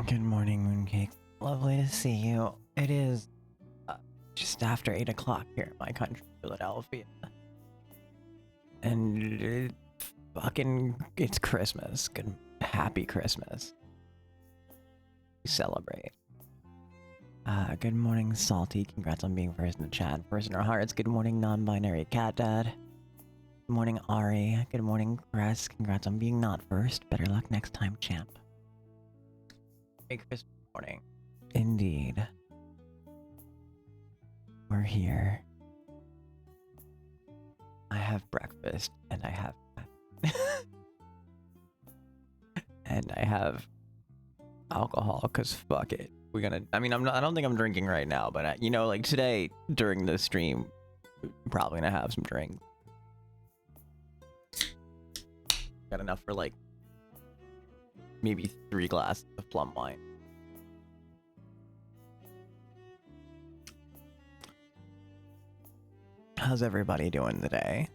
Good morning, Mooncake. Lovely to see you. It is just after 8 o'clock here in my country, Philadelphia. And it's Christmas. Happy Christmas. We celebrate. Good morning, Salty. Congrats on being first in the chat. First in our hearts. Good morning, non-binary cat dad. Good morning, Ari. Good morning, Cress. Congrats on being not first. Better luck next time, champ. Merry Christmas morning. Indeed. We're here. I have breakfast and I have and I have alcohol because fuck it. I don't think I'm drinking right now, but like today during the stream, we're probably gonna have some drinks. Got enough for like maybe 3 glasses of plum wine. How's everybody doing today?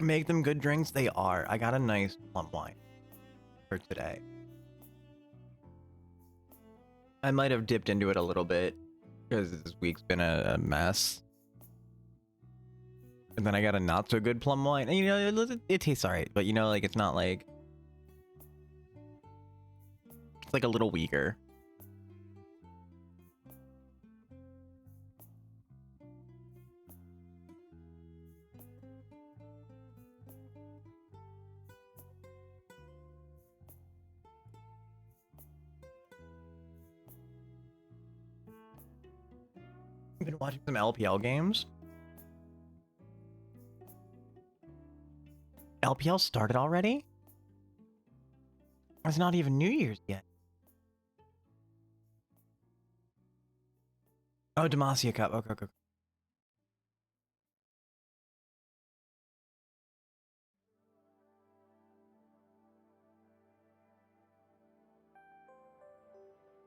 Make them good drinks? They are. I got a nice plum wine for today. I might have dipped into it a little bit because this week's been a mess. And then I got a not so good plum wine. And it tastes alright, but like it's not like... It's like a little weaker. Been watching some LPL games. LPL started already? It's not even New Year's yet. Oh, Demacia Cup. Okay.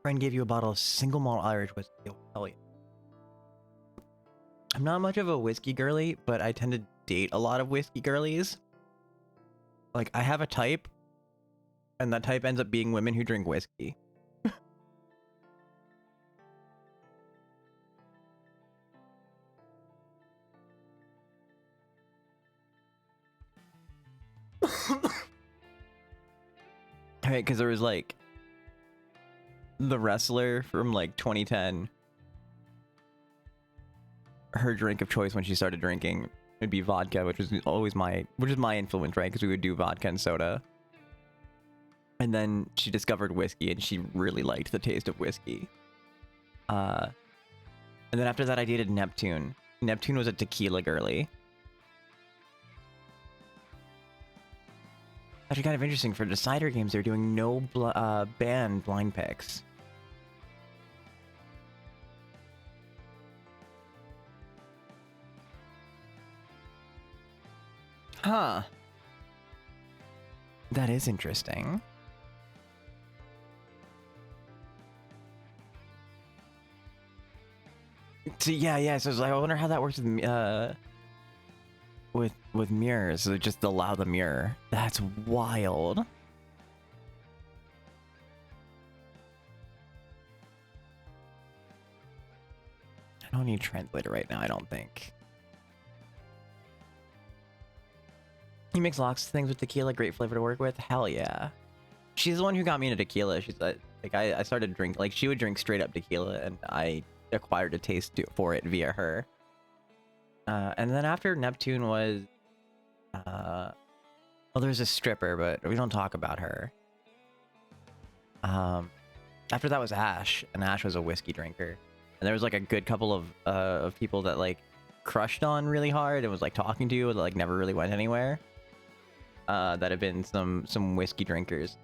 Friend gave you a bottle of single malt Irish whiskey. Oh, hell yeah. I'm not much of a whiskey girly, but I tend to date a lot of whiskey girlies. Like, I have a type, and that type ends up being women who drink whiskey. Right, because there was like the wrestler from like 2010. Her drink of choice when she started drinking would be vodka, which is my influence, right? Because we would do vodka and soda. And then she discovered whiskey, and she really liked the taste of whiskey. And then after that, I dated Neptune. Neptune was a tequila girly. Actually, kind of interesting. For Decider games, they're doing no banned blind picks. Huh. That is interesting. So yeah. So I wonder how that works with mirrors. So just allow the mirror. That's wild. I don't need a translator right now, I don't think. He makes lots of things with tequila, great flavor to work with. Hell yeah. She's the one who got me into tequila. She's like I started drinking, like she would drink straight up tequila, and I acquired a taste for it via her. And then after Neptune was, well, there's a stripper, but we don't talk about her. After that was Ash, and Ash was a whiskey drinker, and there was like a good couple of people that like crushed on really hard and was like talking to you, that like never really went anywhere. That have been some whiskey drinkers.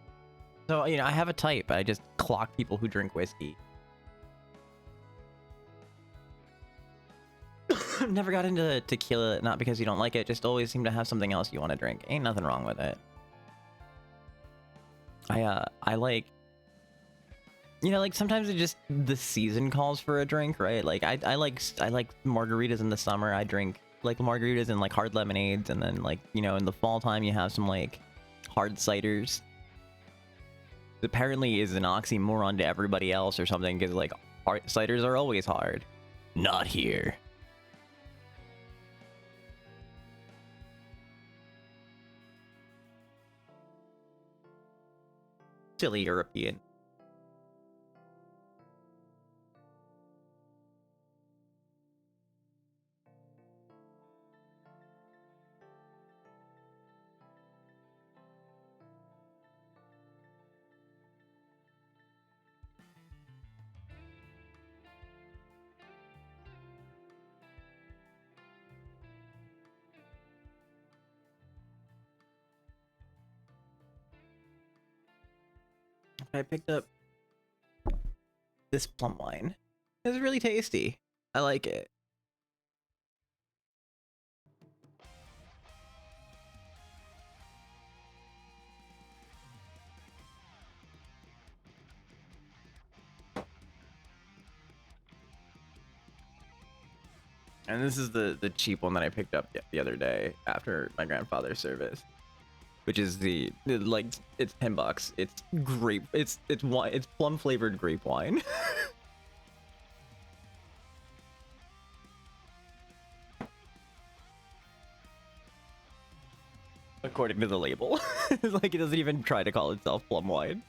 So, I have a type. I just clock people who drink whiskey. Never got into tequila, not because you don't like it, just always seem to have something else you want to drink. Ain't nothing wrong with it. I like, you know, like sometimes it just the season calls for a drink, right? Like I like margaritas in the summer. I drink like margaritas and like hard lemonades, and then like, you know, in the fall time you have some like hard ciders. Apparently is an oxymoron to everybody else or something, because like hard ciders are always hard. Not here. Silly European. I picked up this plum wine. It's really tasty. I like it. And this is the cheap one that I picked up the other day after my grandfather's service, which is like it's $10. It's grape. It's wine. It's plum flavored grape wine. According to the label. It's like it doesn't even try to call itself plum wine.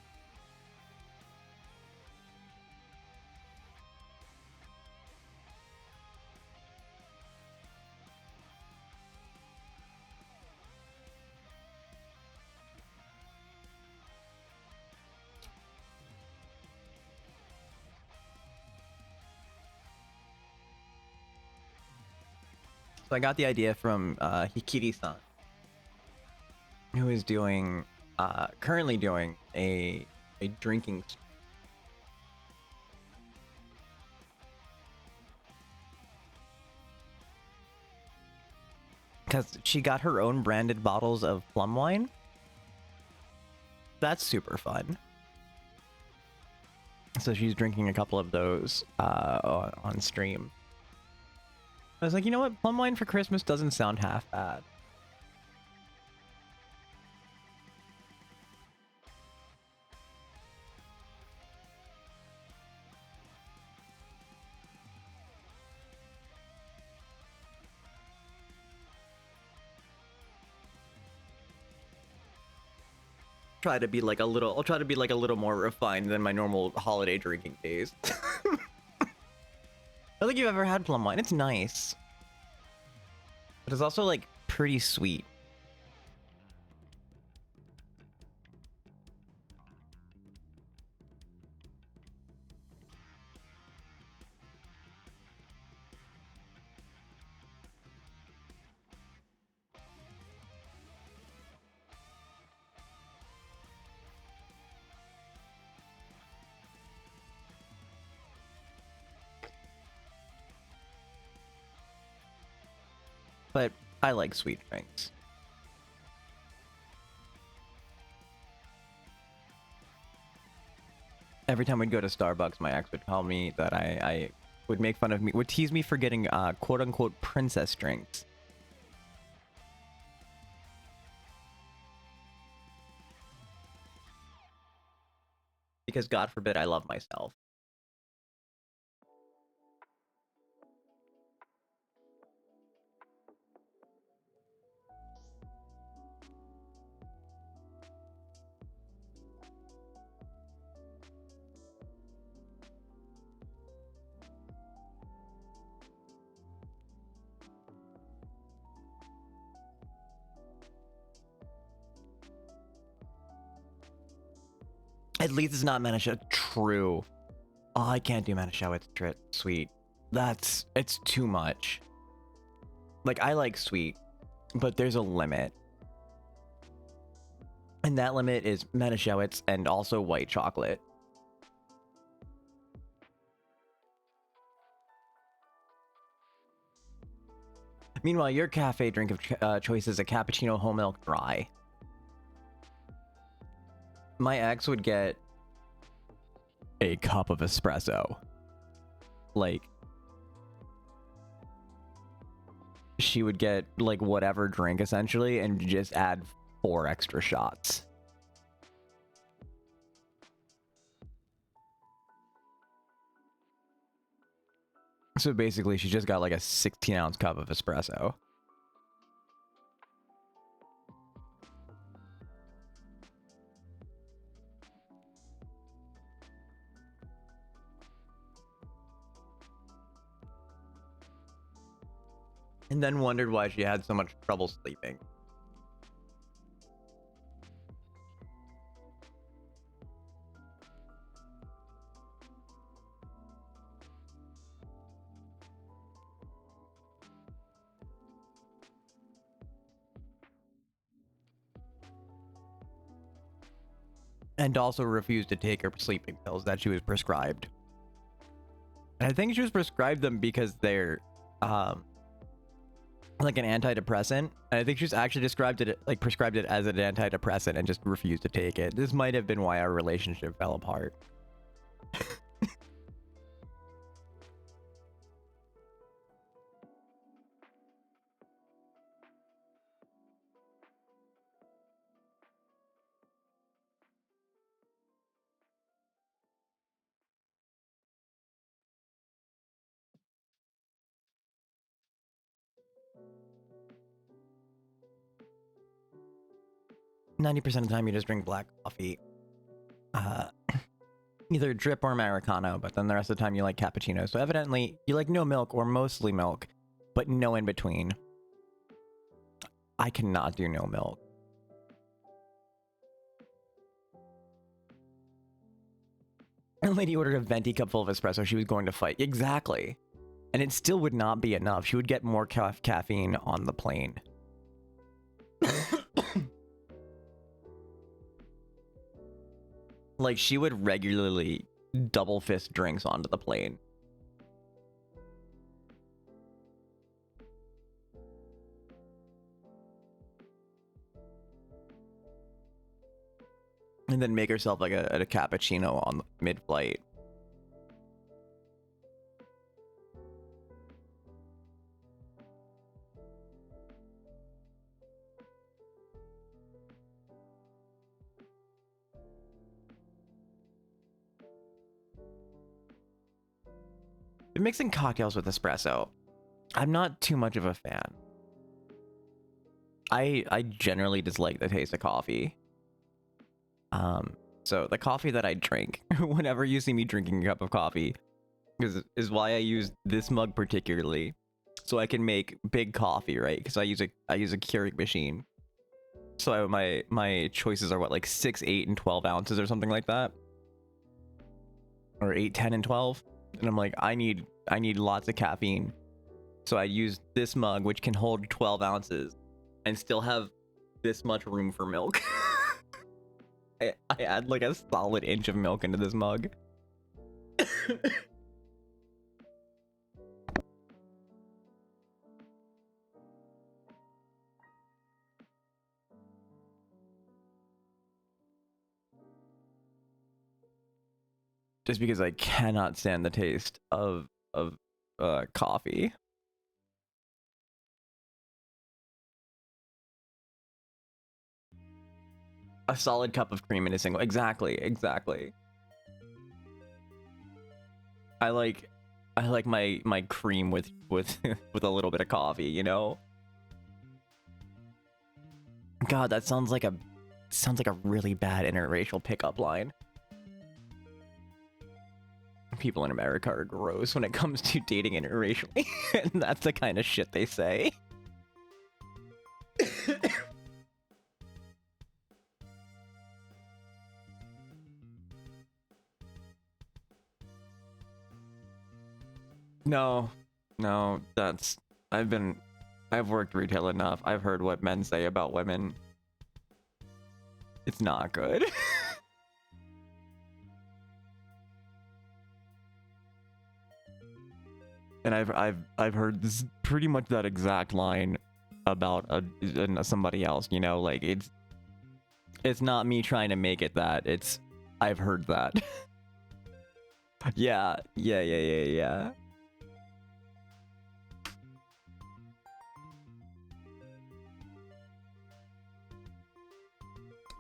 So I got the idea from Hikiri-san, who is doing currently doing a drinking because she got her own branded bottles of plum wine. That's super fun. So she's drinking a couple of those on stream. I was like, you know what? Plum wine for Christmas doesn't sound half bad. Try to be like a little. I'll try to be like a little more refined than my normal holiday drinking days. I don't think you've ever had plum wine. It's nice, but it's also like pretty sweet. But I like sweet drinks. Every time we'd go to Starbucks, my ex would tell me that I would make fun of me, would tease me for getting quote unquote princess drinks. Because God forbid I love myself. At least it's not Manisha. True. Oh, I can't do Manisha. It's sweet. It's too much. Like, I like sweet, but there's a limit. And that limit is Manischewitz and also white chocolate. Meanwhile, your cafe drink of choice is a cappuccino whole milk dry. My ex would get a cup of espresso. Like, she would get like whatever drink essentially and just add 4 extra shots. So basically she just got like a 16-ounce cup of espresso. And then wondered why she had so much trouble sleeping. And also refused to take her sleeping pills that she was prescribed. And I think she was prescribed them because they're like an antidepressant. And I think she's actually prescribed it as an antidepressant and just refused to take it. This might have been why our relationship fell apart. 90% of the time you just drink black coffee. Either drip or Americano, but then the rest of the time you like cappuccino. So evidently you like no milk or mostly milk, but no in between. I cannot do no milk. A lady ordered a venti cup full of espresso. She was going to fight. Exactly. And it still would not be enough. She would get more caffeine on the plane. Like, she would regularly double fist drinks onto the plane. And then make herself like a cappuccino on mid-flight. Mixing cocktails with espresso, I'm not too much of a fan. I generally dislike the taste of coffee. So the coffee that I drink, whenever you see me drinking a cup of coffee, is why I use this mug particularly, so I can make big coffee, right? Because I use a Keurig machine. So my choices are what, like 6, 8, and 12 ounces or something like that, or 8, 10, and 12. And I'm like, I need lots of caffeine. So I use this mug, which can hold 12 ounces and still have this much room for milk. I add like a solid inch of milk into this mug. Just because I cannot stand the taste of coffee. A solid cup of cream in a single. Exactly. I like my cream with with a little bit of coffee, you know? God, that sounds like a really bad interracial pickup line. People in America are gross when it comes to dating interracially, and that's the kind of shit they say. No, I've worked retail enough. I've heard what men say about women. It's not good. And I've heard this pretty much that exact line about somebody else, you know, like It's not me trying to make it that. It's I've heard that. Yeah.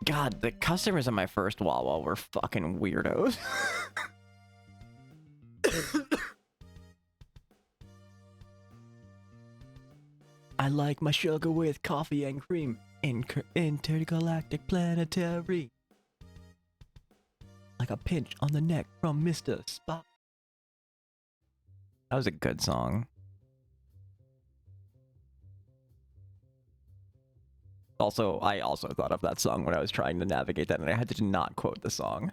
God, the customers at my first Wawa were fucking weirdos. I like my sugar with coffee and cream. Intergalactic planetary. Like a pinch on the neck from Mr. Spock. That was a good song. Also, I also thought of that song when I was trying to navigate that, and I had to not quote the song.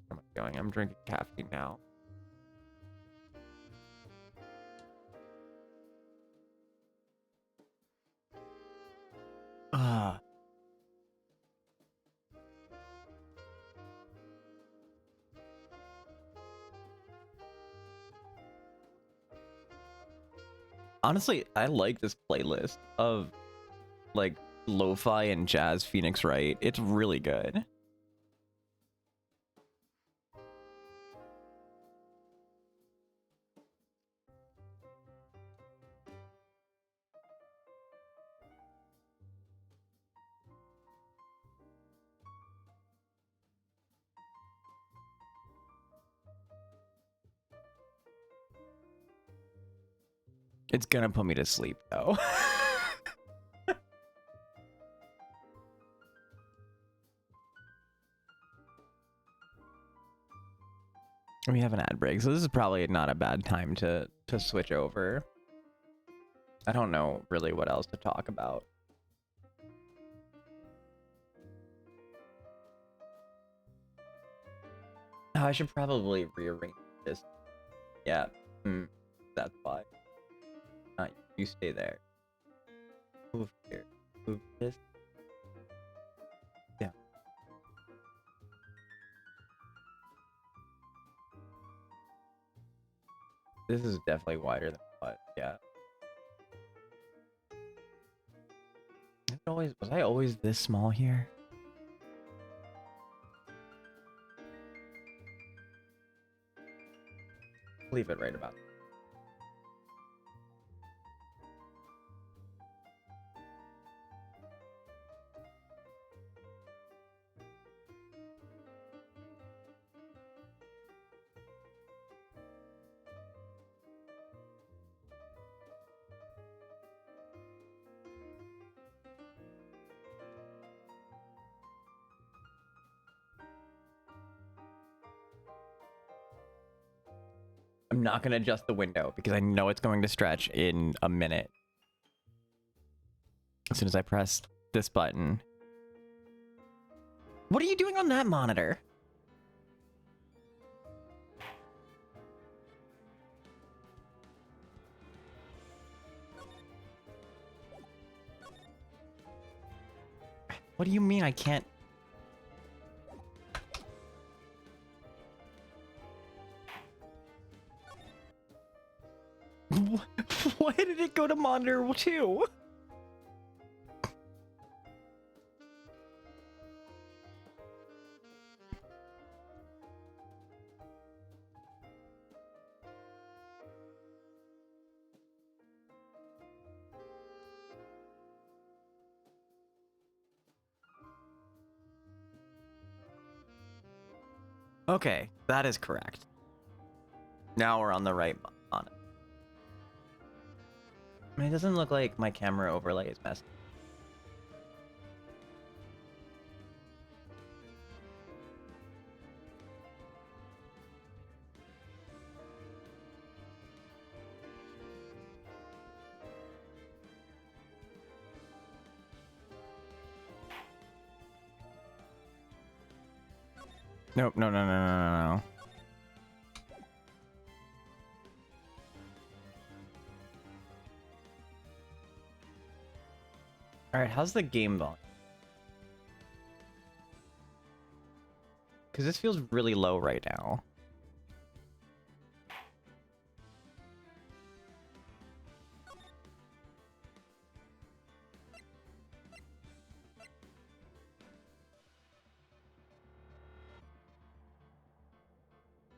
Where am I going? I'm drinking caffeine now. Honestly, I like this playlist of like lo-fi and jazz Phoenix Wright. It's really good. It's gonna put me to sleep though. We have an ad break, so this is probably not a bad time to switch over. I don't know really what else to talk about. Oh, I should probably rearrange this. Yeah, that's why. You stay there. Move here. Move this. Yeah. This is definitely wider than what, yeah. Was I always this small here? Leave it right about there. I'm not going to adjust the window because I know it's going to stretch in a minute. As soon as I press this button. What are you doing on that monitor? What do you mean I can't? Why did it go to monitor 2? Okay, that is correct. Now we're on the right monitor. I mean, it doesn't look like my camera overlay is messed. Nope, no. Alright, how's the game volume? Because this feels really low right now.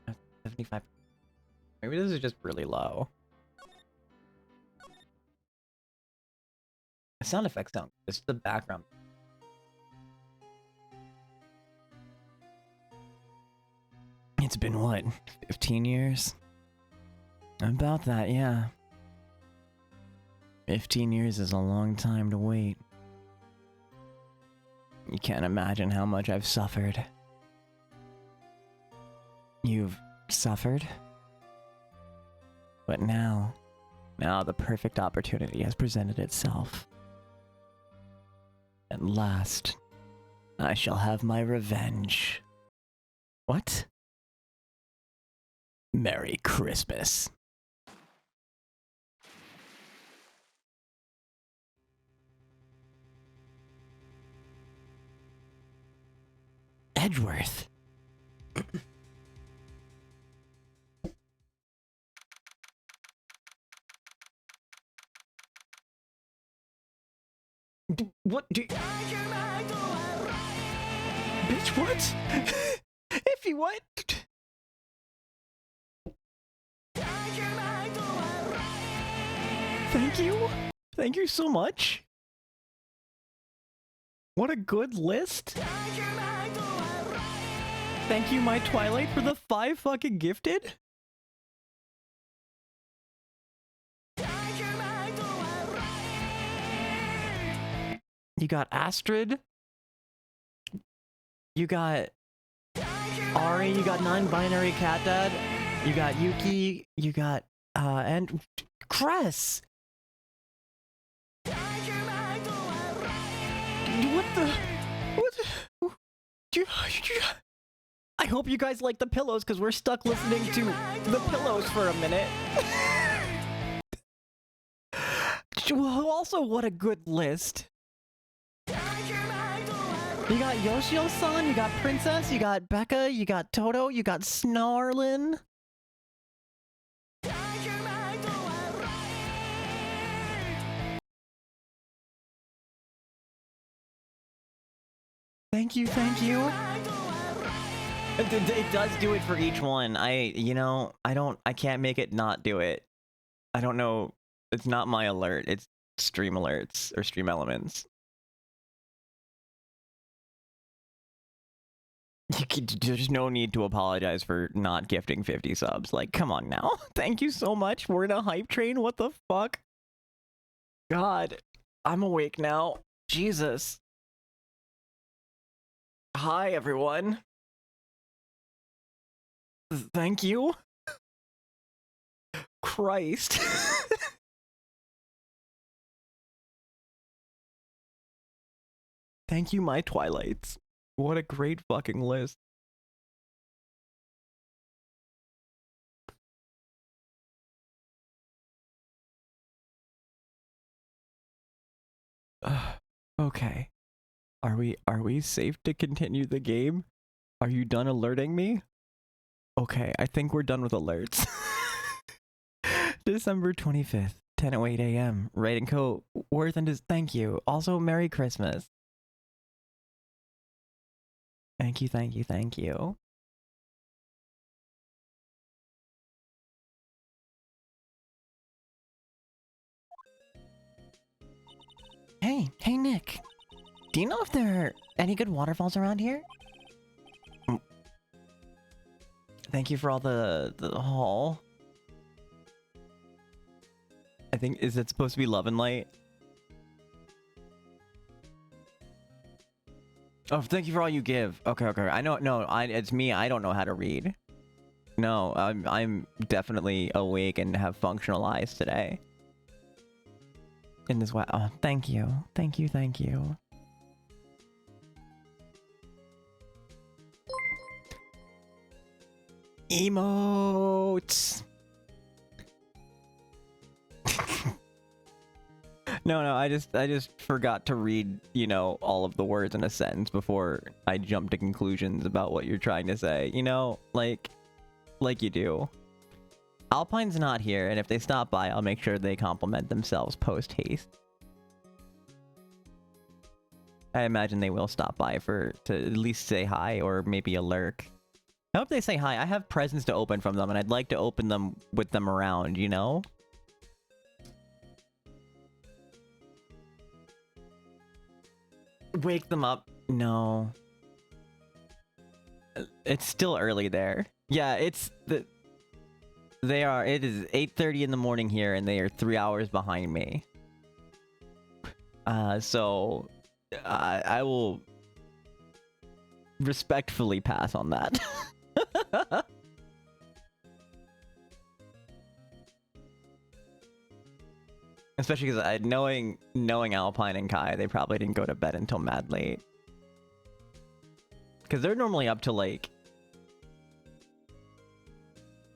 That's 75. Maybe this is just really low. The sound effects don't. It's the background. It's been what? 15 years? About that, yeah. 15 years is a long time to wait. You can't imagine how much I've suffered. You've suffered? But now the perfect opportunity has presented itself. At last, I shall have my revenge. What? Merry Christmas. Edgeworth. What do? Bitch, what? Iffy, what? Thank you. Thank you so much. What a good list. Thank you, my Twilight, for the 5 fucking gifted. You got Astrid. You got Ari. You got non-binary cat dad. You got Yuki. You got and Cress. What the? I hope you guys like the pillows, because we're stuck listening to the pillows for a minute. Also, what a good list. You got Yoshio-san, you got Princess, you got Becca, you got Toto, you got Snarlin. Thank you, thank you. It does do it for each one. I can't make it not do it. I don't know. It's not my alert. It's stream alerts or stream elements. There's no need to apologize for not gifting 50 subs. Like, come on now. Thank you so much. We're in a hype train. What the fuck? God, I'm awake now. Jesus. Hi, everyone. Thank you. Christ. Thank you, my Twilights. What a great fucking list. Okay. Are we safe to continue the game? Are you done alerting me? Okay, I think we're done with alerts. December 25th, 10:08 a.m. Rating code Worth and thank you. Also, Merry Christmas. Thank you, thank you, thank you. Hey Nick. Do you know if there are any good waterfalls around here? Thank you for all the haul. I think, is it supposed to be Love and Light? Oh, thank you for all you give. Okay. I know, no, it's me. I don't know how to read. No, I'm definitely awake and have functional eyes today. In this way. Oh, thank you. Thank you. Emotes. No, I just forgot to read, you know, all of the words in a sentence before I jump to conclusions about what you're trying to say. You know, like you do. Alpine's not here, and if they stop by, I'll make sure they compliment themselves post haste. I imagine they will stop by to at least say hi or maybe a lurk. I hope they say hi. I have presents to open from them, and I'd like to open them with them around, you know? Wake them up. No. It's still early there. Yeah, it's the... It is 8:30 in the morning here, and they are 3 hours behind me. So... I will... respectfully pass on that. Especially because knowing Alpine and Kai, they probably didn't go to bed until mad late. Because they're normally up to like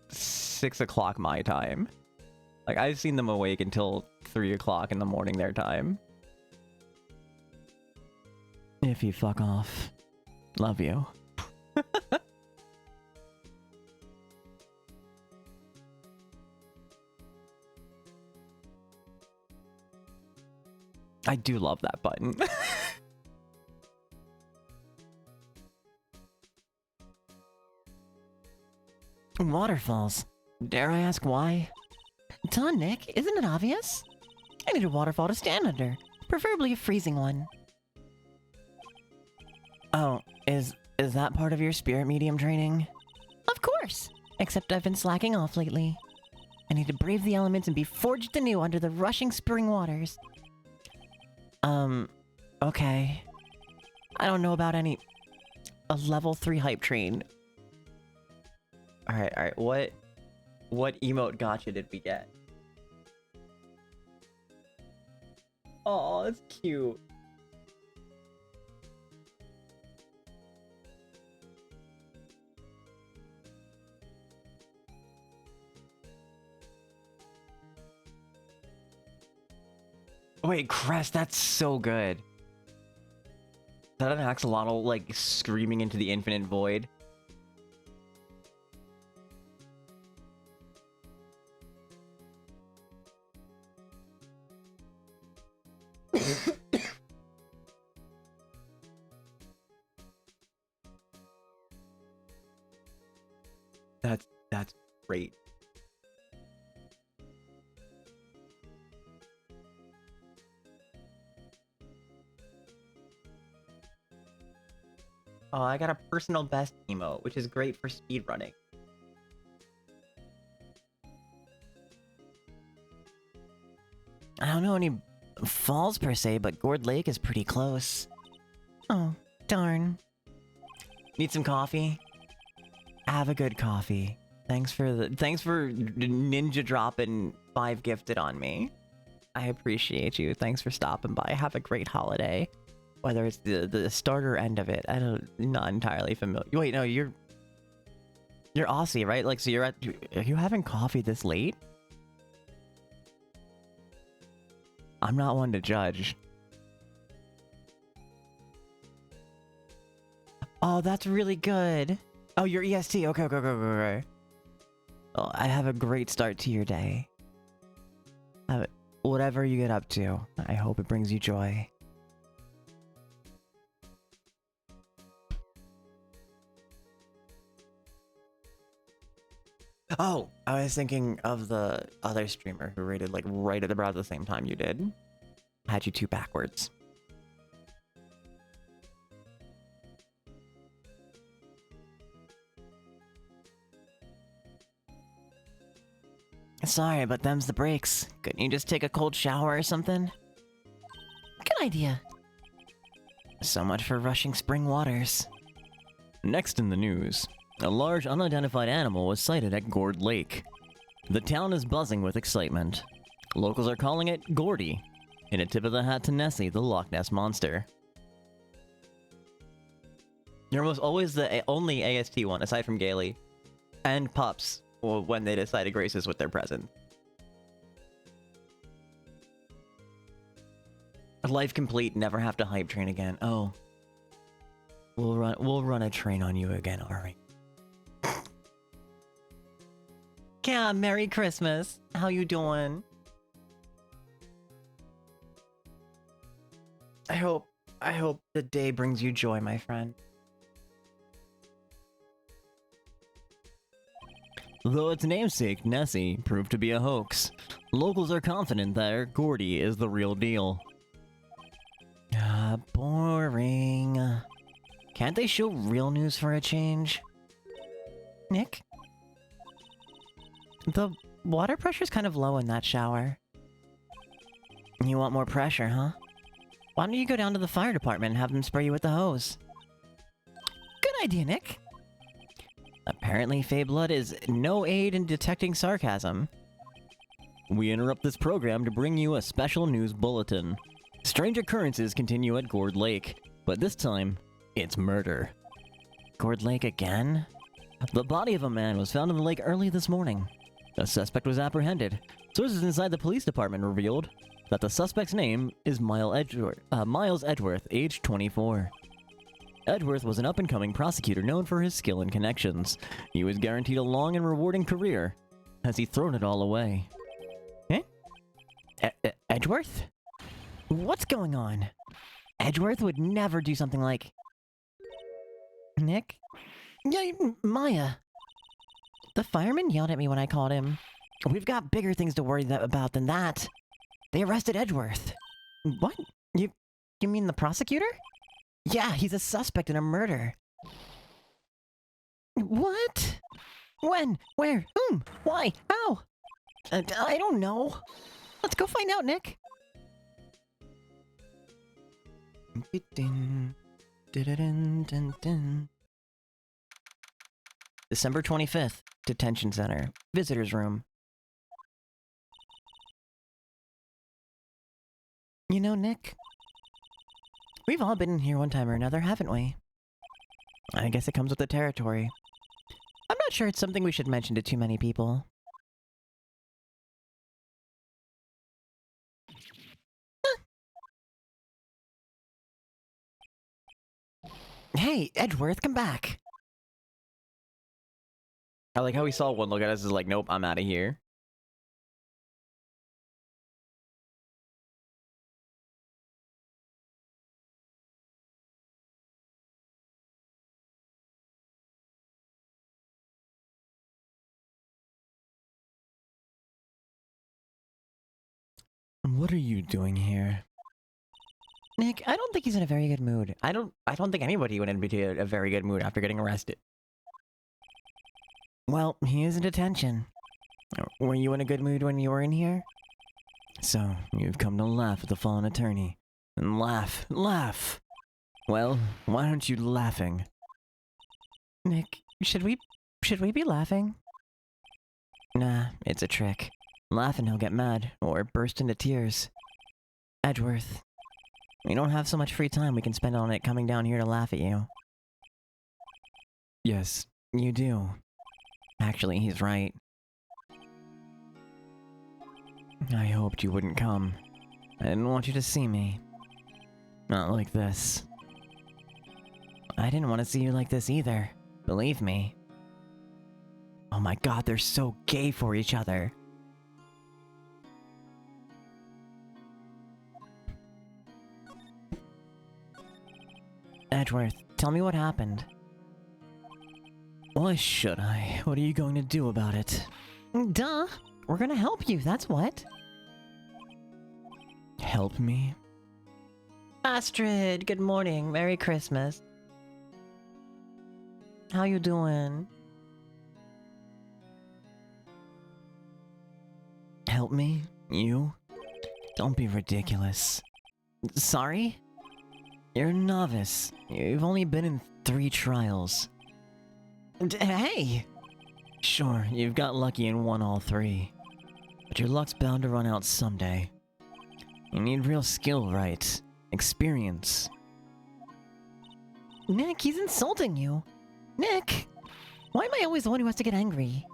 6 o'clock my time. Like I've seen them awake until 3 o'clock in the morning their time. If you fuck off. Love you. I do love that button. Waterfalls. Dare I ask why? Ton, Nick, isn't it obvious? I need a waterfall to stand under, preferably a freezing one. Oh, is that part of your spirit medium training? Of course! Except I've been slacking off lately. I need to brave the elements and be forged anew under the rushing spring waters. Okay. I don't know about a level 3 hype train. Alright, what emote gotcha did we get? Oh, that's cute. Wait, Crest, that's so good. Is that an axolotl, like, screaming into the infinite void? That's great. Oh, I got a personal best emote, which is great for speedrunning. I don't know any falls per se, but Gourd Lake is pretty close. Oh, darn. Need some coffee? Have a good coffee. Thanks for ninja dropping 5 gifted on me. I appreciate you. Thanks for stopping by. Have a great holiday. Whether it's the start or end of it, I'm not entirely familiar. Wait, no, you're Aussie, right? Like, so are you having coffee this late? I'm not one to judge. Oh, that's really good. Oh, you're EST. Okay. Oh, I have a great start to your day. Whatever you get up to, I hope it brings you joy. Oh, I was thinking of the other streamer who rated like right at about the same time you did. Had you 2 backwards. Sorry, but them's the breaks. Couldn't you just take a cold shower or something? Good idea. So much for rushing spring waters. Next in the news. A large unidentified animal was sighted at Gourd Lake. The town is buzzing with excitement. Locals are calling it Gordy, in a tip of the hat to Nessie, the Loch Ness Monster. You're almost always the only AST one, aside from Gailey, and Pups, when they decide to grace us with their presence. Life complete, never have to hype train again. Oh. We'll run a train on you again, alright. Yeah, Merry Christmas. How you doing? I hope the day brings you joy, my friend. Though its namesake, Nessie, proved to be a hoax, locals are confident that Gordy is the real deal. Boring. Can't they show real news for a change? Nick? The water pressure's kind of low in that shower. You want more pressure, huh? Why don't you go down to the fire department and have them spray you with the hose? Good idea, Nick! Apparently, Fey Blood is no aid in detecting sarcasm. We interrupt this program to bring you a special news bulletin. Strange occurrences continue at Gourd Lake, but this time, it's murder. Gourd Lake again? The body of a man was found in the lake early this morning. A suspect was apprehended. Sources inside the police department revealed that the suspect's name is Miles Edgeworth, age 24. Edgeworth was an up-and-coming prosecutor known for his skill and connections. He was guaranteed a long and rewarding career. Has he thrown it all away? Eh? Edgeworth? What's going on? Edgeworth would never do something like... Nick? Yeah, Maya. The fireman yelled at me when I called him. We've got bigger things to worry about than that. They arrested Edgeworth. What? You mean the prosecutor? Yeah, he's a suspect in a murder. What? When? Where? Whom? Why? How? I don't know. Let's go find out, Nick. December 25th, Detention Center, Visitor's Room. You know, Nick, we've all been in here one time or another, haven't we? I guess it comes with the territory. I'm not sure it's something we should mention to too many people. Hey, Edgeworth, come back! I like how he saw one look at us and is like, nope, I'm out of here. What are you doing here? Nick, I don't think he's in a very good mood. I don't think anybody would be in a very good mood after getting arrested. Well, he is in detention. Were you in a good mood when you were in here? So, you've come to laugh at the fallen attorney. And laugh. Well, why aren't you laughing? Nick, should we be laughing? Nah, it's a trick. Laugh and he'll get mad, or burst into tears. Edgeworth, we don't have so much free time we can spend on it coming down here to laugh at you. Yes, you do. Actually, he's right. I hoped you wouldn't come. I didn't want you to see me. Not like this. I didn't want to see you like this either. Believe me. Oh my god, they're so gay for each other. Edgeworth, tell me what happened. Why should I? What are you going to do about it? Duh! We're gonna help you, that's what. Help me? Astrid, good morning. Merry Christmas. How you doing? Help me? You? Don't be ridiculous. Sorry? You're a novice. You've only been in 3 trials. Hey! Sure, you've got lucky and won all 3. But your luck's bound to run out someday. You need real skill, right? Experience. Nick, he's insulting you! Nick! Why am I always the one who has to get angry?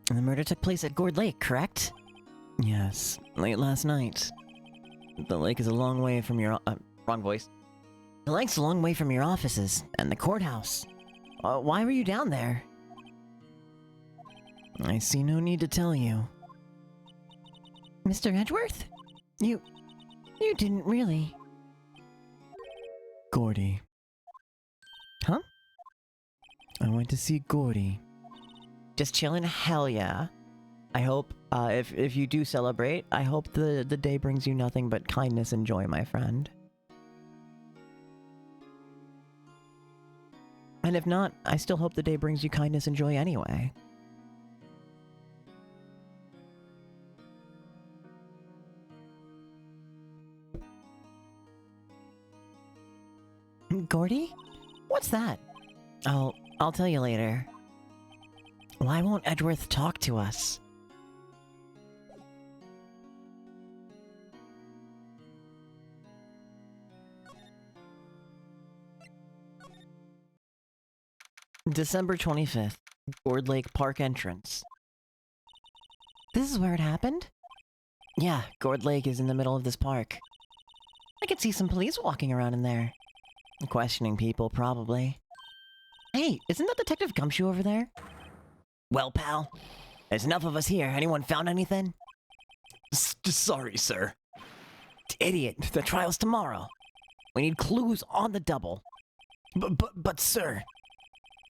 The murder took place at Gourd Lake, correct? Yes, late last night. The lake is a long way from your wrong voice. The lake's a long way from your offices and the courthouse. Why were you down there? I see no need to tell you. Mr. Edgeworth? You didn't really. Gordy. Huh? I went to see Gordy. Just chillin'? Hell yeah. I hope, if you do celebrate, I hope the day brings you nothing but kindness and joy, my friend. And if not, I still hope the day brings you kindness and joy anyway. Gordy? What's that? I'll tell you later. Why won't Edgeworth talk to us? December 25th, Gourd Lake Park entrance. This is where it happened? Yeah, Gourd Lake is in the middle of this park. I could see some police walking around in there. Questioning people, probably. Hey, isn't that Detective Gumshoe over there? Well, pal, there's enough of us here. Anyone found anything? Sorry, sir. Idiot, the trial's tomorrow. We need clues on the double. But sir,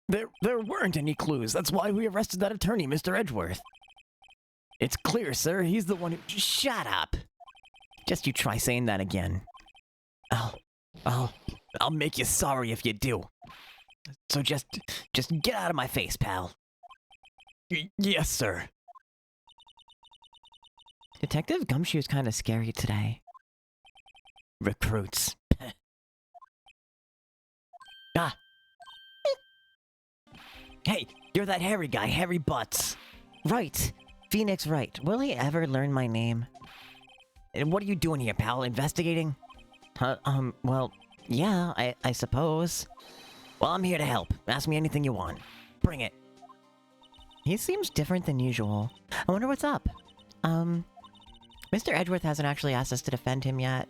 there weren't any clues. That's why we arrested that attorney, Mr. Edgeworth. It's clear, sir. He's the one who... Shut up! Just you try saying that again. I'll make you sorry if you do. So just get out of my face, pal. Yes, sir. Detective Gumshoe's kind of scary today. Recruits. Ah! Hey, you're that hairy guy, Hairy Butts. Right. Phoenix Wright. Will he ever learn my name? And what are you doing here, pal? Investigating? Well, yeah, I suppose. Well, I'm here to help. Ask me anything you want. Bring it. He seems different than usual. I wonder what's up. Mr. Edgeworth hasn't actually asked us to defend him yet.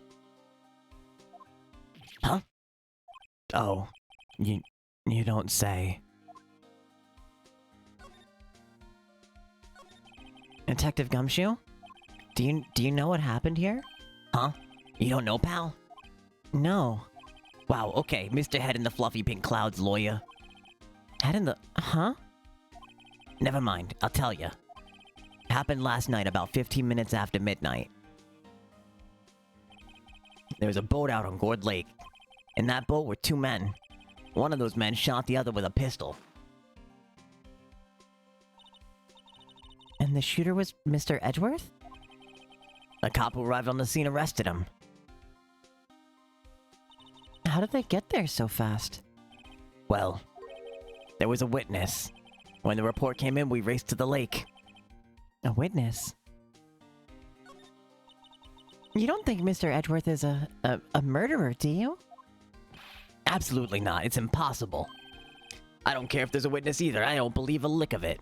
Huh? Oh, you don't say. Detective Gumshoe? Do you know what happened here? Huh? You don't know, pal? No. Wow, okay, Mr. Head in the fluffy pink clouds, lawyer. Head in the... Huh? Never mind, I'll tell ya. Happened last night about 15 minutes after midnight. There was a boat out on Gourd Lake. In that boat were two men. One of those men shot the other with a pistol. And the shooter was Mr. Edgeworth? A cop who arrived on the scene arrested him. How did they get there so fast? Well, there was a witness. When the report came in, we raced to the lake. A witness? You don't think Mr. Edgeworth is a murderer, do you? Absolutely not. It's impossible. I don't care if there's a witness either. I don't believe a lick of it.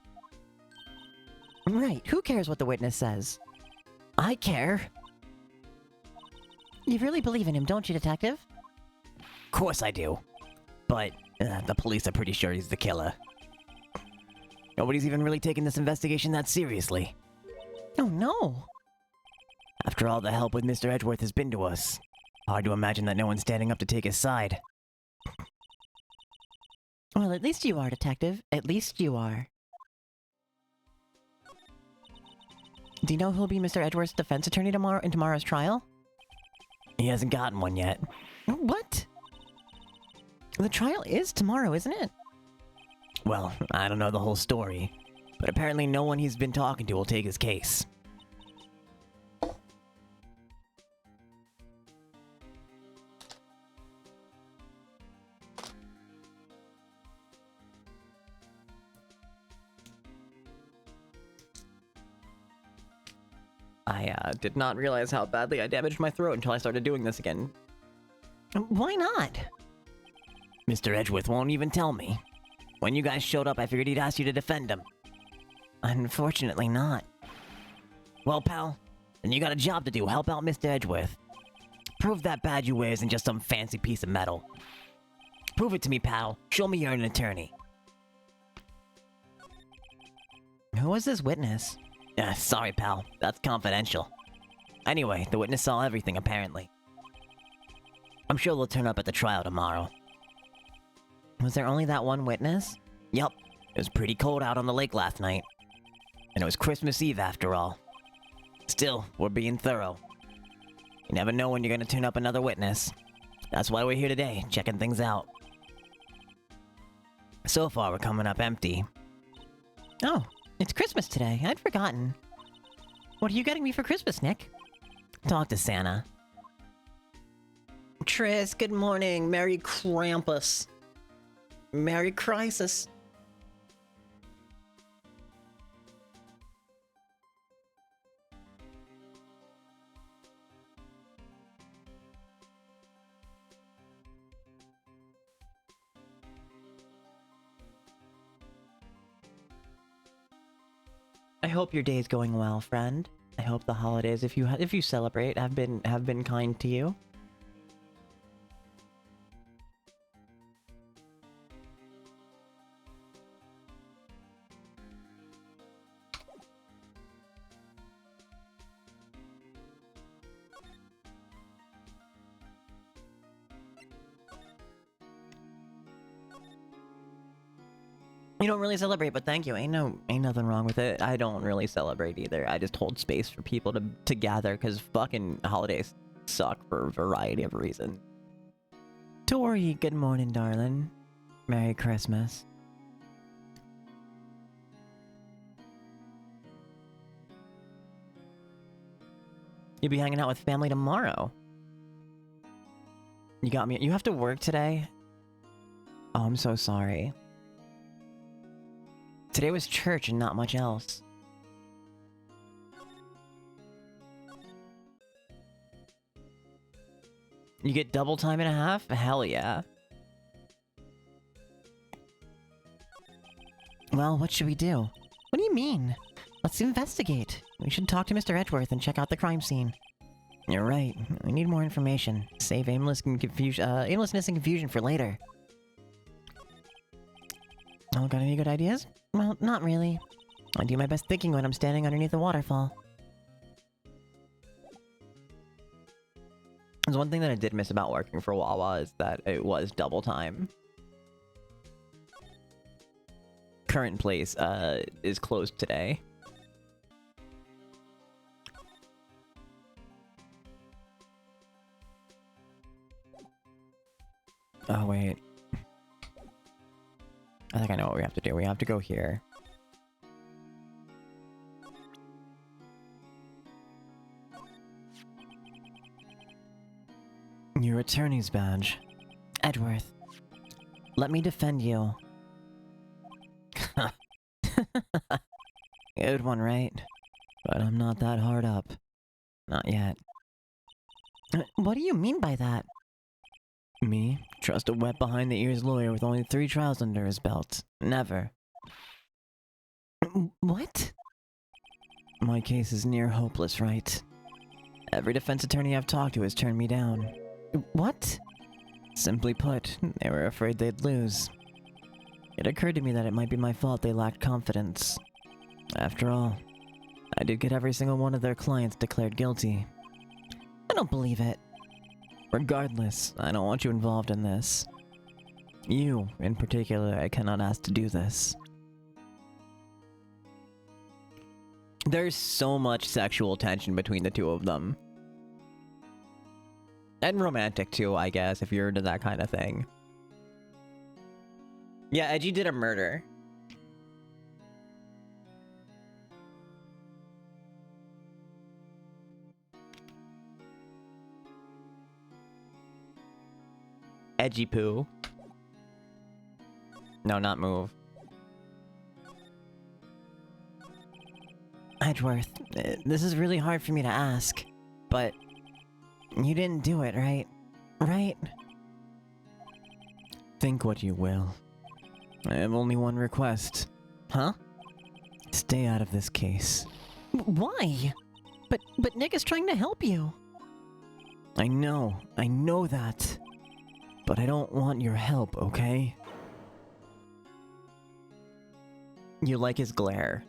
Right. Who cares what the witness says? I care. You really believe in him, don't you, Detective? Of course I do. But the police are pretty sure he's the killer. Nobody's even really taking this investigation that seriously. Oh no! After all the help with Mr. Edgeworth has been to us, hard to imagine that no one's standing up to take his side. Well, at least you are, Detective. At least you are. Do you know who'll be Mr. Edgeworth's defense attorney tomorrow in tomorrow's trial? He hasn't gotten one yet. What? The trial is tomorrow, isn't it? Well, I don't know the whole story, but apparently no one he's been talking to will take his case. I did not realize how badly I damaged my throat until I started doing this again. Why not? Mr. Edgeworth won't even tell me. When you guys showed up, I figured he'd ask you to defend him. Unfortunately not. Well, pal, and you got a job to do. Help out Mr. Edgeworth. Prove that badge you wear isn't just some fancy piece of metal. Prove it to me, pal. Show me you're an attorney. Who was this witness? Sorry, pal. That's confidential. Anyway, the witness saw everything, apparently. I'm sure they'll turn up at the trial tomorrow. Was there only that one witness? Yup. It was pretty cold out on the lake last night. And it was Christmas Eve after all. Still, we're being thorough. You never know when you're gonna turn up another witness. That's why we're here today, checking things out. So far, we're coming up empty. Oh, it's Christmas today. I'd forgotten. What are you getting me for Christmas, Nick? Talk to Santa. Tris, good morning. Merry Krampus. Merry Crisis. I hope your day's going well, friend. I hope the holidays, if you celebrate, have been kind to you. You don't really celebrate, but thank you. Ain't nothing wrong with it. I don't really celebrate either. I just hold space for people to gather, because fucking holidays suck for a variety of reasons. Tori, good morning, darling. Merry Christmas. You'll be hanging out with family tomorrow. You got me. You have to work today? Oh, I'm so sorry. Today was church and not much else. You get double time and a half? Hell yeah. Well, what should we do? What do you mean? Let's investigate. We should talk to Mr. Edgeworth and check out the crime scene. You're right. We need more information. Save aimlessness and confusion for later. Oh, got any good ideas? Well, not really. I do my best thinking when I'm standing underneath a waterfall. There's one thing that I did miss about working for Wawa is that it was double time. Current place is closed today. Oh wait. I think I know what we have to do. We have to go here. Your attorney's badge. Edgeworth. Let me defend you. Good one, right? But I'm not that hard up. Not yet. What do you mean by that? Me? Trust a wet behind-the-ears lawyer with only 3 trials under his belt. Never. What? My case is near hopeless, right? Every defense attorney I've talked to has turned me down. What? Simply put, they were afraid they'd lose. It occurred to me that it might be my fault they lacked confidence. After all, I did get every single one of their clients declared guilty. I don't believe it. Regardless, I don't want you involved in this. You, in particular, I cannot ask to do this. There's so much sexual tension between the two of them. And romantic too, I guess, if you're into that kind of thing. Yeah, Edgy did a murder. Edgy poo. No, not move. Edgeworth, this is really hard for me to ask, but you didn't do it, right? Right? Think what you will. I have only one request. Huh? Stay out of this case. Why? But Nick is trying to help you. I know that. But I don't want your help, okay? You like his glare.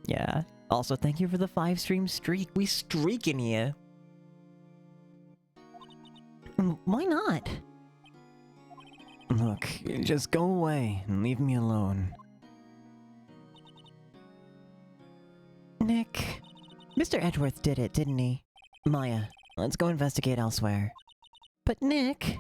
Yeah. Also, thank you for the 5-stream streak. We streak in here. Why not? Look, just go away and leave me alone. Nick, Mr. Edgeworth did it, didn't he? Maya, let's go investigate elsewhere. But Nick...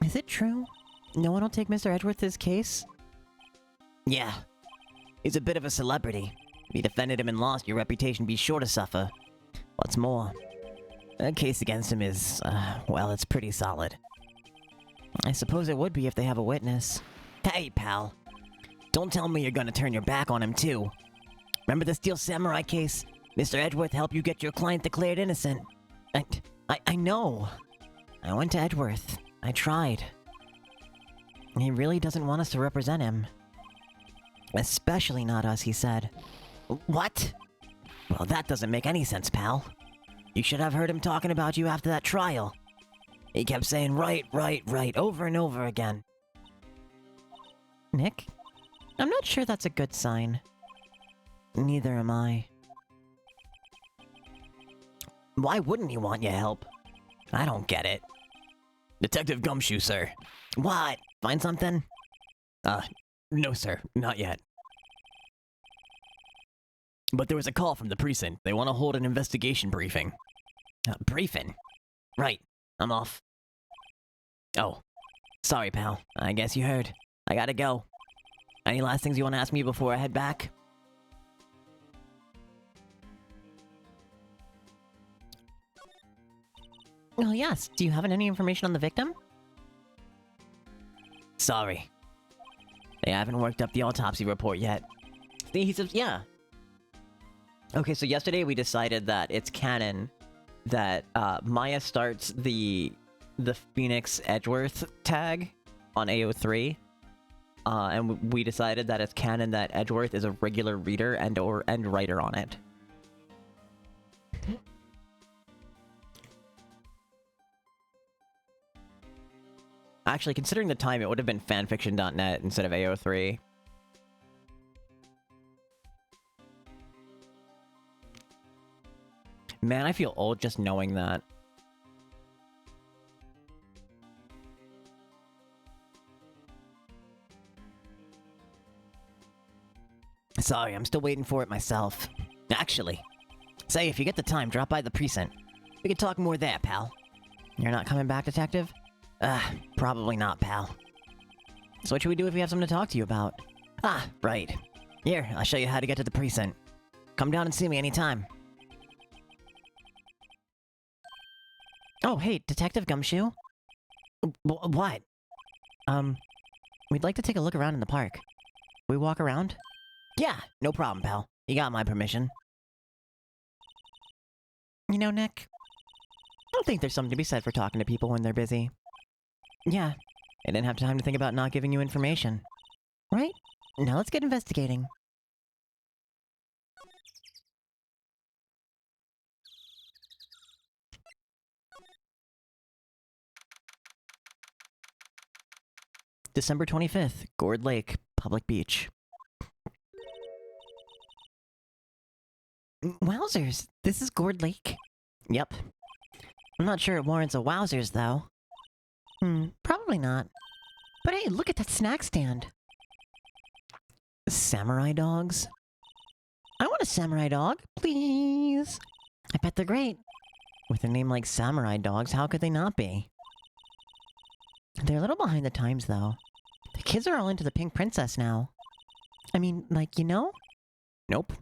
Is it true? No one will take Mr. Edgeworth's case? Yeah. He's a bit of a celebrity. If you defended him and lost, your reputation would be sure to suffer. What's more, a case against him is, well, it's pretty solid. I suppose it would be if they have a witness. Hey, pal. Don't tell me you're gonna turn your back on him, too. Remember the Steel Samurai case? Mr. Edgeworth helped you get your client declared innocent. I know. I went to Edgeworth. I tried. He really doesn't want us to represent him. Especially not us, he said. What? Well, that doesn't make any sense, pal. You should have heard him talking about you after that trial. He kept saying right, over and over again. Nick? I'm not sure that's a good sign. Neither am I. Why wouldn't he want your help? I don't get it. Detective Gumshoe, sir. What? Find something? No, sir. Not yet. But there was a call from the precinct. They want to hold an investigation briefing. Briefing? Right. I'm off. Oh. Sorry, pal. I guess you heard. I gotta go. Any last things you want to ask me before I head back? Oh, yes. Do you have any information on the victim? Sorry. They haven't worked up the autopsy report yet. He says, yeah. Okay, so yesterday we decided that it's canon that Maya starts the Phoenix Edgeworth tag on AO3. And we decided that it's canon that Edgeworth is a regular reader and writer on it. Actually, considering the time, it would have been fanfiction.net instead of AO3. Man, I feel old just knowing that. Sorry, I'm still waiting for it myself. Actually, say, if you get the time, drop by the precinct. We can talk more there, pal. You're not coming back, detective? Probably not, pal. So what should we do if we have something to talk to you about? Ah, right. Here, I'll show you how to get to the precinct. Come down and see me anytime. Oh, hey, Detective Gumshoe? What? We'd like to take a look around in the park. We walk around? Yeah, no problem, pal. You got my permission. You know, Nick, I don't think there's something to be said for talking to people when they're busy. Yeah, I didn't have time to think about not giving you information. Right? Now let's get investigating. December 25th, Gourd Lake, Public Beach. Wowzers, this is Gourd Lake? Yep. I'm not sure it warrants a wowzers, though. Probably not. But hey, look at that snack stand. Samurai dogs? I want a samurai dog, please. I bet they're great. With a name like Samurai Dogs, how could they not be? They're a little behind the times, though. The kids are all into the Pink Princess now. I mean, like, you know? Nope.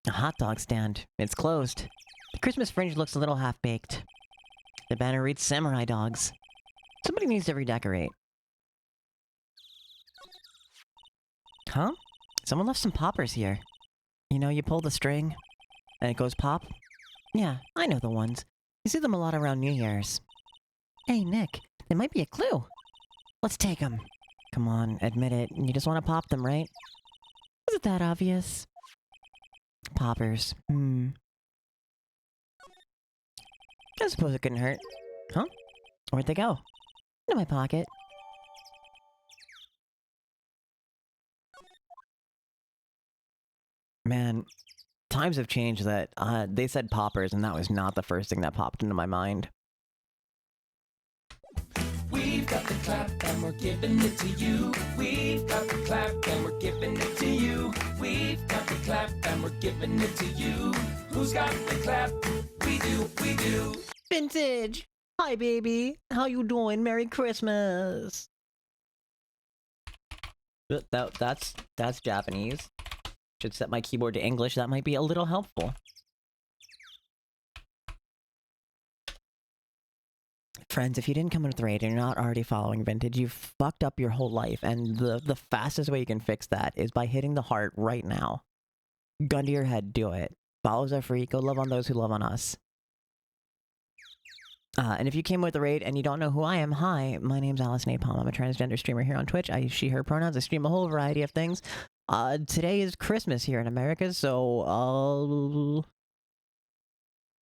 A hot dog stand. It's closed. The Christmas fringe looks a little half-baked. The banner reads Samurai Dogs. Somebody needs to redecorate. Huh? Someone left some poppers here. You know, you pull the string, and it goes pop? Yeah, I know the ones. You see them a lot around New Year's. Hey, Nick, there might be a clue. Let's take them. Come on, admit it. You just want to pop them, right? Is it that obvious? Poppers. I suppose it couldn't hurt. Huh? Where'd they go? In my pocket. Man, times have changed that they said poppers and that was not the first thing that popped into my mind. We've got the clap and we're giving it to you. We've got the clap and we're giving it to you. We've got the clap and we're giving it to you. Who's got the clap? We do, we do. Vintage! Hi, baby! How you doing? Merry Christmas! That's Japanese. Should set my keyboard to English, that might be a little helpful. Friends, if you didn't come with the raid and you're not already following Vintage, you've fucked up your whole life, and the fastest way you can fix that is by hitting the heart right now. Gun to your head, do it. Follows are free, go love on those who love on us. And if you came with the raid and you don't know who I am, hi, my name's Alice Napalm. I'm a transgender streamer here on Twitch. I use she, her pronouns. I stream a whole variety of things. Today is Christmas here in America, so,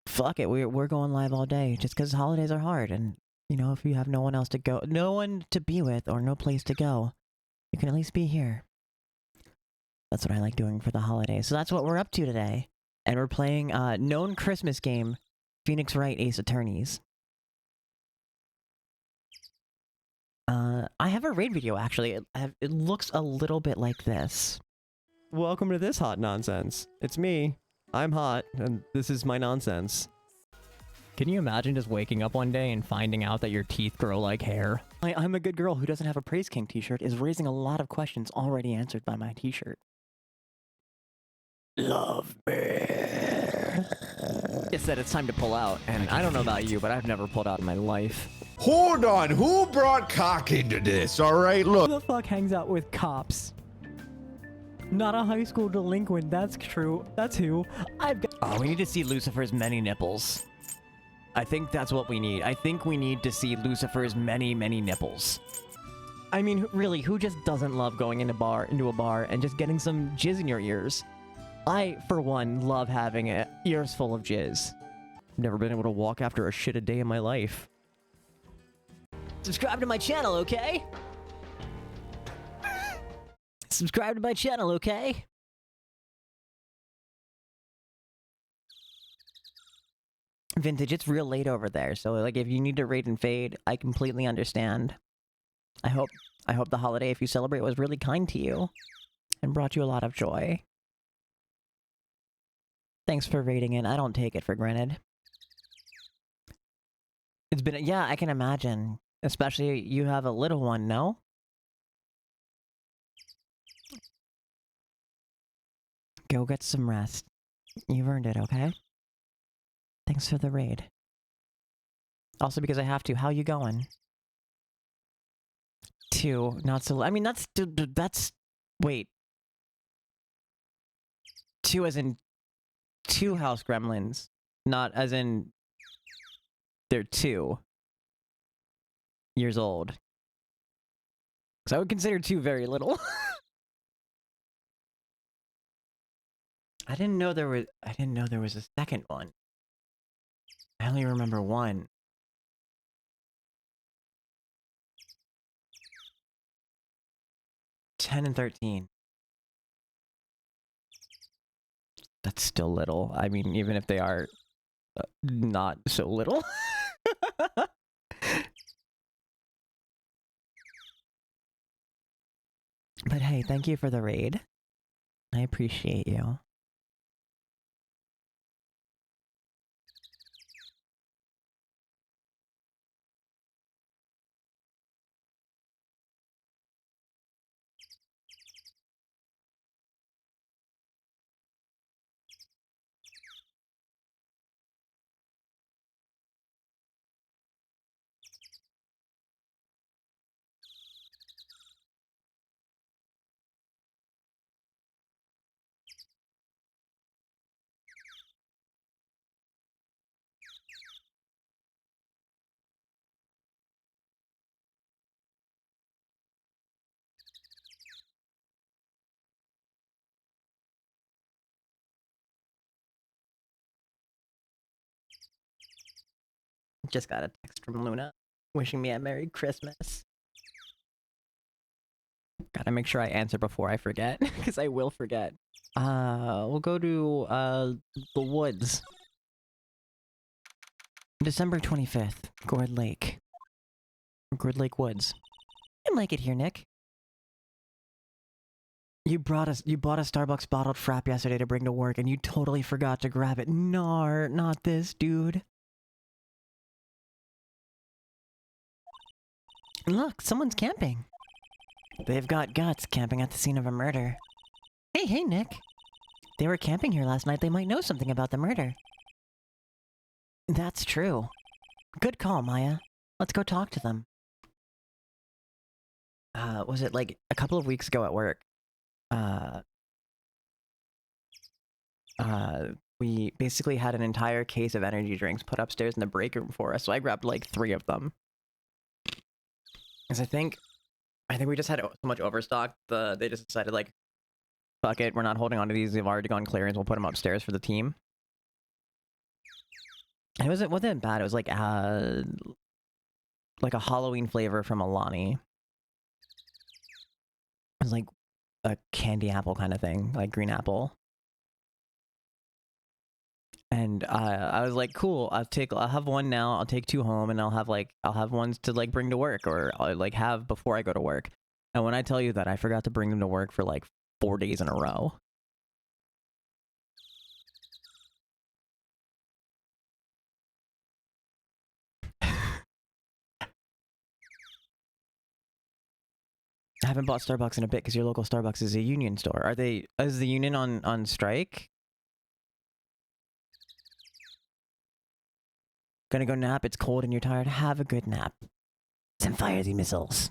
fuck it, we're going live all day, just because holidays are hard, and, you know, if you have no one else to go, no one to be with, or no place to go, you can at least be here. That's what I like doing for the holidays. So that's what we're up to today. And we're playing, known Christmas game, Phoenix Wright Ace Attorneys. I have a raid video, actually. It looks a little bit like this. Welcome to this hot nonsense. It's me. I'm hot, and this is my nonsense. Can you imagine just waking up one day and finding out that your teeth grow like hair? I'm a good girl who doesn't have a Praise King t-shirt is raising a lot of questions already answered by my t-shirt. Love me. It said it's time to pull out, and I don't know about you, but I've never pulled out in my life. Hold on, who brought cock into this? All right, Who look. the fuck hangs out with cops? Not a high school delinquent, that's true. That's who. I've got— Oh, we need to see Lucifer's many nipples. I think that's what we need. I think we need to see Lucifer's many, many nipples. I mean, really, who just doesn't love going into a bar and just getting some jizz in your ears? I, for one, love having ears full of jizz. Never been able to walk after a shit a day in my life. Subscribe to my channel, okay? Subscribe to my channel, okay? Vintage, it's real late over there, so like if you need to raid and fade, I completely understand. I hope the holiday, if you celebrate, was really kind to you and brought you a lot of joy. Thanks for raiding in. I don't take it for granted. It's been— yeah, I can imagine. Especially you have a little one, no? Go get some rest. You've earned it, okay? Thanks for the raid. Also because I have to. How you going? 2, not so— I mean, that's— wait. 2 as in 2 house gremlins. Not as in they're 2 years old. Because I would consider 2 very little. I didn't know there was a second one. I only remember 1. $10 and $13. That's still little. I mean, even if they are not so little. But hey, thank you for the raid. I appreciate you. Just got a text from Luna wishing me a Merry Christmas. Gotta make sure I answer before I forget, because I will forget. We'll go to, the woods. December 25th, Gourd Lake. Gourd Lake Woods. I like it here, Nick. You bought a Starbucks bottled frap yesterday to bring to work, and you totally forgot to grab it. Nar, not this, dude. Look, someone's camping. They've got guts camping at the scene of a murder. Hey, Nick. They were camping here last night. They might know something about the murder. That's true. Good call, Maya. Let's go talk to them. Was it like a couple of weeks ago at work? We basically had an entire case of energy drinks put upstairs in the break room for us, so I grabbed like 3 of them. Because I think we just had so much overstock, they just decided like, fuck it, we're not holding on to these, they've already gone clearance, we'll put them upstairs for the team. And it wasn't bad, it was like a Halloween flavor from Alani. It was like a candy apple kind of thing, like green apple. And I was like, cool, I'll have one now, I'll take 2 home, and I'll have ones to like bring to work, or I'll like have before I go to work. And when I tell you that I forgot to bring them to work for like 4 days in a row. I haven't bought Starbucks in a bit because your local Starbucks is a union store. Is the union on strike? Gonna go nap, it's cold and you're tired. Have a good nap. Send fire the missiles.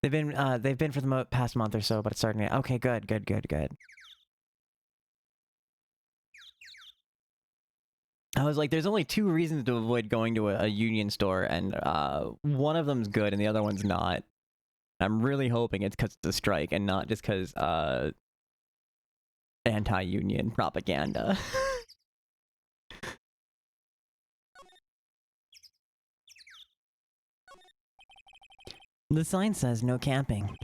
They've been for the past month or so, but it's starting to... Okay, good. I was like, there's only 2 reasons to avoid going to a union store, and one of them's good and the other one's not. I'm really hoping it's because it's a strike and not just because anti-union propaganda. The sign says no camping.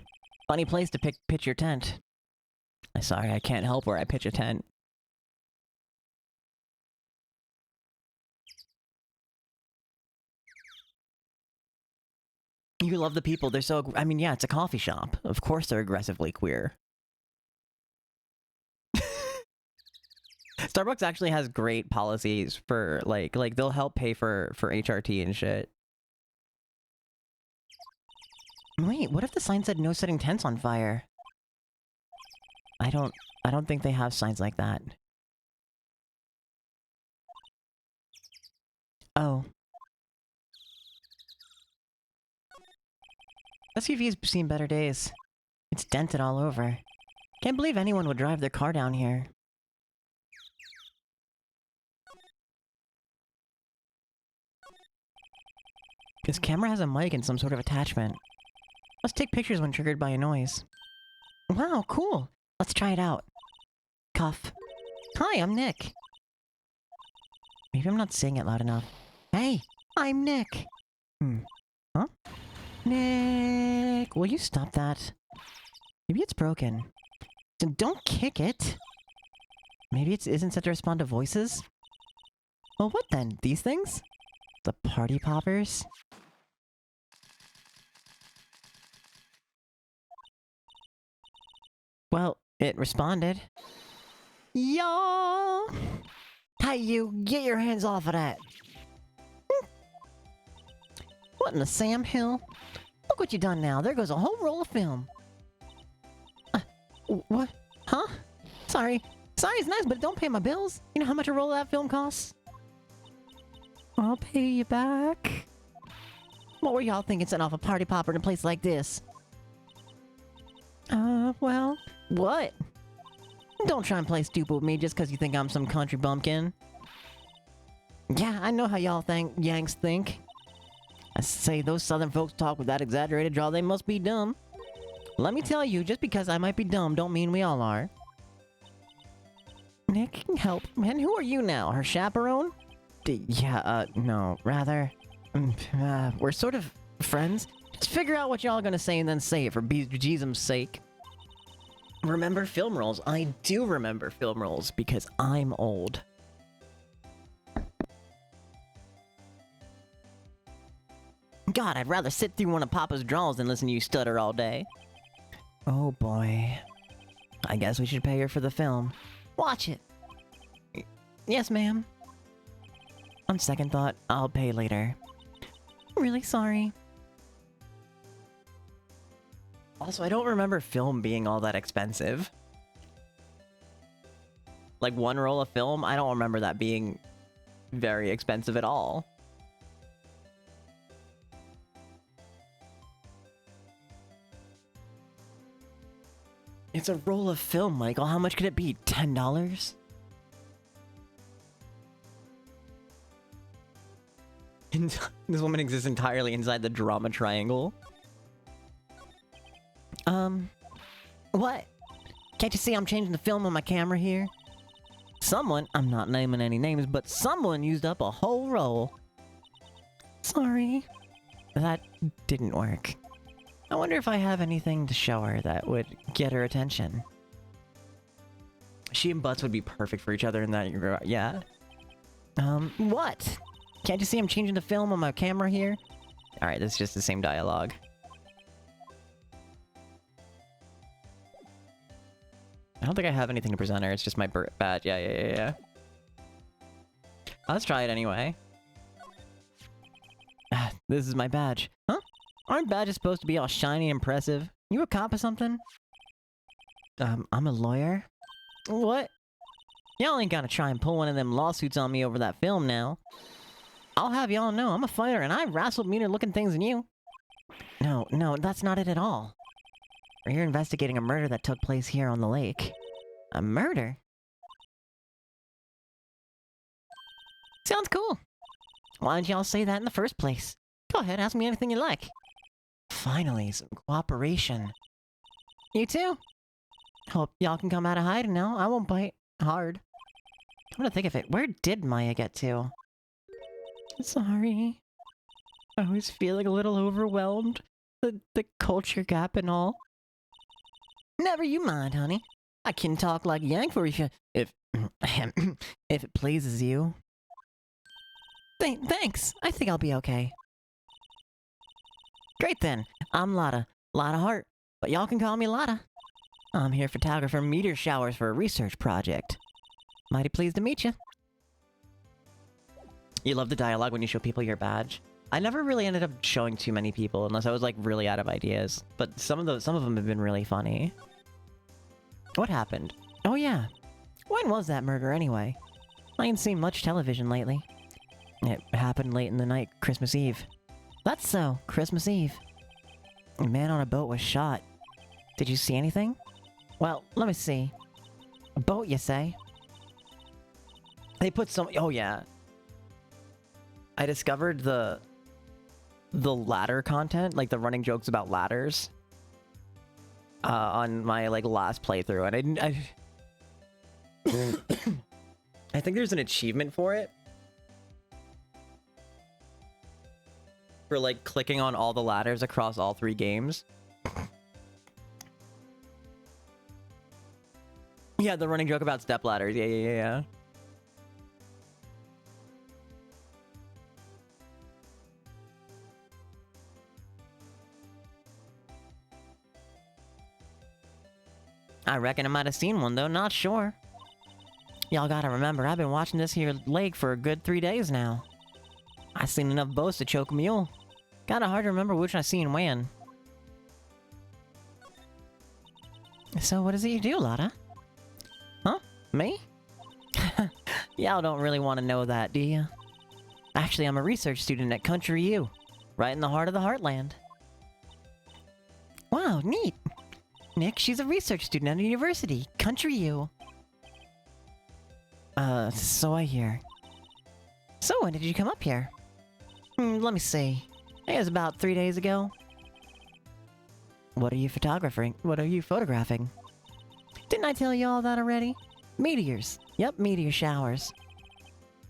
Funny place to pitch your tent. I'm sorry, I can't help where I pitch a tent. You love the people, they're so... I mean, yeah, it's a coffee shop. Of course they're aggressively queer. Starbucks actually has great policies for, like they'll help pay for HRT and shit. Wait, what if the sign said no setting tents on fire? I don't think they have signs like that. Oh. SUV's seen better days. It's dented all over. Can't believe anyone would drive their car down here. This camera has a mic and some sort of attachment. Let's take pictures when triggered by a noise. Wow, cool! Let's try it out. Cuff. Hi, I'm Nick. Maybe I'm not saying it loud enough. Hey, I'm Nick! Huh? Nick! Will you stop that? Maybe it's broken. Don't kick it! Maybe it isn't set to respond to voices? Well, what then? These things? The party poppers? Well, it responded. Y'all! Hey, you! Get your hands off of that! What in the Sam Hill? Look what you done now. There goes a whole roll of film. What? Huh? Sorry. Sorry's nice, but don't pay my bills. You know how much a roll of that film costs? I'll pay you back. What were y'all thinking setting off a party popper in a place like this? Well... What? Don't try and play stupid with me just because you think I'm some country bumpkin. Yeah, I know how y'all Yanks think. I say those southern folks talk with that exaggerated drawl, they must be dumb. Let me tell you, just because I might be dumb don't mean we all are. Nick, help. Man, who are you now? Her chaperone? No, rather... we're sort of friends. Just figure out what y'all are gonna say and then say it for Jesus' sake. Remember film rolls? I do remember film rolls because I'm old. God, I'd rather sit through one of Papa's draws than listen to you stutter all day. Oh boy. I guess we should pay her for the film. Watch it! Yes, ma'am. On second thought, I'll pay later. Really sorry. Also, I don't remember film being all that expensive. Like, one roll of film, I don't remember that being very expensive at all. It's a roll of film, Michael. How much could it be? $10? This woman exists entirely inside the drama triangle. What? Can't you see I'm changing the film on my camera here? Someone, I'm not naming any names, but someone used up a whole roll. Sorry. That didn't work. I wonder if I have anything to show her that would get her attention. She and Butts would be perfect for each other in that, yeah. What? Can't you see I'm changing the film on my camera here? Alright, that's just the same dialogue. I don't think I have anything to present her, it's just my badge. Yeah. Let's try it anyway. This is my badge. Huh? Aren't badges supposed to be all shiny and impressive? You a cop or something? I'm a lawyer. What? Y'all ain't gonna try and pull one of them lawsuits on me over that film now. I'll have y'all know I'm a fighter and I wrestled meaner looking things than you. No, that's not it at all. We're here investigating a murder that took place here on the lake. A murder? Sounds cool. Why didn't y'all say that in the first place? Go ahead, ask me anything you like. Finally, some cooperation. You too? Hope y'all can come out of hiding now. I won't bite hard. Come to think of it, where did Maya get to? Sorry. I was feeling a little overwhelmed. The culture gap and all. Never you mind, honey. I can talk like Yank for you if it pleases you. Thanks. I think I'll be okay. Great then. I'm Lotta. Lotta Hart. But y'all can call me Lotta. I'm here photographer meteor showers for a research project. Mighty pleased to meet you. You love the dialogue when you show people your badge. I never really ended up showing too many people unless I was like really out of ideas. But some of them have been really funny. What happened? Oh yeah. When was that murder anyway? I ain't seen much television lately. It happened late in the night, Christmas Eve. That's so, Christmas Eve. A man on a boat was shot. Did you see anything? Well, let me see. A boat, you say? They put some... Oh yeah. I discovered the ladder content, like the running jokes about ladders, on my like last playthrough, and I think there's an achievement for it. For like clicking on all the ladders across all 3 games. Yeah, the running joke about step ladders. Yeah. I reckon I might have seen one though, not sure. Y'all gotta remember, I've been watching this here lake for a good 3 days now. I seen enough boats to choke a mule. Kinda hard to remember which I seen when. So what is it you do, Lotta? Huh? Me? Y'all don't really want to know that, do you? Actually, I'm a research student at Country U, right in the heart of the Heartland. Wow, neat! Nick, she's a research student at a university, Country U. So I hear. So when did you come up here? Let me see. I think it was about 3 days ago. What are you photographing? What are you photographing? Didn't I tell you all that already? Meteors. Yep, meteor showers.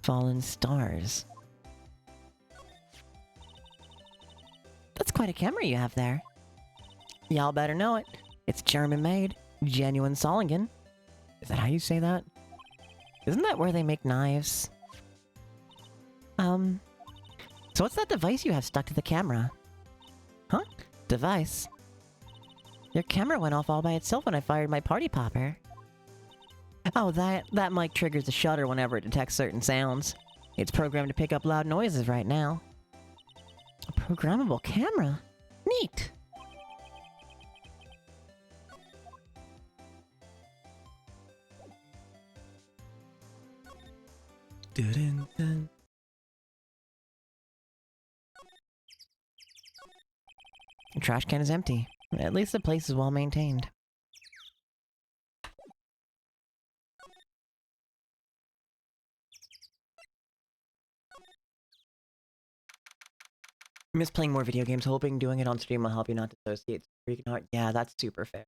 Fallen stars. That's quite a camera you have there. Y'all better know it. It's German-made. Genuine Solingen. Is that how you say that? Isn't that where they make knives? So what's that device you have stuck to the camera? Huh? Device? Your camera went off all by itself when I fired my party popper. Oh, that mic triggers the shutter whenever it detects certain sounds. It's programmed to pick up loud noises right now. A programmable camera? Neat! Dun-dun-dun. The trash can is empty. At least the place is well maintained. Miss playing more video games, hoping doing it on stream will help you not dissociate. Yeah, that's super fair.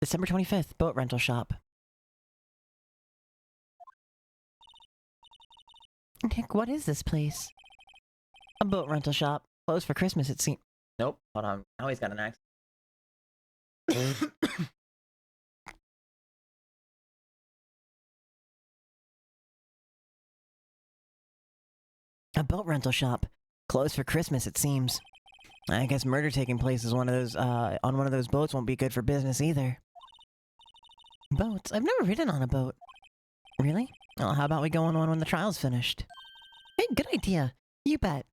December 25th, boat rental shop. Nick, what is this place? A boat rental shop. Closed for Christmas, it seems. Nope, hold on. Now he's got an accent. A boat rental shop. Closed for Christmas, it seems. I guess murder taking place is on one of those boats won't be good for business either. Boats? I've never ridden on a boat. Really? Well, how about we go on one when the trial's finished? Hey, good idea. You bet.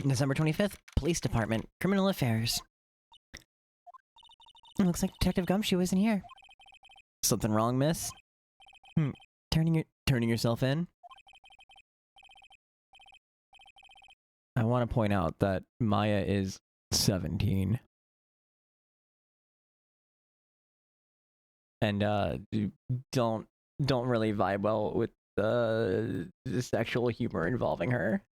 December 25th, Police Department, Criminal Affairs. Looks like Detective Gumshoe isn't here. Something wrong, miss? Turning yourself in? I want to point out that Maya is 17. And don't really vibe well with the sexual humor involving her.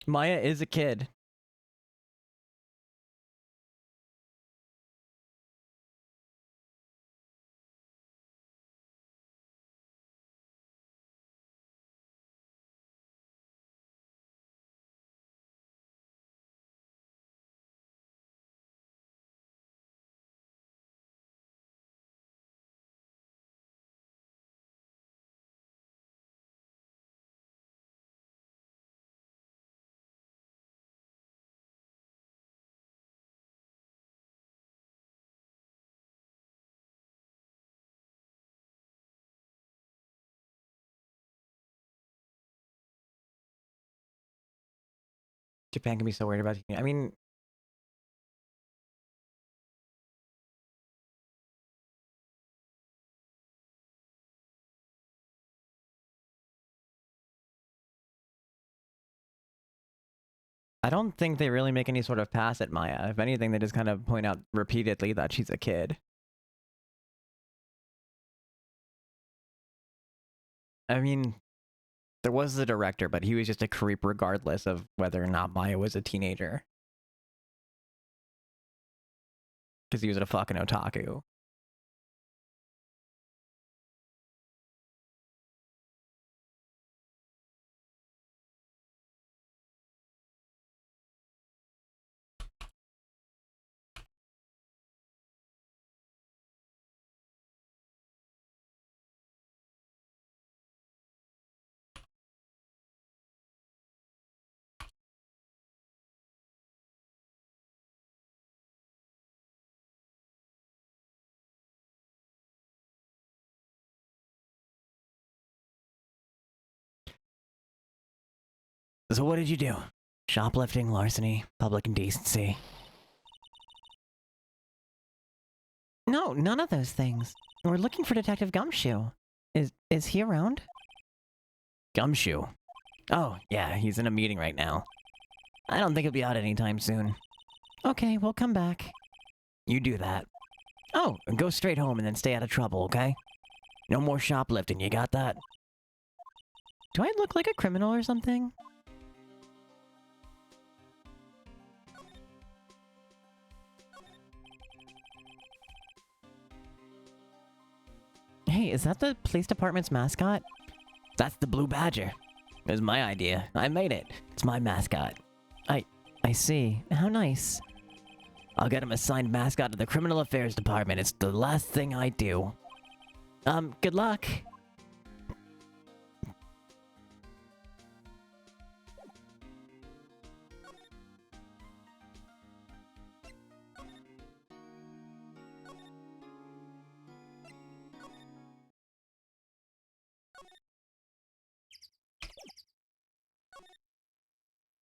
Maya is a kid. Japan can be so worried about you. I mean, I don't think they really make any sort of pass at Maya. If anything, they just kind of point out repeatedly that she's a kid. I mean, there was the director, but he was just a creep regardless of whether or not Maya was a teenager. Because he was a fucking otaku. So what did you do? Shoplifting, larceny, public indecency. No, none of those things. We're looking for Detective Gumshoe. Is he around? Gumshoe? Oh, yeah, he's in a meeting right now. I don't think he'll be out anytime soon. Okay, we'll come back. You do that. Oh, and go straight home and then stay out of trouble, okay? No more shoplifting, you got that? Do I look like a criminal or something? Hey, is that the police department's mascot? That's the Blue Badger. It was my idea. I made it. It's my mascot. I see. How nice. I'll get him assigned mascot to the Criminal Affairs Department. It's the last thing I do. Good luck.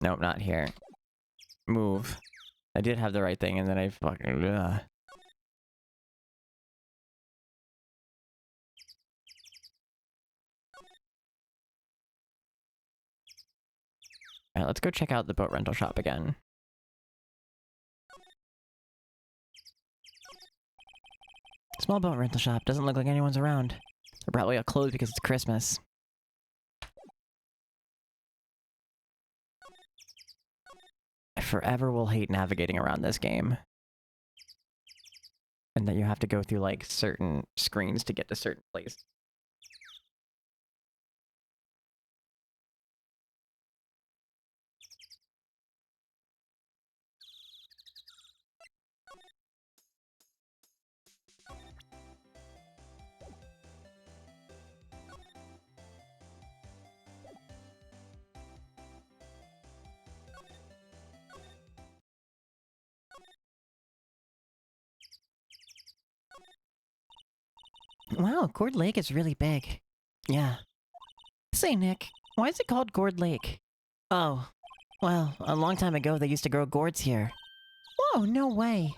Nope, not here. Move. I did have the right thing, and then I fucking... Alright, let's go check out the boat rental shop again. Small boat rental shop. Doesn't look like anyone's around. They're probably closed because it's Christmas. I forever will hate navigating around this game. And that you have to go through, like, certain screens to get to certain places. Wow, Gourd Lake is really big. Yeah. Say, Nick, why is it called Gourd Lake? Oh, well, a long time ago they used to grow gourds here. Whoa, no way.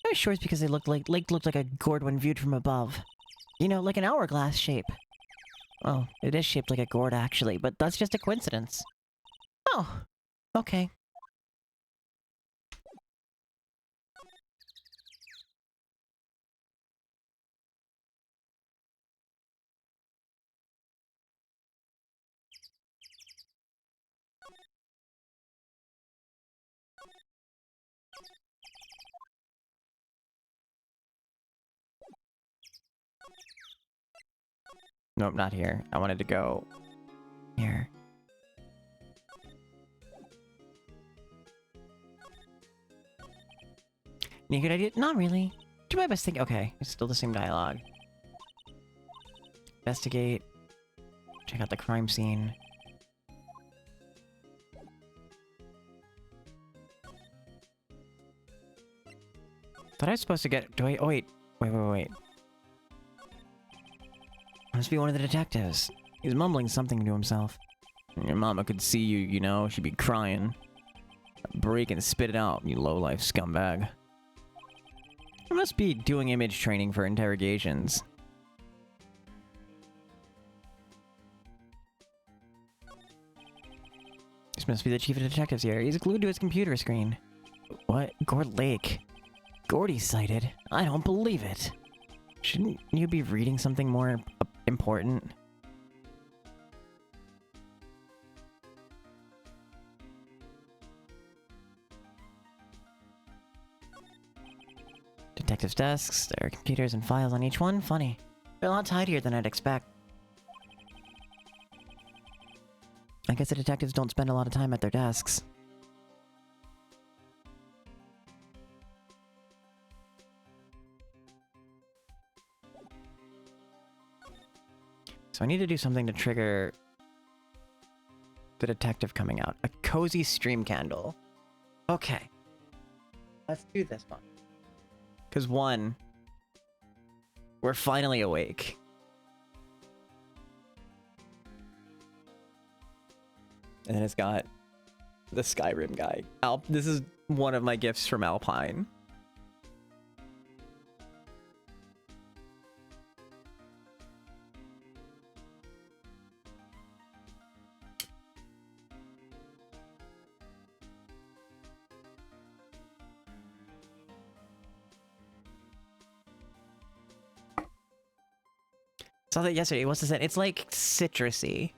I was sure it's because lake looked like a gourd when viewed from above. You know, like an hourglass shape. Oh, it is shaped like a gourd actually, but that's just a coincidence. Oh, okay. Nope, not here. I wanted to go here. Any good idea? Not really. Do my best think. Okay, it's still the same dialogue. Investigate. Check out the crime scene. Thought I was supposed to get... Do I... Oh, wait. Wait. Must be one of the detectives. He's mumbling something to himself. Your mama could see you, you know, she'd be crying. Break and spit it out, you low-life scumbag. I must be doing image training for interrogations. This must be the chief of detectives here. He's glued to his computer screen. What? Gourd Lake? Gordy sighted? I don't believe it. Shouldn't you be reading something more important? Detectives' desks, there are computers and files on each one. Funny. They're a lot tidier than I'd expect. I guess the detectives don't spend a lot of time at their desks. So I need to do something to trigger the detective coming out. A cozy stream candle. Okay. Let's do this one. Because one, we're finally awake. And then it's got the Skyrim guy. This is one of my gifts from Alpine. Saw that yesterday. What's the scent? It's like citrusy.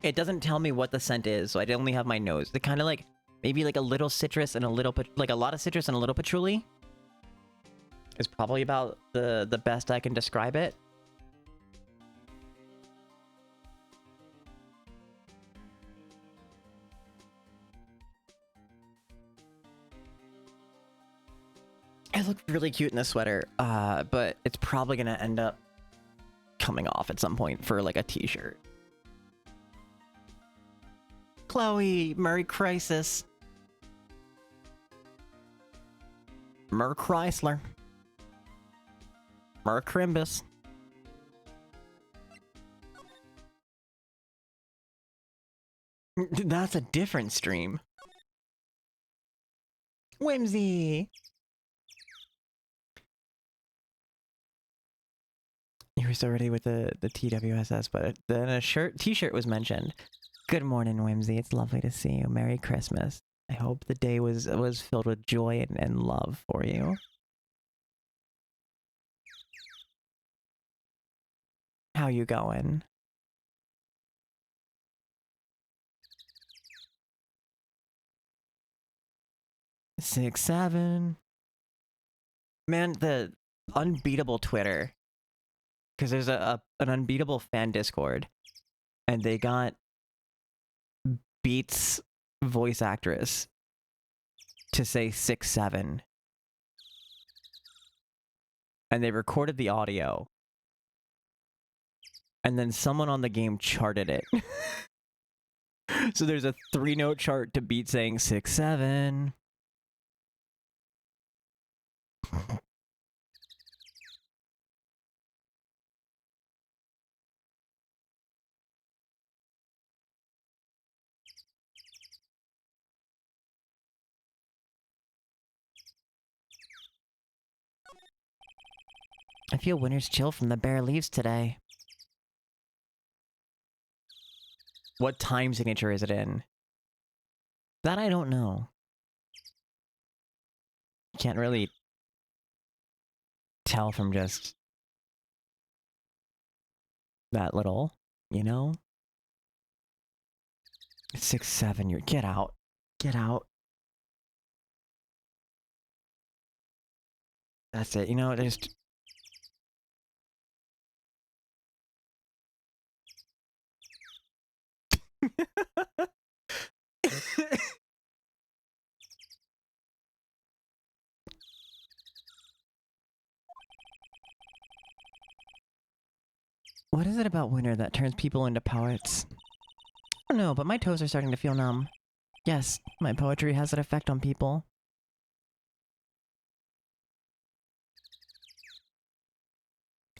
It doesn't tell me what the scent is, so I only have my nose. It kind of like, maybe like a little citrus and a little, like a lot of citrus and a little patchouli. Is probably about the best I can describe it. It looked really cute in the sweater, but it's probably gonna end up coming off at some point for like a t-shirt. Chloe, Murray Crisis. Mer Chrysler. Mer Crimbus. That's a different stream. Whimsy. You were so ready with the TWSS, but then a t-shirt was mentioned. Good morning, Whimsy. It's lovely to see you. Merry Christmas. I hope the day was filled with joy and love for you. How you going? Six, 7. Man, the unbeatable Twitter. Because there's an unbeatable fan Discord. And they got Beats voice actress to say 6, 7. And they recorded the audio. And then someone on the game charted it. So there's a 3-note chart to Beat saying 6, 7. I feel winter's chill from the bare leaves today. What time signature is it in? That I don't know. Can't really tell from just that little, you know? 6, 7, you're get out. Get out. That's it, you know, just What is it about winter that turns people into poets? I don't know, but my toes are starting to feel numb. Yes, my poetry has that effect on people.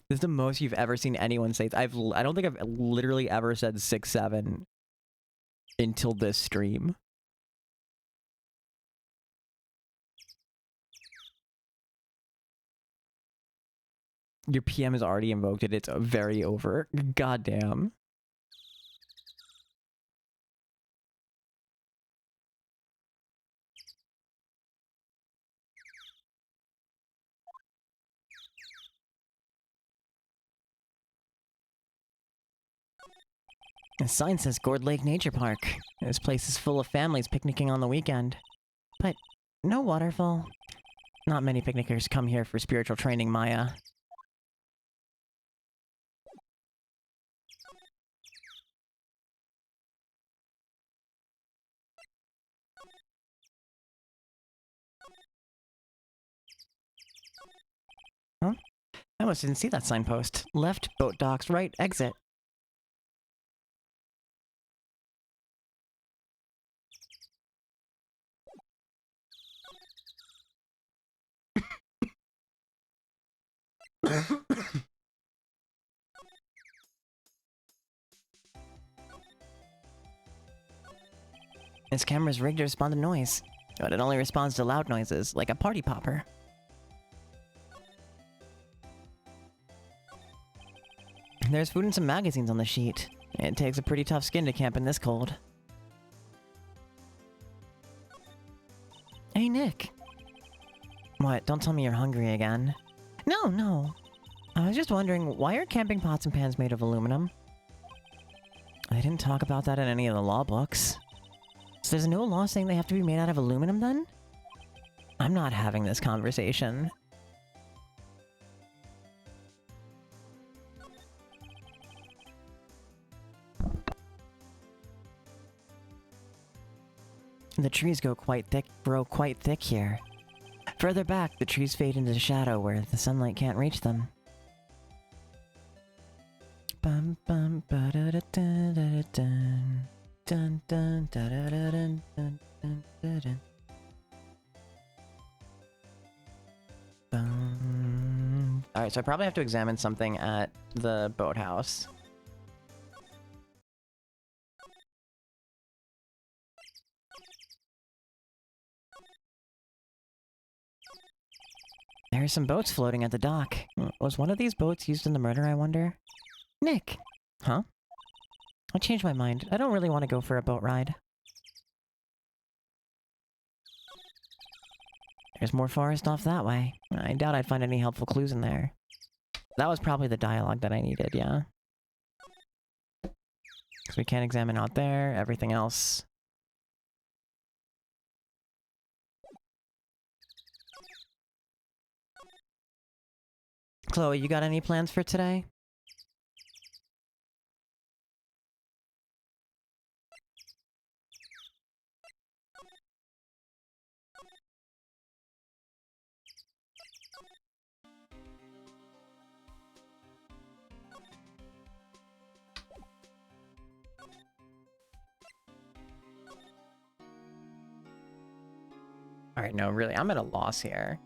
This is the most you've ever seen anyone say. I don't think I've literally ever said 6, 7 until this stream. Your PM has already invoked it. It's very over. Goddamn. The sign says Gourd Lake Nature Park. This place is full of families picnicking on the weekend. But no waterfall. Not many picnickers come here for spiritual training, Maya. Huh? I almost didn't see that signpost. Left, boat docks, right, exit. Its camera's rigged to respond to noise, but it only responds to loud noises, like a party popper. There's food and some magazines on the sheet. It takes a pretty tough skin to camp in this cold. Hey, Nick. What? Don't tell me you're hungry again. No. I was just wondering, why are camping pots and pans made of aluminum? They didn't talk about that in any of the law books. So there's no law saying they have to be made out of aluminum then? I'm not having this conversation. The trees grow quite thick here. Further back, the trees fade into shadow where the sunlight can't reach them. Bum bum ba da da da da dun dun dun da da da dun dun dun dun dun. Alright, so I probably have to examine something at the boathouse. There are some boats floating at the dock. Was one of these boats used in the murder, I wonder? Nick! Huh? I changed my mind. I don't really want to go for a boat ride. There's more forest off that way. I doubt I'd find any helpful clues in there. That was probably the dialogue that I needed, yeah? Because we can't examine out there, everything else. Chloe, you got any plans for today? Alright, no, really, I'm at a loss here.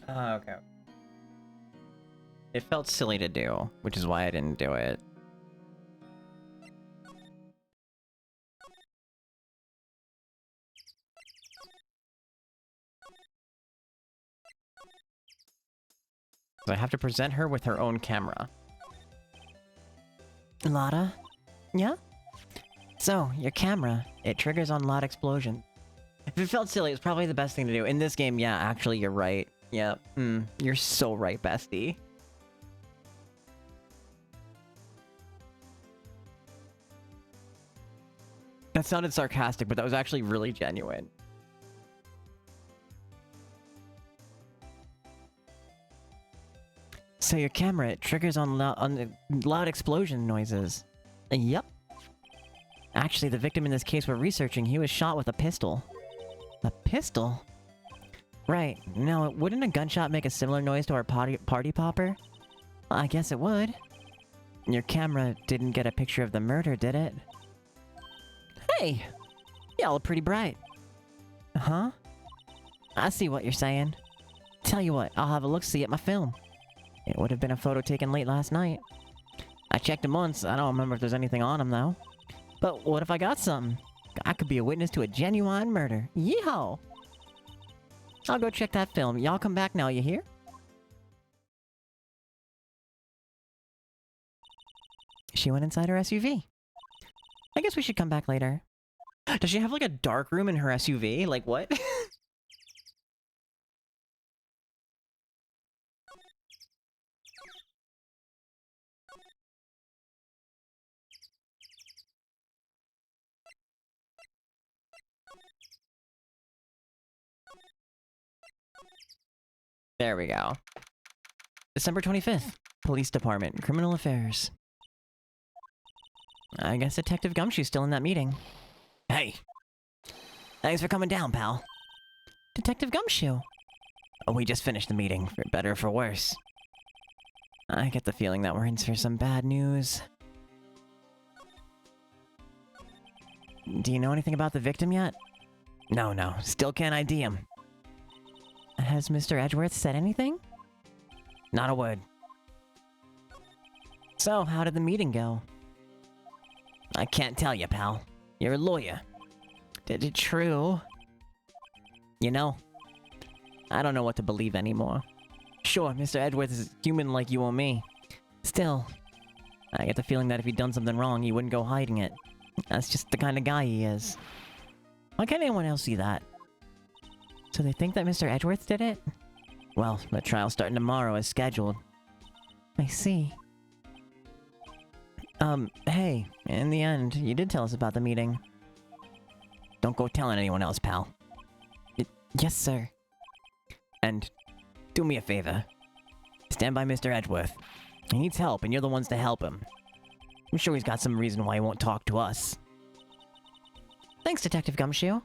Okay. It felt silly to do, which is why I didn't do it. So I have to present her with her own camera. Lotta? Yeah? So, your camera, it triggers on loud explosion. If it felt silly, it's probably the best thing to do. In this game, yeah, actually, you're right. Yep. You're so right, bestie. That sounded sarcastic, but that was actually really genuine. So your camera, it triggers on loud explosion noises. Yep. Actually, the victim in this case we're researching, he was shot with a pistol. A pistol? Right. Now, wouldn't a gunshot make a similar noise to our party popper? I guess it would. Your camera didn't get a picture of the murder, did it? Hey! Y'all are pretty bright. Huh? I see what you're saying. Tell you what, I'll have a look-see at my film. It would have been a photo taken late last night. I checked him once, I don't remember if there's anything on him though. But what if I got something? I could be a witness to a genuine murder. Yeehaw! I'll go check that film. Y'all come back now, you hear? She went inside her SUV. I guess we should come back later. Does she have like a dark room in her SUV? Like what? There we go. December 25th. Police Department, Criminal Affairs. I guess Detective Gumshoe's still in that meeting. Hey! Thanks for coming down, pal. Detective Gumshoe. Oh, we just finished the meeting, for better or for worse. I get the feeling that we're in for some bad news. Do you know anything about the victim yet? No, still can't ID him. Has Mr. Edgeworth said anything? Not a word. So, how did the meeting go? I can't tell you, pal. You're a lawyer. Did it true? You know, I don't know what to believe anymore. Sure, Mr. Edgeworth is human like you or me. Still, I get the feeling that if he'd done something wrong, he wouldn't go hiding it. That's just the kind of guy he is. Why can't anyone else see that? So they think that Mr. Edgeworth did it? Well, the trial's starting tomorrow as scheduled. I see. Hey, in the end, you did tell us about the meeting. Don't go telling anyone else, pal. Yes, sir. And do me a favor. Stand by Mr. Edgeworth. He needs help, and you're the ones to help him. I'm sure he's got some reason why he won't talk to us. Thanks, Detective Gumshoe.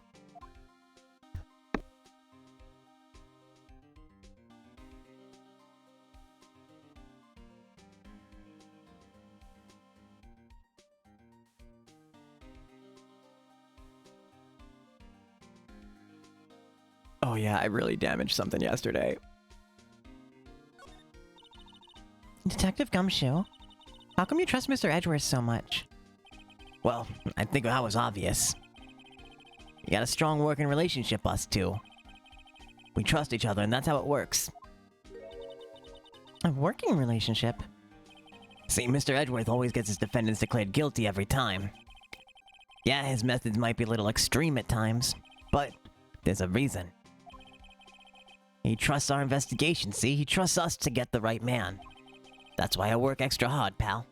Oh yeah, I really damaged something yesterday. Detective Gumshoe? How come you trust Mr. Edgeworth so much? Well, I think that was obvious. We got a strong working relationship, us two. We trust each other, and that's how it works. A working relationship? See, Mr. Edgeworth always gets his defendants declared guilty every time. Yeah, his methods might be a little extreme at times, but there's a reason. He trusts our investigation, see? He trusts us to get the right man. That's why I work extra hard, pal.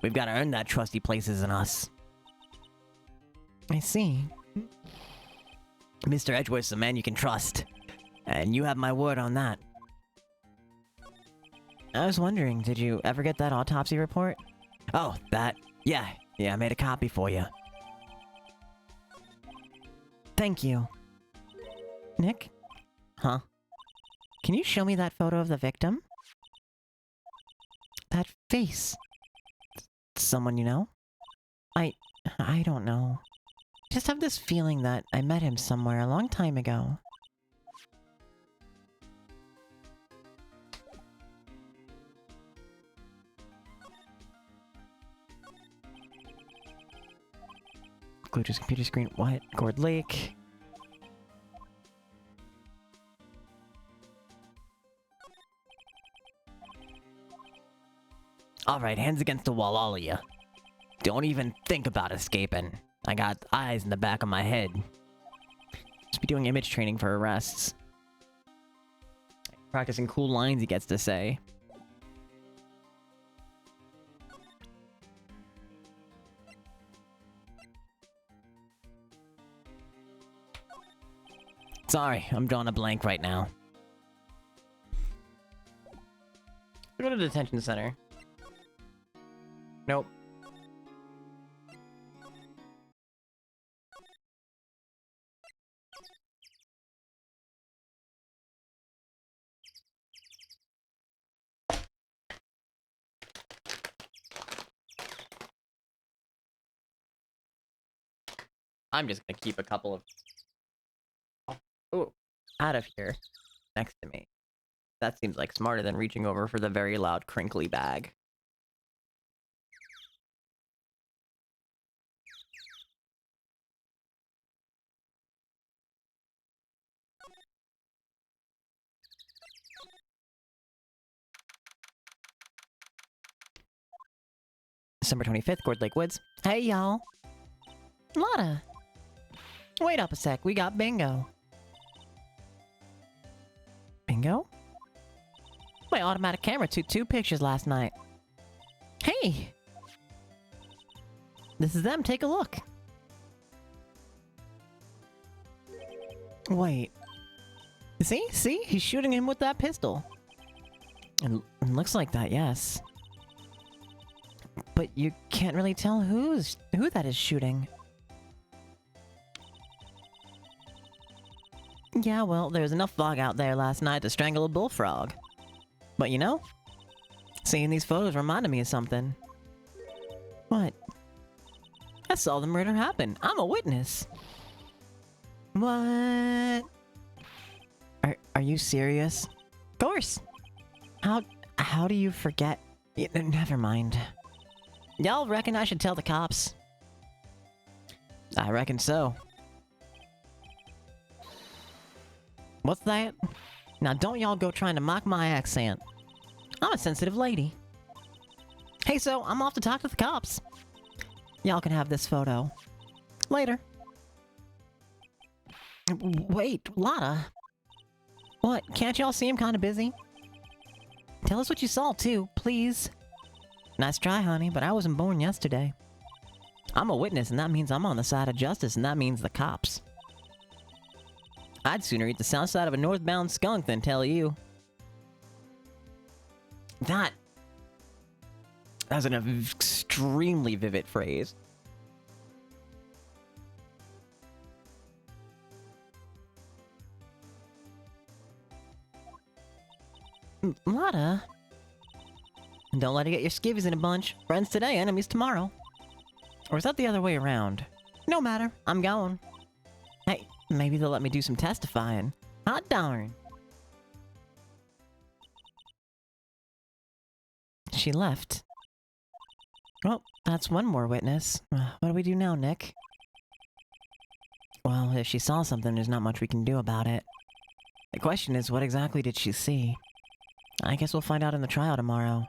We've got to earn that trust he places in us. I see. Mr. Edgeworth's a man you can trust. And you have my word on that. I was wondering, did you ever get that autopsy report? Oh, that? Yeah, I made a copy for you. Thank you. Nick? Huh? Can you show me that photo of the victim? That face. Someone you know? I don't know. Just have this feeling that I met him somewhere a long time ago. Glued to his computer screen. What? Gourd Lake. Alright, hands against the wall, all of you. Don't even think about escaping. I got eyes in the back of my head. Just be doing image training for arrests. Practicing cool lines he gets to say. Sorry, I'm drawing a blank right now. Go to the detention center. Nope. I'm just gonna keep a couple of... Ooh, out of here. Next to me. That seems like smarter than reaching over for the very loud crinkly bag. December 25th, Gourd Lake Woods. Hey, y'all. Lotta. Wait up a sec, we got bingo. Bingo? My automatic camera took 2 pictures last night. Hey! This is them, take a look. Wait. See? He's shooting him with that pistol. It looks like that, yes. But you can't really tell who that is shooting. Yeah, well, there was enough fog out there last night to strangle a bullfrog. But you know, seeing these photos reminded me of something. What? I saw the murder happen. I'm a witness. What? Are you serious? Of course. How do you forget? Never mind. Y'all reckon I should tell the cops? I reckon so. What's that? Now don't y'all go trying to mock my accent. I'm a sensitive lady. Hey, so I'm off to talk to the cops. Y'all can have this photo. Later. Wait, Lotta. What, can't y'all see I'm kinda busy? Tell us what you saw too, please. Nice try, honey, but I wasn't born yesterday. I'm a witness, and that means I'm on the side of justice, and that means the cops. I'd sooner eat the south side of a northbound skunk than tell you. That was an extremely vivid phrase. Lotta? Don't let it get your skivvies in a bunch. Friends today, enemies tomorrow. Or is that the other way around? No matter, I'm going. Hey, maybe they'll let me do some testifying. Hot darn. She left. Well, that's one more witness. What do we do now, Nick? Well, if she saw something, there's not much we can do about it. The question is, what exactly did she see? I guess we'll find out in the trial tomorrow.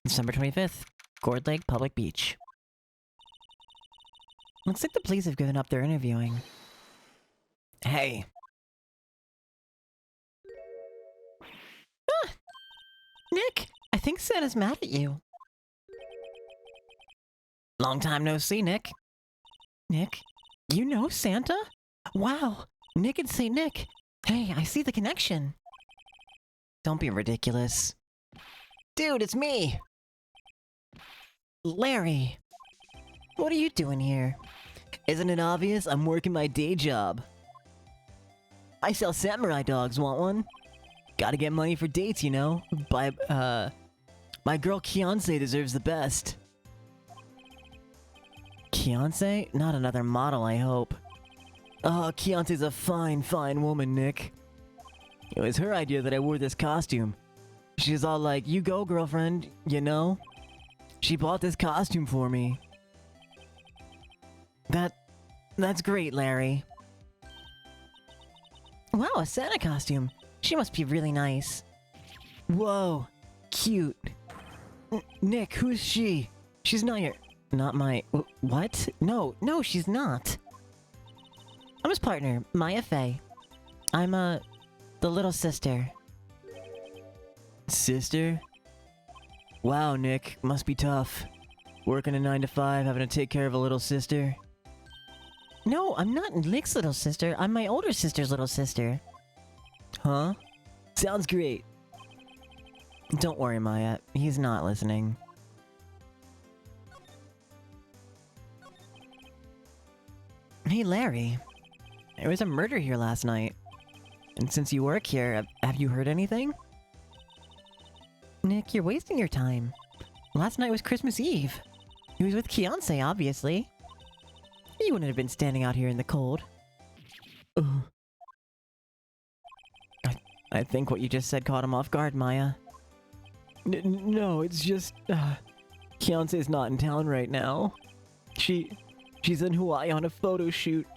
December 25th, Gourd Lake Public Beach. Looks like the police have given up their interviewing. Hey. Ah! Nick, I think Santa's mad at you. Long time no see, Nick. Nick, you know Santa? Wow, Nick and St. Nick. Hey, I see the connection. Don't be ridiculous. Dude, it's me! Larry! What are you doing here? Isn't it obvious? I'm working my day job. I sell samurai dogs, want one? Gotta get money for dates, you know? My girl Kianse deserves the best. Kianse? Not another model, I hope. Oh, Kianse's a fine, fine woman, Nick. It was her idea that I wore this costume. She's all like, you go, girlfriend, you know? She bought this costume for me. That's great, Larry. Wow, a Santa costume. She must be really nice. Whoa, cute. Nick, who's she? She's not your... Not my... What? No, she's not. I'm his partner, Maya Faye. I'm, the little sister. Sister? Wow, Nick, must be tough. Working a 9 to 5, having to take care of a little sister. No, I'm not Nick's little sister. I'm my older sister's little sister. Huh? Sounds great. Don't worry, Maya. He's not listening. Hey, Larry. There was a murder here last night. And since you work here, have you heard anything? Nick, you're wasting your time. Last night was Christmas Eve. He was with Kianse, obviously. He wouldn't have been standing out here in the cold. I think what you just said caught him off guard, Maya. No, it's just... Kianse's not in town right now. She's in Hawaii on a photo shoot.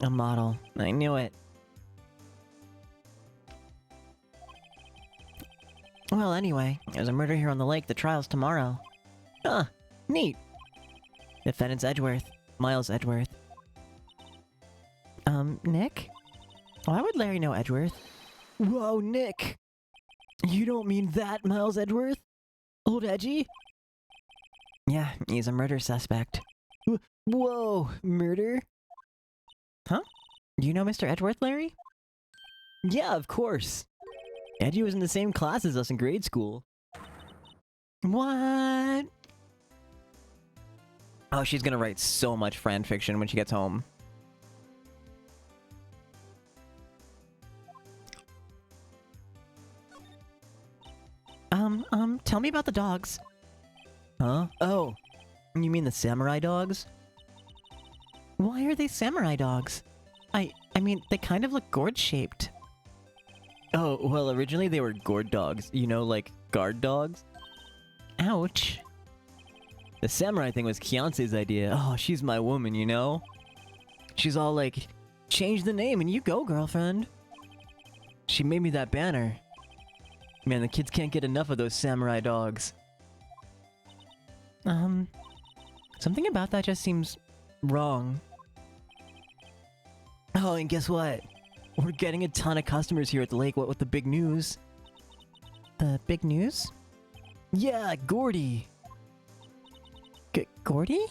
A model. I knew it. Well, anyway, there's a murder here on the lake. The trial's tomorrow. Huh. Neat. Defendant's Edgeworth. Miles Edgeworth. Nick? Why would Larry know Edgeworth? Whoa, Nick! You don't mean that Miles Edgeworth? Old Edgy? Yeah, he's a murder suspect. Whoa, murder? Huh? Do you know Mr. Edgeworth, Larry? Yeah, of course. Edgy was in the same class as us in grade school. What? Oh, she's gonna write so much fan fiction when she gets home. Tell me about the dogs. Huh? Oh, you mean the samurai dogs? Why are they samurai dogs? I mean, they kind of look gourd-shaped. Oh, well, originally they were gourd dogs. You know, like, guard dogs? Ouch. The samurai thing was Kiance's idea. Oh, she's my woman, you know? She's all like, change the name and you go, girlfriend. She made me that banner. Man, the kids can't get enough of those samurai dogs. Something about that just seems wrong. Oh, and guess what? We're getting a ton of customers here at the lake, what with the big news. The big news? Yeah, Gordy. Gordy?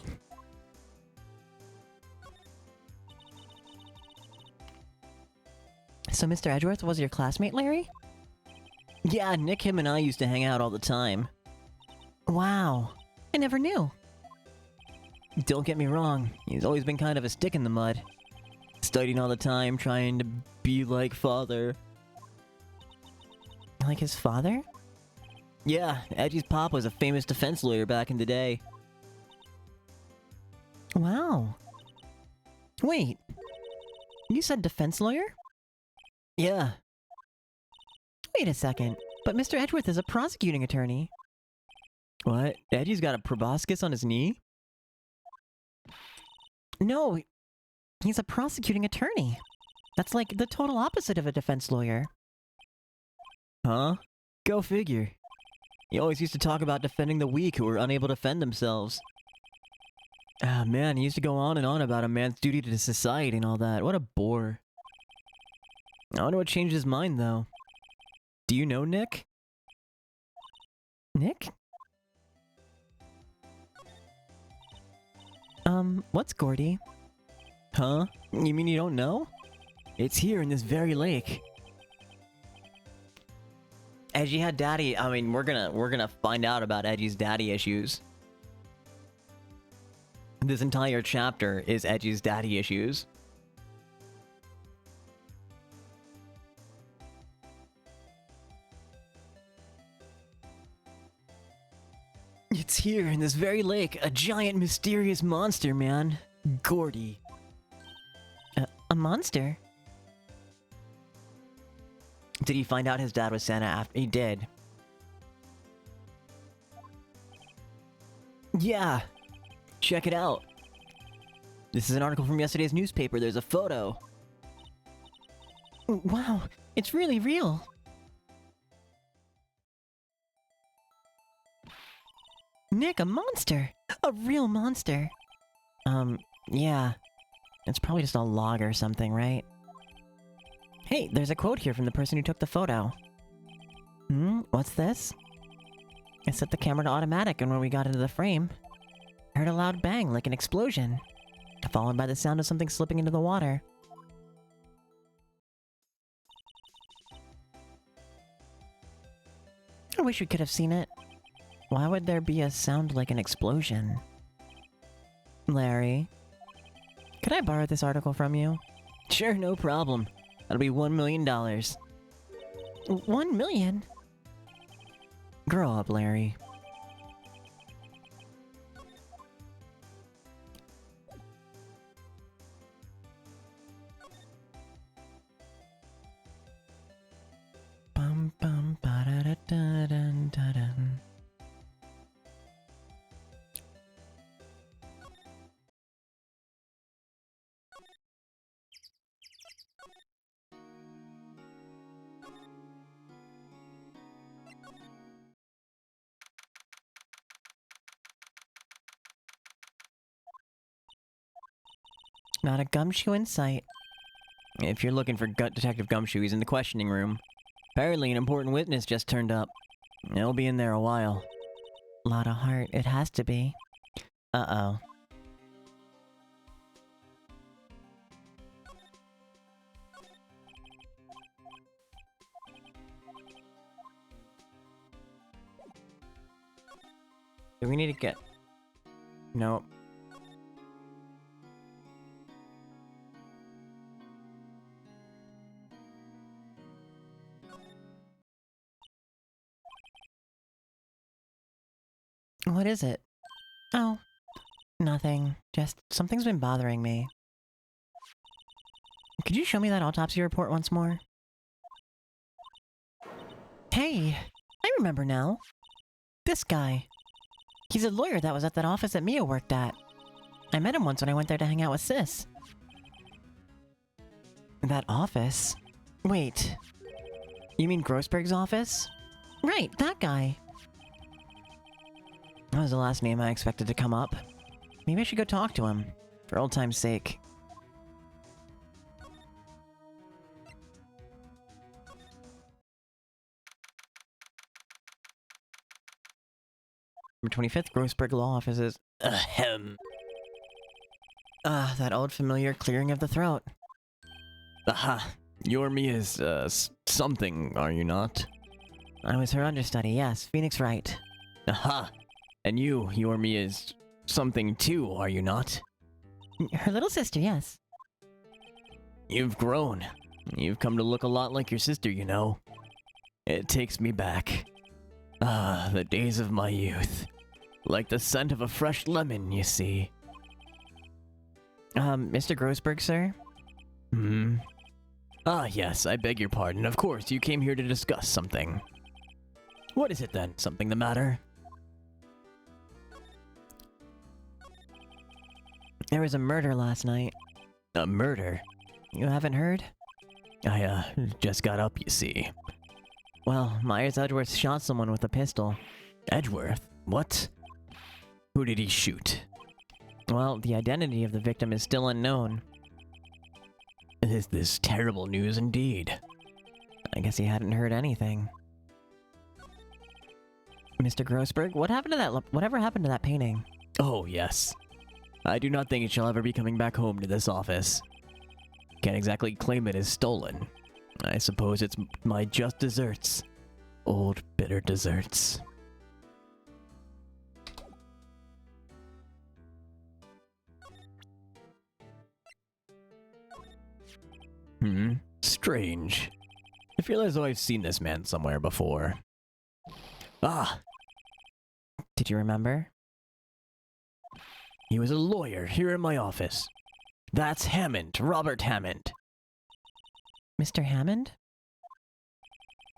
So Mr. Edgeworth was your classmate, Larry? Yeah, Nick, him, and I used to hang out all the time. Wow. I never knew. Don't get me wrong, he's always been kind of a stick in the mud. Studying all the time, trying to be like father. Like his father? Yeah, Edgy's pop was a famous defense lawyer back in the day. Wow. Wait. You said defense lawyer? Yeah. Wait a second. But Mr. Edgeworth is a prosecuting attorney. What? Edgy's got a proboscis on his knee? No, he's a prosecuting attorney. That's like the total opposite of a defense lawyer. Huh? Go figure. He always used to talk about defending the weak who were unable to defend themselves. Ah, man, he used to go on and on about a man's duty to society and all that. What a bore. I wonder what changed his mind, though. Do you know Nick? Nick? What's Gordy? Huh? You mean you don't know? It's here in this very lake. Edgy had daddy. I mean, we're gonna find out about Edgy's daddy issues. This entire chapter is Edgy's daddy issues. It's here in this very lake, a giant mysterious monster, man. Gordy. A monster? Did he find out his dad was Santa after he did? Yeah. Check it out. This is an article from yesterday's newspaper. There's a photo. Wow, it's really real. Nick, a monster! A real monster! Yeah. It's probably just a log or something, right? Hey, there's a quote here from the person who took the photo. What's this? I set the camera to automatic, and when we got into the frame, I heard a loud bang like an explosion, followed by the sound of something slipping into the water. I wish we could have seen it. Why would there be a sound like an explosion? Larry, could I borrow this article from you? Sure, no problem. That'll be $1 million. 1 million? Grow up, Larry. Bum bum ba da da da dun da dun. Not a gumshoe in sight. If you're looking for Detective Gumshoe, he's in the questioning room. Apparently an important witness just turned up. He'll be in there a while. Lot of heart, it has to be. Uh-oh. Do we need to get... Nope. What is it? Oh, nothing. Just something's been bothering me. Could you show me that autopsy report once more? Hey, I remember now. This guy. He's a lawyer that was at that office that Mia worked at. I met him once when I went there to hang out with Sis. That office? Wait. You mean Grossberg's office? Right, that guy. That was the last name I expected to come up. Maybe I should go talk to him, for old time's sake. Number 25th, Grossberg Law Offices. Ahem. Ah, that old familiar clearing of the throat. Aha. You're Mia's, something, are you not? I was her understudy, yes, Phoenix Wright. Aha. And you're Mia's something too, are you not? Her little sister, yes. You've grown. You've come to look a lot like your sister, you know. It takes me back. Ah, the days of my youth. Like the scent of a fresh lemon, you see. Mr. Grossberg, sir? Hmm? Ah, yes, I beg your pardon. Of course, you came here to discuss something. What is it then? Something the matter? There was a murder last night. A murder? You haven't heard? I, just got up, you see. Well, Myers Edgeworth shot someone with a pistol. Edgeworth? What? Who did he shoot? Well, the identity of the victim is still unknown. Is this terrible news indeed? I guess he hadn't heard anything. Mr. Grossberg, whatever happened to that painting? Oh, yes. I do not think it shall ever be coming back home to this office. Can't exactly claim it as stolen. I suppose it's my just desserts. Old, bitter desserts. Strange. I feel as though I've seen this man somewhere before. Ah! Did you remember? He was a lawyer here in my office. That's Hammond, Robert Hammond. Mr. Hammond?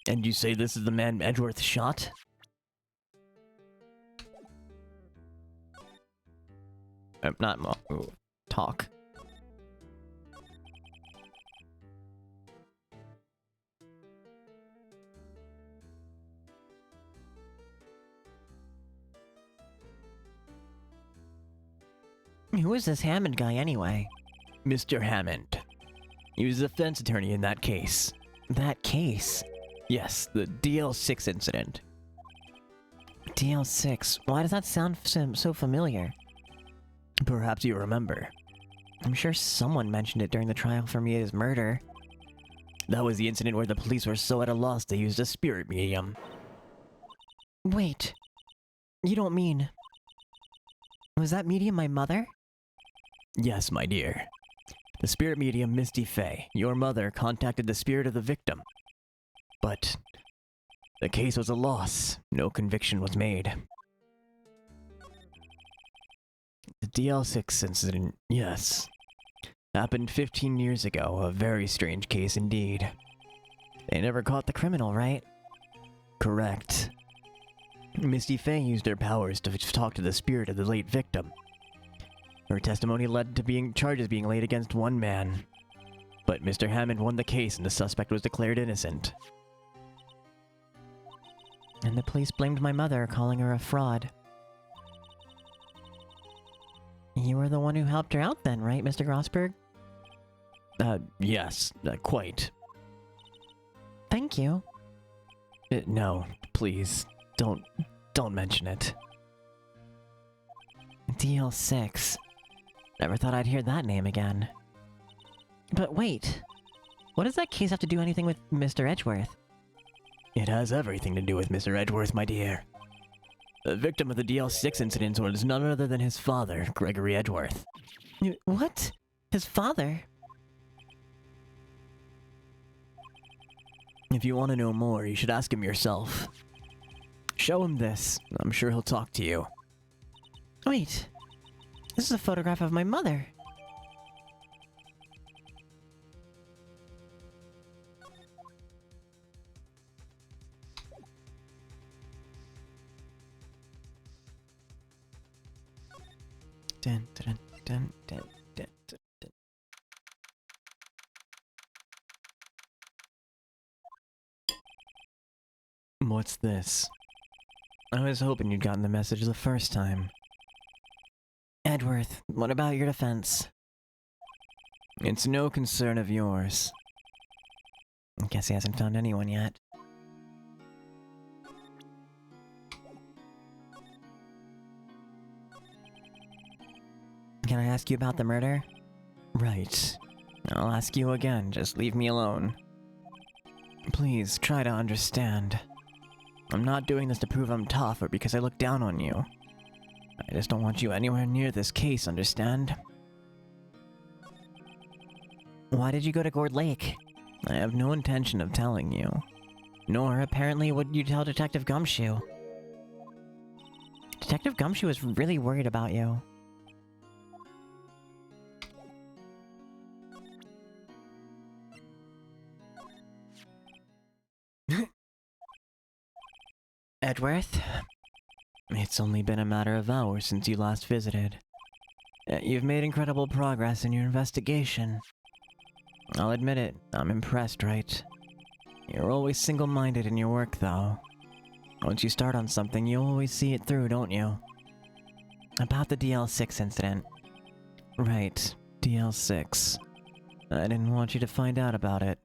And you say this is the man Edgeworth shot? Talk. Who is this Hammond guy anyway? Mr. Hammond. He was the defense attorney in that case. That case? Yes, the DL6 incident. DL6? Why does that sound so familiar? Perhaps you remember. I'm sure someone mentioned it during the trial for Mia's murder. That was the incident where the police were so at a loss they used a spirit medium. Wait. You don't mean... Was that medium my mother? Yes, my dear. The spirit medium Misty Fey, your mother, contacted the spirit of the victim. But the case was a loss. No conviction was made. The DL6 incident, yes. Happened 15 years ago, a very strange case indeed. They never caught the criminal, right? Correct. Misty Fey used her powers to talk to the spirit of the late victim. Her testimony led to charges being laid against one man. But Mr. Hammond won the case and the suspect was declared innocent. And the police blamed my mother, calling her a fraud. You were the one who helped her out then, right, Mr. Grossberg? Yes, quite. Thank you. No, please, don't mention it. DL6. Never thought I'd hear that name again. But wait, what does that case have to do anything with Mr. Edgeworth? It has everything to do with Mr. Edgeworth, my dear. The victim of the DL6 incident was none other than his father, Gregory Edgeworth. What? His father? If you want to know more, you should ask him yourself. Show him this. I'm sure he'll talk to you. Wait, this is a photograph of my mother. Dun, dun, dun, dun, dun, dun, dun. What's this? I was hoping you'd gotten the message the first time. Edgeworth, what about your defense? It's no concern of yours. I guess he hasn't found anyone yet. Can I ask you about the murder? Right. I'll ask you again, just leave me alone. Please, try to understand. I'm not doing this to prove I'm tough or because I look down on you. I just don't want you anywhere near this case, understand? Why did you go to Gourd Lake? I have no intention of telling you. Nor, apparently, would you tell Detective Gumshoe. Detective Gumshoe is really worried about you. Edgeworth? It's only been a matter of hours since you last visited. You've made incredible progress in your investigation. I'll admit it, I'm impressed, right? You're always single-minded in your work, though. Once you start on something, you always see it through, don't you? About the DL6 incident. Right, DL6. I didn't want you to find out about it.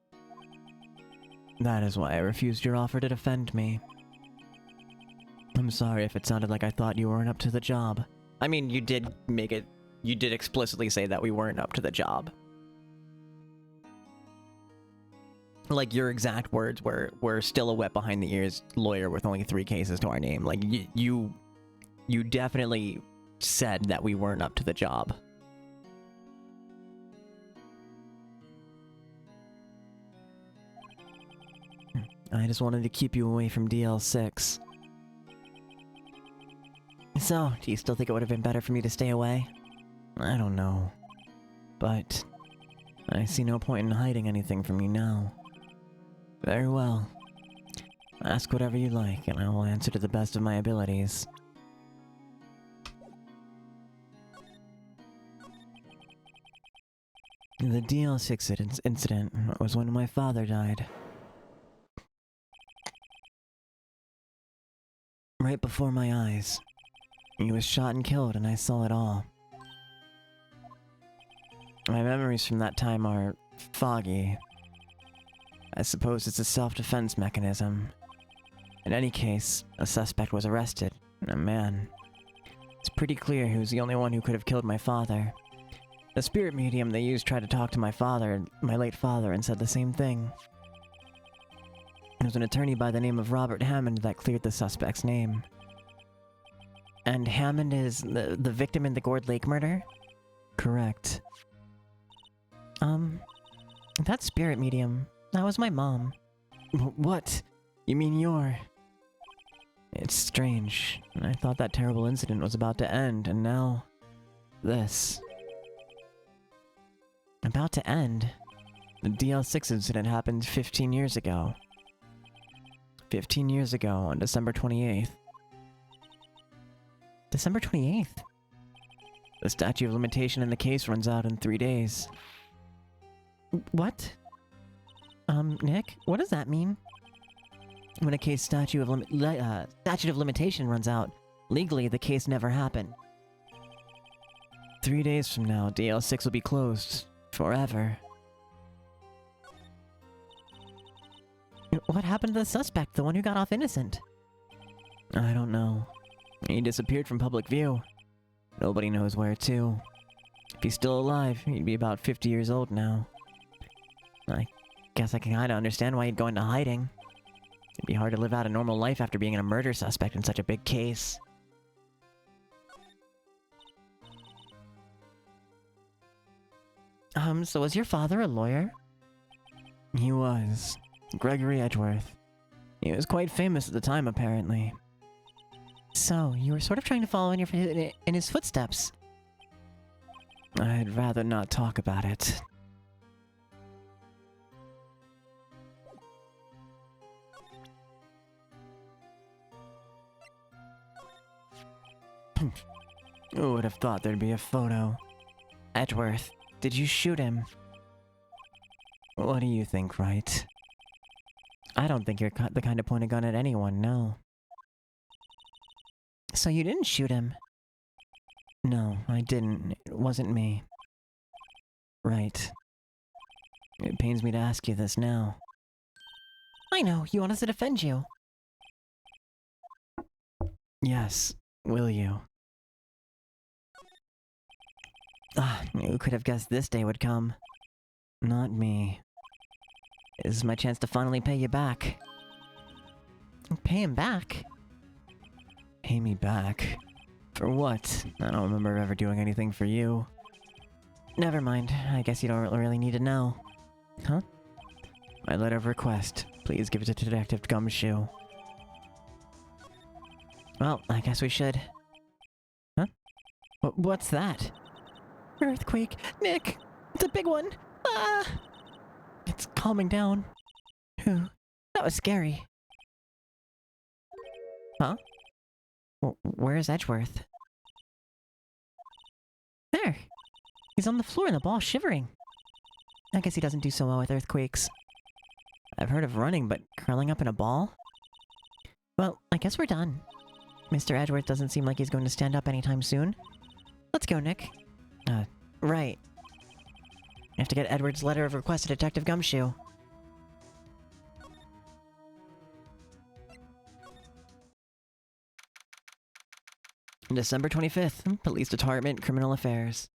That is why I refused your offer to defend me. I'm sorry if it sounded like I thought you weren't up to the job. I mean, you did explicitly say that we weren't up to the job. Like, your exact words were, "We're still a wet behind the ears lawyer with only 3 cases to our name." Like, you definitely said that we weren't up to the job. I just wanted to keep you away from DL6. So, do you still think it would have been better for me to stay away? I don't know. But I see no point in hiding anything from you now. Very well. Ask whatever you like, and I will answer to the best of my abilities. The DL6 incident was when my father died. Right before my eyes. He was shot and killed, and I saw it all. My memories from that time are foggy. I suppose it's a self-defense mechanism. In any case, a suspect was arrested, a man. It's pretty clear he was the only one who could have killed my father. The spirit medium they used tried to talk to my father, my late father, and said the same thing. It was an attorney by the name of Robert Hammond that cleared the suspect's name. And Hammond is the victim in the Gourd Lake murder? Correct. That spirit medium, that was my mom. What? You mean you're... It's strange. I thought that terrible incident was about to end, and now... this. About to end? The DL6 incident happened 15 years ago. 15 years ago, on December 28th. December 28th? The statute of limitation in the case runs out in 3 days. What? Nick, what does that mean? When a case statute of limitation runs out, legally the case never happened. 3 days from now, DL6 will be closed. Forever. What happened to the suspect, the one who got off innocent? I don't know. He disappeared from public view. Nobody knows where to. If he's still alive, he'd be about 50 years old now. I guess I can kinda understand why he'd go into hiding. It'd be hard to live out a normal life after being a murder suspect in such a big case. So was your father a lawyer? He was. Gregory Edgeworth. He was quite famous at the time, apparently. So, you were sort of trying to follow in his footsteps. I'd rather not talk about it. Who would have thought there'd be a photo? Edgeworth, did you shoot him? What do you think, right? I don't think you're the kind to point a gun at anyone, no. So you didn't shoot him? No, I didn't. It wasn't me. Right. It pains me to ask you this now. I know, you want us to defend you. Yes, will you? Who could have guessed this day would come? Not me. This is my chance to finally pay you back. Pay him back? Pay me back? For what? I don't remember ever doing anything for you. Never mind. I guess you don't really need to know. Huh? My letter of request. Please give it to Detective Gumshoe. Well, I guess we should. Huh? What's that? Earthquake! Nick! It's a big one! Ah! It's calming down. Phew. That was scary. Huh? Where's Edgeworth? There! He's on the floor in the ball, shivering. I guess he doesn't do so well with earthquakes. I've heard of running, but curling up in a ball? Well, I guess we're done. Mr. Edgeworth doesn't seem like he's going to stand up anytime soon. Let's go, Nick. Right. I have to get Edward's letter of request to Detective Gumshoe. December 25th, Police Department, Criminal Affairs.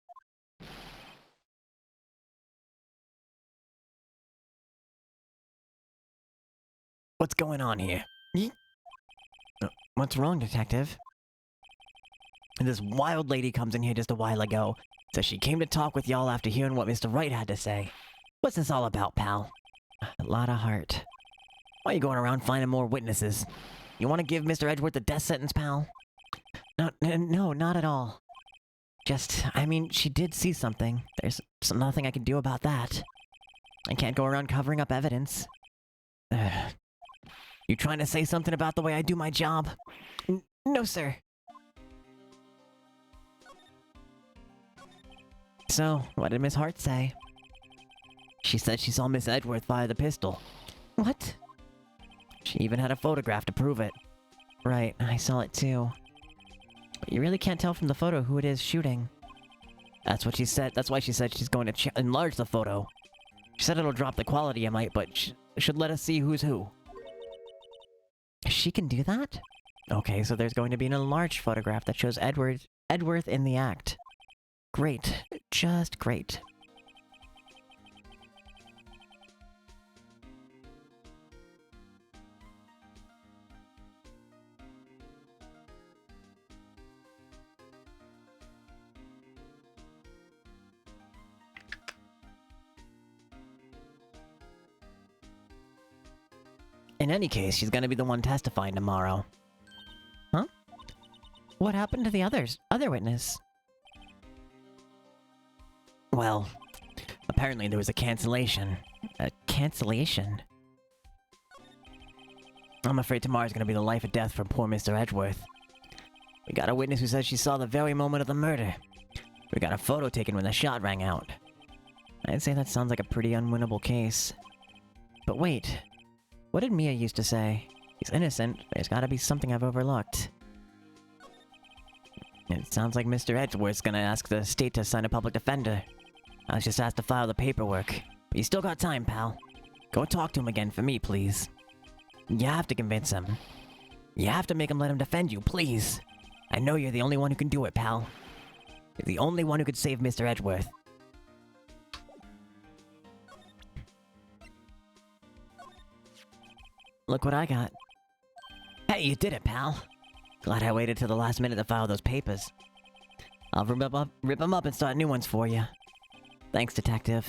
What's going on here? What's wrong, Detective? This wild lady comes in here just a while ago. Says she came to talk with y'all after hearing what Mr. Wright had to say. What's this all about, pal? A lot of heart. Why are you going around finding more witnesses? You want to give Mr. Edgeworth a death sentence, pal? No, not at all. Just, I mean, she did see something. There's nothing I can do about that. I can't go around covering up evidence. You trying to say something about the way I do my job? No, sir. So, what did Miss Hart say? She said she saw Miss Edgeworth fire the pistol. What? She even had a photograph to prove it. Right, I saw it too. But you really can't tell from the photo who it is shooting. That's what she said. That's why she said she's going to enlarge the photo. She said it'll drop the quality a mite, but should let us see who's who. She can do that? Okay, so there's going to be an enlarged photograph that shows Edgeworth in the act. Great. Just great. In any case, she's gonna be the one testifying tomorrow. Huh? What happened to the other witness? Well, apparently there was a cancellation. A cancellation? I'm afraid tomorrow's gonna be the life or death for poor Mr. Edgeworth. We got a witness who says she saw the very moment of the murder. We got a photo taken when the shot rang out. I'd say that sounds like a pretty unwinnable case. But wait. What did Mia used to say? He's innocent. There's gotta be something I've overlooked. It sounds like Mr. Edgeworth's gonna ask the state to assign a public defender. I was just asked to file the paperwork. But you still got time, pal. Go talk to him again for me, please. You have to convince him. You have to make him let him defend you, please. I know you're the only one who can do it, pal. You're the only one who could save Mr. Edgeworth. Look what I got. Hey, you did it, pal. Glad I waited till the last minute to file those papers. I'll rip 'em up and start new ones for you. Thanks, detective.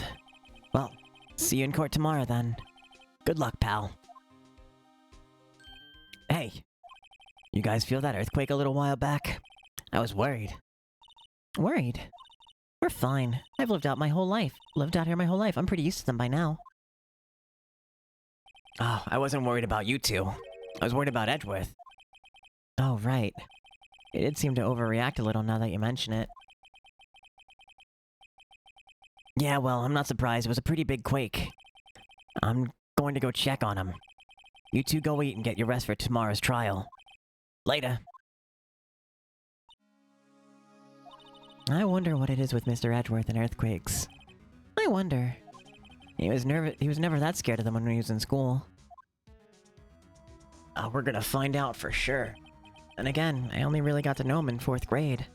Well, see you in court tomorrow, then. Good luck, pal. Hey, you guys feel that earthquake a little while back? I was worried. Worried? We're fine. I've lived out here my whole life. I'm pretty used to them by now. Oh, I wasn't worried about you two. I was worried about Edgeworth. Oh, right. It did seem to overreact a little now that you mention it. Yeah, well, I'm not surprised. It was a pretty big quake. I'm going to go check on him. You two go eat and get your rest for tomorrow's trial. Later. I wonder what it is with Mr. Edgeworth and earthquakes. I wonder. He was never that scared of them when he was in school. We're gonna find out for sure. And again, I only really got to know him in 4th grade.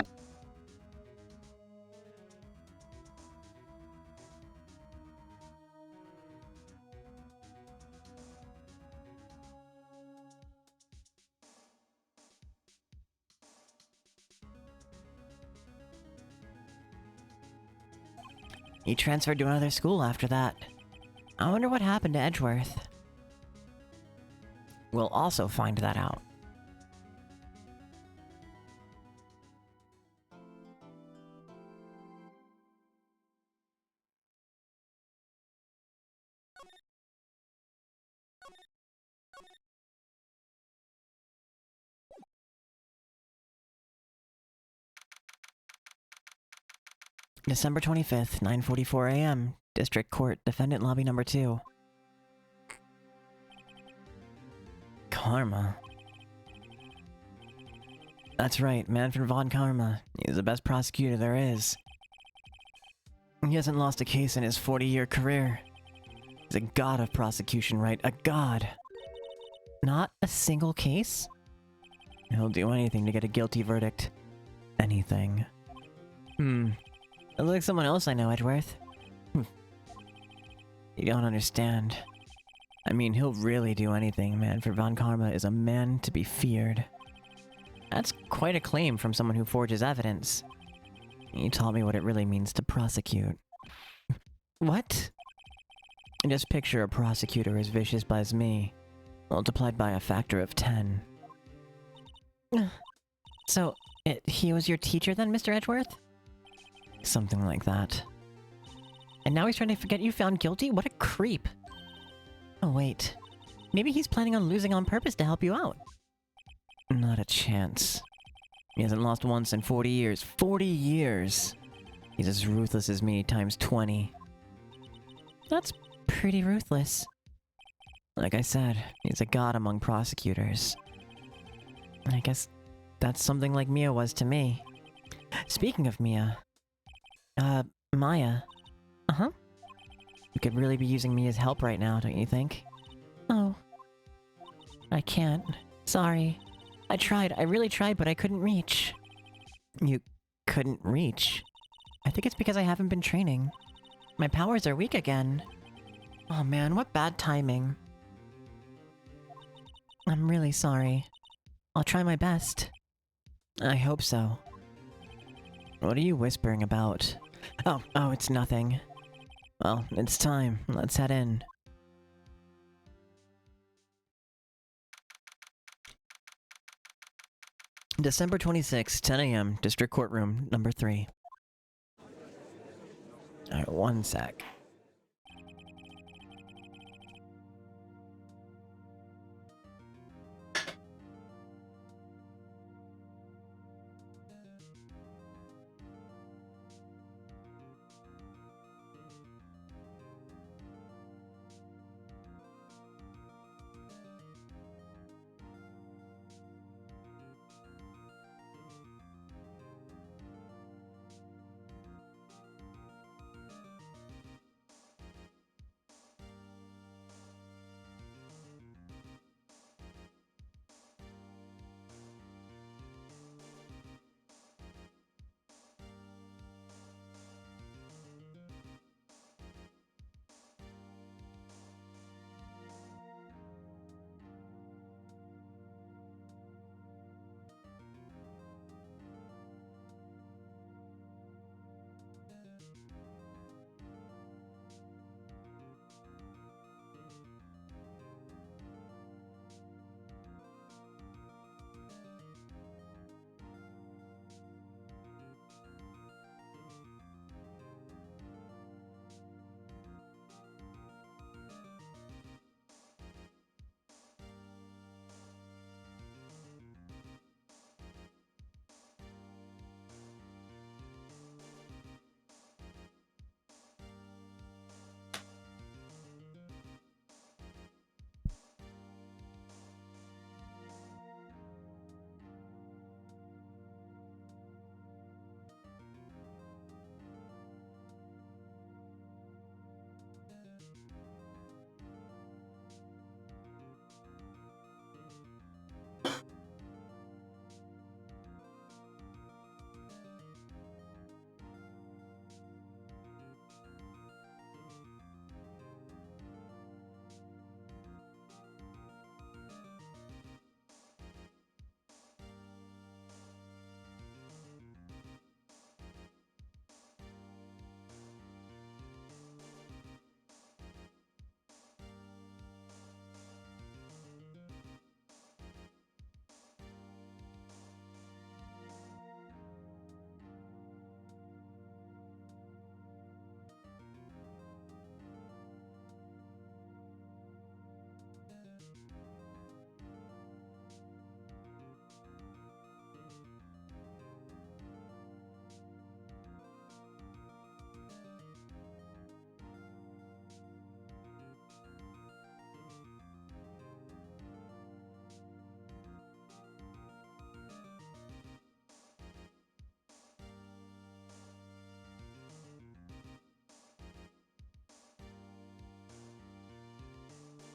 He transferred to another school after that. I wonder what happened to Edgeworth. We'll also find that out. December 25th, 9:44 a.m. District Court, Defendant Lobby Number 2. Karma. That's right, Manfred von Karma. He's the best prosecutor there is. He hasn't lost a case in his 40-year career. He's a god of prosecution, right? A god. Not a single case? He'll do anything to get a guilty verdict. Anything. It looks like someone else I know, Edgeworth. You don't understand. I mean, he'll really do anything, Manfred von Karma is a man to be feared. That's quite a claim from someone who forges evidence. He taught me what it really means to prosecute. What? Just picture a prosecutor as vicious as me, multiplied by a factor of 10. So, he was your teacher then, Mr. Edgeworth? Something like that. And now he's trying to forget you found guilty? What a creep. Oh wait. Maybe he's planning on losing on purpose to help you out. Not a chance. He hasn't lost once in 40 years. 40 years! He's as ruthless as me times 20. That's pretty ruthless. Like I said, he's a god among prosecutors. I guess that's something like Mia was to me. Speaking of Mia... Maya. Uh-huh. You could really be using Mia's help right now, don't you think? Oh. I can't. Sorry. I tried, I really tried, but I couldn't reach. You couldn't reach? I think it's because I haven't been training. My powers are weak again. Oh man, what bad timing. I'm really sorry. I'll try my best. I hope so. What are you whispering about? Oh, it's nothing. Well, it's time. Let's head in. December 26, 10 a.m., District Courtroom, number 3. Alright, one sec.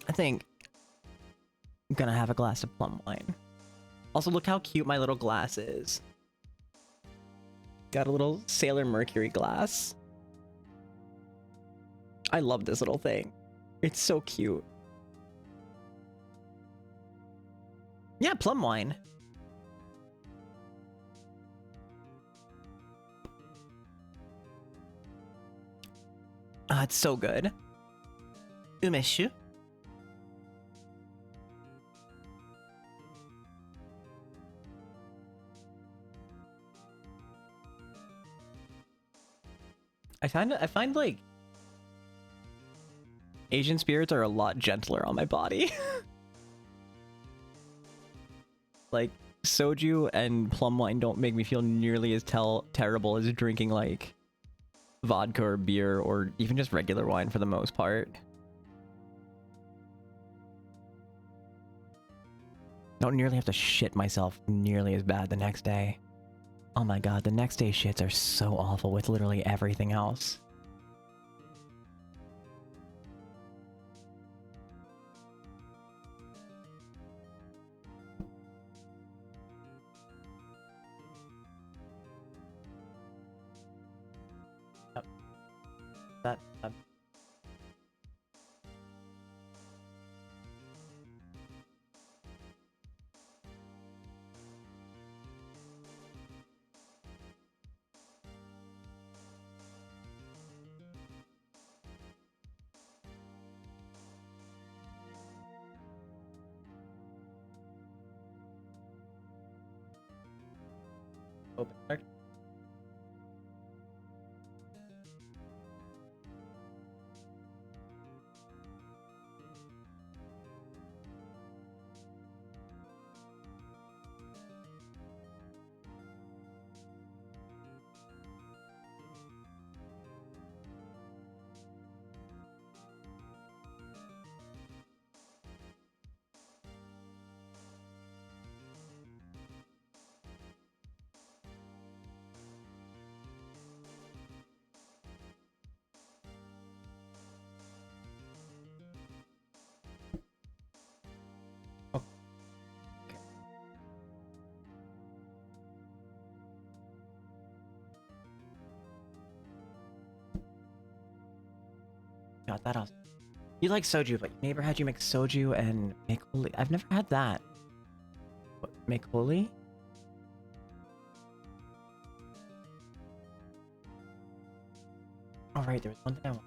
I think I'm gonna have a glass of plum wine. Also, look how cute my little glass is. Got a little Sailor Mercury glass. I love this little thing. It's so cute. Yeah, plum wine. Ah, it's so good. Umeshu. I find like Asian spirits are a lot gentler on my body. Like soju and plum wine don't make me feel nearly as terrible as drinking like vodka or beer or even just regular wine for the most part. Don't nearly have to shit myself nearly as bad the next day. Oh my god, the next day shits are so awful with literally everything else. Yep. That open. Got that off. You like soju, but your neighbor had you make soju and makgeolli. I've never had that. What, makgeolli? All right, there was one thing I wanted.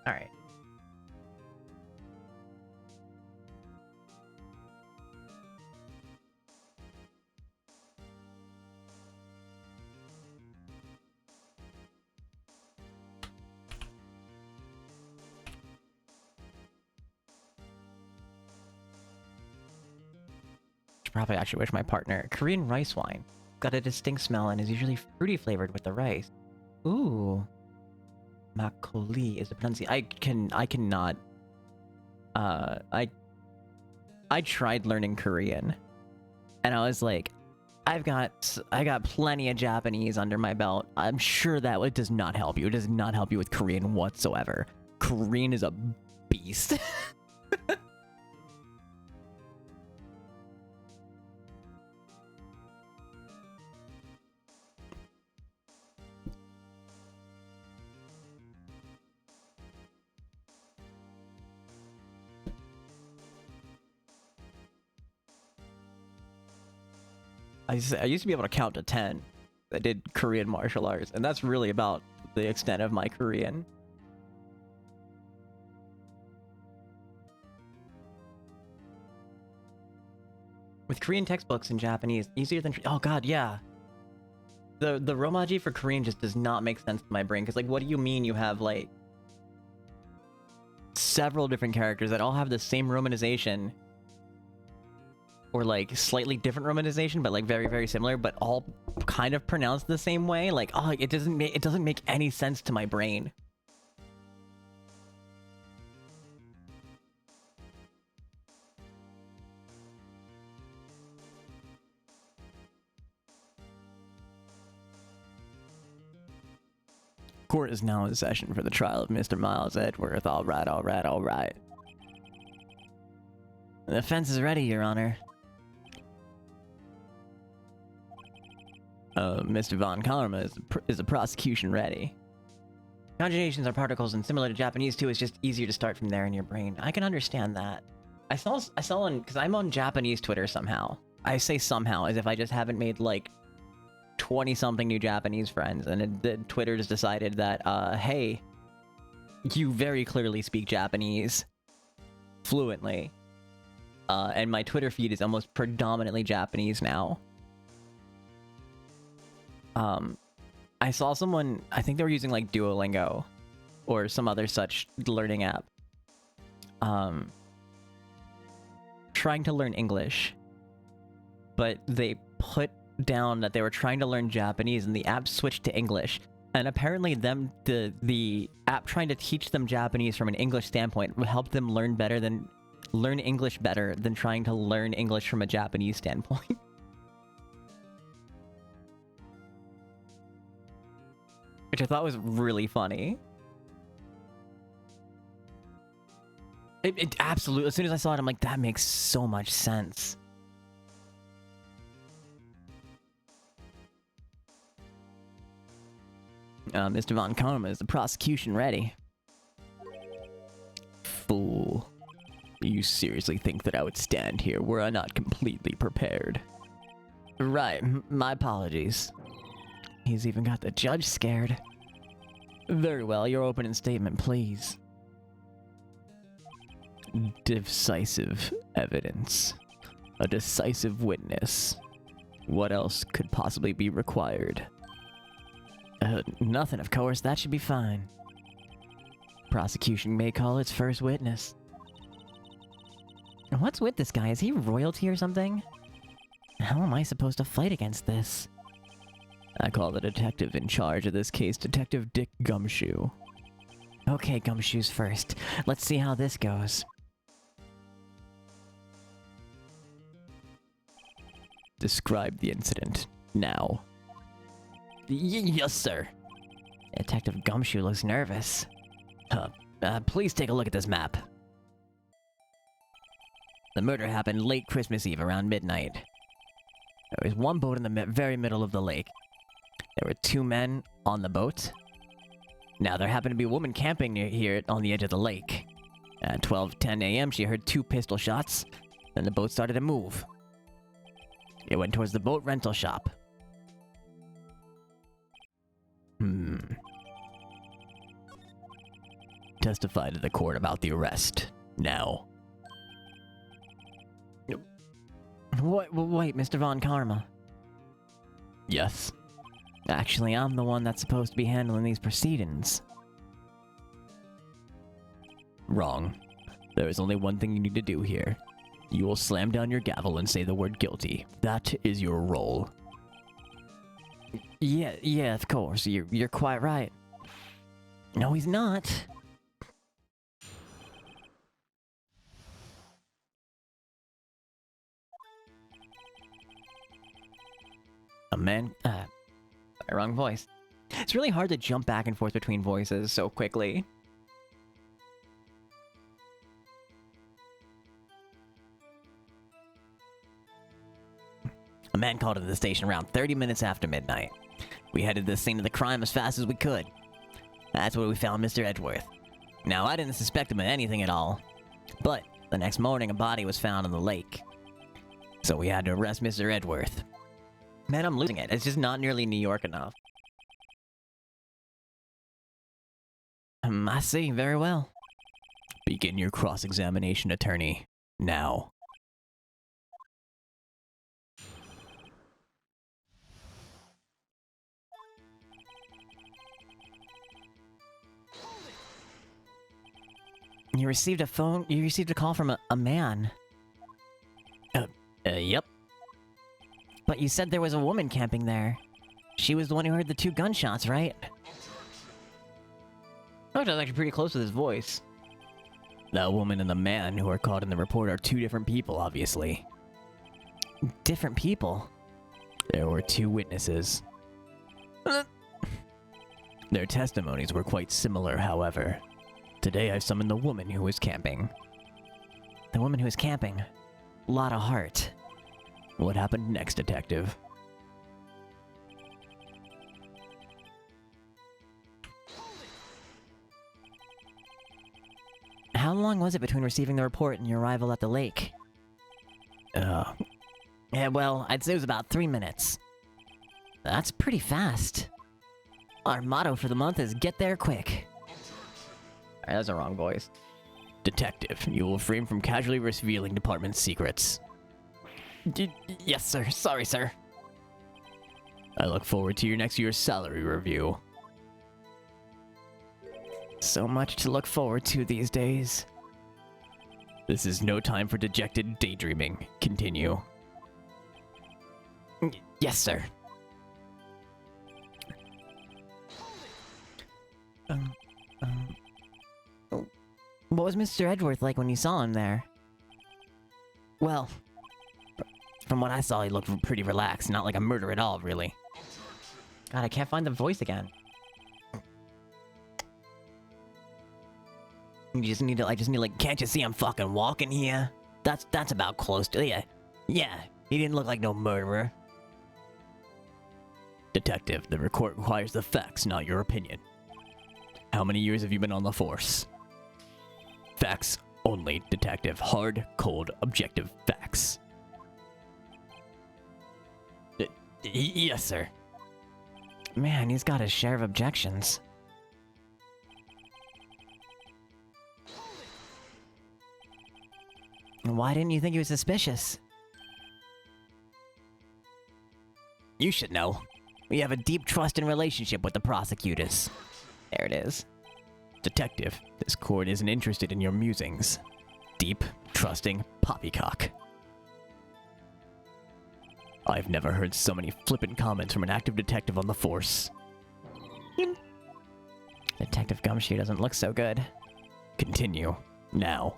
All right. Should probably actually wish my partner Korean rice wine. Got a distinct smell and is usually fruity flavored with the rice. Ooh. Makoli is the pronunciation. I cannot. I tried learning Korean, and I was like, I got plenty of Japanese under my belt. I'm sure that it does not help you. It does not help you with Korean whatsoever. Korean is a beast. I used to be able to count to 10. I did Korean martial arts, and that's really about the extent of my Korean. With Korean textbooks in Japanese, easier than... Oh god, yeah. The Romaji for Korean just does not make sense to my brain, because, like, what do you mean you have, like, several different characters that all have the same romanization, or, like, slightly different romanization, but, like, very, very similar, but all kind of pronounced the same way? Like, oh, it doesn't make any sense to my brain. Court is now in session for the trial of Mr. Miles Edgeworth. All right, all right, all right. The defense is ready, Your Honor. Mr. Von Karma, is the prosecution ready? Conjugations are particles, and similar to Japanese too, it's just easier to start from there in your brain. I can understand that. I saw on, because I'm on Japanese Twitter somehow. I say somehow, as if I just haven't made, like, 20-something new Japanese friends, and Twitter just decided that, hey, you very clearly speak Japanese fluently. And my Twitter feed is almost predominantly Japanese now. I saw someone, I think they were using, like, Duolingo, or some other such learning app, trying to learn English, but they put down that they were trying to learn Japanese, and the app switched to English, and apparently the app trying to teach them Japanese from an English standpoint would help them learn English better than trying to learn English from a Japanese standpoint. Which I thought was really funny. It absolutely, as soon as I saw it, I'm like, that makes so much sense. Mr. Von Karma, is the prosecution ready? Fool. You seriously think that I would stand here were I not completely prepared? Right, my apologies. He's even got the judge scared. Very well, your opening statement, please. Decisive evidence. A decisive witness. What else could possibly be required? Nothing, of course. That should be fine. Prosecution may call its first witness. What's with this guy? Is he royalty or something? How am I supposed to fight against this? I call the detective in charge of this case Detective Dick Gumshoe. Okay, Gumshoe's first. Let's see how this goes. Describe the incident, now. Yes, sir. Detective Gumshoe looks nervous. Please take a look at this map. The murder happened late Christmas Eve around midnight. There was one boat in the very middle of the lake. There were two men on the boat. Now, there happened to be a woman camping near here on the edge of the lake. At 12:10 a.m., she heard two pistol shots, then the boat started to move. It went towards the boat rental shop. Testify to the court about the arrest, now. Wait, Mr. Von Karma. Yes? Actually, I'm the one that's supposed to be handling these proceedings. Wrong. There is only one thing you need to do here. You will slam down your gavel and say the word guilty. That is your role. Yeah, of course. You're quite right. No, he's not. A man. Wrong voice. It's really hard to jump back and forth between voices so quickly. A man called into the station around 30 minutes after midnight. We headed to the scene of the crime as fast as we could. That's where we found Mr. Edgeworth. Now, I didn't suspect him of anything at all, but the next morning a body was found in the lake. So we had to arrest Mr. Edgeworth. Man, I'm losing it. It's just not nearly New York enough. I see. Very well. Begin your cross-examination, attorney. Now. You received a call from a man. Yep. But you said there was a woman camping there. She was the one who heard the 2 gunshots, right? Oh, that was actually pretty close with his voice. That woman and the man who are caught in the report are 2 different people, obviously. Different people? There were 2 witnesses. Their testimonies were quite similar, however. Today I summoned the woman who was camping. The woman who was camping. Lot of heart. What happened next, detective? How long was it between receiving the report and your arrival at the lake? Yeah, well, I'd say it was about 3 minutes. That's pretty fast. Our motto for the month is get there quick. Alright, that's the wrong voice. Detective, you will refrain from casually revealing department secrets. Yes, sir. Sorry, sir. I look forward to your next year's salary review. So much to look forward to these days. This is no time for dejected daydreaming. Continue. Yes, sir. What was Mr. Edgeworth like when you saw him there? Well, from what I saw, he looked pretty relaxed, not like a murderer at all, really. God, I can't find the voice again. You just need to, like, can't you see I'm fucking walking here? That's about close to, yeah, he didn't look like no murderer. Detective, the report requires the facts, not your opinion. How many years have you been on the force? Facts only, detective. Hard, cold, objective facts. Yes, sir. Man, he's got his share of objections. Why didn't you think he was suspicious? You should know. We have a deep trust and relationship with the prosecutors. There it is. Detective, this court isn't interested in your musings. Deep, trusting poppycock. I've never heard so many flippant comments from an active detective on the force. Detective Gumshoe doesn't look so good. Continue. Now.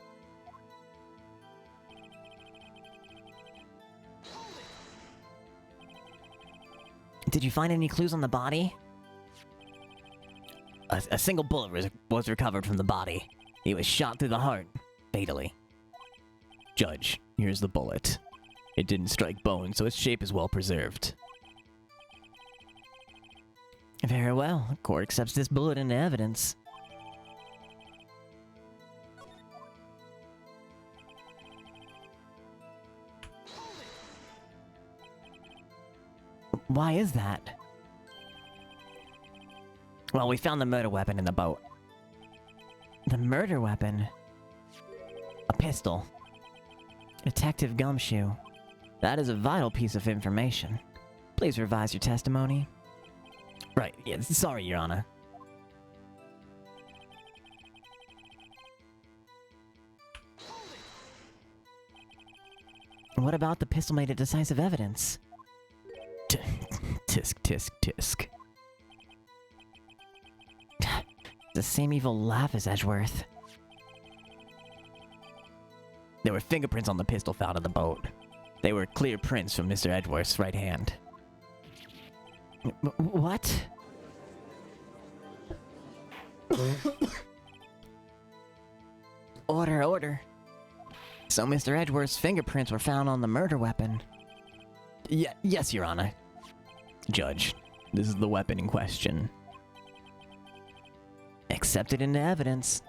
Did you find any clues on the body? A single bullet was recovered from the body. He was shot through the heart, fatally. Judge, here's the bullet. It didn't strike bone, so its shape is well preserved. Very well. The court accepts this bullet into evidence. Why is that? Well, we found the murder weapon in the boat. The murder weapon? A pistol. Detective Gumshoe. That is a vital piece of information. Please revise your testimony. Right, yeah, sorry, Your Honor. What about the pistol made it decisive evidence? Tisk, tisk, tisk. The same evil laugh as Edgeworth. There were fingerprints on the pistol found in the boat. They were clear prints from Mr. Edgeworth's right hand. What? Order, order. So Mr. Edgeworth's fingerprints were found on the murder weapon. Yes, Your Honor. Judge, this is the weapon in question. Accepted into evidence.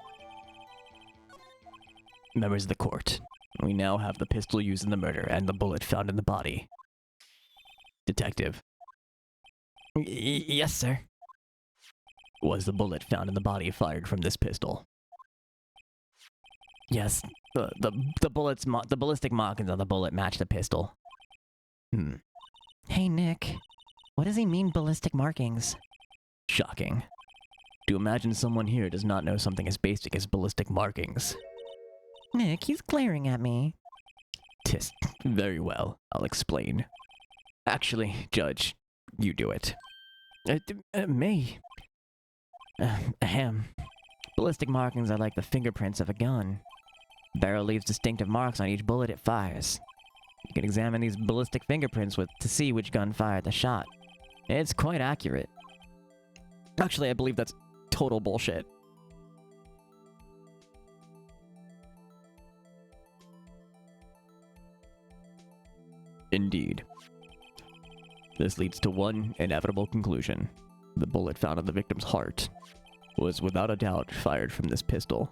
Members of the court, we now have the pistol used in the murder and the bullet found in the body. Detective. Yes, sir. Was the bullet found in the body fired from this pistol? Yes. The ballistic markings on the bullet match the pistol. Hey, Nick. What does he mean, ballistic markings? Shocking. To imagine someone here does not know something as basic as ballistic markings. Nick, he's glaring at me. Tisk. Very well. I'll explain. Actually, Judge, you do it. Me? Ahem. Ballistic markings are like the fingerprints of a gun. The barrel leaves distinctive marks on each bullet it fires. You can examine these ballistic fingerprints to see which gun fired the shot. It's quite accurate. Actually, I believe that's total bullshit. Indeed. This leads to one inevitable conclusion. The bullet found in the victim's heart was without a doubt fired from this pistol.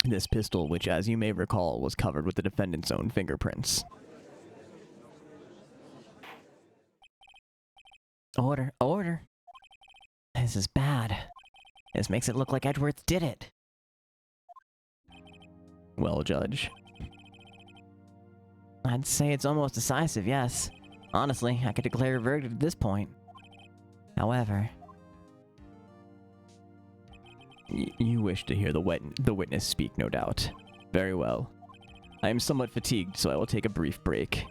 This pistol, which as you may recall, was covered with the defendant's own fingerprints. Order, order. This is bad. This makes it look like Edgeworth did it. Well, Judge. I'd say it's almost decisive, yes. Honestly, I could declare a verdict at this point. However... You wish to hear the witness speak, no doubt. Very well. I am somewhat fatigued, so I will take a brief break.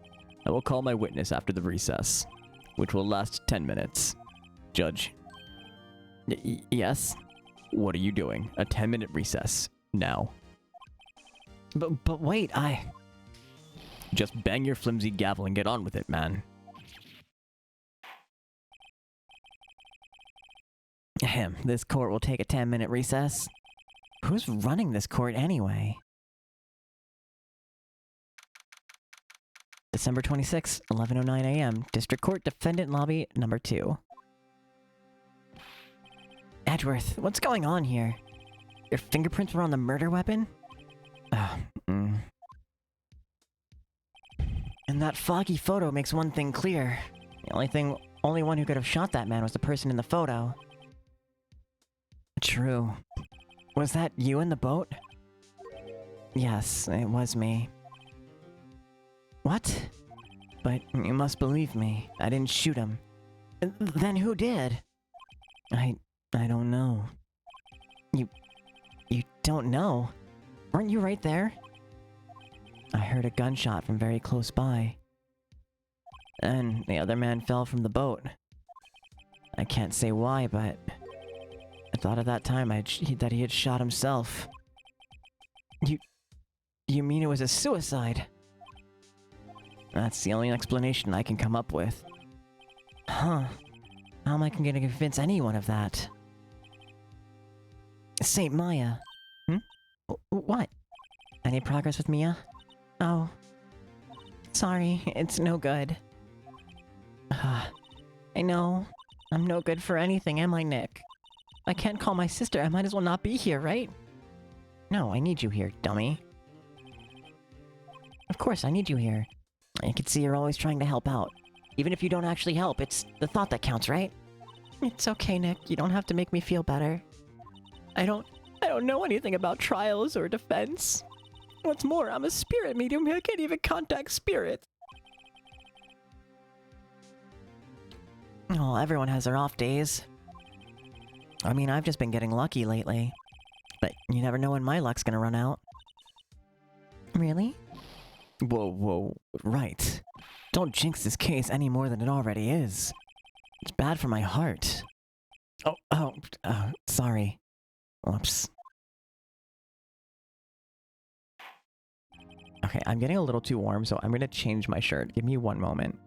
I will call my witness after the recess, which will last 10 minutes. Judge. Yes? What are you doing? A 10-minute recess. Now. But wait, Just bang your flimsy gavel and get on with it, man. Ahem, this court will take a 10-minute recess. Who's running this court anyway? December 26, 11:09 a.m. District Court Defendant Lobby Number 2. Edgeworth, what's going on here? Your fingerprints were on the murder weapon? And that foggy photo makes one thing clear. The only one who could have shot that man was the person in the photo. True. Was that you in the boat? Yes, it was me. What? But you must believe me. I didn't shoot him. Then who did? I don't know. You don't know? Weren't you right there? I heard a gunshot from very close by. And the other man fell from the boat. I can't say why, but I thought at that time that he had shot himself. You mean it was a suicide? That's the only explanation I can come up with. Huh. How am I going to convince anyone of that? Saint Maya. What? Any progress with Mia? Oh. Sorry, it's no good. I know. I'm no good for anything, am I, Nick? I can't call my sister, I might as well not be here, right? No, I need you here, dummy. Of course, I need you here. I can see you're always trying to help out. Even if you don't actually help, it's the thought that counts, right? It's okay, Nick. You don't have to make me feel better. I don't know anything about trials or defense. What's more, I'm a spirit medium. I can't even contact spirits. Oh, everyone has their off days. I mean, I've just been getting lucky lately. But you never know when my luck's gonna run out. Really? Whoa, right. Don't jinx this case any more than it already is. It's bad for my heart. Sorry. Whoops. Okay, I'm getting a little too warm, so I'm gonna change my shirt. Give me one moment.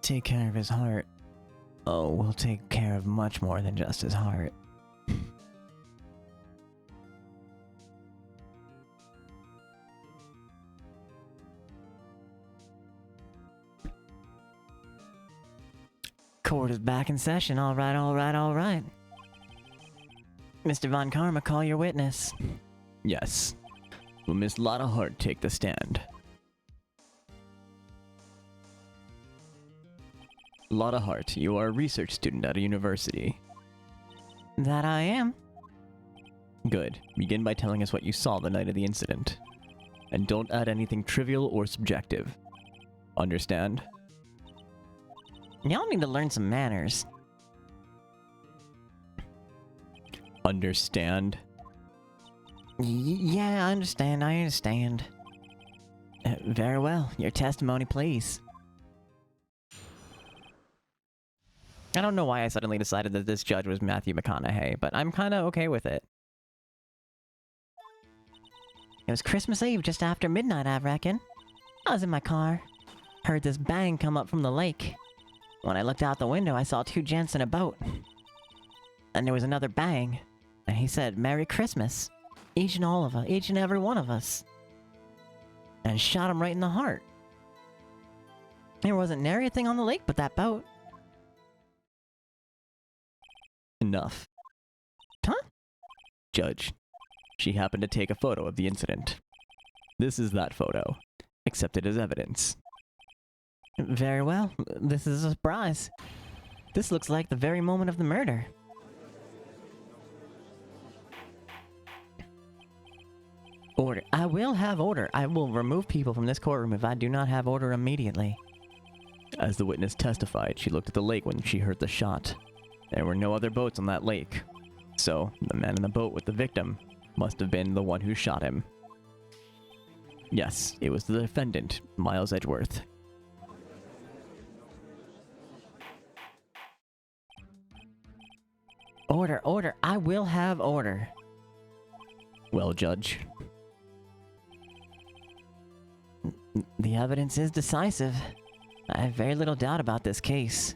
Take care of his heart. Oh, we'll take care of much more than just his heart. Court is back in session. All right. Mr. Von Karma, call your witness. Yes. Will Miss Lotta Hart take the stand? Lotta Hart, you are a research student at a university. That I am. Good. Begin by telling us what you saw the night of the incident. And don't add anything trivial or subjective. Understand? Y'all need to learn some manners. Understand? Yeah, I understand. Very well. Your testimony, please. I don't know why I suddenly decided that this judge was Matthew McConaughey, but I'm kinda okay with it. It was Christmas Eve just after midnight, I reckon. I was in my car. Heard this bang come up from the lake. When I looked out the window, I saw two gents in a boat. And there was another bang. And he said, "Merry Christmas. Each and every one of us." And shot him right in the heart. There wasn't nary a thing on the lake but that boat. Enough. Huh? Judge, she happened to take a photo of the incident. This is that photo. Accept it as evidence. Very well. This is a surprise. This looks like the very moment of the murder. Order. I will have order. I will remove people from this courtroom if I do not have order immediately. As the witness testified, she looked at the lake when she heard the shot. There were no other boats on that lake. So, the man in the boat with the victim must have been the one who shot him. Yes, it was the defendant, Miles Edgeworth. Order. I will have order. Well, Judge. The evidence is decisive. I have very little doubt about this case.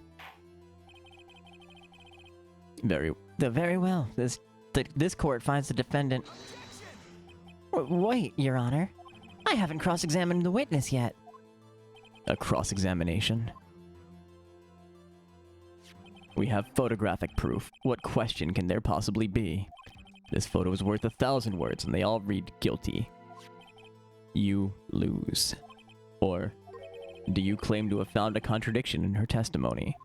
Very well. This court finds the defendant... Wait, Your Honor. I haven't cross-examined the witness yet. A cross-examination? We have photographic proof. What question can there possibly be? This photo is worth 1,000 words and they all read guilty. You lose. Or, do you claim to have found a contradiction in her testimony?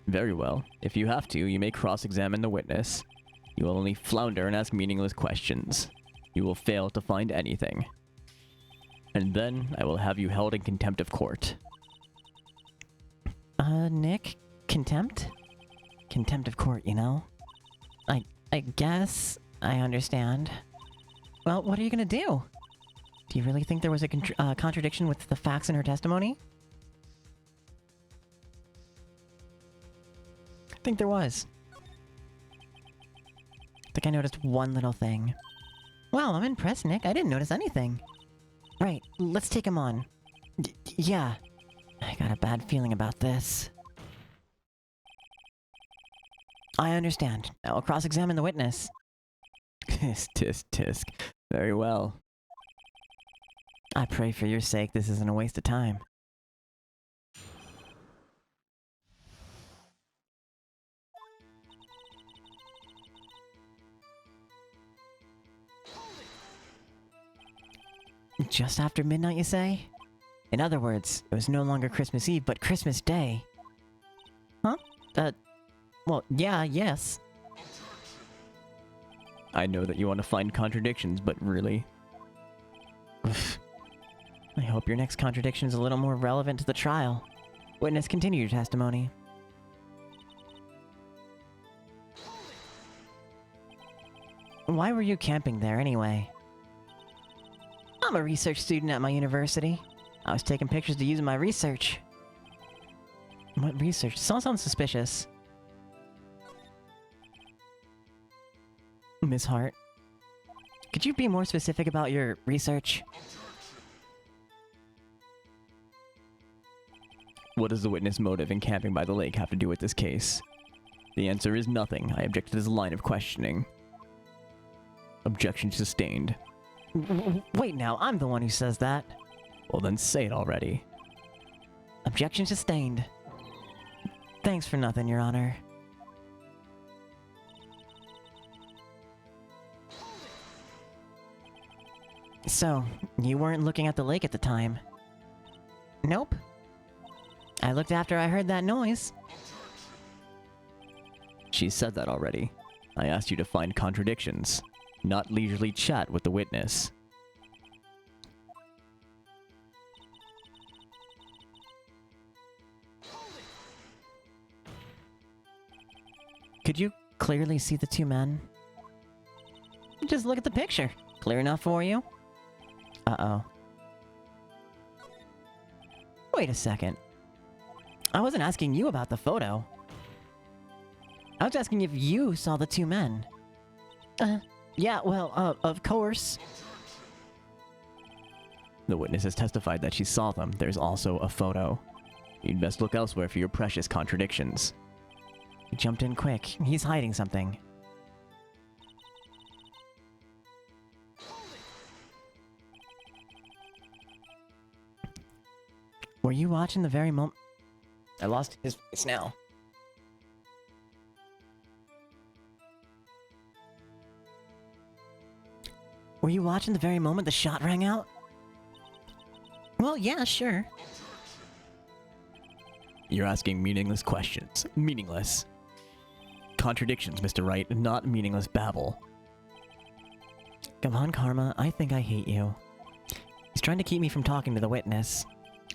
Very well. If you have to, you may cross-examine the witness. You will only flounder and ask meaningless questions. You will fail to find anything. And then, I will have you held in contempt of court. Nick? Contempt? Contempt of court, you know? I guess I understand. Well, what are you gonna do? Do you really think there was a contradiction with the facts in her testimony? I think there was. I think I noticed one little thing. Wow, I'm impressed, Nick. I didn't notice anything. Right, let's take him on. Yeah. I got a bad feeling about this. I understand. I will cross-examine the witness. Tisk, tisk, tisk. Very well. I pray for your sake this isn't a waste of time. Just after midnight, you say? In other words, it was no longer Christmas Eve, but Christmas Day. Huh? Well, yeah, yes. I know that you want to find contradictions, but really? I hope your next contradiction is a little more relevant to the trial. Witness, continue your testimony. Why were you camping there, anyway? I'm a research student at my university. I was taking pictures to use in my research. What research? Sounds suspicious. Miss Hart, could you be more specific about your research? What does the witness' motive in camping by the lake have to do with this case? The answer is nothing. I object to this line of questioning. Objection sustained. Wait now, I'm the one who says that. Well then say it already. Objection sustained. Thanks for nothing, Your Honor. So, you weren't looking at the lake at the time? Nope. I looked after I heard that noise. She said that already. I asked you to find contradictions, not leisurely chat with the witness. Could you clearly see the two men? Just look at the picture. Clear enough for you? Uh-oh. Wait a second. I wasn't asking you about the photo. I was asking if you saw the two men. Yeah, well, of course. The witness has testified that she saw them. There's also a photo. You'd best look elsewhere for your precious contradictions. He jumped in quick. He's hiding something. Were you watching the very moment? I lost his voice now. Were you watching the very moment the shot rang out? Well, yeah, sure. You're asking meaningless questions. Meaningless. Contradictions, Mr. Wright, not meaningless babble. Come on, Karma, I think I hate you. He's trying to keep me from talking to the witness.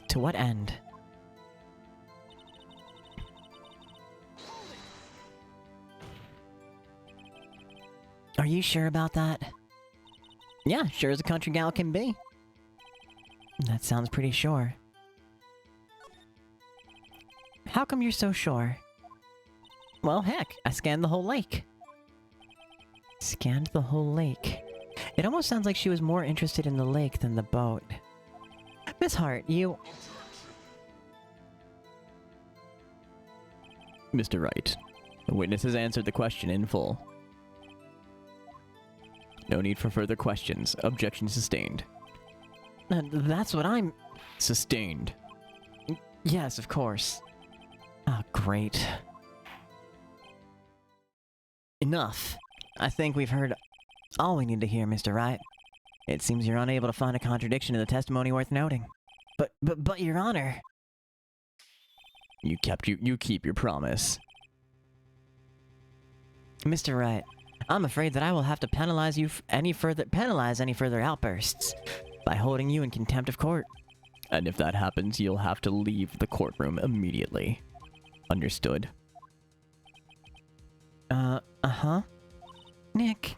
To what end? Are you sure about that? Yeah, sure as a country gal can be. That sounds pretty sure. How come you're so sure? Well, heck, I scanned the whole lake. Scanned the whole lake. It almost sounds like she was more interested in the lake than the boat. Miss Hart, you... Mr. Wright, the witness has answered the question in full. No need for further questions. Objection sustained. That's what I'm... Sustained. Yes, of course. Oh, great. Enough. I think we've heard all we need to hear, Mr. Wright. It seems you're unable to find a contradiction in the testimony worth noting. But, Your Honor... You keep your promise. Mr. Wright, I'm afraid that I will have to penalize any further outbursts by holding you in contempt of court. And if that happens, you'll have to leave the courtroom immediately. Understood? Uh-huh. Nick,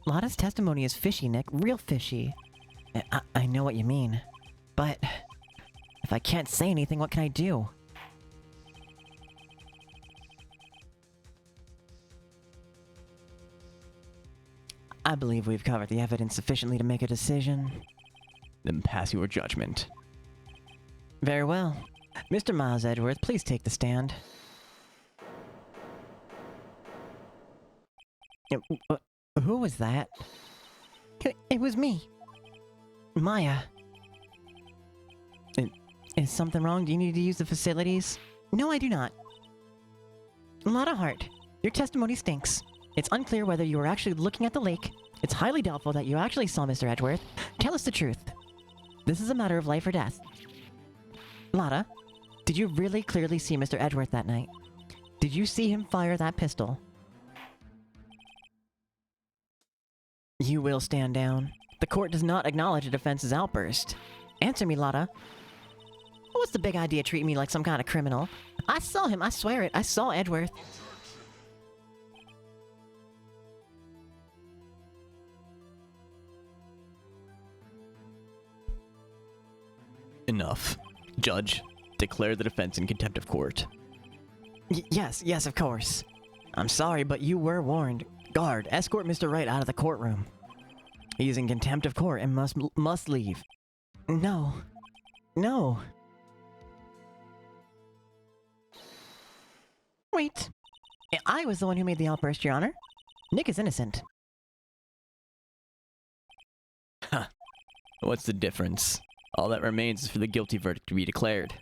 Lotta's testimony is fishy, Nick. Real fishy. I know what you mean. But if I can't say anything, what can I do? I believe we've covered the evidence sufficiently to make a decision. Then pass your judgment. Very well. Mr. Miles Edgeworth, please take the stand. Who was that? It was me. Maya. Is something wrong? Do you need to use the facilities? No, I do not. Lotta Heart, your testimony stinks. It's unclear whether you were actually looking at the lake. It's highly doubtful that you actually saw Mr. Edgeworth. Tell us the truth. This is a matter of life or death. Lotta, did you really clearly see Mr. Edgeworth that night? Did you see him fire that pistol? You will stand down. The court does not acknowledge a defense's outburst. Answer me, Lotta. What's the big idea treating me like some kind of criminal? I saw him, I swear it. I saw Edgeworth. Enough. Judge, declare the defense in contempt of court. Yes, of course. I'm sorry, but you were warned. Guard, escort Mr. Wright out of the courtroom. He is in contempt of court and must leave. No. Wait. I was the one who made the outburst, Your Honor. Nick is innocent. Ha. What's the difference? All that remains is for the guilty verdict to be declared.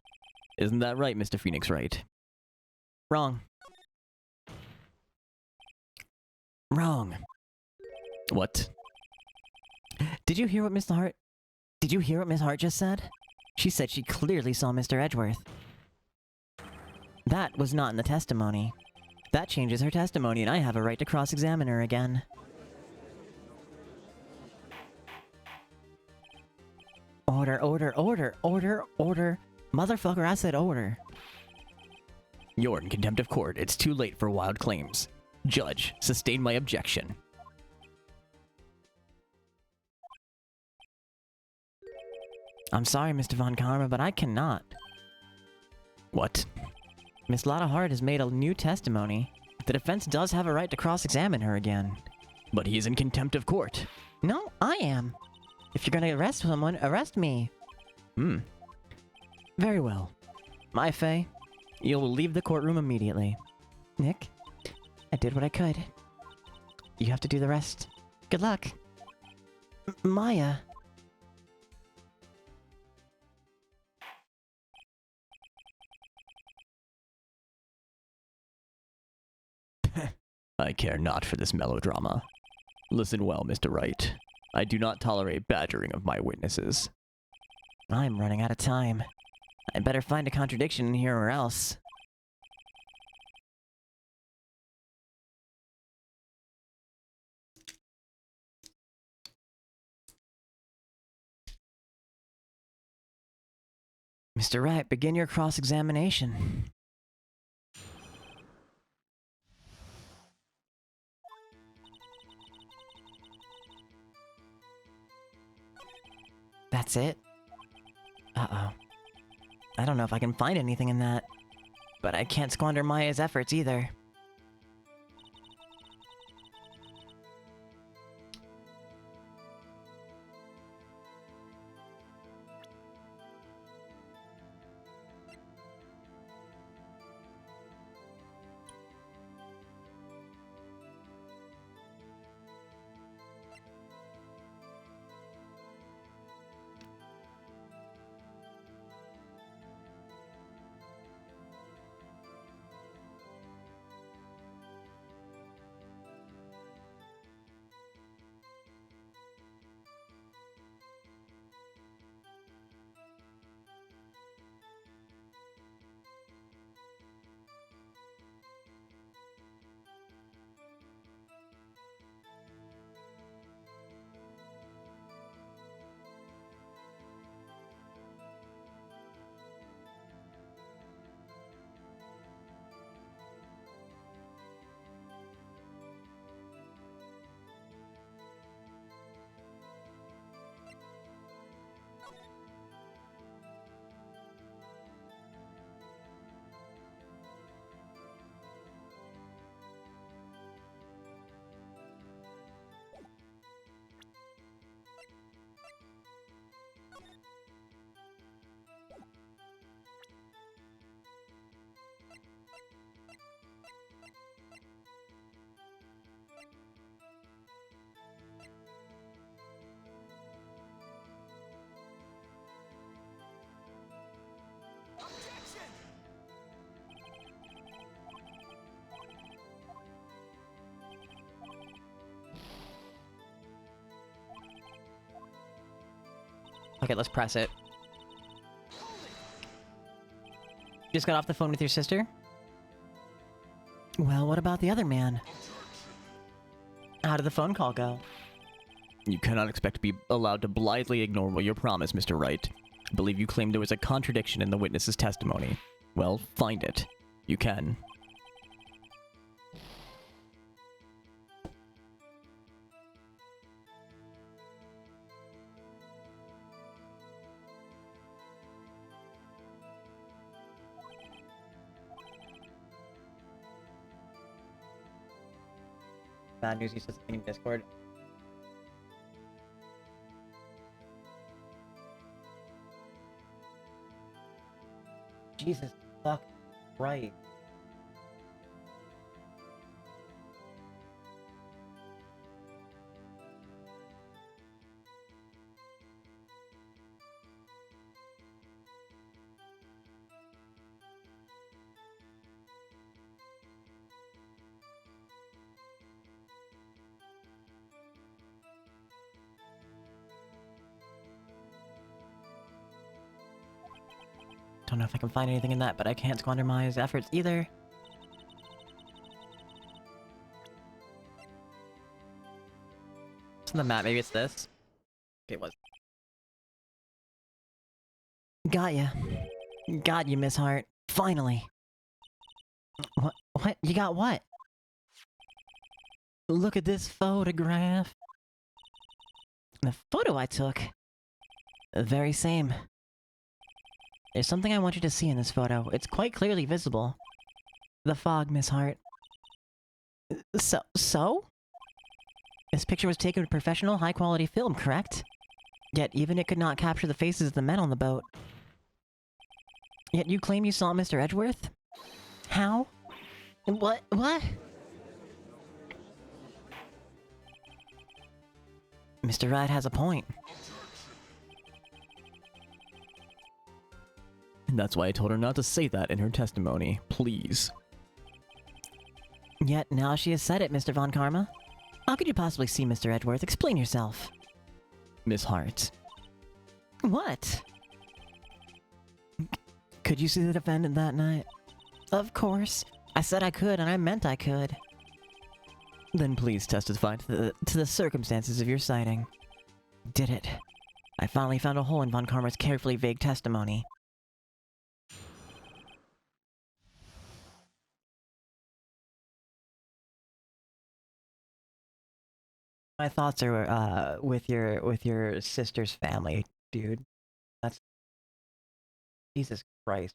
Isn't that right, Mr. Phoenix Wright? Wrong. Wrong. What? Did you hear what Miss Hart just said? She said she clearly saw Mr. Edgeworth. That was not in the testimony. That changes her testimony, and I have a right to cross-examine her again. Order. Motherfucker, I said order. You're in contempt of court. It's too late for wild claims. Judge, sustain my objection. I'm sorry, Mr. Von Karma, but I cannot. What? Miss Lotta Hart has made a new testimony. The defense does have a right to cross-examine her again. But he's in contempt of court. No, I am. If you're gonna arrest someone, arrest me. Very well. My Faye, you'll leave the courtroom immediately. Nick, I did what I could. You have to do the rest. Good luck. Maya. I care not for this melodrama. Listen well, Mr. Wright. I do not tolerate badgering of my witnesses. I'm running out of time. I'd better find a contradiction in here or else. Mr. Wright, begin your cross-examination. That's it? Uh-oh. I don't know if I can find anything in that. But I can't squander Maya's efforts either. Okay, let's press it. Just got off the phone with your sister? Well, what about the other man? How did the phone call go? You cannot expect to be allowed to blithely ignore your promise, Mr. Wright. I believe you claimed there was a contradiction in the witness's testimony. Well, find it. You can. Bad news, you said something in Discord. Jesus fuck right. Don't know if I can find anything in that, but I can't squander my efforts either. It's on the map, maybe it's this? Okay, it was. Got ya. Got you, Miss Hart. Finally. What? What? You got what? Look at this photograph. The photo I took. The very same. There's something I want you to see in this photo. It's quite clearly visible. The fog, Miss Hart. So? This picture was taken with professional, high-quality film, correct? Yet even it could not capture the faces of the men on the boat. Yet you claim you saw Mr. Edgeworth? How? What? Mr. Wright has a point. And that's why I told her not to say that in her testimony. Please. Yet now she has said it, Mr. Von Karma. How could you possibly see Mr. Edgeworth? Explain yourself. Miss Hart. What? Could you see the defendant that night? Of course. I said I could, and I meant I could. Then please testify to the circumstances of your sighting. Did it. I finally found a hole in Von Karma's carefully vague testimony. My thoughts are with your sister's family, dude. That's Jesus Christ.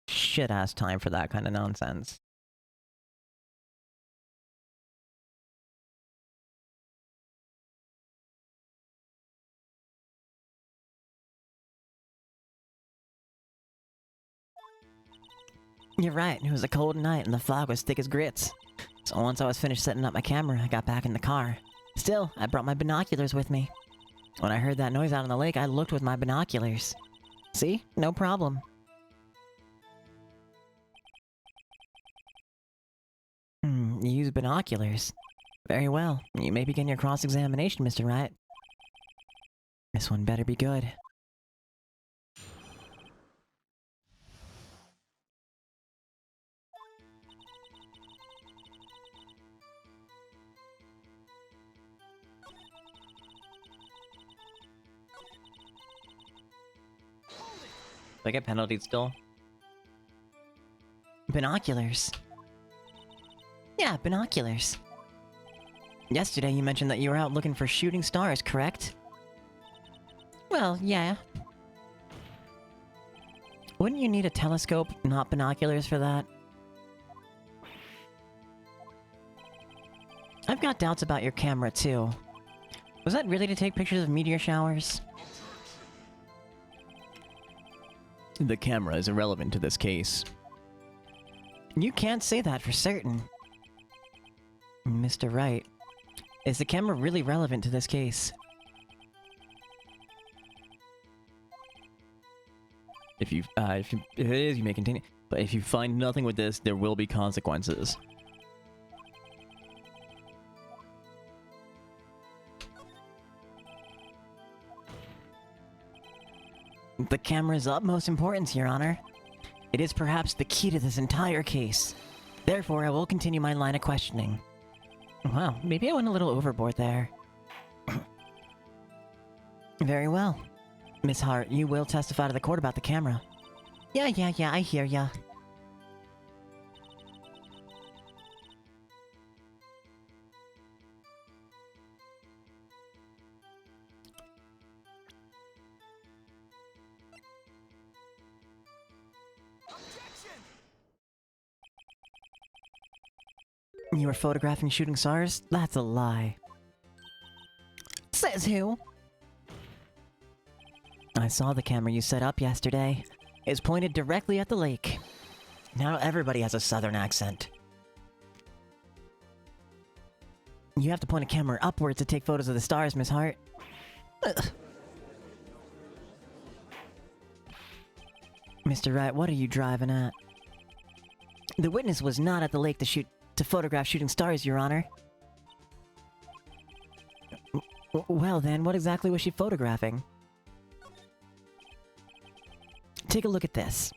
Shit ass time for that kind of nonsense. You're right, it was a cold night and the fog was thick as grits. So once I was finished setting up my camera, I got back in the car. Still, I brought my binoculars with me. When I heard that noise out on the lake, I looked with my binoculars. See? No problem. You use binoculars. Very well. You may begin your cross-examination, Mr. Wright. This one better be good. Do I get penalties still? Binoculars. Yeah, binoculars. Yesterday you mentioned that you were out looking for shooting stars, correct? Well, yeah. Wouldn't you need a telescope, not binoculars, for that? I've got doubts about your camera, too. Was that really to take pictures of meteor showers? The camera is irrelevant to this case. You can't say that for certain. Mr. Wright, is the camera really relevant to this case? If it is, you may continue. But if you find nothing with this, there will be consequences. The camera is of utmost importance, Your Honor. It is perhaps the key to this entire case. Therefore, I will continue my line of questioning. Wow, maybe I went a little overboard there. Very well. Miss Hart, you will testify to the court about the camera. Yeah, I hear ya. You were photographing shooting stars? That's a lie. Says who? I saw the camera you set up yesterday. It's pointed directly at the lake. Now everybody has a southern accent. You have to point a camera upwards to take photos of the stars, Miss Hart. Ugh. Mr. Wright, what are you driving at? The witness was not at the lake to photograph shooting stars, Your Honor. Well then, what exactly was she photographing? Take a look at this.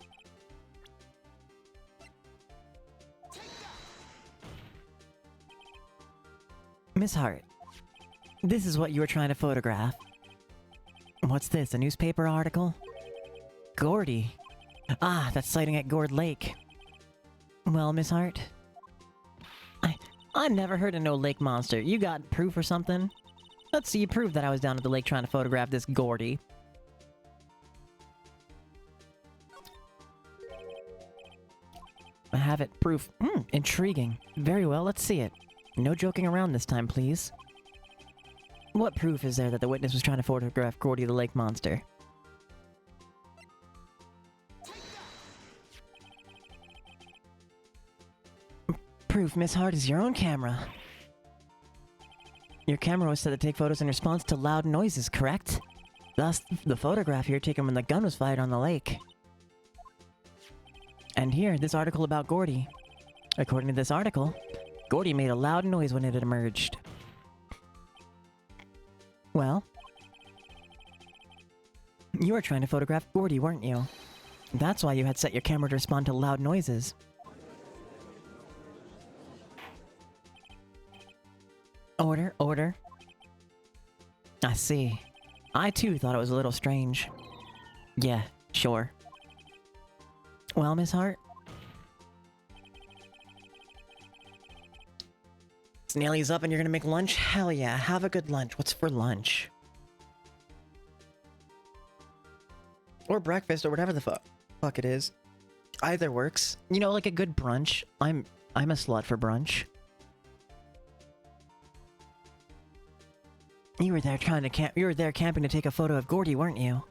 Miss Hart, this is what you were trying to photograph. What's this, a newspaper article? Gordy. Ah, that's sighting at Gourd Lake. Well, Miss Hart? I never heard of no lake monster. You got proof or something? Let's see you prove that I was down at the lake trying to photograph this Gordy. I have it. Proof. Intriguing. Very well, let's see it. No joking around this time, please. What proof is there that the witness was trying to photograph Gordy the lake monster? Proof, Miss Hart, is your own camera. Your camera was set to take photos in response to loud noises, correct? Thus, the photograph here taken when the gun was fired on the lake. And here, this article about Gordy. According to this article, Gordy made a loud noise when it had emerged. Well, you were trying to photograph Gordy, weren't you? That's why you had set your camera to respond to loud noises. Order, order. I see. I too thought it was a little strange. Yeah, sure. Well, Miss Hart? Snailly's up and you're gonna make lunch? Hell yeah, have a good lunch. What's for lunch? Or breakfast, or whatever the fuck it is. Either works. You know, like a good brunch. I'm a slut for brunch. You were there camping to take a photo of Gordy, weren't you?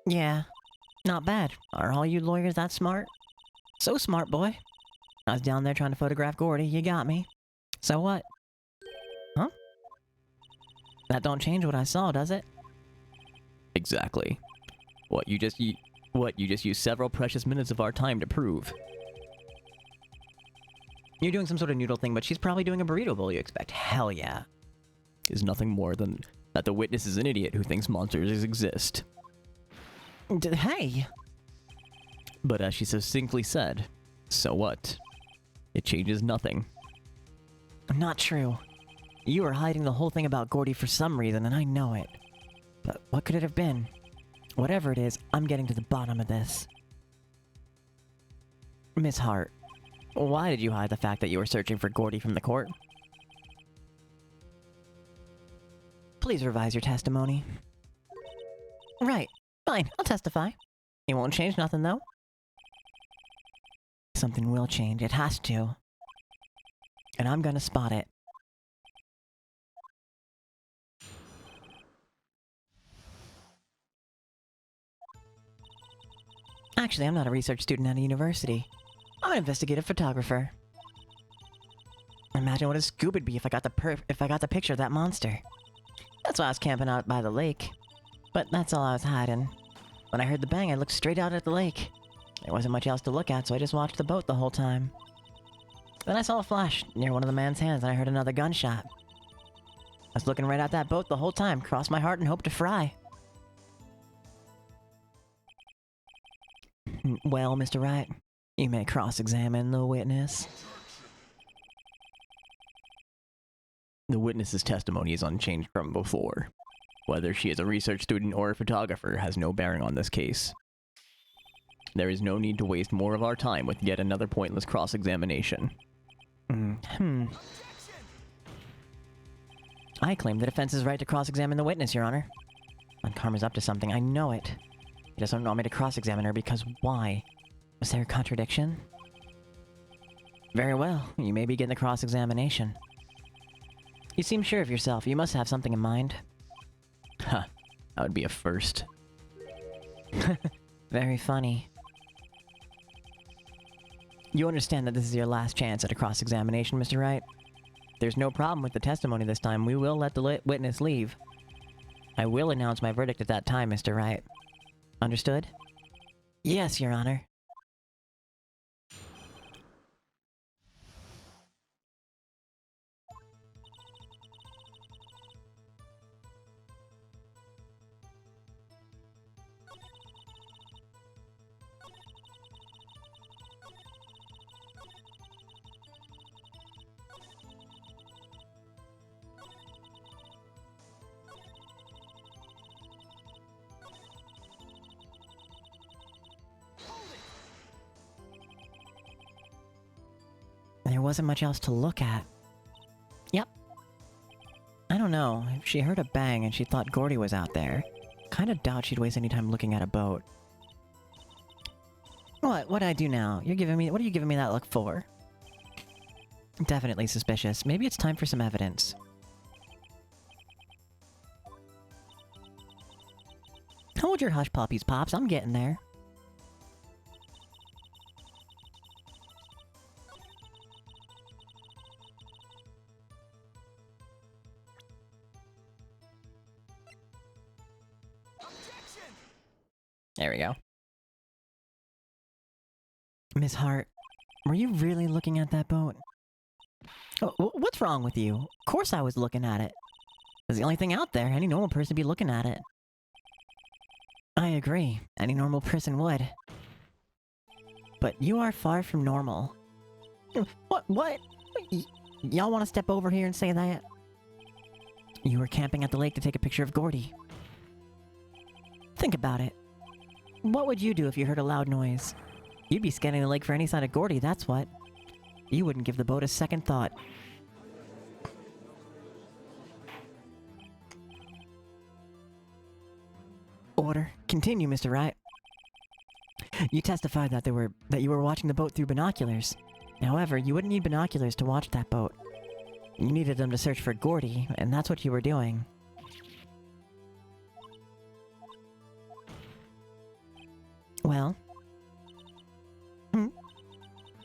Yeah. Not bad. Are all you lawyers that smart? So smart, boy. I was down there trying to photograph Gordy, you got me. So what? Huh? That don't change what I saw, does it? Exactly. What you just used several precious minutes of our time to prove. You're doing some sort of noodle thing, but she's probably doing a burrito bowl, you expect. Hell yeah. Is nothing more than that the witness is an idiot who thinks monsters exist. Hey! But as she succinctly said, so what? It changes nothing. Not true. You were hiding the whole thing about Gordy for some reason, and I know it. But what could it have been? Whatever it is, I'm getting to the bottom of this. Miss Hart, why did you hide the fact that you were searching for Gordy from the court? Please revise your testimony. Right. Fine, I'll testify. It won't change nothing, though. Something will change. It has to. And I'm gonna spot it. Actually, I'm not a research student at a university. I'm an investigative photographer. Imagine what a scoop it'd be if I got the picture of that monster. That's why I was camping out by the lake. But that's all I was hiding. When I heard the bang, I looked straight out at the lake. There wasn't much else to look at, so I just watched the boat the whole time. Then I saw a flash near one of the man's hands, and I heard another gunshot. I was looking right at that boat the whole time, crossed my heart and hoped to fry. Well, Mr. Wright, you may cross-examine the witness. The witness's testimony is unchanged from before. Whether she is a research student or a photographer has no bearing on this case. There is no need to waste more of our time with yet another pointless cross-examination. I claim the defense's right to cross-examine the witness, Your Honor. When Karma's up to something, I know it. He doesn't want me to cross-examine her because why? Was there a contradiction? Very well, you may begin the cross-examination. You seem sure of yourself. You must have something in mind. Ha, that would be a first. Very funny. You understand that this is your last chance at a cross-examination, Mr. Wright? There's no problem with the testimony this time. We will let the witness leave. I will announce my verdict at that time, Mr. Wright. Understood? Yes, Your Honor. There wasn't much else to look at. Yep. I don't know. If she heard a bang and she thought Gordy was out there, kinda doubt she'd waste any time looking at a boat. What'd I do now? What are you giving me that look for? Definitely suspicious. Maybe it's time for some evidence. Hold your hush puppies, Pops. I'm getting there. There we go. Miss Hart, were you really looking at that boat? Oh, what's wrong with you? Of course I was looking at it. It's the only thing out there. Any normal person would be looking at it. I agree. Any normal person would. But you are far from normal. What? Y'all want to step over here and say that? You were camping at the lake to take a picture of Gordy. Think about it. What would you do if you heard a loud noise? You'd be scanning the lake for any sign of Gordy, that's what. You wouldn't give the boat a second thought. Order. Continue, Mr. Wright. You testified that you were watching the boat through binoculars. However, you wouldn't need binoculars to watch that boat. You needed them to search for Gordy, and that's what you were doing. Well?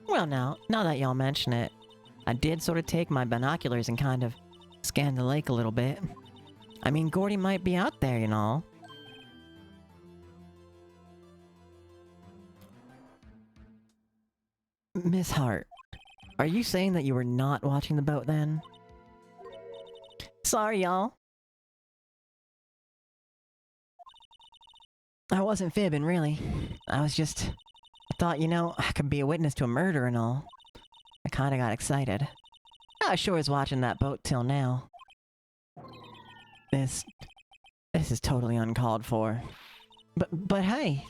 Well now that y'all mention it, I did sort of take my binoculars and kind of scan the lake a little bit. I mean, Gordy might be out there, you know. Miss Hart, are you saying that you were not watching the boat then? Sorry, y'all. I wasn't fibbing, really. I thought, you know, I could be a witness to a murder and all. I kinda got excited. I sure was watching that boat till now. This is totally uncalled for. But hey,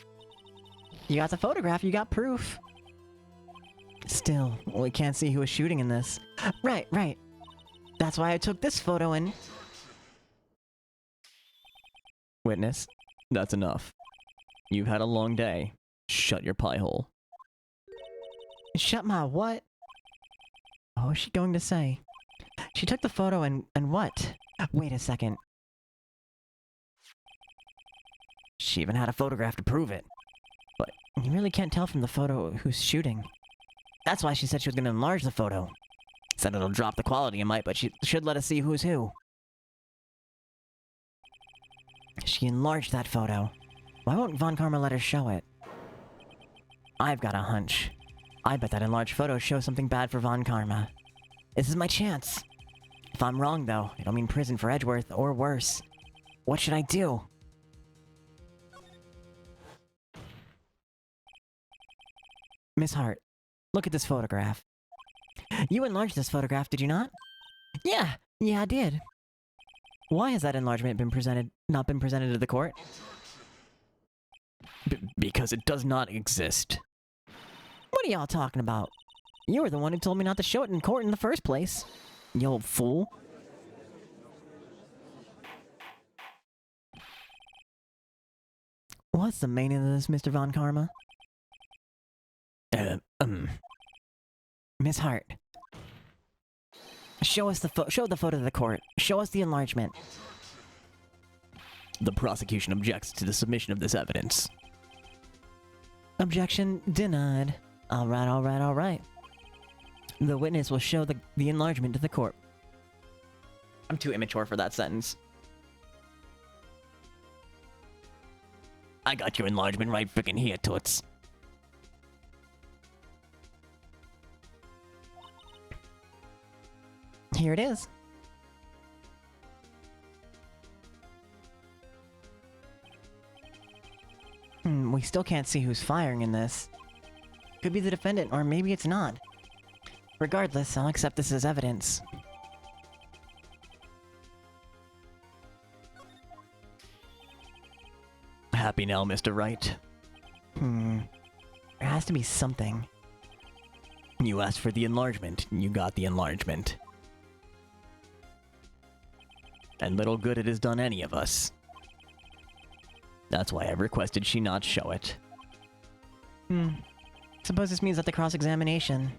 you got the photograph, you got proof. Still, we can't see who was shooting in this. Right. That's why I took this photo and... Witness, that's enough. You've had a long day. Shut your pie hole. Shut my what? What was she going to say? She took the photo and what? Wait a second. She even had a photograph to prove it. But you really can't tell from the photo who's shooting. That's why she said she was going to enlarge the photo. Said it'll drop the quality a mite, but she should let us see who's who. She enlarged that photo. Why won't Von Karma let her show it? I've got a hunch. I bet that enlarged photo shows something bad for Von Karma. This is my chance. If I'm wrong, though, it'll mean prison for Edgeworth, or worse. What should I do? Miss Hart, look at this photograph. You enlarged this photograph, did you not? Yeah, I did. Why has that enlargement not been presented to the court? Because it does not exist. What are y'all talking about? You were the one who told me not to show it in court in the first place. You old fool. What's the meaning of this, Mr. Von Karma? Miss Hart. Show the photo to the court. Show us the enlargement. The prosecution objects to the submission of this evidence. Objection denied. Alright. The witness will show the enlargement to the court. I'm too immature for that sentence. I got your enlargement right frickin' here, Toots. Here it is. We still can't see who's firing in this. Could be the defendant, or maybe it's not. Regardless, I'll accept this as evidence. Happy now, Mr. Wright? There has to be something. You asked for the enlargement, you got the enlargement. And little good it has done any of us. That's why I've requested she not show it. Suppose this means that the cross-examination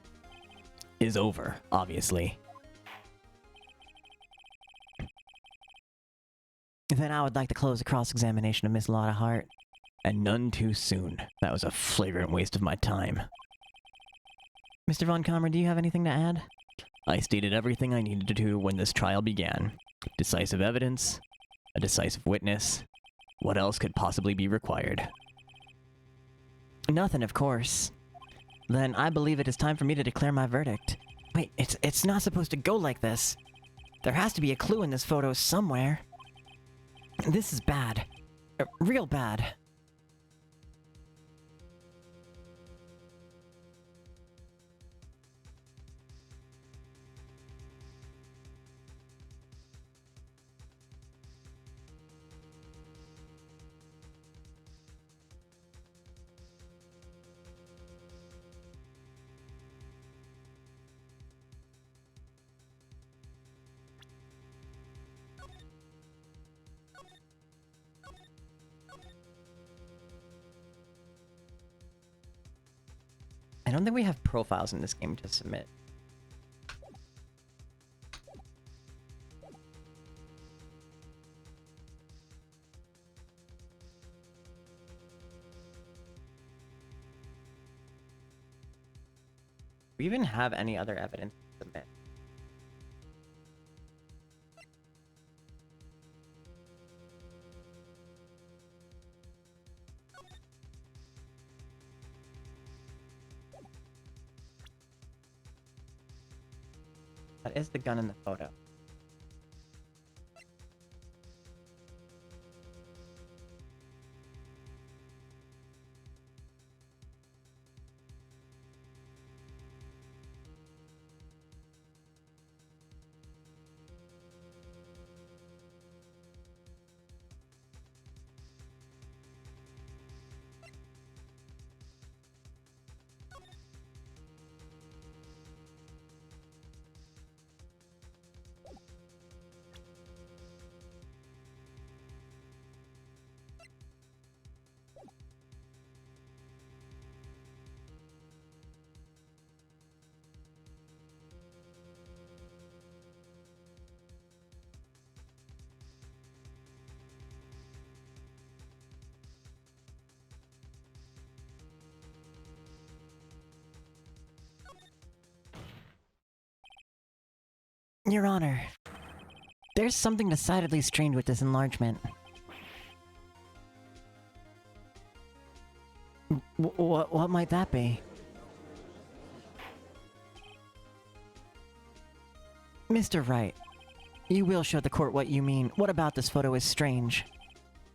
is over, obviously. Then I would like to close the cross-examination of Miss Lotta Hart. And none too soon. That was a flagrant waste of my time. Mr. Von Kammer, do you have anything to add? I stated everything I needed to do when this trial began. Decisive evidence, a decisive witness. What else could possibly be required? Nothing, of course. Then I believe it is time for me to declare my verdict. Wait, it's not supposed to go like this. There has to be a clue in this photo somewhere. This is bad. Real bad. I don't think we have profiles in this game to submit. Do we even have any other evidence to submit? That is the gun in the photo. Your Honor, there's something decidedly strange with this enlargement. What might that be? Mr. Wright, you will show the court what you mean. What about this photo is strange?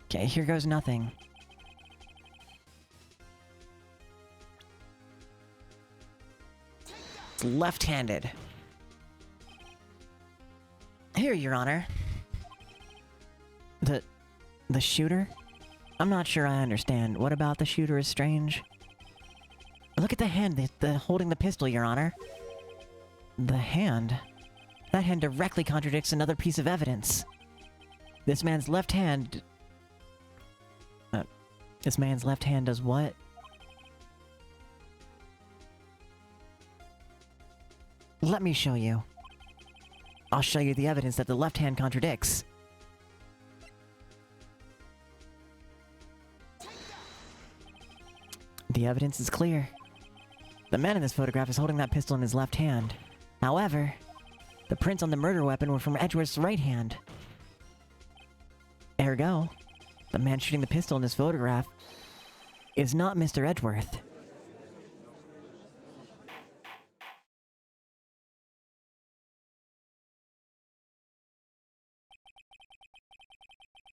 Okay, here goes nothing. It's left-handed. Here, Your Honor. The shooter? I'm not sure I understand. What about the shooter is strange? Look at the hand, the holding the pistol, Your Honor. The hand? That hand directly contradicts another piece of evidence. This man's left hand... this man's left hand does what? Let me show you. I'll show you the evidence that the left hand contradicts. The evidence is clear. The man in this photograph is holding that pistol in his left hand. However, the prints on the murder weapon were from Edgeworth's right hand. Ergo, the man shooting the pistol in this photograph is not Mr. Edgeworth.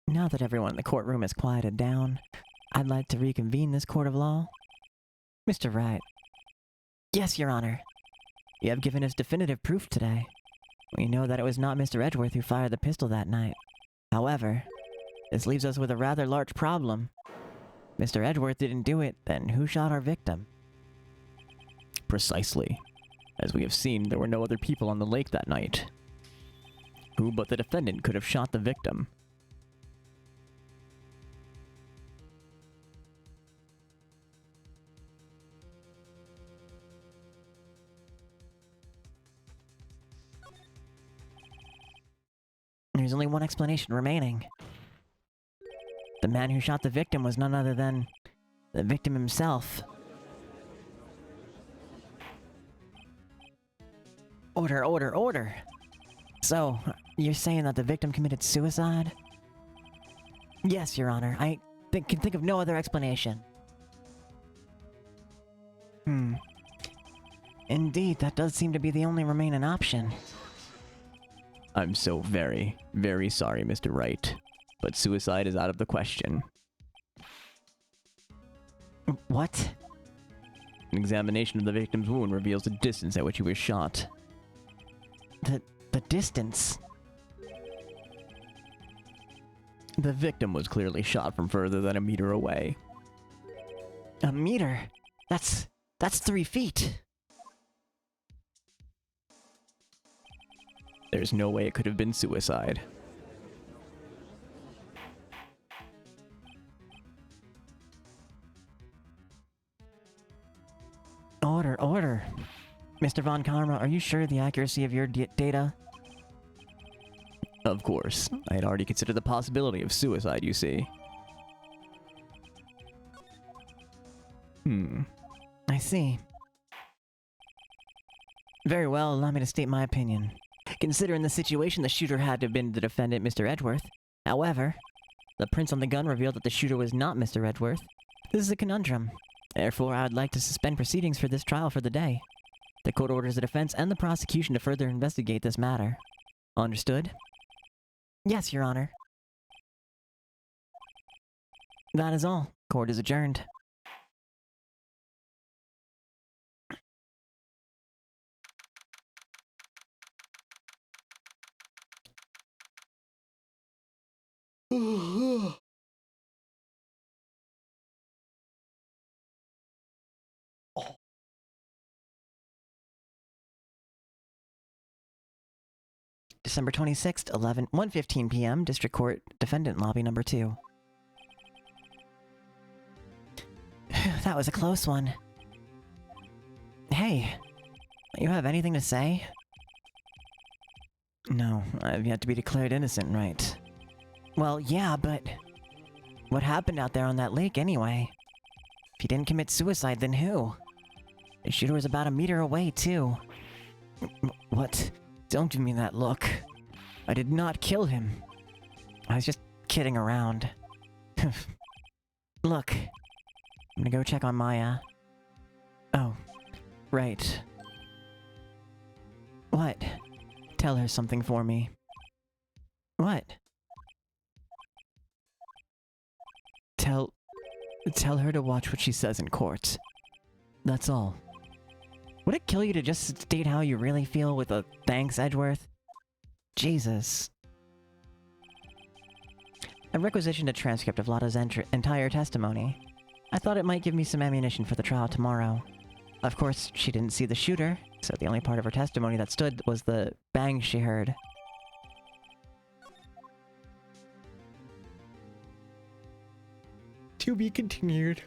Now that everyone in the courtroom has quieted down, I'd like to reconvene this court of law. Mr. Wright. Yes, Your Honor. You have given us definitive proof today. We know that it was not Mr. Edgeworth who fired the pistol that night. However, this leaves us with a rather large problem. Mr. Edgeworth didn't do it, then who shot our victim? Precisely. As we have seen, there were no other people on the lake that night. Who but the defendant could have shot the victim? There's only one explanation remaining. The man who shot the victim was none other than the victim himself. Order, order, order! So, you're saying that the victim committed suicide? Yes, Your Honor. I can think of no other explanation. Indeed, that does seem to be the only remaining option. I'm so very, very sorry, Mr. Wright, but suicide is out of the question. What? An examination of the victim's wound reveals the distance at which he was shot. The distance? The victim was clearly shot from further than a meter away. A meter? That's 3 feet. There's no way it could have been suicide. Order, order. Mr. Von Karma, are you sure of the accuracy of your data? Of course. I had already considered the possibility of suicide, you see. I see. Very well, allow me to state my opinion. Considering the situation, the shooter had to have been the defendant, Mr. Edgeworth. However, the prints on the gun revealed that the shooter was not Mr. Edgeworth. This is a conundrum. Therefore, I would like to suspend proceedings for this trial for the day. The court orders the defense and the prosecution to further investigate this matter. Understood? Yes, Your Honor. That is all. Court is adjourned. December 26th, 1:15 p.m., District Court, Defendant Lobby Number 2. That was a close one. Hey, you have anything to say? No, I've yet to be declared innocent, right? Well, yeah, but... what happened out there on that lake, anyway? If he didn't commit suicide, then who? The shooter was about a meter away, too. What? Don't give me that look. I did not kill him. I was just kidding around. Look, I'm gonna go check on Maya. Oh, right. What? Tell her something for me. What? Tell her to watch what she says in court. That's all. Would it kill you to just state how you really feel with a thanks, Edgeworth? Jesus. I requisitioned a transcript of Lotta's entire testimony. I thought it might give me some ammunition for the trial tomorrow. Of course, she didn't see the shooter, so the only part of her testimony that stood was the bang she heard. To be continued.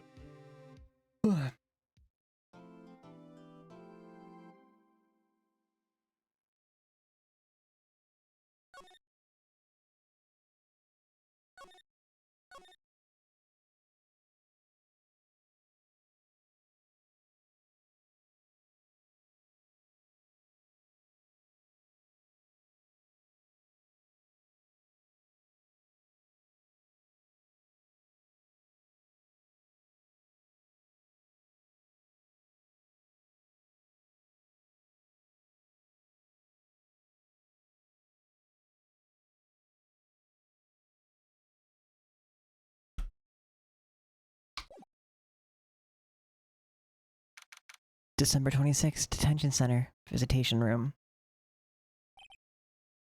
December 26th, Detention Center, Visitation Room.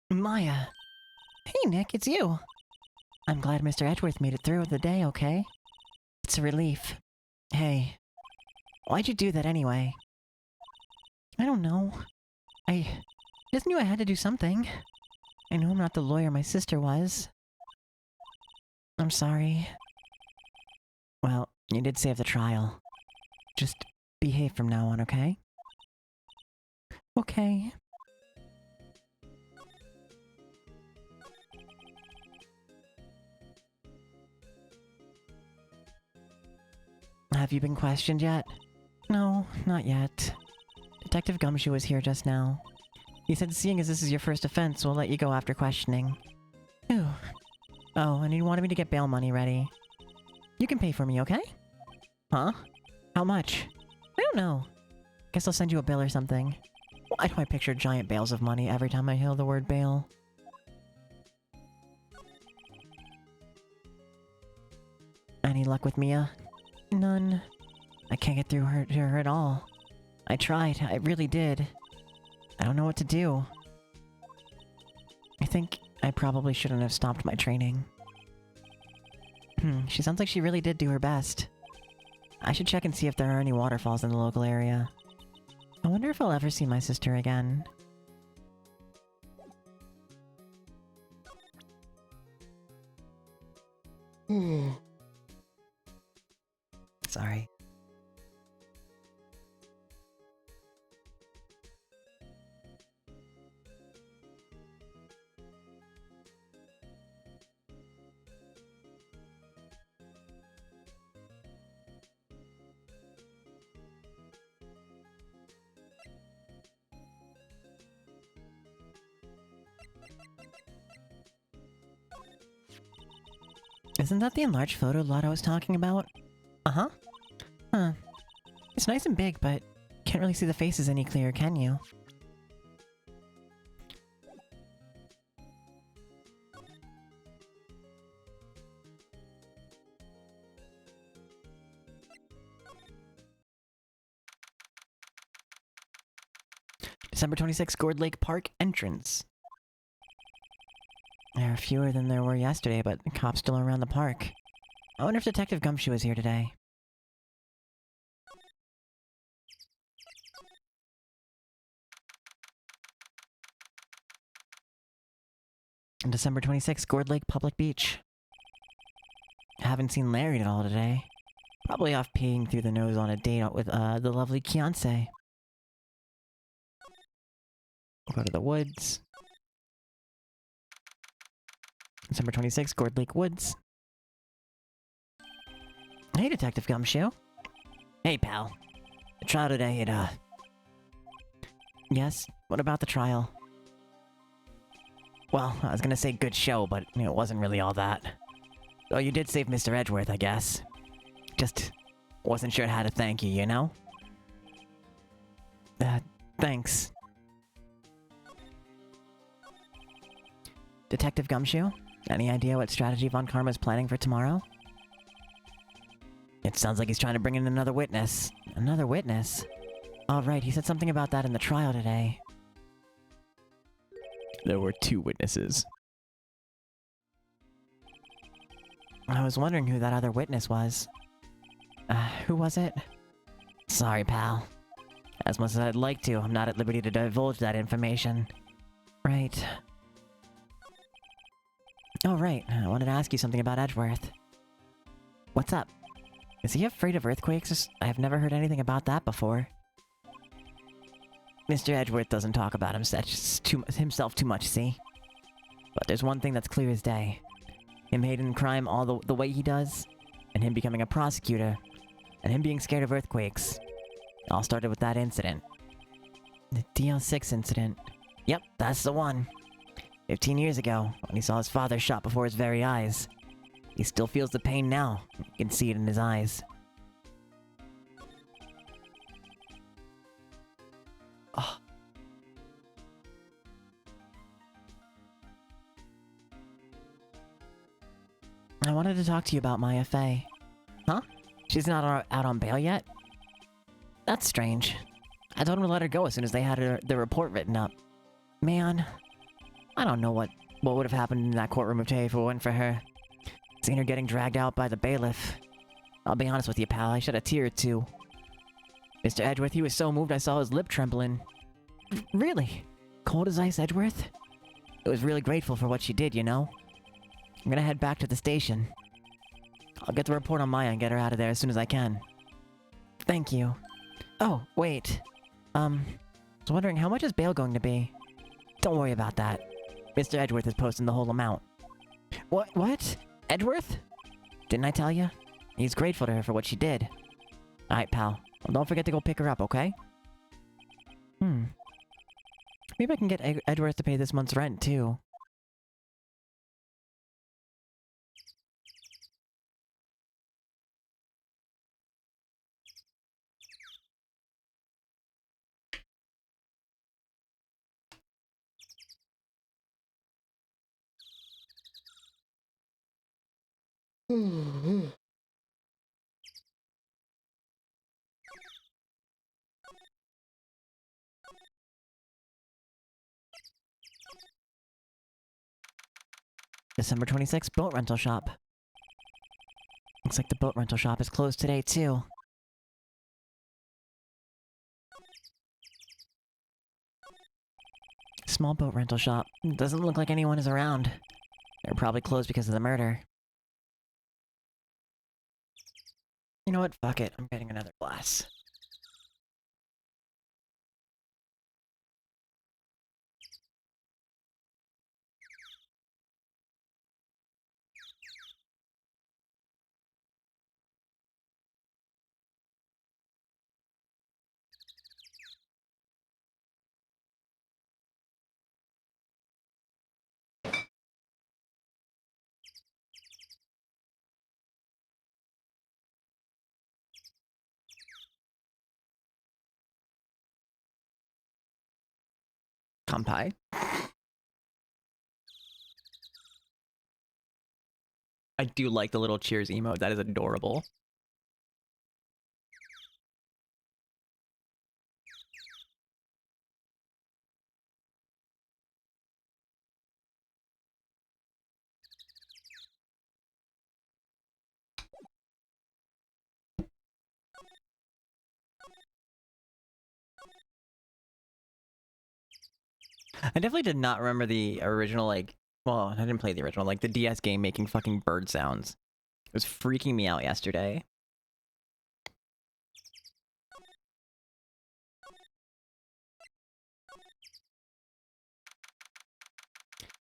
Maya! Hey, Nick, it's you! I'm glad Mr. Edgeworth made it through the day, okay? It's a relief. Hey, why'd you do that anyway? I don't know. I just knew I had to do something. I know I'm not the lawyer my sister was. I'm sorry. Well, you did save the trial. Just behave from now on, okay? Okay. Have you been questioned yet? No, not yet. Detective Gumshoe was here just now. He said seeing as this is your first offense, we'll let you go after questioning. Ooh. Oh, and he wanted me to get bail money ready. You can pay for me, okay? Huh? How much? I don't know. Guess I'll send you a bill or something. Why do I picture giant bales of money every time I hear the word bail? Any luck with Mia? None. I can't get through to her at all. I tried, I really did. I don't know what to do. I think I probably shouldn't have stopped my training. She sounds like she really did do her best. I should check and see if there are any waterfalls in the local area. I wonder if I'll ever see my sister again. Sorry. Isn't that the enlarged photo Lotta was talking about? Uh-huh. Huh. It's nice and big, but can't really see the faces any clearer, can you? December 26th, Gourd Lake Park entrance. There are fewer than there were yesterday, but the cops still around the park. I wonder if Detective Gumshoe is here today. And December 26th, Gourd Lake Public Beach. Haven't seen Larry at all today. Probably off peeing through the nose on a date out with the lovely Kiance. We'll go to the woods. December 26th, Gourd Lake Woods. Hey, Detective Gumshoe. Hey, pal. The trial today, Yes? What about the trial? Well, I was gonna say good show, but it wasn't really all that. Oh, you did save Mr. Edgeworth, I guess. Just Wasn't sure how to thank you, you know? Thanks. Detective Gumshoe? Any idea what strategy Von Karma's planning for tomorrow? It sounds like he's trying to bring in another witness. Another witness? Oh, right, he said something about that in the trial today. There were 2 witnesses. I was wondering who that other witness was. Who was it? Sorry, pal. As much as I'd like to, I'm not at liberty to divulge that information. Right. Oh, right. I wanted to ask you something about Edgeworth. What's up? Is he afraid of earthquakes? I've never heard anything about that before. Mr. Edgeworth doesn't talk about himself too much, see? But there's one thing that's clear as day. Him hating crime all the way he does, and him becoming a prosecutor, and him being scared of earthquakes. It all started with that incident. The DL6 incident. Yep, that's the one. 15 years ago, when he saw his father shot before his very eyes. He still feels the pain now. You can see it in his eyes. Oh. I wanted to talk to you about my FA. Huh? She's not out on bail yet? That's strange. I told him to let her go as soon as they had the report written up. Man, I don't know what would have happened in that courtroom if it weren't for her. Seen her getting dragged out by the bailiff. I'll be honest with you, pal, I shed a tear or two. Mr. Edgeworth, he was so moved I saw his lip trembling. Really? Cold as ice, Edgeworth? I was really grateful for what she did, you know? I'm gonna head back to the station. I'll get the report on my end and get her out of there as soon as I can. Thank you. Oh, wait. I was wondering, how much is bail going to be? Don't worry about that. Mr. Edgeworth is posting the whole amount. What? Edgeworth? Didn't I tell you? He's grateful to her for what she did. Alright, pal. Well, don't forget to go pick her up, okay? Maybe I can get Edgeworth to pay this month's rent, too. December 26th, boat rental shop. Looks like the boat rental shop is closed today, too. Small boat rental shop. Doesn't look like anyone is around. They're probably closed because of the murder. You know what? Fuck it. I'm getting another glass. Kampai. I do like the little cheers emote. That is adorable. I definitely did not remember the original, like, well, I didn't play the original, like, the DS game making fucking bird sounds. It was freaking me out yesterday.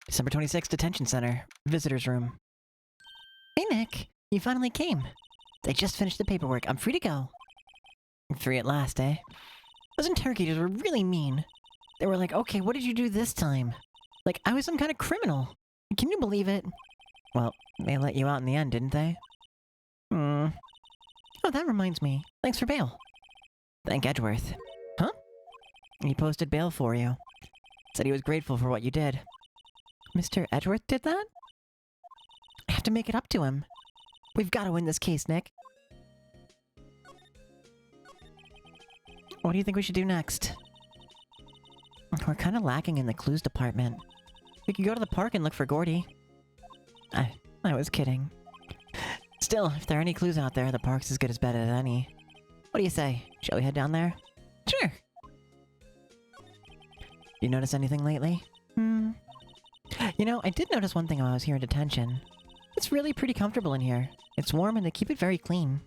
December 26th, Detention Center. Visitor's Room. Hey, Nick. You finally came. They just finished the paperwork. I'm free to go. Free at last, eh? Those interrogators were really mean. They were like, okay, what did you do this time? Like, I was some kind of criminal. Can you believe it? Well, they let you out in the end, didn't they? Oh, that reminds me. Thanks for bail. Thank Edgeworth. Huh? He posted bail for you. Said he was grateful for what you did. Mr. Edgeworth did that? I have to make it up to him. We've got to win this case, Nick. What do you think we should do next? We're kind of lacking in the clues department. We could go to the park and look for Gordy. I was kidding. Still, if there are any clues out there, the park's as good as better than any. What do you say? Shall we head down there? Sure. You notice anything lately? You know, I did notice one thing while I was here in detention. It's really pretty comfortable in here. It's warm and they keep it very clean.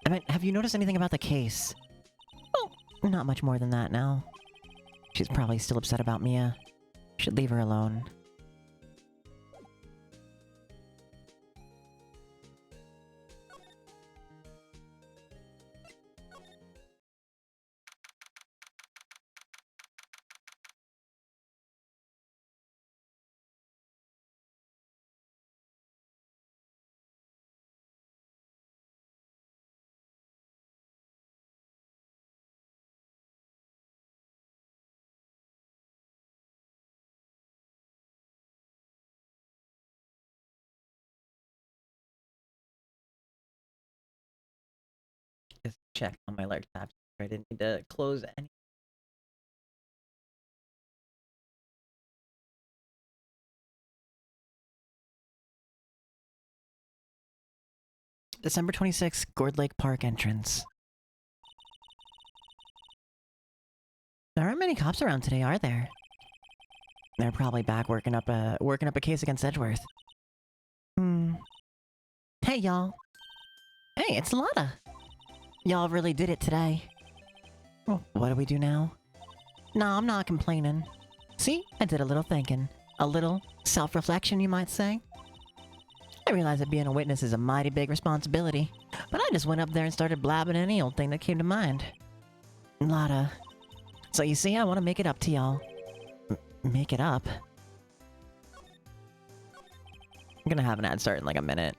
I mean, have you noticed anything about the case? Well, not much more than that now. She's probably still upset about Mia. Should leave her alone. Just check on my alert tabs. I didn't need to close any. December 26th, Gourd Lake Park entrance. There aren't many cops around today, are there? They're probably back working up a case against Edgeworth. Hey, y'all. Hey, it's Lotta. Y'all really did it today. Well, what do we do now? Nah, I'm not complaining. See, I did a little thinking. A little self-reflection, you might say. I realize that being a witness is a mighty big responsibility, but I just went up there and started blabbing any old thing that came to mind. Lotta. So you see, I want to make it up to y'all. Make it up? I'm gonna have an ad start in like a minute.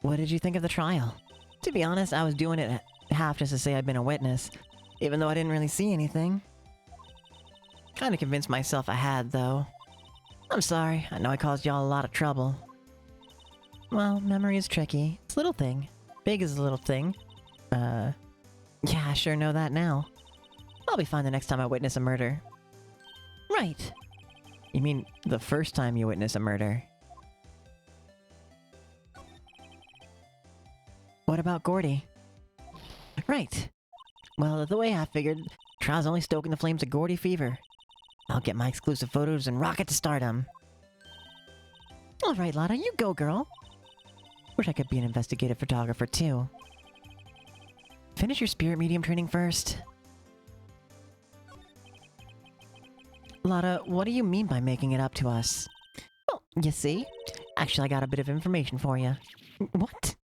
What did you think of the trial? To be honest, I was doing it half just to say I'd been a witness, even though I didn't really see anything. Kinda convinced myself I had, though. I'm sorry, I know I caused y'all a lot of trouble. Well, memory is tricky. It's a little thing. Big is a little thing. Yeah, I sure know that now. I'll be fine the next time I witness a murder. Right. You mean the first time you witness a murder? What about Gordy? Right. Well, the way I figured, trial's only stoking the flames of Gordy fever. I'll get my exclusive photos and rocket to stardom. Alright, Lotta, you go, girl. Wish I could be an investigative photographer, too. Finish your spirit medium training first. Lotta, what do you mean by making it up to us? Well, you see? Actually, I got a bit of information for you. What?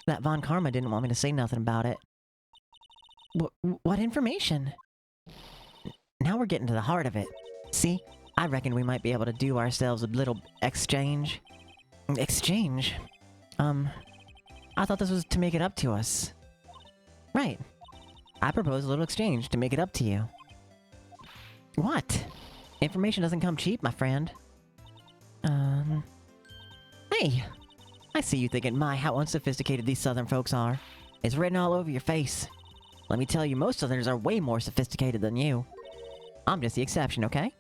That Von Karma didn't want me to say nothing about it. What information? Now we're getting to the heart of it. See? I reckon we might be able to do ourselves a little exchange. Exchange? I thought this was to make it up to us. Right. I propose a little exchange to make it up to you. What? Information doesn't come cheap, my friend. Hey! I see you thinking, my, how unsophisticated these southern folks are. It's written all over your face. Let me tell you, most southerners are way more sophisticated than you. I'm just the exception, okay?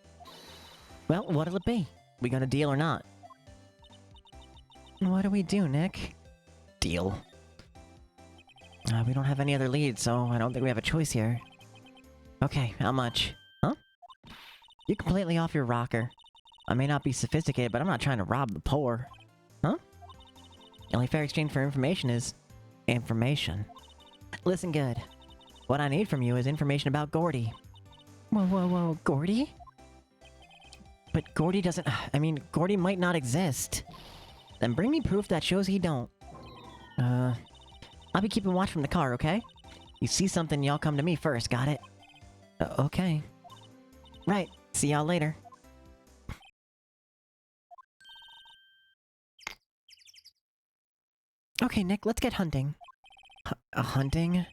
Well, what'll it be? We gonna deal or not? What do we do, Nick? Deal. We don't have any other leads, so I don't think we have a choice here. Okay, how much? Huh? You're completely off your rocker. I may not be sophisticated, but I'm not trying to rob the poor. Huh? The only fair exchange for information is... information. Listen good. What I need from you is information about Gordy. Whoa, Gordy? But Gordy doesn't... I mean, Gordy might not exist. Then bring me proof that shows he don't. I'll be keeping watch from the car, okay? You see something, y'all come to me first, got it? Okay. Right, see y'all later. Okay, Nick, let's get hunting. Hunting?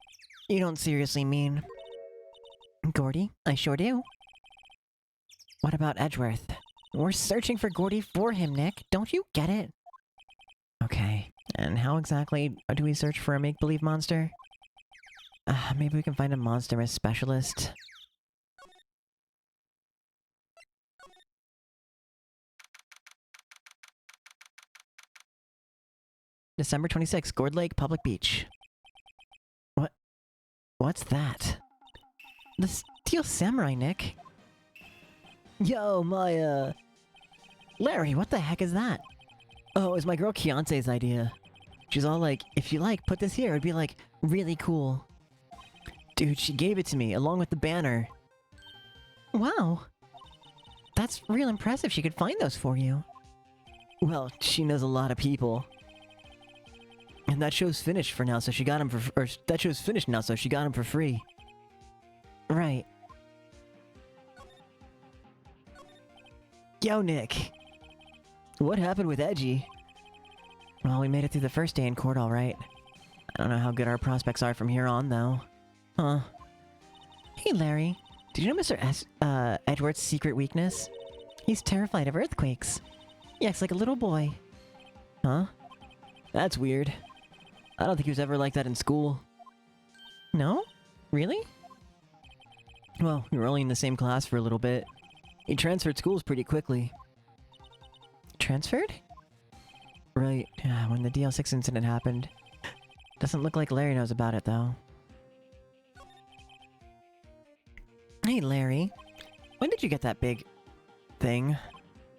You don't seriously mean... Gordy? I sure do. What about Edgeworth? We're searching for Gordy for him, Nick. Don't you get it? Okay, and how exactly do we search for a make-believe monster? Maybe we can find a monster as specialist. December 26th, Gourd Lake, Public Beach. What's that? The Steel Samurai, Nick. Yo, Larry, what the heck is that? Oh, it was my girl Keonce's idea. She's all like, if you like, put this here. It'd be like, really cool. Dude, she gave it to me, along with the banner. Wow. That's real impressive she could find those for you. Well, she knows a lot of people. And that show's finished for now, so she got him that show's finished now, so she got him for free. Right. Yo, Nick. What happened with Edgy? Well, we made it through the first day in court, alright. I don't know how good our prospects are from here on, though. Huh. Hey, Larry. Did you know Mr. Edward's secret weakness? He's terrified of earthquakes. He acts like a little boy. Huh? That's weird. I don't think he was ever like that in school. No? Really? Well, we were only in the same class for a little bit. He transferred schools pretty quickly. Transferred? Right, when the DL6 incident happened. Doesn't look like Larry knows about it, though. Hey, Larry. When did you get that big... thing?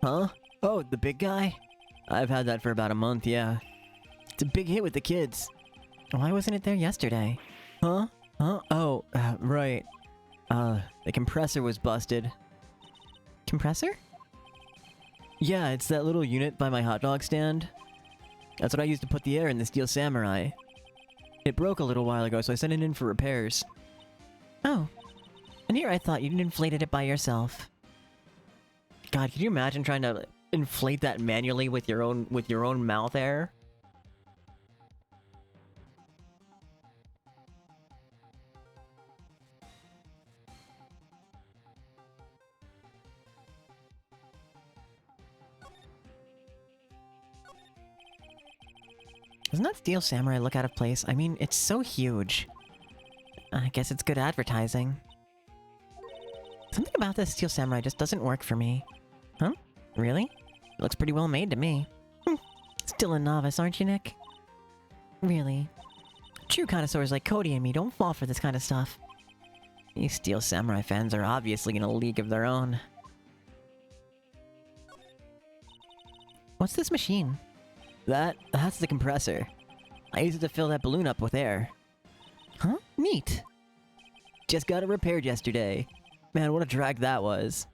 Huh? Oh, the big guy? I've had that for about a month, yeah. It's a big hit with the kids. Why wasn't it there yesterday? Huh? Huh? Oh, right. The compressor was busted. Compressor? Yeah, it's that little unit by my hot dog stand. That's what I used to put the air in the Steel Samurai. It broke a little while ago, so I sent it in for repairs. Oh. And here I thought you'd inflated it by yourself. God, could you imagine trying to inflate that manually with your own mouth air? Doesn't that Steel Samurai look out of place? I mean, it's so huge. I guess it's good advertising. Something about this Steel Samurai just doesn't work for me. Huh? Really? It looks pretty well made to me. Still a novice, aren't you, Nick? Really? True connoisseurs like Cody and me don't fall for this kind of stuff. These Steel Samurai fans are obviously in a league of their own. What's this machine? That's the compressor. I use it to fill that balloon up with air. Huh? Neat. Just got it repaired yesterday. Man, what a drag that was.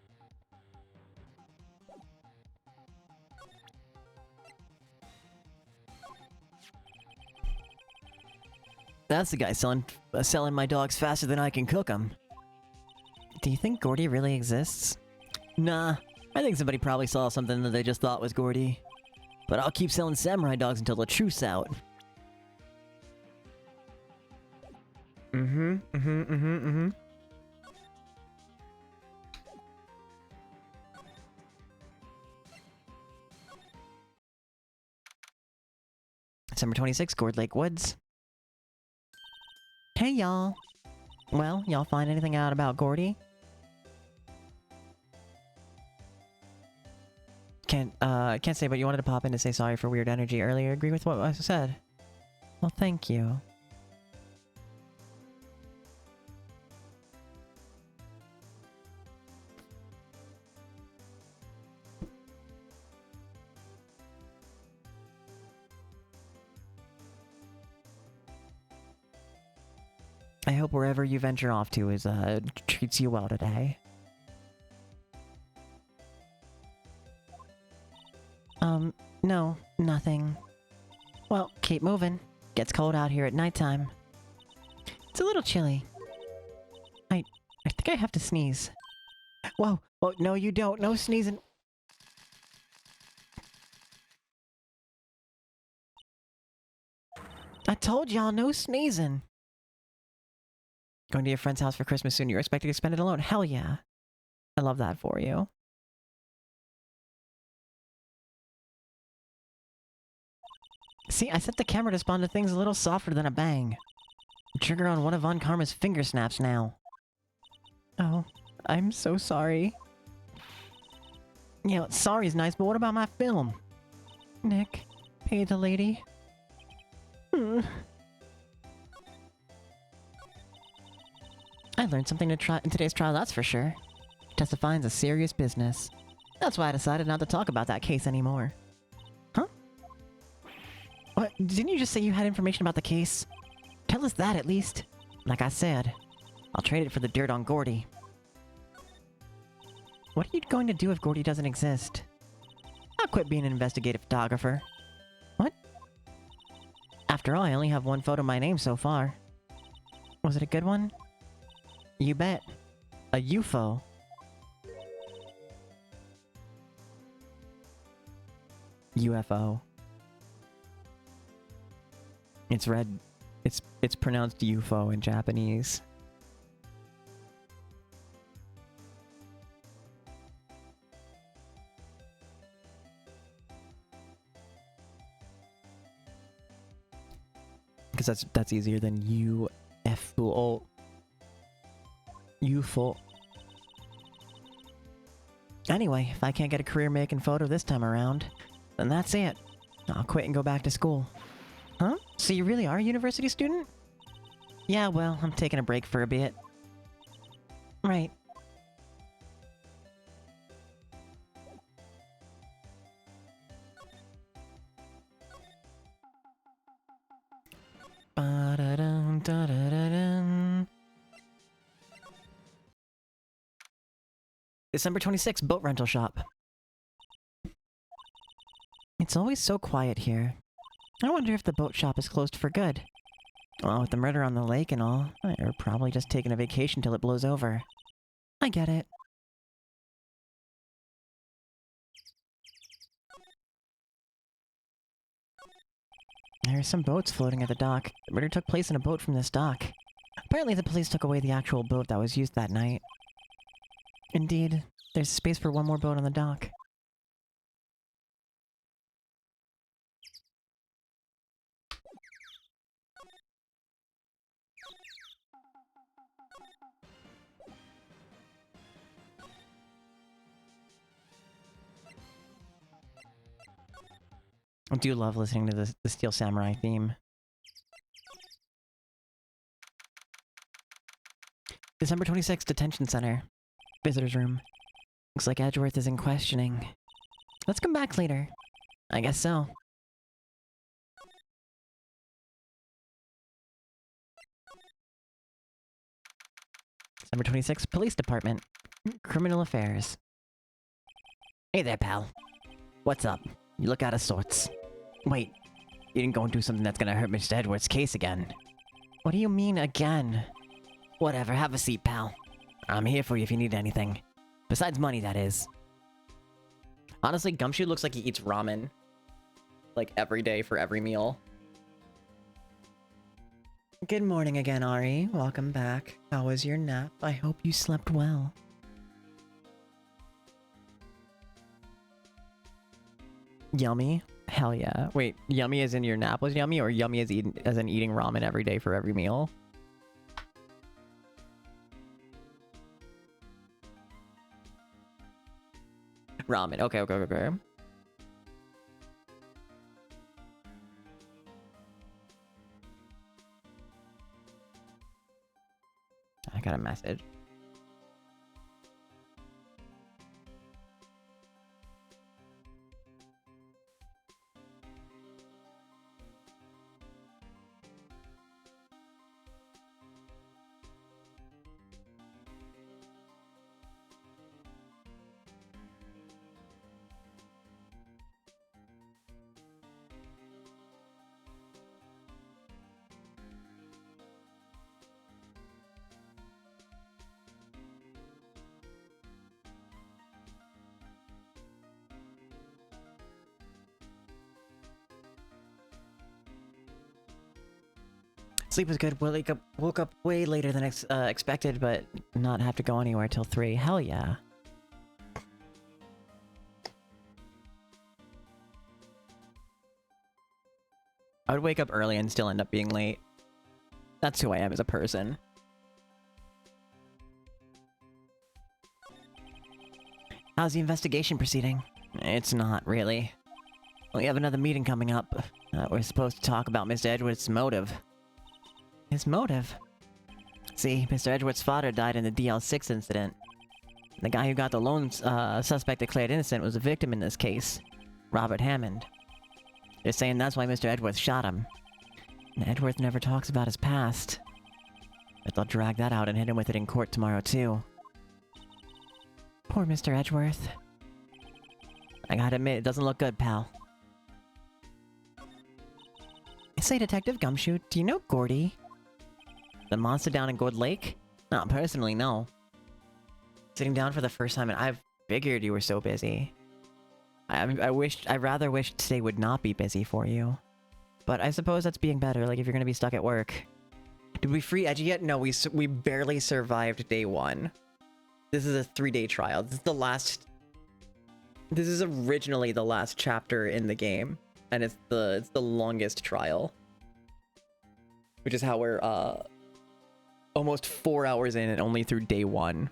That's the guy selling my dogs faster than I can cook them. Do you think Gordy really exists? Nah, I think somebody probably saw something that they just thought was Gordy. But I'll keep selling samurai dogs until the truth's out. December 26th, Gourd Lake Woods. Hey, y'all. Well, y'all find anything out about Gordy? Can't say, but you wanted to pop in to say sorry for weird energy earlier. Agree with what I said? Well, thank you. I hope wherever you venture off to is, treats you well today. No, nothing. Well, keep moving. Gets cold out here at nighttime. It's a little chilly. I think I have to sneeze. Whoa, oh, no you don't. No sneezing. I told y'all, no sneezing. Going to your friend's house for Christmas soon. You're expected to spend it alone. Hell yeah. I love that for you. See, I set the camera to respond to things a little softer than a bang. Trigger on one of Von Karma's finger snaps now. Oh, I'm so sorry. Yeah, sorry's nice, but what about my film? Nick, pay the lady. I learned something in today's trial, that's for sure. Testifying's a serious business. That's why I decided not to talk about that case anymore. Huh? What? Didn't you just say you had information about the case? Tell us that at least. Like I said, I'll trade it for the dirt on Gordy. What are you going to do if Gordy doesn't exist? I'll quit being an investigative photographer. What? After all, I only have one photo of my name so far. Was it a good one? You bet. A UFO. UFO. It's read... It's pronounced UFO in Japanese. Because that's easier than UFO. UFO. Anyway, if I can't get a career making photo this time around, then that's it. I'll quit and go back to school. Huh? So you really are a university student? Yeah, well, I'm taking a break for a bit. Right. Ba-da-dum-da-da-da-dum. December 26th, boat rental shop. It's always so quiet here. I wonder if the boat shop is closed for good. Well, with the murder on the lake and all, they're probably just taking a vacation till it blows over. I get it. There are some boats floating at the dock. The murder took place in a boat from this dock. Apparently the police took away the actual boat that was used that night. Indeed, there's space for one more boat on the dock. I do love listening to the Steel Samurai theme. December 26th, Detention Center. Visitor's room. Looks like Edgeworth is in questioning. Let's come back later. I guess so. December 26th, Police Department. Criminal Affairs. Hey there, pal. What's up? You look out of sorts. Wait, you didn't go and do something that's gonna hurt Mr. Edwards' case again. What do you mean, again? Whatever, have a seat, pal. I'm here for you if you need anything. Besides money, that is. Honestly, Gumshoe looks like he eats ramen. Like, every day for every meal. Good morning again, Ari. Welcome back. How was your nap? I hope you slept well. Yummy? Hell yeah. Wait, yummy as in your nap was yummy, or yummy as in eating ramen every day for every meal? Ramen. Okay. I got a message. Sleep was good. Woke up way later than expected, but not have to go anywhere till 3. Hell yeah. I would wake up early and still end up being late. That's who I am as a person. How's the investigation proceeding? It's not, really. We have another meeting coming up. We're supposed to talk about Mr. Edwards' motive. His motive? See, Mr. Edwards' father died in the DL6 incident. The guy who got the lone suspect declared innocent was a victim in this case. Robert Hammond. They're saying that's why Mr. Edwards shot him. And Edwards never talks about his past. But they'll drag that out and hit him with it in court tomorrow, too. Poor Mr. Edgeworth. I gotta admit, it doesn't look good, pal. Say, Detective Gumshoe, do you know Gordy? The monster down in Gourd Lake? Not personally, no. Sitting down for the first time, and I figured you were so busy. I rather wished today would not be busy for you. But I suppose that's being better, like if you're gonna be stuck at work. Did we free Edgy yet? No, we barely survived day 1. This is a 3-day trial. This is the last... This is originally the last chapter in the game. And it's the longest trial. Which is how we're, almost 4 hours in and only through day 1.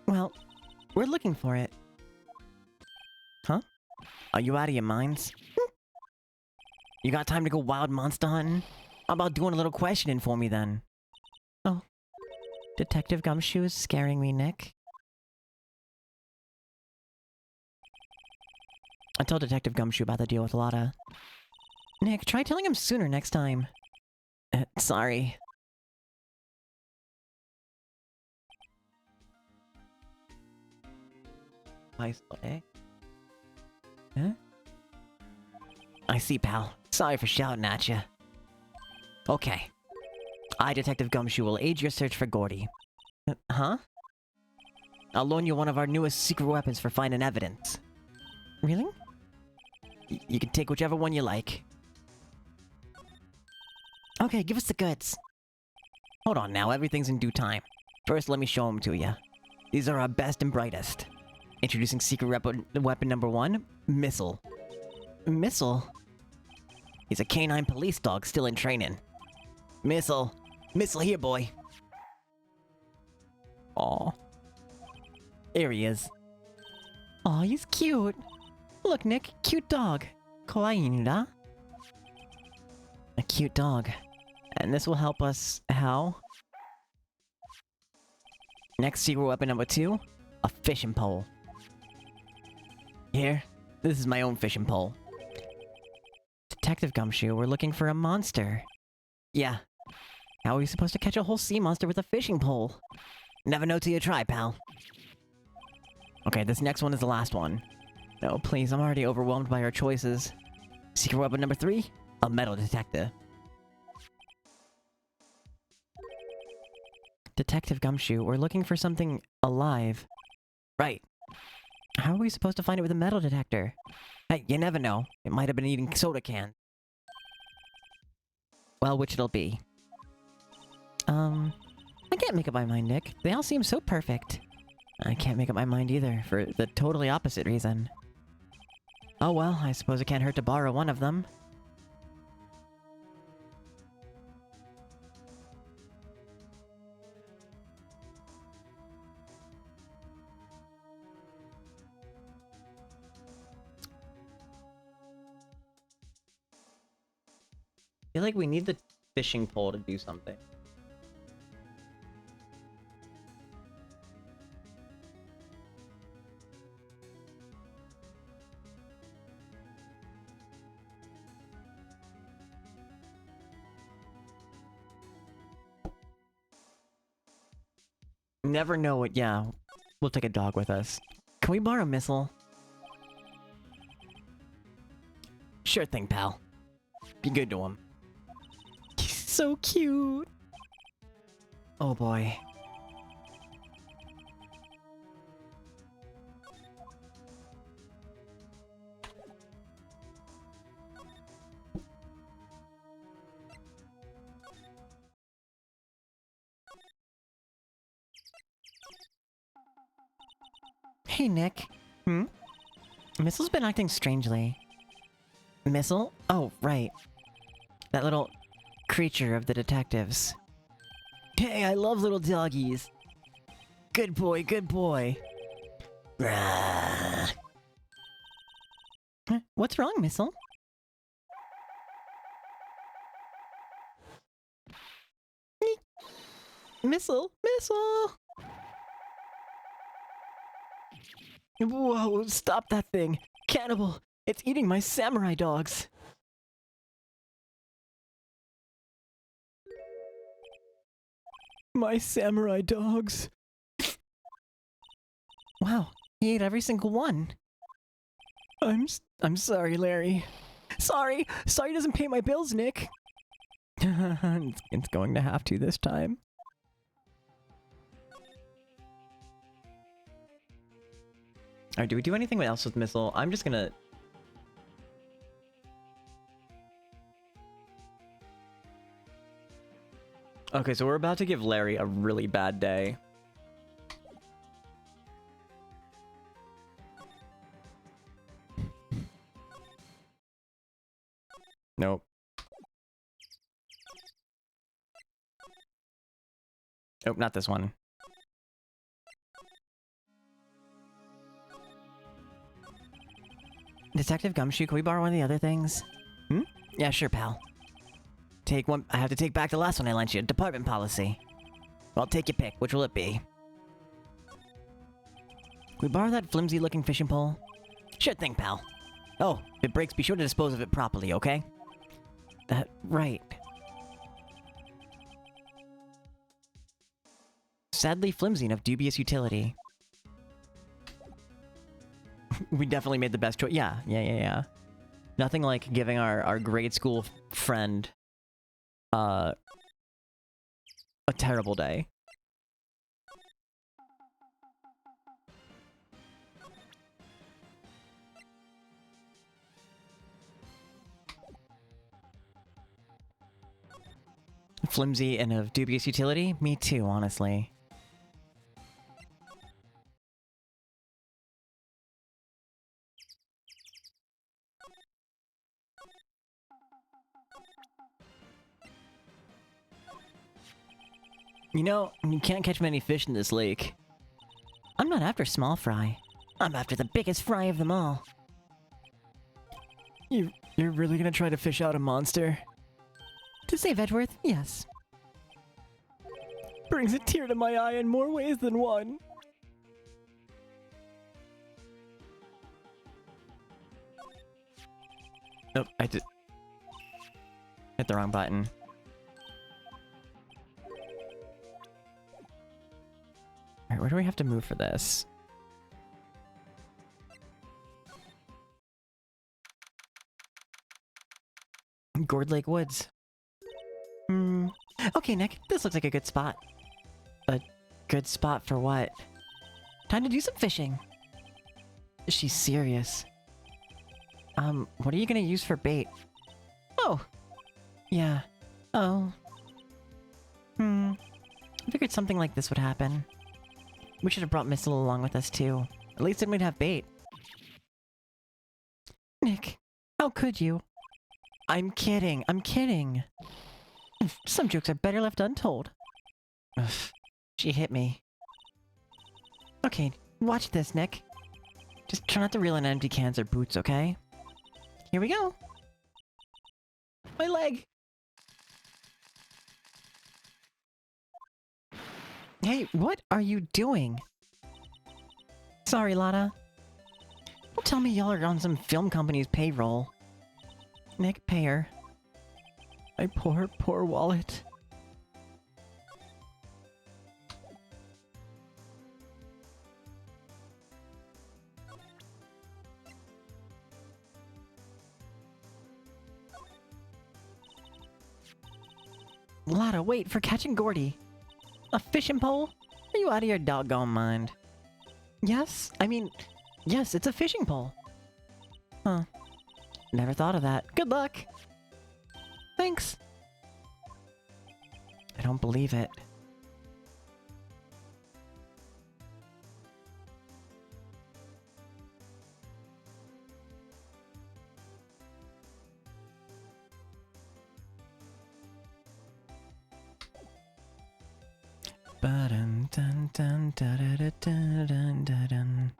Well, we're looking for it. Huh? Are you out of your minds? You got time to go wild monster hunting? How about doing a little questioning for me then? Oh. Detective Gumshoe is scaring me, Nick. I told Detective Gumshoe about the deal with Lotta. Nick, try telling him sooner next time. Sorry. Eh? Huh? I see, pal. Sorry for shouting at you. Okay. I, Detective Gumshoe, will aid your search for Gordy. Huh? I'll loan you one of our newest secret weapons for finding evidence. Really? You can take whichever one you like. Okay, give us the goods. Hold on now, everything's in due time. First, let me show them to you. These are our best and brightest. Introducing secret weapon number 1, Missile. Missile? He's a canine police dog still in training. Missile. Missile here, boy. Aw. Here he is. Aw, he's cute. Look, Nick, cute dog. Kawaii da. A cute dog. And this will help us how? Next secret weapon number 2, a fishing pole. Here, this is my own fishing pole. Detective Gumshoe, we're looking for a monster. Yeah. How are we supposed to catch a whole sea monster with a fishing pole? Never know till you try, pal. Okay, this next one is the last one. No, please, I'm already overwhelmed by our choices. Secret weapon number 3, a metal detector. Detective Gumshoe, we're looking for something alive. Right. How are we supposed to find it with a metal detector? Hey, you never know. It might have been eating soda cans. Well, which it'll be. I can't make up my mind, Nick. They all seem so perfect. I can't make up my mind either, for the totally opposite reason. Oh well, I suppose it can't hurt to borrow one of them. I feel like we need the fishing pole to do something. Never know it, yeah. We'll take a dog with us. Can we borrow Missile? Sure thing, pal. Be good to him. He's so cute! Oh boy. Hey, Nick. Hmm? Missil's been acting strangely. Missil? Oh, right. That little creature of the detectives. Hey, I love little doggies. Good boy, good boy. Rah. Huh, what's wrong, Missil? Missil! Missil! Whoa, stop that thing! Cannibal! It's eating my samurai dogs! My samurai dogs! Wow, he ate every single one. I'm sorry, Larry. Sorry doesn't pay my bills, Nick. It's going to have to this time. Alright, do we do anything else with Missil? I'm just gonna... Okay, so we're about to give Larry a really bad day. Nope. Nope, not this one. Detective Gumshoe, can we borrow one of the other things? Hmm? Yeah, sure, pal. Take one. I have to take back the last one I lent you. Department policy. Well, take your pick. Which will it be? Can we borrow that flimsy-looking fishing pole? Sure thing, pal. Oh, if it breaks, be sure to dispose of it properly, okay? Right. Sadly flimsy and of dubious utility. We definitely made the best choice. Yeah. Nothing like giving our grade school friend a terrible day. Flimsy and of dubious utility? Me too, honestly. You know, you can't catch many fish in this lake. I'm not after small fry. I'm after the biggest fry of them all. You're really gonna try to fish out a monster? To save Edgeworth, yes. Brings a tear to my eye in more ways than one. Nope, I did... hit the wrong button. Alright, where do we have to move for this? Gourd Lake Woods. Okay, Nick, this looks like a good spot. A good spot for what? Time to do some fishing. She's serious. What are you gonna use for bait? Oh! Yeah. Oh. I figured something like this would happen. We should have brought Missil along with us too. At least then we'd have bait. Nick, how could you? I'm kidding, I'm kidding. Some jokes are better left untold. Ugh, she hit me. Okay, watch this, Nick. Just try not to reel in empty cans or boots, okay? Here we go. My leg! Hey, what are you doing? Sorry, Lotta. Don't tell me y'all are on some film company's payroll. Nick, pay her. My poor, poor wallet. Lotta, wait, for catching Gordy. A fishing pole? Are you out of your doggone mind? Yes? I mean, yes, it's a fishing pole. Huh. Never thought of that. Good luck! Thanks! I don't believe it. Ba-dun, dun, dun, da-da-da-da-da-dun-dun-dun.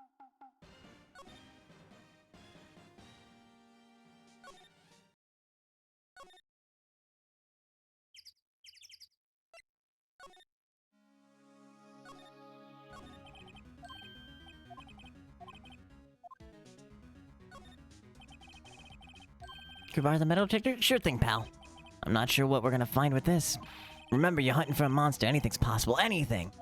Goodbye to the metal detector? Sure thing, pal. I'm not sure what we're gonna find with this. Remember, you're hunting for a monster. Anything's possible. Anything!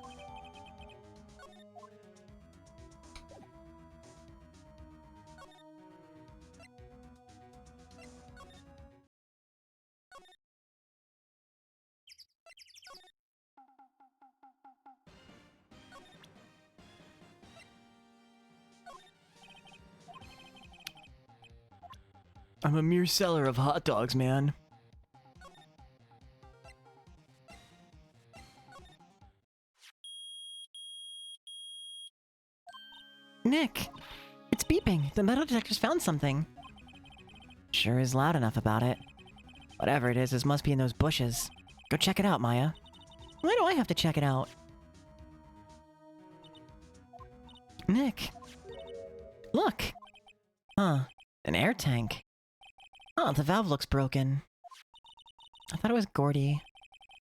I'm a mere seller of hot dogs, man. Nick! It's beeping. The metal detector's found something. Sure is loud enough about it. Whatever it is, this must be in those bushes. Go check it out, Maya. Why do I have to check it out? Nick! Look! Huh. An air tank. Oh, the valve looks broken. I thought it was Gordy.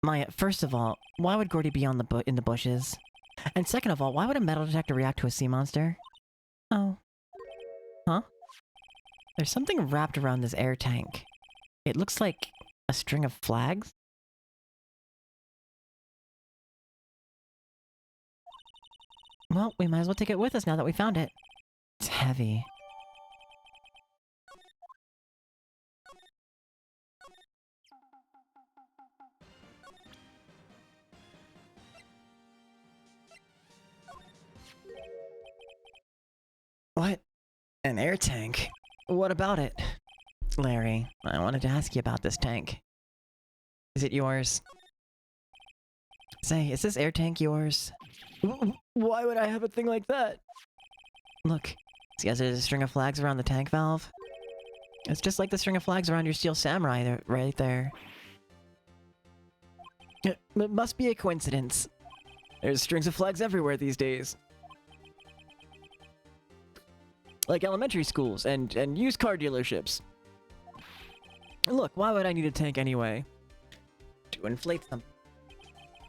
Maya, first of all, why would Gordy be on in the bushes? And second of all, why would a metal detector react to a sea monster? Oh. Huh? There's something wrapped around this air tank. It looks like a string of flags? Well, we might as well take it with us now that we found it. It's heavy. What? An air tank? What about it? Larry, I wanted to ask you about this tank. Is it yours? Say, is this air tank yours? Why would I have a thing like that? Look, see as there's a string of flags around the tank valve? It's just like the string of flags around your steel samurai right there. It must be a coincidence. There's strings of flags everywhere these days. Like elementary schools and used car dealerships. Look, why would I need a tank anyway? To inflate them.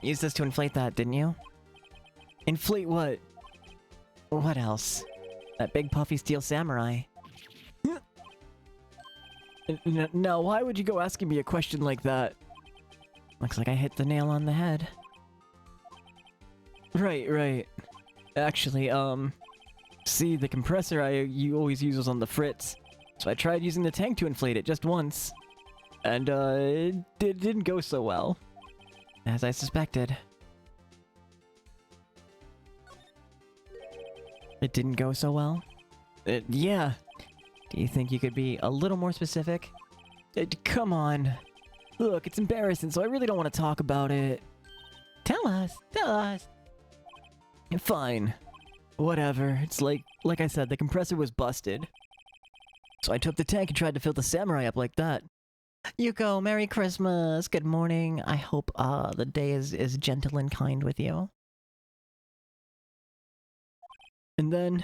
Used this to inflate that, didn't you? Inflate what? What else? That big puffy steel samurai. No, why would you go asking me a question like that? Looks like I hit the nail on the head. Right. Actually, see, the compressor you always use was on the fritz. So I tried using the tank to inflate it just once. And, it didn't go so well. As I suspected. It didn't go so well? Yeah. Do you think you could be a little more specific? Come on. Look, it's embarrassing, so I really don't want to talk about it. Tell us! Fine. Whatever. It's like I said, the compressor was busted. So I took the tank and tried to fill the samurai up like that. Yuko, Merry Christmas! Good morning. I hope the day is gentle and kind with you. And then...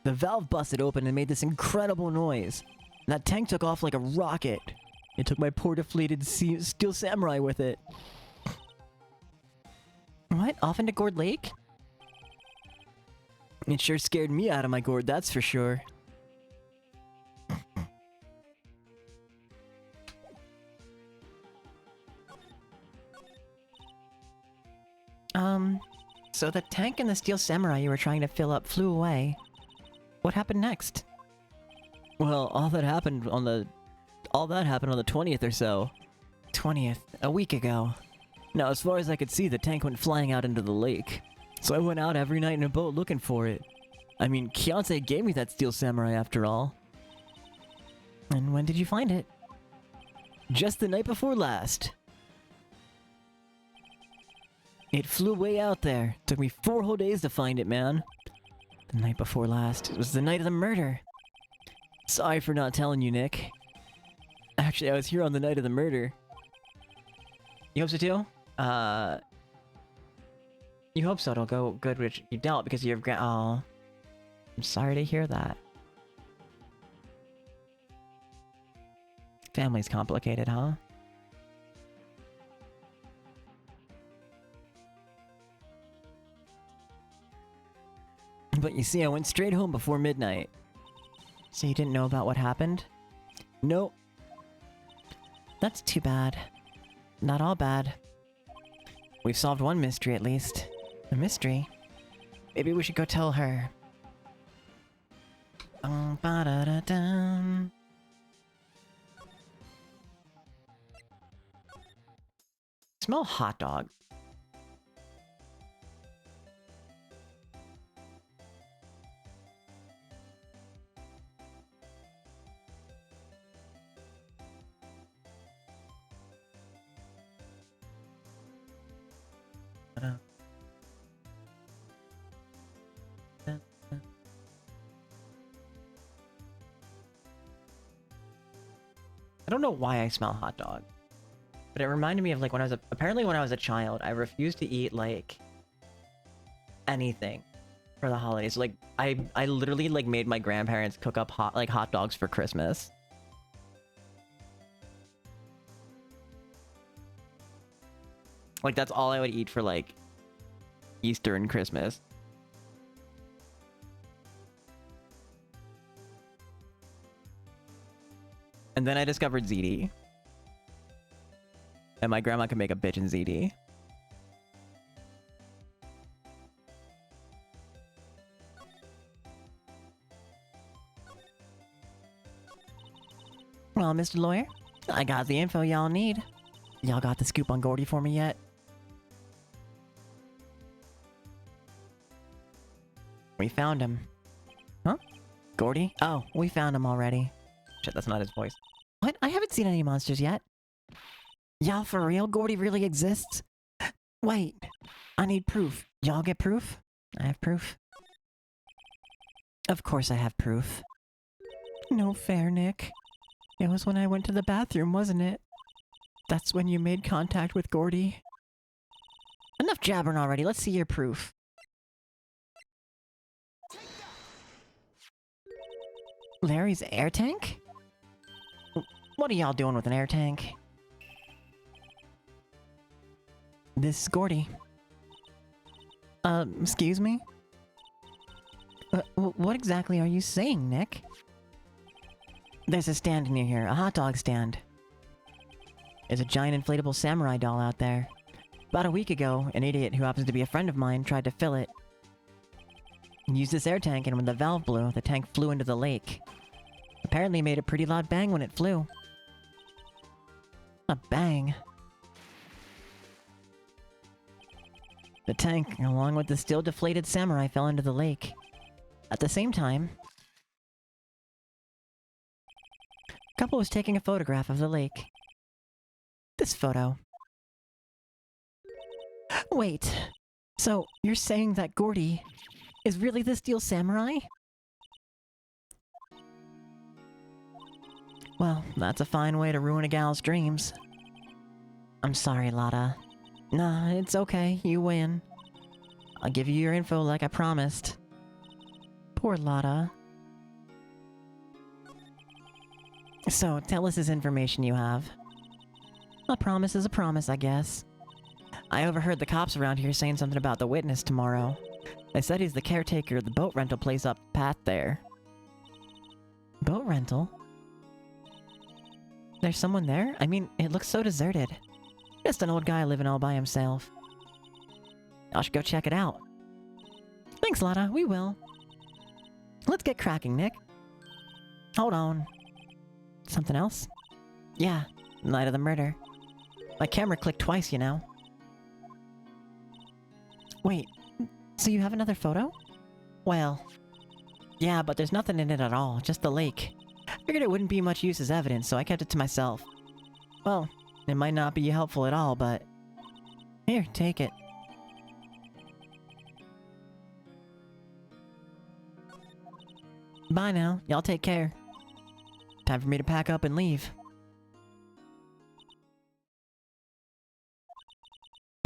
the valve busted open and made this incredible noise. And that tank took off like a rocket. It took my poor deflated steel samurai with it. What? Off into Gourd Lake? It sure scared me out of my gourd, that's for sure. So the tank and the steel samurai you were trying to fill up flew away. What happened next? Well, all that happened on the 20th or so. 20th, a week ago. Now, as far as I could see, the tank went flying out into the lake. So I went out every night in a boat looking for it. I mean, Kionsei gave me that steel samurai after all. And when did you find it? Just the night before last. It flew way out there. Took me 4 whole days to find it, man. The night before last. It was the night of the murder. Sorry for not telling you, Nick. Actually, I was here on the night of the murder. You hope so too? You hope so it'll go good with you dealt because you have oh. I'm sorry to hear that. Family's complicated, huh? But you see, I went straight home before midnight. So you didn't know about what happened? Nope. That's too bad. Not all bad. We've solved one mystery at least. A mystery? Maybe we should go tell her. Ba-da-da-dum. Smell hot dog. I don't know why I smell hot dog, but it reminded me of like when I was apparently when I was a child, I refused to eat like anything for the holidays. Like I literally like made my grandparents cook up hot dogs for Christmas. Like that's all I would eat for like Easter and Christmas. And then I discovered ZD. And my grandma could make a bitchin' ZD. Well, Mr. Lawyer, I got the info y'all need. Y'all got the scoop on Gordy for me yet? We found him. Huh? Gordy? Oh, we found him already. Shit, that's not his voice. What? I haven't seen any monsters yet. Y'all for real? Gordy really exists? Wait, I need proof. Y'all get proof? I have proof. Of course I have proof. No fair, Nick. It was when I went to the bathroom, wasn't it? That's when you made contact with Gordy. Enough jabbering already, let's see your proof. Larry's air tank? What are y'all doing with an air tank? This is Gordy. Excuse me? What exactly are you saying, Nick? There's a stand near here, a hot dog stand. There's a giant inflatable samurai doll out there. About a week ago, an idiot who happens to be a friend of mine tried to fill it. He used this air tank, and when the valve blew, the tank flew into the lake. Apparently made a pretty loud bang when it flew. A bang. The tank, along with the still deflated samurai, fell into the lake. At the same time, a couple was taking a photograph of the lake. This photo. Wait, so you're saying that Gordy is really the Steel Samurai? Well, that's a fine way to ruin a gal's dreams. I'm sorry, Lotta. Nah, it's okay, you win. I'll give you your info like I promised. Poor Lotta. So, tell us this information you have. A promise is a promise, I guess. I overheard the cops around here saying something about the witness tomorrow. They said he's the caretaker of the boat rental place up the path there. Boat rental? There's someone there? I mean, it looks so deserted. Just an old guy living all by himself. I should go check it out. Thanks, Lotta, we will. Let's get cracking, Nick. Hold on. Something else? Yeah, night of the murder. My camera clicked twice, you know. Wait, so you have another photo? Well, yeah, but there's nothing in it at all, just the lake. Figured it wouldn't be much use as evidence, so I kept it to myself. Well, it might not be helpful at all, but... Here, take it. Bye now, y'all take care. Time for me to pack up and leave.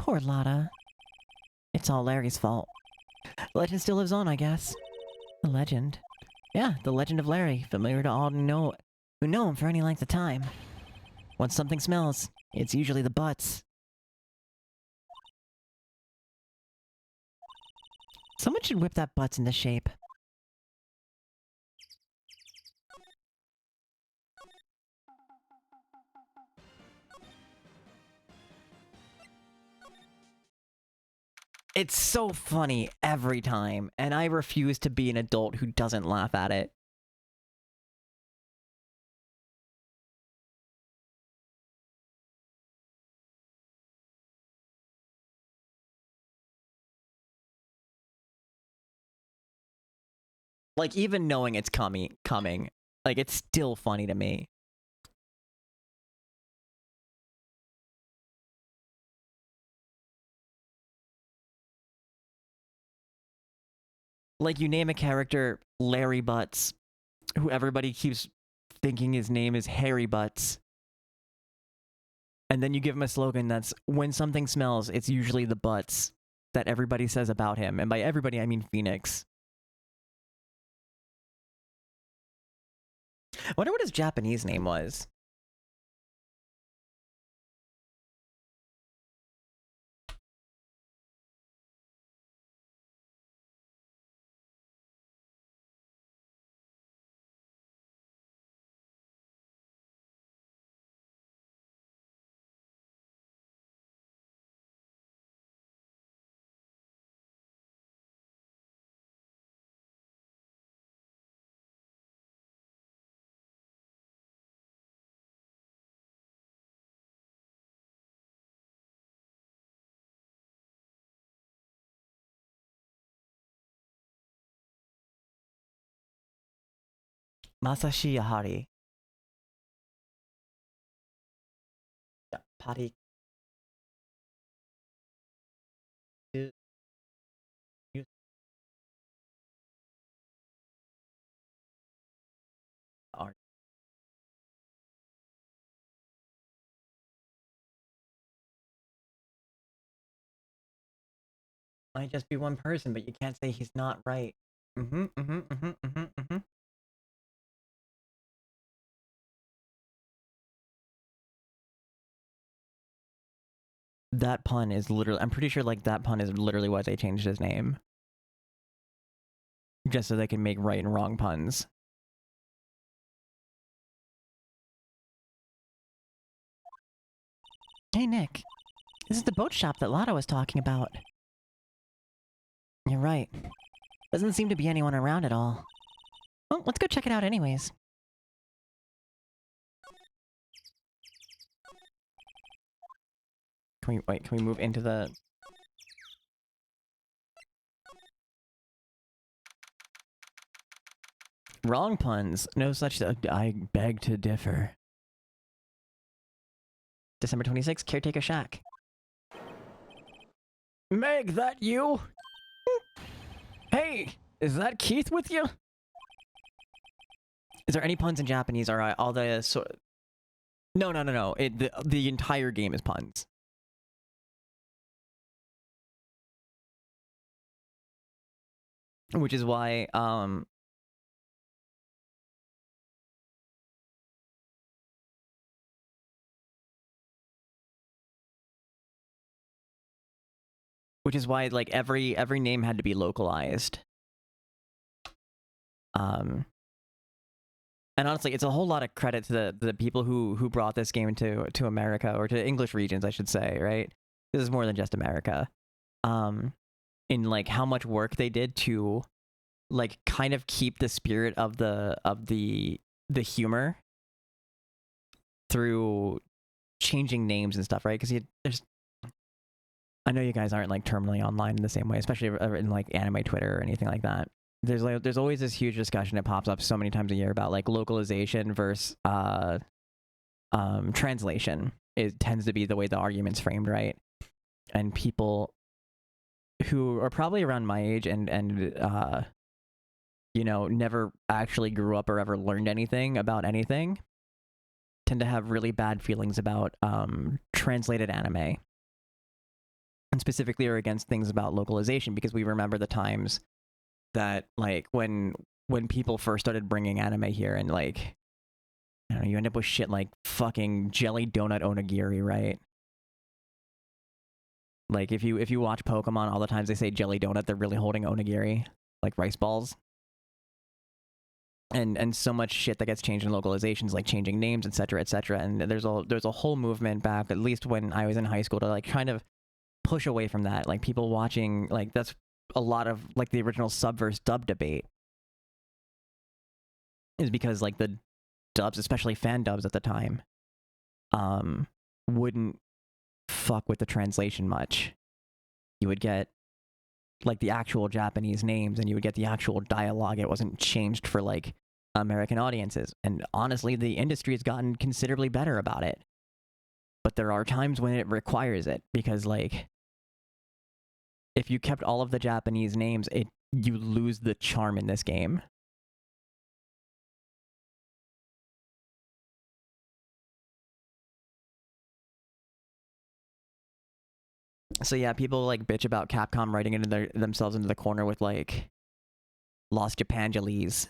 Poor Lotta. It's all Larry's fault. The legend still lives on, I guess. The legend? Yeah, the legend of Larry, familiar to all who know him for any length of time. Once something smells, it's usually the butts. Someone should whip that butts into shape. It's so funny every time, and I refuse to be an adult who doesn't laugh at it. Like, even knowing it's coming, like, it's still funny to me. Like, you name a character Larry Butts, who everybody keeps thinking his name is Harry Butts. And then you give him a slogan that's, when something smells, it's usually the butts that everybody says about him. And by everybody, I mean Phoenix. I wonder what his Japanese name was. Masashi Yahari. Pari. Art. Might just be one person, but you can't say he's not right. That pun is literally, I'm pretty sure like that pun is literally why they changed his name. Just so they can make right and wrong puns. Hey Nick, this is the boat shop that Lotta was talking about. You're right. Doesn't seem to be anyone around at all. Well, let's go check it out anyways. Can we move into the... Wrong puns. No such... I beg to differ. December 26th, Caretaker Shack. Meg, that you? Hey, is that Keith with you? Is there any puns in Japanese? Or all the... No. The entire game is puns. Which is why, like every name had to be localized. And honestly, it's a whole lot of credit to the people who brought this game to America, or to English regions, I should say, right? This is more than just America. In like how much work they did to like kind of keep the spirit of the humor through changing names and stuff, right? Because I know you guys aren't like terminally online in the same way, especially in like anime Twitter or anything like that. There's always this huge discussion that pops up so many times a year about like localization versus translation. It tends to be the way the argument's framed, right? And people who are probably around my age and you know, never actually grew up or ever learned anything about anything tend to have really bad feelings about translated anime. and specifically are against things about localization, because we remember the times that, like, when people first started bringing anime here, and like, I don't know, you end up with shit like fucking jelly donut onigiri, right? Like, if you watch Pokemon, all the times they say jelly donut, they're really holding onigiri, like rice balls. And so much shit that gets changed in localizations, like changing names, etc., etc. And there's a whole movement back, at least when I was in high school, to like kind of push away from that. Like, people watching, like, that's a lot of like the original sub versus dub debate, is because like the dubs, especially fan dubs at the time, wouldn't fuck with the translation much. You would get like the actual Japanese names, and you would get the actual dialogue. It wasn't changed for like American audiences. And honestly, the industry has gotten considerably better about it. But there are times when it requires it, because like, if you kept all of the Japanese names, you lose the charm in this game. So yeah, people like bitch about Capcom writing into themselves into the corner with like Lost Japangelese,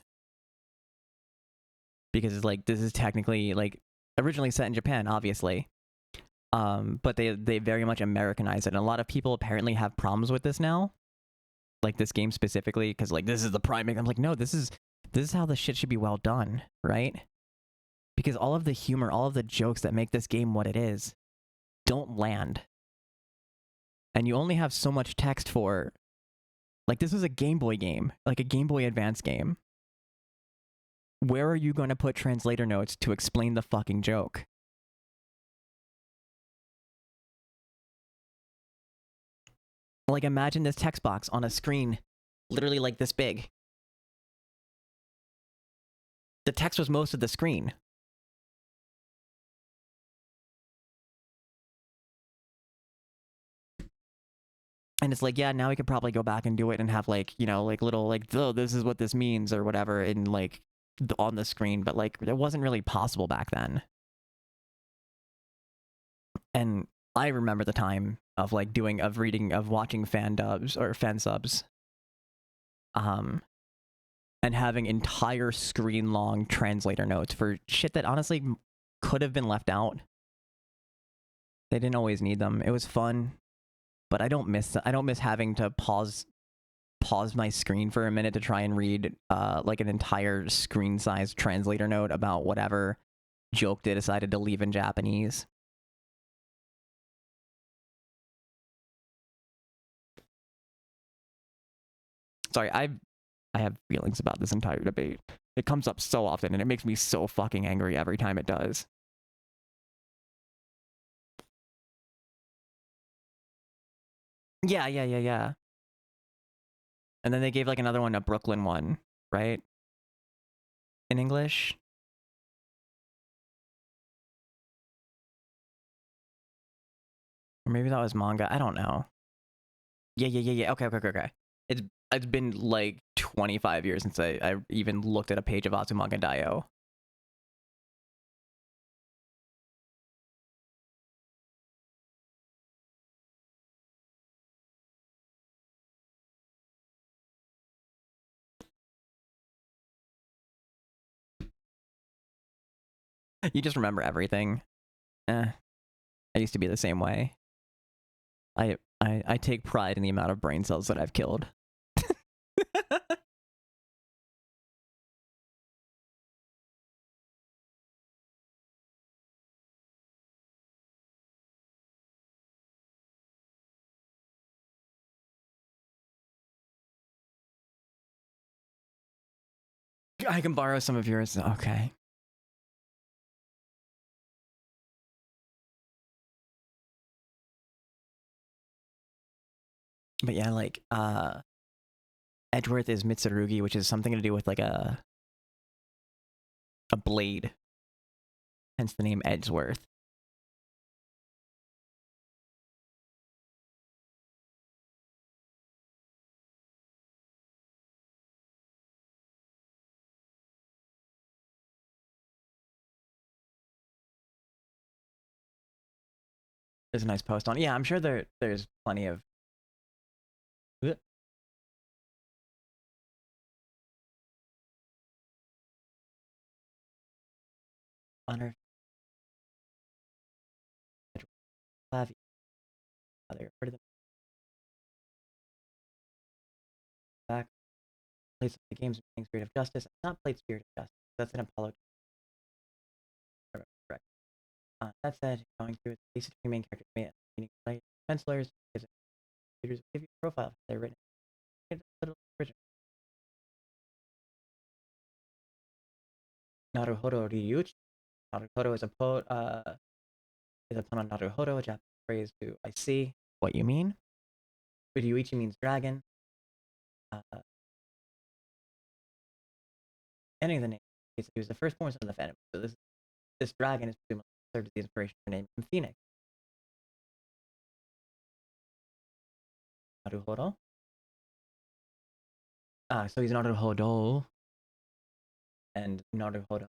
because it's like, this is technically like originally set in Japan, obviously, but they very much Americanized it, and a lot of people apparently have problems with this now, like this game specifically, because like, this is the prime. I'm like, no, this is how the shit should be well done, right? Because all of the humor, all of the jokes that make this game what it is, don't land. And you only have so much text for, like, this is a Game Boy game, like a Game Boy Advance game. Where are you going to put translator notes to explain the fucking joke? Like, imagine this text box on a screen literally like this big. The text was most of the screen. And it's like, yeah, now we could probably go back and do it and have like, you know, like little like, oh, this is what this means or whatever in like on the screen, but like, it wasn't really possible back then. And I remember the time of like watching fan dubs or fan subs, and having entire screen long translator notes for shit that honestly could have been left out. They didn't always need them. It was fun, but I don't miss having to pause my screen for a minute to try and read like an entire screen size translator note about whatever joke they decided to leave in Japanese. Sorry, I have feelings about this entire debate. It comes up so often, and it makes me so fucking angry every time it does. Yeah. And then they gave like another one, a Brooklyn one, right? In English. Or maybe that was manga. I don't know. Yeah. Okay. It's been like 25 years since I even looked at a page of Azumanga Daioh. You just remember everything. I used to be the same way. I take pride in the amount of brain cells that I've killed. I can borrow some of yours. Okay. But yeah, like Edgeworth is Mitsurugi, which is something to do with like a blade. Hence the name Edgeworth. There's a nice post on. Yeah, I'm sure there's plenty of. Ugh. Honor. Have you? Other heard of them back? Plays the games playing Spirit of Justice. I've not played Spirit of Justice. That's an Apollo. Correct. That said, going through it, at least the three main characters meaning play pencilers, computers give you a profile. They're written. It's a little original. Naruhodo Ryuchi. Naruhodo is a pun on Naruhodo, a Japanese phrase to I see what you mean. Ryuichi means dragon. Any of the names. He was the firstborn son of the Phantom. So this dragon is presumably served as the inspiration for naming him Phoenix. Naruhodo. So he's Naruhodo. And Naruhodo.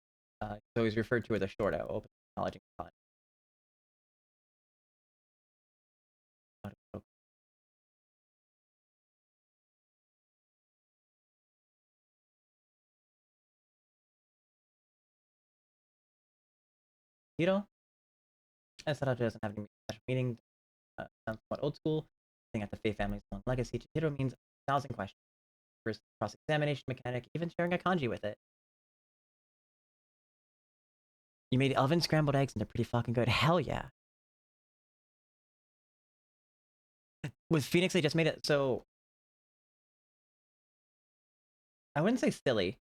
So he's referred to as a short O, open acknowledging the pun. Naruhodo. Hiro. Esara doesn't have any special meaning. Sounds somewhat old school. Looking at the Faye family's long legacy, Chihiro means 1,000 questions. First cross-examination mechanic, even sharing a kanji with it. You made oven scrambled eggs and they're pretty fucking good. Hell yeah. With Phoenix, they just made it so... I wouldn't say silly.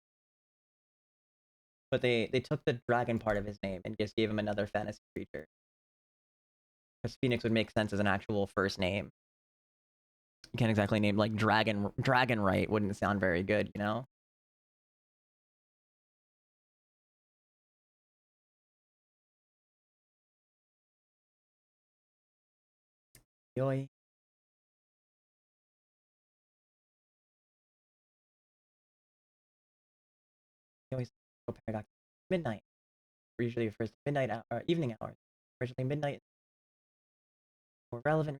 But they took the dragon part of his name and just gave him another fantasy creature. Because Phoenix would make sense as an actual first name. You can't exactly name like Dragon right wouldn't sound very good, you know? Yoi. Yoi. Paradox. Midnight. Usually refers to midnight or evening hours. Originally midnight. More relevant.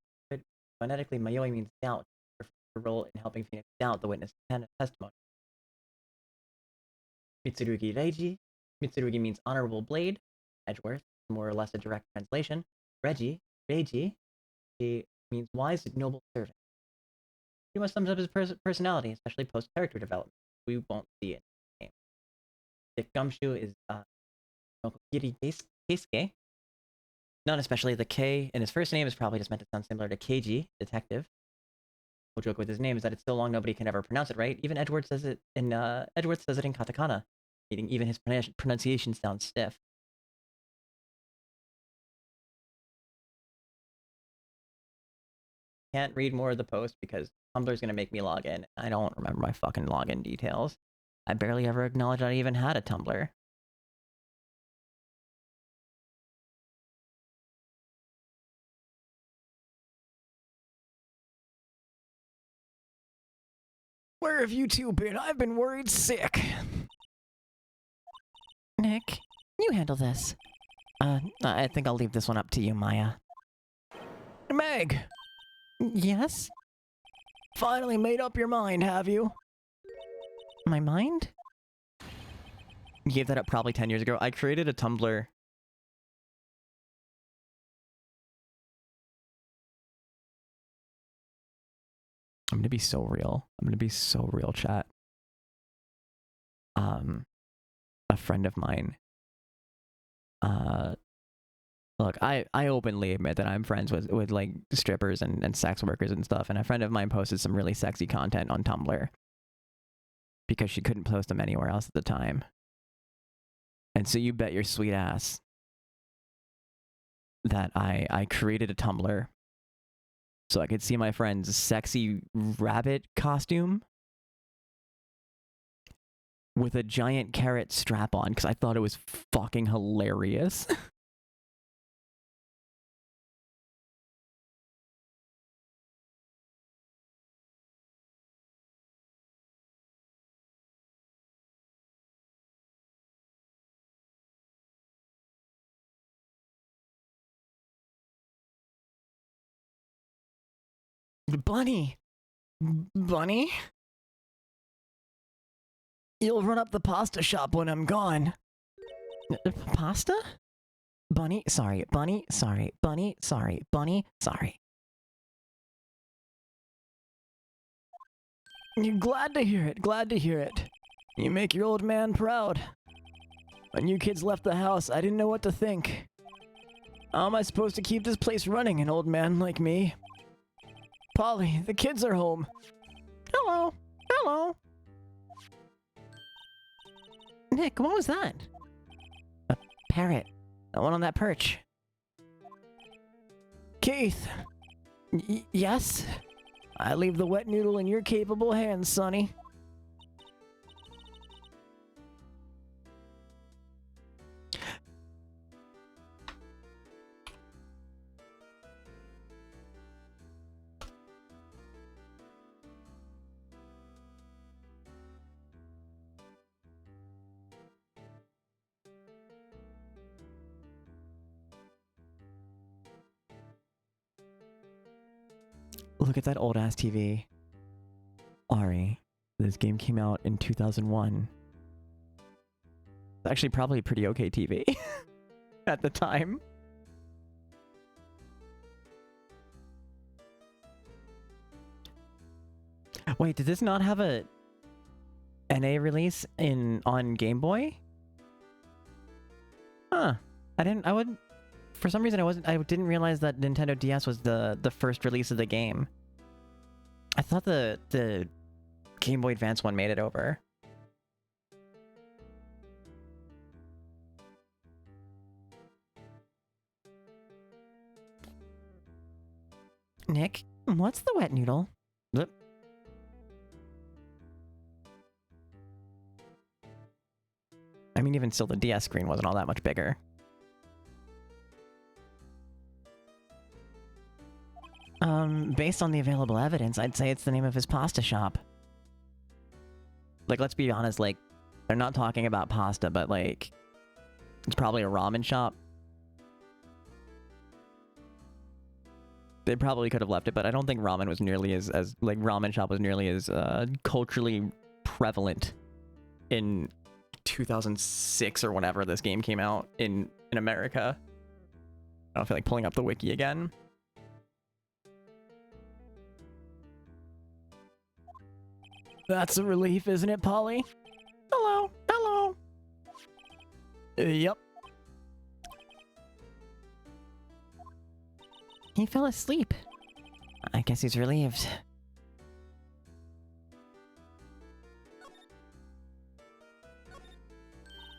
Phonetically, Mayoi means doubt. A role in helping Phoenix doubt the witness testimony. Mitsurugi Reiji. Mitsurugi means honorable blade. Edgeworth, more or less a direct translation. Reiji, he means wise, noble servant. Pretty much sums up his personality, especially post-character development. We won't see it in the game. Dick Gumshoe is Nokogiri Keisuke. Not especially the K in his first name is probably just meant to sound similar to Keiji, detective. The joke with his name is that it's so long nobody can ever pronounce it right. Even Edgeworth says it in katakana, meaning even his pronunciation sounds stiff. Can't read more of the post because Tumblr's gonna make me log in. I don't remember my fucking login details. I barely ever acknowledged I even had a Tumblr. Where have you two been? I've been worried sick. Nick, you handle this. I think I'll leave this one up to you, Maya. Meg! Yes? Finally made up your mind, have you? My mind? You gave that up probably 10 years ago. I created a Tumblr. I'm gonna be so real. Chat. A friend of mine. Look, I openly admit that I'm friends with like strippers and sex workers and stuff, and a friend of mine posted some really sexy content on Tumblr because she couldn't post them anywhere else at the time. And so you bet your sweet ass that I created a Tumblr so I could see my friend's sexy rabbit costume with a giant carrot strap on because I thought it was fucking hilarious. Bunny! Bunny? You'll run up the pasta shop when I'm gone. Pasta? Bunny, sorry. Bunny, sorry. Bunny, sorry. Bunny, sorry. You're glad to hear it. Glad to hear it. You make your old man proud. When you kids left the house, I didn't know what to think. How am I supposed to keep this place running, an old man like me? Polly, the kids are home. Hello. Hello. Nick, what was that? A parrot. That one on that perch. Keith! Yes? I leave the wet noodle in your capable hands, Sonny. Look at that old ass TV. Ari, this game came out in 2001. It's actually probably a pretty okay TV at the time. Wait, did this not have a NA release on Game Boy? Huh. For some reason I didn't realize that Nintendo DS was the first release of the game. I thought the Game Boy Advance one made it over. Nick, what's the wet noodle? Blip. I mean, even still, the DS screen wasn't all that much bigger. Based on the available evidence, I'd say it's the name of his pasta shop. Like, let's be honest, like, they're not talking about pasta, but, like, it's probably a ramen shop. They probably could have left it, but I don't think ramen was nearly as like, ramen shop was nearly as, culturally prevalent in 2006 or whenever this game came out in America. I don't feel like pulling up the wiki again. That's a relief, isn't it, Polly? Hello, hello. Yep. He fell asleep. I guess he's relieved.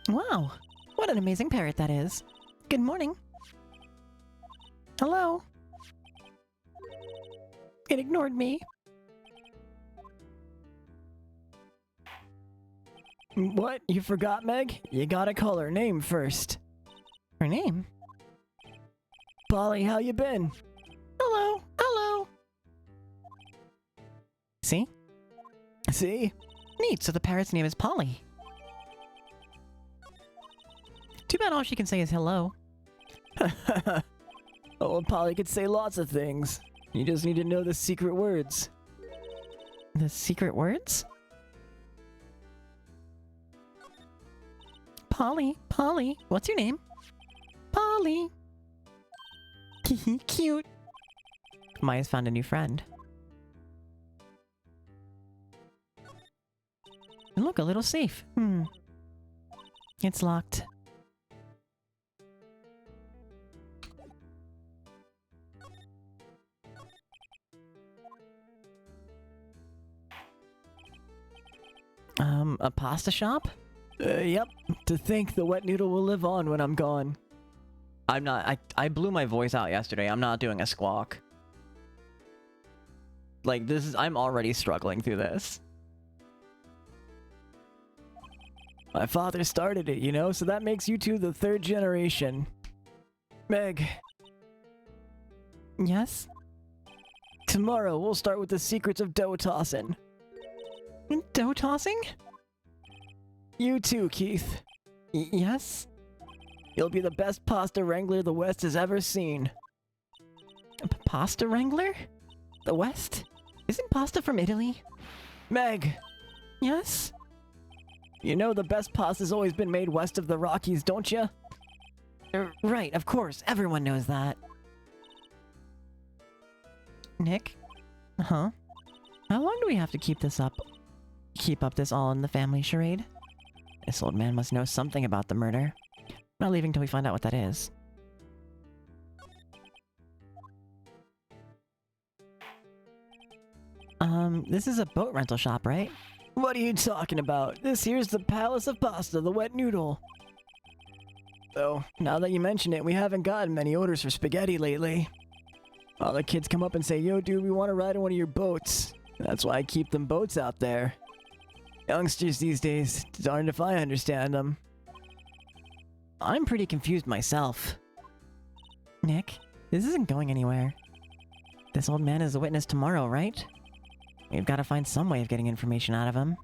Wow, what an amazing parrot that is. Good morning. Hello. It ignored me. What? You forgot, Meg? You gotta call her name first. Her name? Polly, how you been? Hello, hello. See? See? Neat, so the parrot's name is Polly. Too bad all she can say is hello. Oh, Polly could say lots of things. You just need to know the secret words. The secret words? Polly, Polly, what's your name? Polly. Cute. Maya's found a new friend. And look, a little safe. It's locked. A pasta shop? Yep. To think the wet noodle will live on when I'm gone. I'm not- I blew my voice out yesterday. I'm not doing a squawk. Like, this is- I'm already struggling through this. My father started it, you know, so that makes you two the third generation. Meg. Yes? Tomorrow we'll start with the secrets of dough tossing. Dough tossing? You too, Keith. Yes? You'll be the best pasta wrangler the West has ever seen. Pasta wrangler? The West? Isn't pasta from Italy? Meg, Yes? you know the best pasta's always been made west of the Rockies, don't you? Right, of course. Everyone knows that. Nick? Huh? How long do we have to keep this up? Keep up this all in the family charade? This old man must know something about the murder. Not leaving till we find out what that is. This is a boat rental shop, right? What are you talking about? This here's the Palace of Pasta, the wet noodle. Though, now that you mention it, we haven't gotten many orders for spaghetti lately. All the kids come up and say, yo dude, we want to ride in one of your boats. That's why I keep them boats out there. Youngsters these days, darned if I understand them. I'm pretty confused myself. Nick, this isn't going anywhere. This old man is a witness tomorrow, right? We've got to find some way of getting information out of him.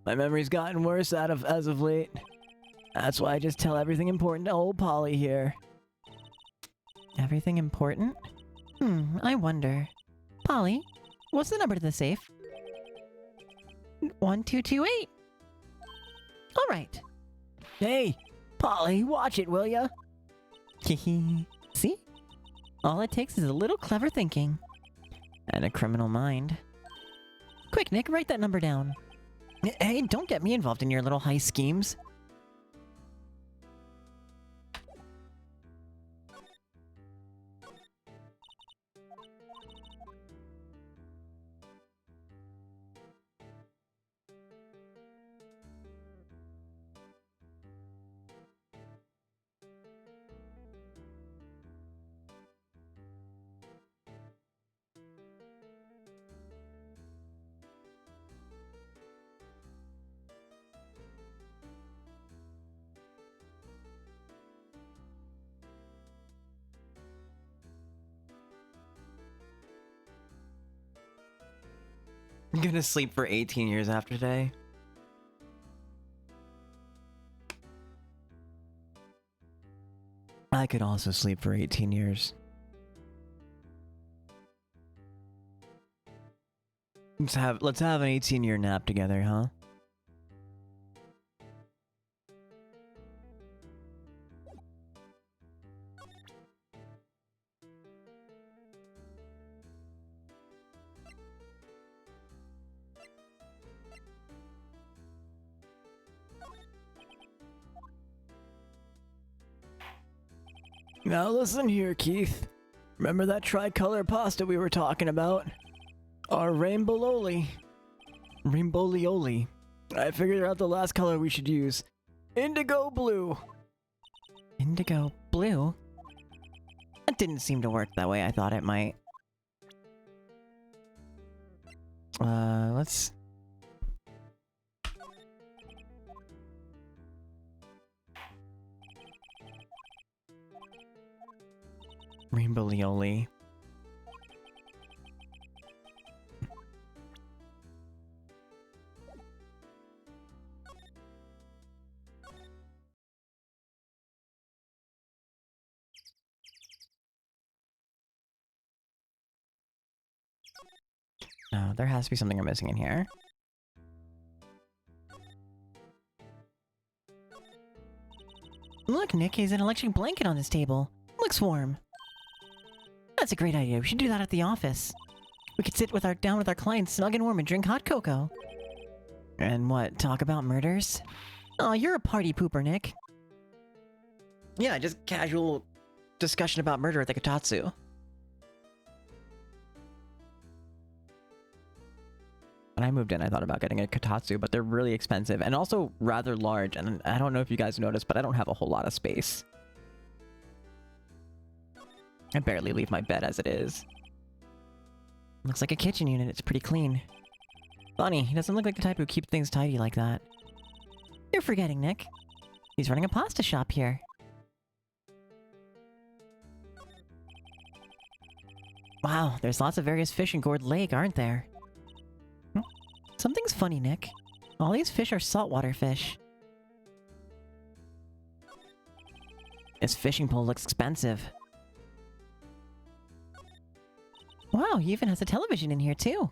My memory's gotten worse as of late. That's why I just tell everything important to old Polly here. Everything important? I wonder. Polly, what's the number to the safe? 1228. All right. Hey, Polly, watch it, will ya? See? All it takes is a little clever thinking. And a criminal mind. Quick, Nick, write that number down. Hey, don't get me involved in your little heist schemes. I'm gonna sleep for 18 years after today. I could also sleep for 18 years. Let's have an 18-year nap together, huh? Now listen here, Keith. Remember that tricolor pasta we were talking about? Our rainbow-loli. Rainbow-lioli. I figured out the last color we should use. Indigo blue. Indigo blue? That didn't seem to work that way I thought it might. Let's... Rainbow-lioli. No, there has to be something I'm missing in here. Look, Nick, he's an electric blanket on this table. Looks warm. That's a great idea. We should do that at the office. We could sit down with our clients snug and warm and drink hot cocoa. And what, talk about murders? Oh, you're a party pooper, Nick. Yeah, just casual discussion about murder at the Kotatsu. When I moved in, I thought about getting a Kotatsu, but they're really expensive and also rather large. And I don't know if you guys noticed, but I don't have a whole lot of space. I barely leave my bed as it is. Looks like a kitchen unit. It's pretty clean. Funny, he doesn't look like the type who keeps things tidy like that. You're forgetting, Nick. He's running a pasta shop here. Wow, there's lots of various fish in Gourd Lake, aren't there? Something's funny, Nick. All these fish are saltwater fish. This fishing pole looks expensive. Wow, he even has a television in here too.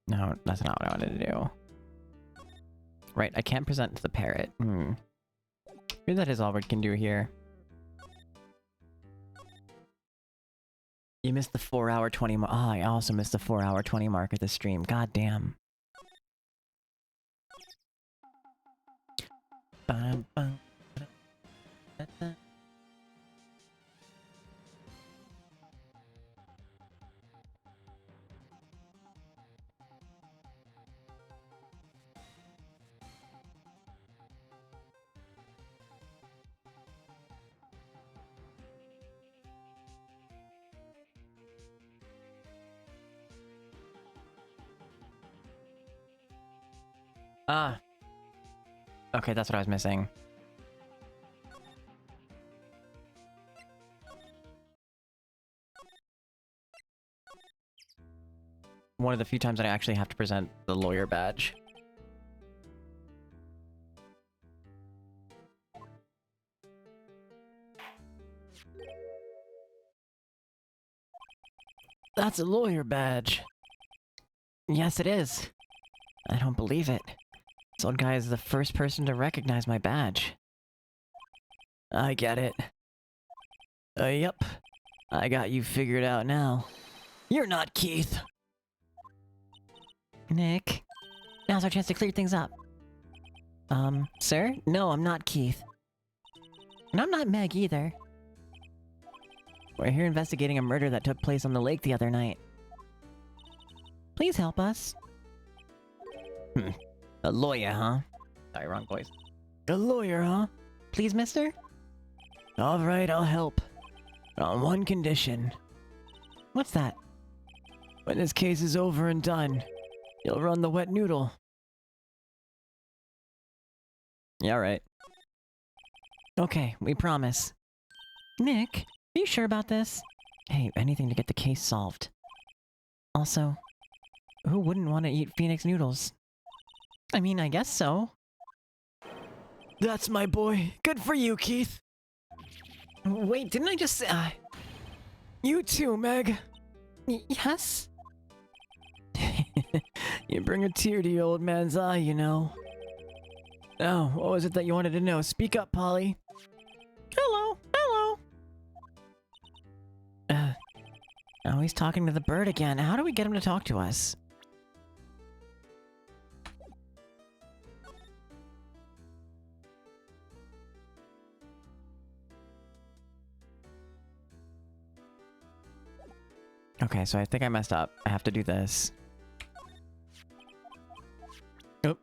No, that's not what I wanted to do. Right, I can't present to the parrot. Maybe that is all we can do here. You missed the 4-hour 20 mark. Oh, I also missed the 4-hour 20 mark of the stream. God damn. Ah. Okay, that's what I was missing. One of the few times that I actually have to present the lawyer badge. That's a lawyer badge. Yes, it is. I don't believe it. This old guy is the first person to recognize my badge. I get it. Yep. I got you figured out now. You're not Keith. Nick. Now's our chance to clear things up. Sir? No, I'm not Keith. And I'm not Meg either. We're here investigating a murder that took place on the lake the other night. Please help us. A lawyer, huh? Sorry, wrong voice. A lawyer, huh? Please, mister? Alright, I'll help. On one condition. What's that? When this case is over and done, you'll run the wet noodle. Yeah, right. Okay, we promise. Nick, are you sure about this? Hey, anything to get the case solved. Also, who wouldn't want to eat Phoenix noodles? I mean, I guess so. That's my boy. Good for you, Keith. Wait, didn't I just say... You too, Meg. Yes? You bring a tear to your old man's eye, you know. Oh, what was it that you wanted to know? Speak up, Polly. Hello, hello. Oh, he's talking to the bird again. How do we get him to talk to us? Okay, so I think I messed up. I have to do this. Oh.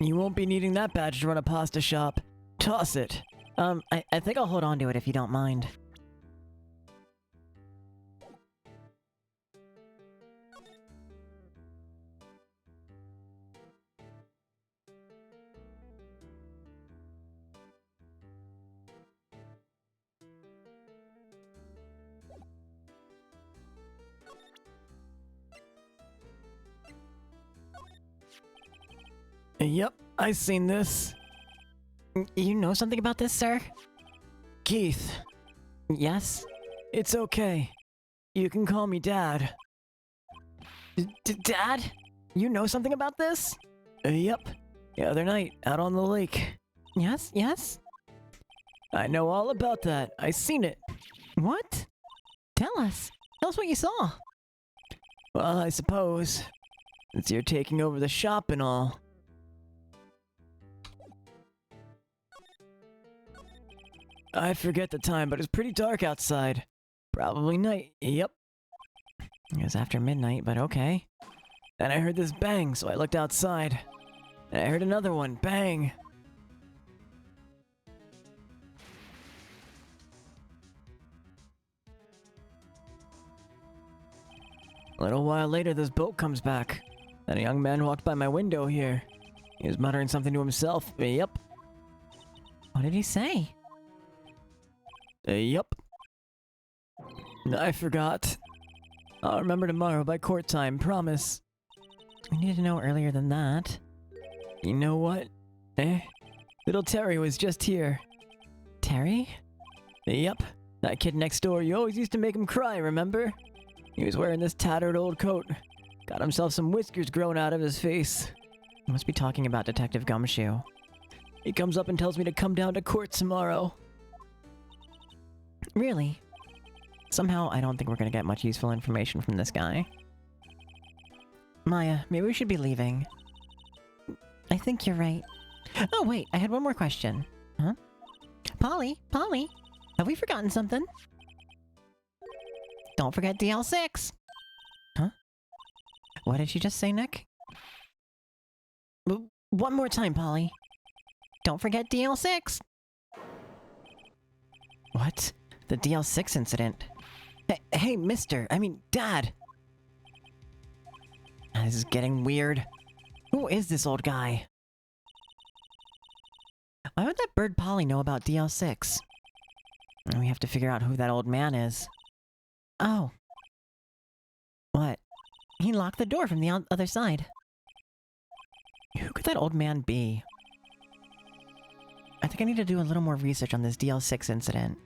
You won't be needing that badge to run a pasta shop. Toss it. I think I'll hold on to it if you don't mind. Yep, I've seen this. You know something about this, sir? Keith. Yes? It's okay. You can call me Dad. Dad? You know something about this? Yep. The other night, out on the lake. Yes, yes? I know all about that. I seen it. What? Tell us. Tell us what you saw. Well, I suppose, since you're taking over the shop and all. I forget the time, but it's pretty dark outside. Probably night. Yep. It was after midnight, but okay. And I heard this bang, so I looked outside. And I heard another one, bang. A little while later, this boat comes back. And a young man walked by my window here. He was muttering something to himself. Yep. What did he say? Yep. I forgot. I'll remember tomorrow by court time, promise. We needed to know earlier than that. You know what? Little Terry was just here. Terry? Yep. That kid next door, you always used to make him cry, remember? He was wearing this tattered old coat. Got himself some whiskers grown out of his face. You must be talking about Detective Gumshoe. He comes up and tells me to come down to court tomorrow. Really? Somehow, I don't think we're gonna get much useful information from this guy. Maya, maybe we should be leaving. I think you're right. Oh wait, I had one more question. Huh? Polly, have we forgotten something? Don't forget DL6! Huh? What did she just say, Nick? One more time, Polly. Don't forget DL6! What? The DL6 incident? Hey, Dad! This is getting weird. Who is this old guy? Why would that bird Polly know about DL6? We have to figure out who that old man is. Oh. What? He locked the door from the other side. Who could that old man be? I think I need to do a little more research on this DL6 incident.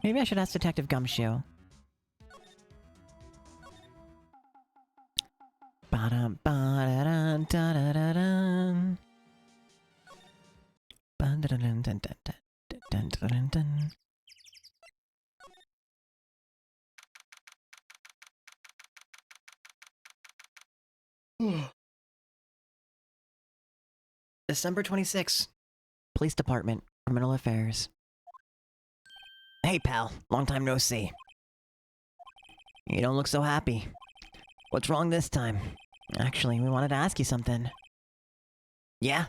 Maybe I should ask Detective Gumshoe. Ba-dum, ba-da-dun, da-da-da-dun. Ba-da-dun, dun, dun, dun, dun, dun, dun, dun. December 26th. Police Department, Criminal Affairs. Hey, pal. Long time no see. You don't look so happy. What's wrong this time? Actually, we wanted to ask you something. Yeah?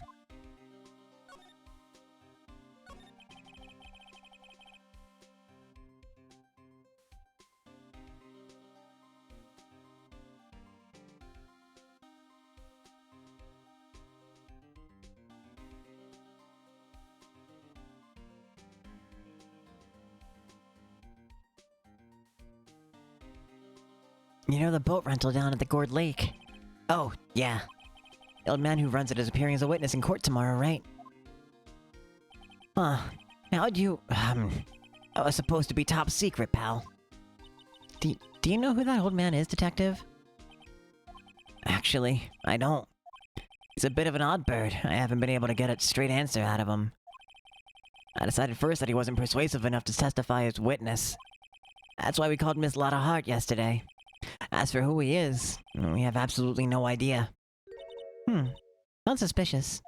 You know the boat rental down at the Gourd Lake? Oh, yeah. The old man who runs it is appearing as a witness in court tomorrow, right? Huh. How'd you... That was supposed to be top secret, pal. Do you know who that old man is, Detective? Actually, I don't. He's a bit of an odd bird. I haven't been able to get a straight answer out of him. I decided first that he wasn't persuasive enough to testify as witness. That's why we called Miss Lotta Hart yesterday. As for who he is, we have absolutely no idea. Sounds suspicious.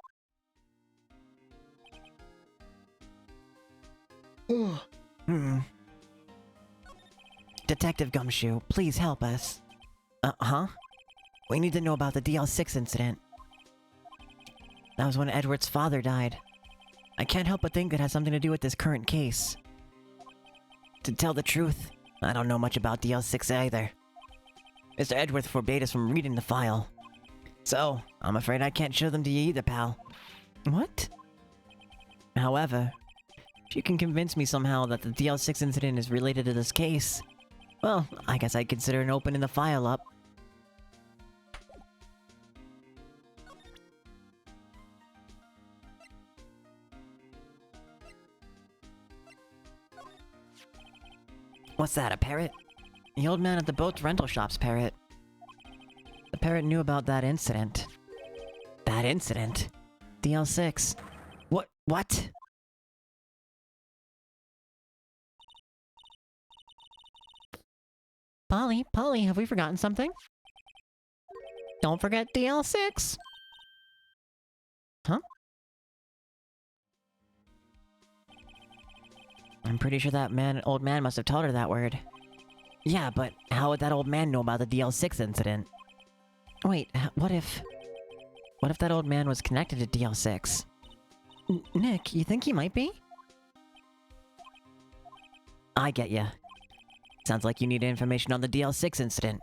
Detective Gumshoe, please help us. Huh? We need to know about the DL6 incident. That was when Edward's father died. I can't help but think it has something to do with this current case. To tell the truth, I don't know much about DL6 either. Mr. Edgeworth forbade us from reading the file. So, I'm afraid I can't show them to you either, pal. What? However, if you can convince me somehow that the DL6 incident is related to this case, well, I guess I'd consider an opening the file up. What's that, a parrot? The old man at the boat's rental shop's parrot. The parrot knew about that incident. That incident? DL6. What? Polly, have we forgotten something? Don't forget DL6! Huh? I'm pretty sure that old man must have taught her that word. Yeah, but how would that old man know about the DL6 incident? Wait, what if that old man was connected to DL6? Nick, you think he might be? I get ya. Sounds like you need information on the DL6 incident.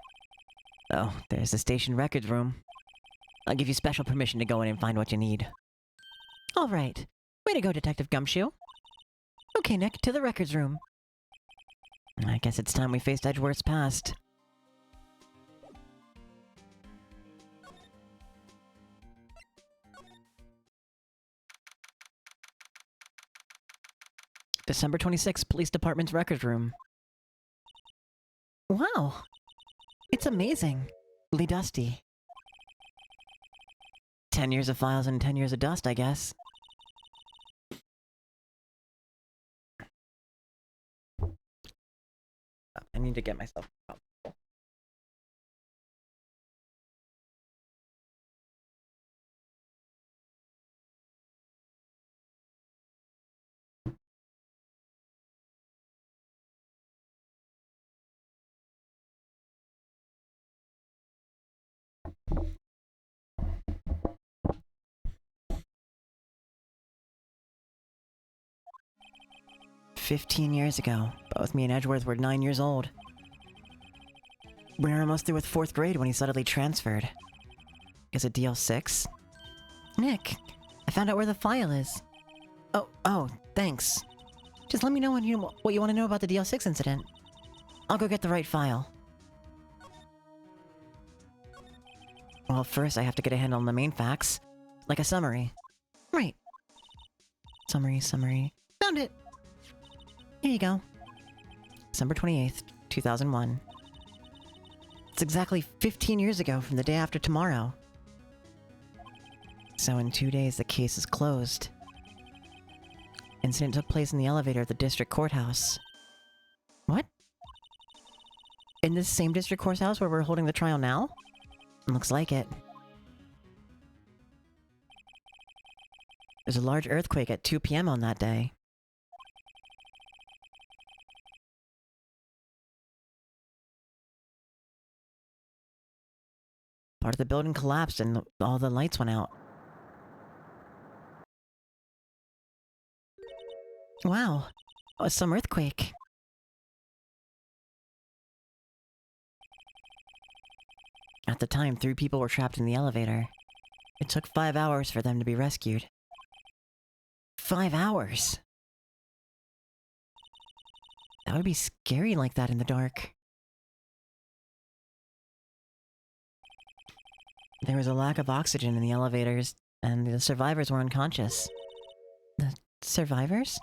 Oh, there's the station records room. I'll give you special permission to go in and find what you need. Alright. Way to go, Detective Gumshoe. Okay, Nick, to the records room. I guess it's time we faced Edgeworth's past. December 26th, Police Department's records room. Wow! It's amazing. Lee Dusty. 10 years of files and 10 years of dust, I guess. I need to get myself comfortable. "15 years ago, both me and Edgeworth were 9 years old. We were almost through with 4th grade when he suddenly transferred. Is it DL6? Nick, I found out where the file is. Oh, thanks. Just let me know what you want to know about the DL6 incident. I'll go get the right file. Well, first I have to get a handle on the main facts, like a summary. Right. Summary. Found it! Here you go. December 28th, 2001. It's exactly 15 years ago from the day after tomorrow. So in 2 days, the case is closed. Incident took place in the elevator at the district courthouse. What? In this same district courthouse where we're holding the trial now? Looks like it. There's a large earthquake at 2 p.m. on that day. Part of the building collapsed and all the lights went out. Wow, that was some earthquake. At the time, 3 people were trapped in the elevator. It took 5 hours for them to be rescued. 5 hours? That would be scary like that in the dark. There was a lack of oxygen in the elevators, and the survivors were unconscious. The survivors?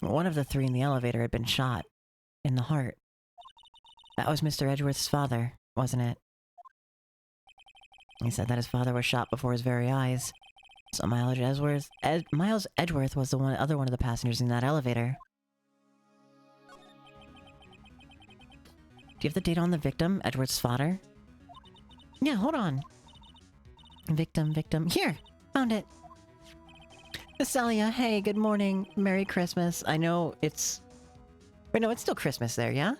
One of the 3 in the elevator had been shot. In the heart. That was Mr. Edgeworth's father, wasn't it? He said that his father was shot before his very eyes. So Miles Edgeworth was the other one of the passengers in that elevator. Do you have the date on the victim, Edgeworth's father? Yeah, hold on. Victim. Here! Found it! Celia, hey, good morning. Merry Christmas. I know it's... Wait, no, it's still Christmas there, yeah?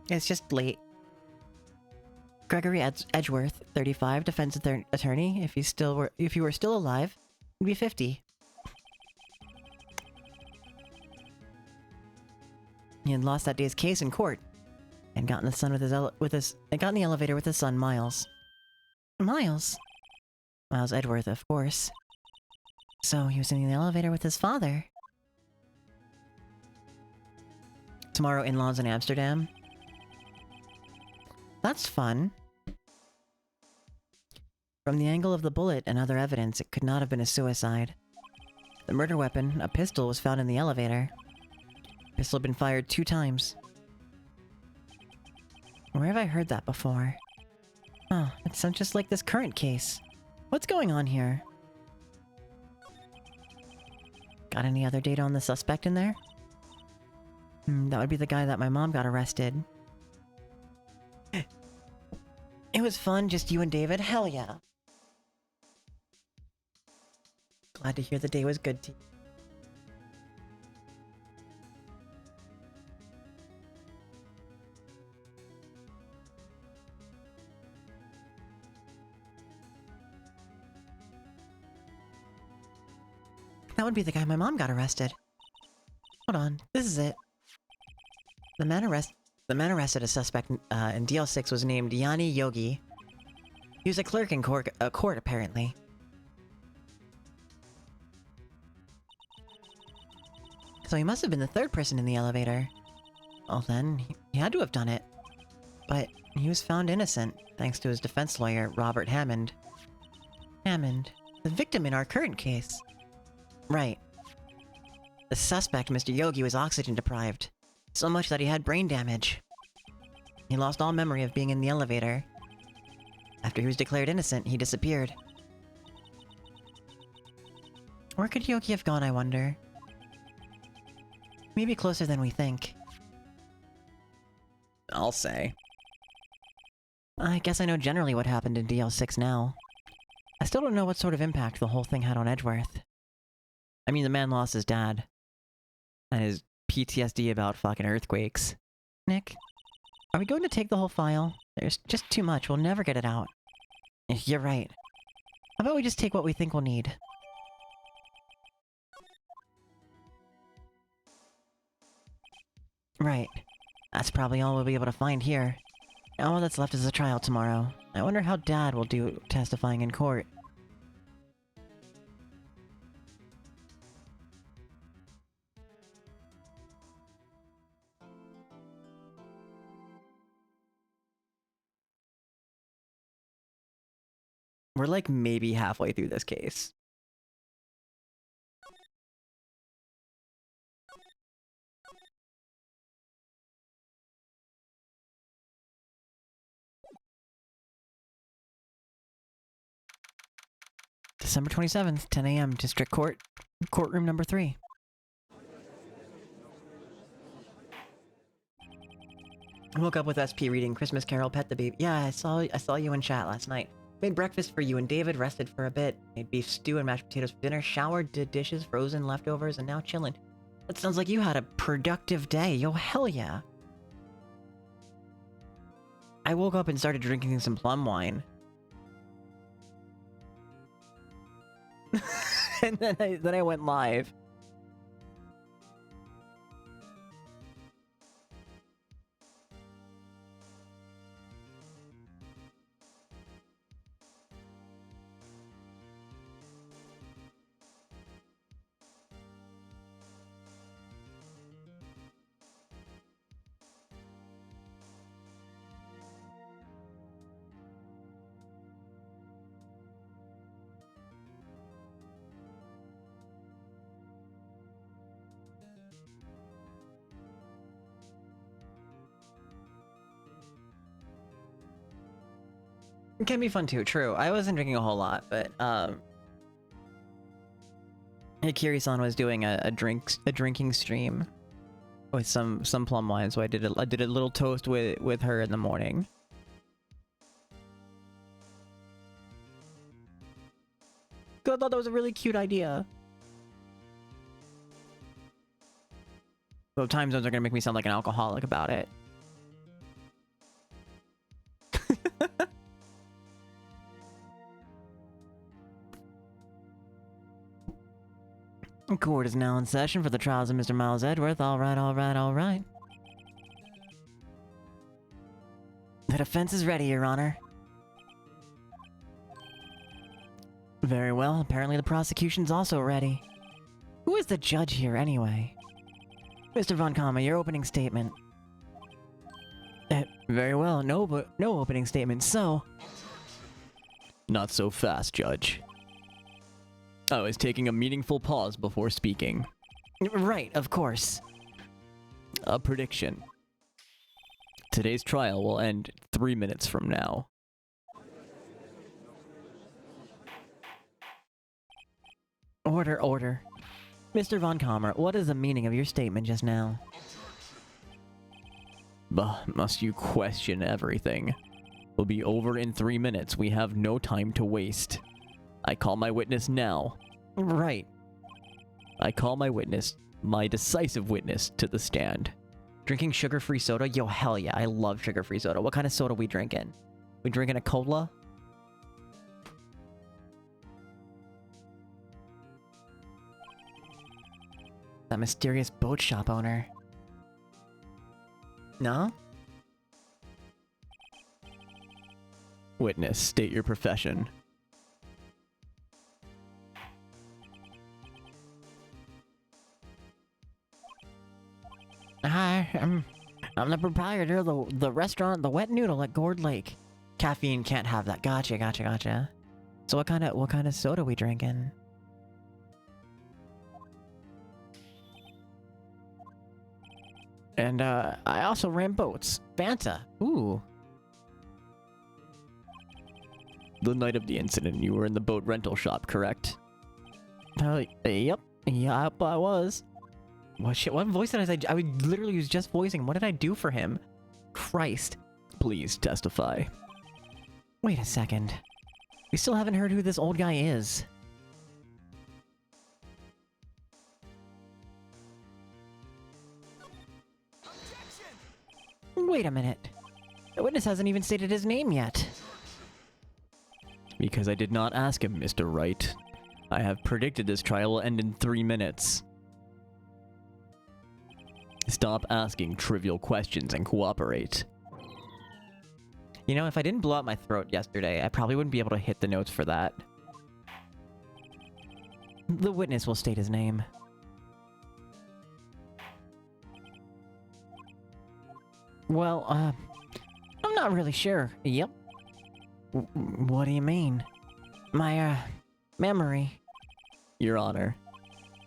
It's just late. Gregory Edgeworth, 35, defense attorney. If you were still alive, you'd be 50. He had lost that day's case in court, and got in the elevator with his son Miles. Miles Edgeworth, of course. So he was in the elevator with his father. Tomorrow, in-laws in Amsterdam. That's fun. From the angle of the bullet and other evidence, it could not have been a suicide. The murder weapon, a pistol, was found in the elevator. The pistol had been fired 2 times. Where have I heard that before? Oh, it sounds just like this current case. What's going on here? Got any other data on the suspect in there? That would be the guy that my mom got arrested. It was fun, just you and David? Hell yeah. Glad to hear the day was good to you. That would be the guy my mom got arrested. Hold on, this is it. The man arrested a suspect in DL6 was named Yanni Yogi. He was a clerk in court apparently. So he must have been the third person in the elevator. Well then, he had to have done it. But he was found innocent, thanks to his defense lawyer, Robert Hammond. Hammond, the victim in our current case. Right. The suspect, Mr. Yogi, was oxygen deprived. So much that he had brain damage. He lost all memory of being in the elevator. After he was declared innocent, he disappeared. Where could Yogi have gone, I wonder? Maybe closer than we think. I'll say. I guess I know generally what happened in DL6 now. I still don't know what sort of impact the whole thing had on Edgeworth. I mean, the man lost his dad. And his PTSD about fucking earthquakes. Nick, are we going to take the whole file? There's just too much, we'll never get it out. You're right. How about we just take what we think we'll need? Right. That's probably all we'll be able to find here. All that's left is a trial tomorrow. I wonder how Dad will do testifying in court. We're like maybe halfway through this case. December 27th, 10 a.m., District Court, Courtroom number 3. I woke up with SP reading Christmas Carol, Pet the Baby. Yeah, I saw you in chat last night. Made breakfast for you and David, rested for a bit. Made beef stew and mashed potatoes for dinner, showered, did dishes, frozen leftovers, and now chilling. That sounds like you had a productive day. Yo, hell yeah. I woke up and started drinking some plum wine. And then I went live. It can be fun too, true. I wasn't drinking a whole lot, but Akiri-san was doing a drinking stream with some plum wine, so I did a little toast with her in the morning. I thought that was a really cute idea. So time zones are gonna make me sound like an alcoholic about it. Court is now in session for the trials of Mr. Miles Edgeworth. All right, all right, all right. The defense is ready, Your Honor. Very well. Apparently the prosecution's also ready. Who is the judge here, anyway? Mr. Von Kama, your opening statement. Very well. No opening statement, so... Not so fast, Judge. I was taking a meaningful pause before speaking. Right, of course. A prediction. Today's trial will end 3 minutes from now. Order, order. Mr. Von Kammer, what is the meaning of your statement just now? Must you question everything? We'll be over in 3 minutes. We have no time to waste. I call my witness now. Right. I call my witness, my decisive witness, to the stand. Drinking sugar-free soda? Yo, hell yeah, I love sugar-free soda. What kind of soda we drinking? We drinking a cola? That mysterious boat shop owner. No? Witness, state your profession. Hi, I'm the proprietor of the restaurant, the Wet Noodle at Gourd Lake. Caffeine can't have that. Gotcha. So what kind of soda we drinking? And I also ran boats. Fanta. Ooh. The night of the incident, you were in the boat rental shop, correct? Yep, I was. What shit? What voice did I say? I literally was just voicing. What did I do for him? Christ. Please testify. Wait a second. We still haven't heard who this old guy is. Wait a minute. The witness hasn't even stated his name yet. Because I did not ask him, Mr. Wright. I have predicted this trial will end in 3 minutes. Stop asking trivial questions and cooperate. You know, if I didn't blow out my throat yesterday, I probably wouldn't be able to hit the notes for that. The witness will state his name. Well, I'm not really sure. Yep. What do you mean? My, memory. Your Honor,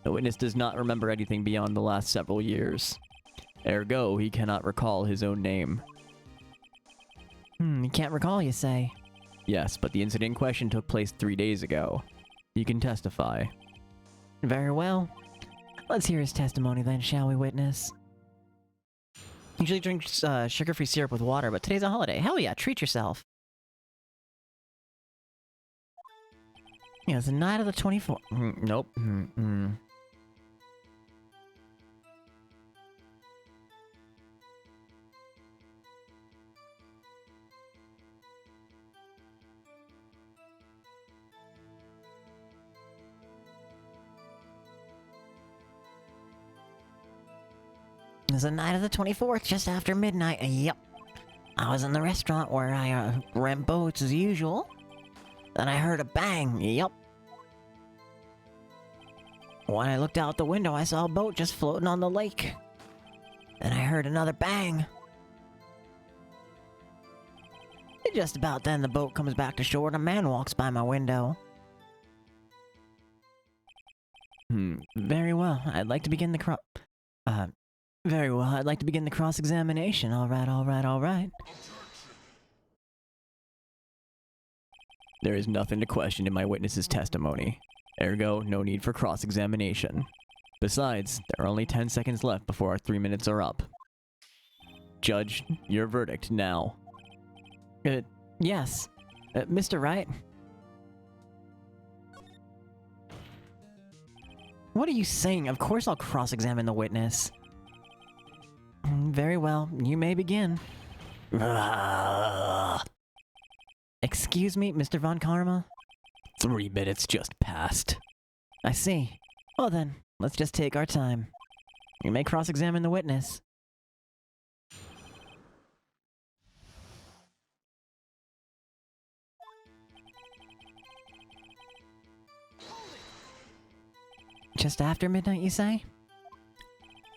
the witness does not remember anything beyond the last several years. Ergo, he cannot recall his own name. You can't recall, you say? Yes, but the incident in question took place 3 days ago. You can testify. Very well. Let's hear his testimony then, shall we, witness? Usually drinks sugar-free syrup with water, but today's a holiday. Hell yeah, treat yourself. Yeah, it's the night of the 24th. Nope. It was the night of the 24th, just after midnight. Yep. I was in the restaurant where I rent boats as usual. Then I heard a bang. Yep. When I looked out the window, I saw a boat just floating on the lake. Then I heard another bang. And just about then, the boat comes back to shore and a man walks by my window. Very well. I'd like to begin the Very well. I'd like to begin the cross-examination. All right. There is nothing to question in my witness's testimony. Ergo, no need for cross-examination. Besides, there are only 10 seconds left before our 3 minutes are up. Judge, your verdict now. Yes. Mr. Wright? What are you saying? Of course I'll cross-examine the witness. Very well. You may begin. Excuse me, Mr. Von Karma? 3 minutes just passed. I see. Well then, let's just take our time. You may cross-examine the witness. Just after midnight, you say?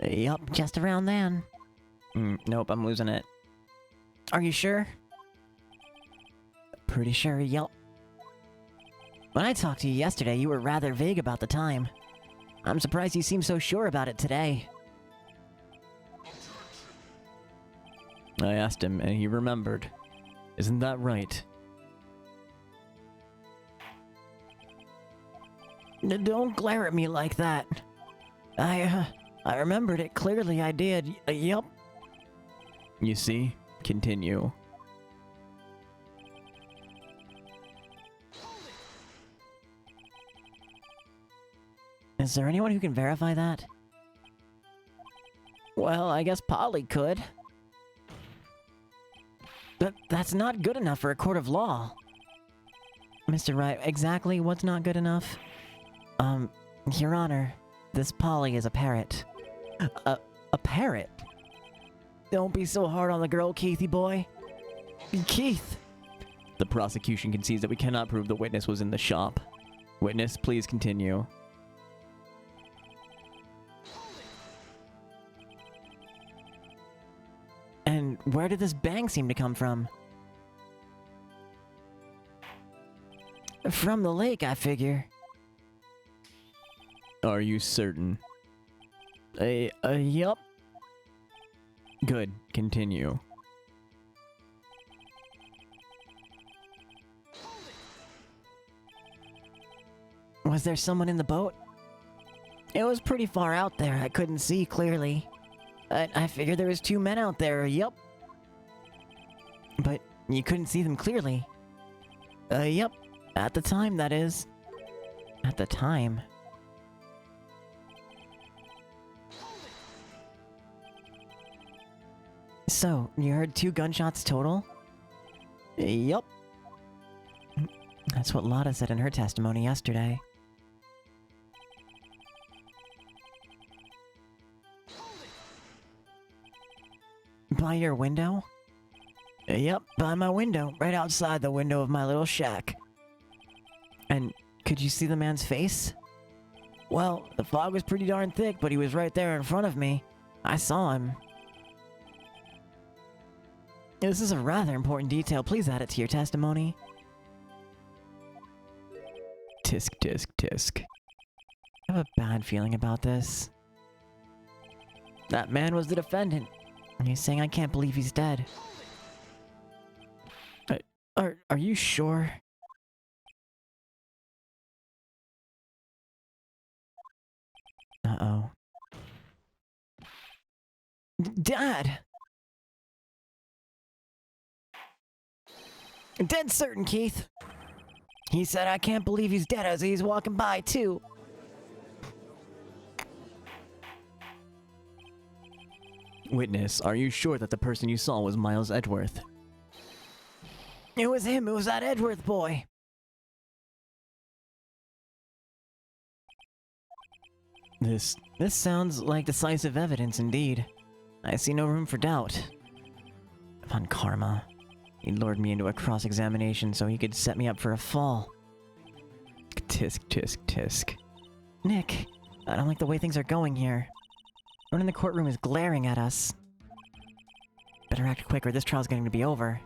Yup, just around then. Nope, I'm losing it. Are you sure? Pretty sure, yup. When I talked to you yesterday, you were rather vague about the time. I'm surprised you seem so sure about it today. I asked him, and he remembered. Isn't that right? Don't glare at me like that. I remembered it clearly, I did. Yup. You see? Continue. Is there anyone who can verify that? Well, I guess Polly could. But that's not good enough for a court of law. Mr. Wright, exactly what's not good enough? Your Honor, this Polly is a parrot. A parrot? Don't be so hard on the girl, Keithy boy. Keith! The prosecution concedes that we cannot prove the witness was in the shop. Witness, please continue. And where did this bang seem to come from? From the lake, I figure. Are you certain? Yup. Good. Continue. Was there someone in the boat? It was pretty far out there. I couldn't see clearly. I figured there was 2 men out there. Yup. But you couldn't see them clearly. Yup. At the time, that is. At the time. So, you heard 2 gunshots total? Yup. That's what Lotta said in her testimony yesterday. By your window? Yep, by my window, right outside the window of my little shack. And could you see the man's face? Well, the fog was pretty darn thick, but he was right there in front of me. I saw him. This is a rather important detail. Please add it to your testimony. Tisk, tisk, tisk. I have a bad feeling about this. That man was the defendant. And he's saying I can't believe he's dead. Are you sure? Uh-oh. Dad! Dead certain, Keith. He said I can't believe he's dead as he's walking by, too. Witness, are you sure that the person you saw was Miles Edgeworth? It was him. It was that Edgeworth boy. This sounds like decisive evidence indeed. I see no room for doubt. Upon karma. He lured me into a cross-examination so he could set me up for a fall. Tisk, tisk, tisk. Nick, I don't like the way things are going here. Everyone in the courtroom is glaring at us. Better act quick or this trial's getting to be over.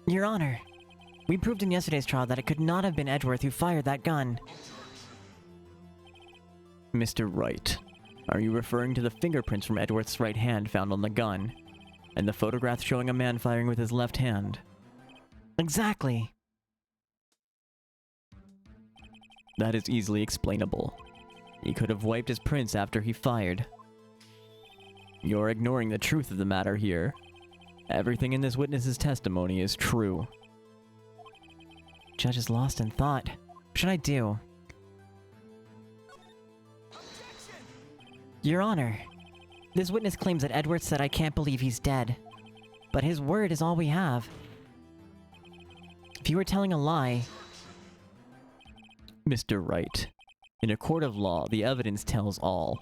Your Honor, we proved in yesterday's trial that it could not have been Edgeworth who fired that gun. Mr. Wright, are you referring to the fingerprints from Edgeworth's right hand found on the gun, and the photograph showing a man firing with his left hand? Exactly. That is easily explainable. He could have wiped his prints after he fired. You're ignoring the truth of the matter here. Everything in this witness's testimony is true. Judge is lost in thought. What should I do? Your Honor, this witness claims that Edward said I can't believe he's dead. But his word is all we have. If you were telling a lie... Mr. Wright, in a court of law, the evidence tells all.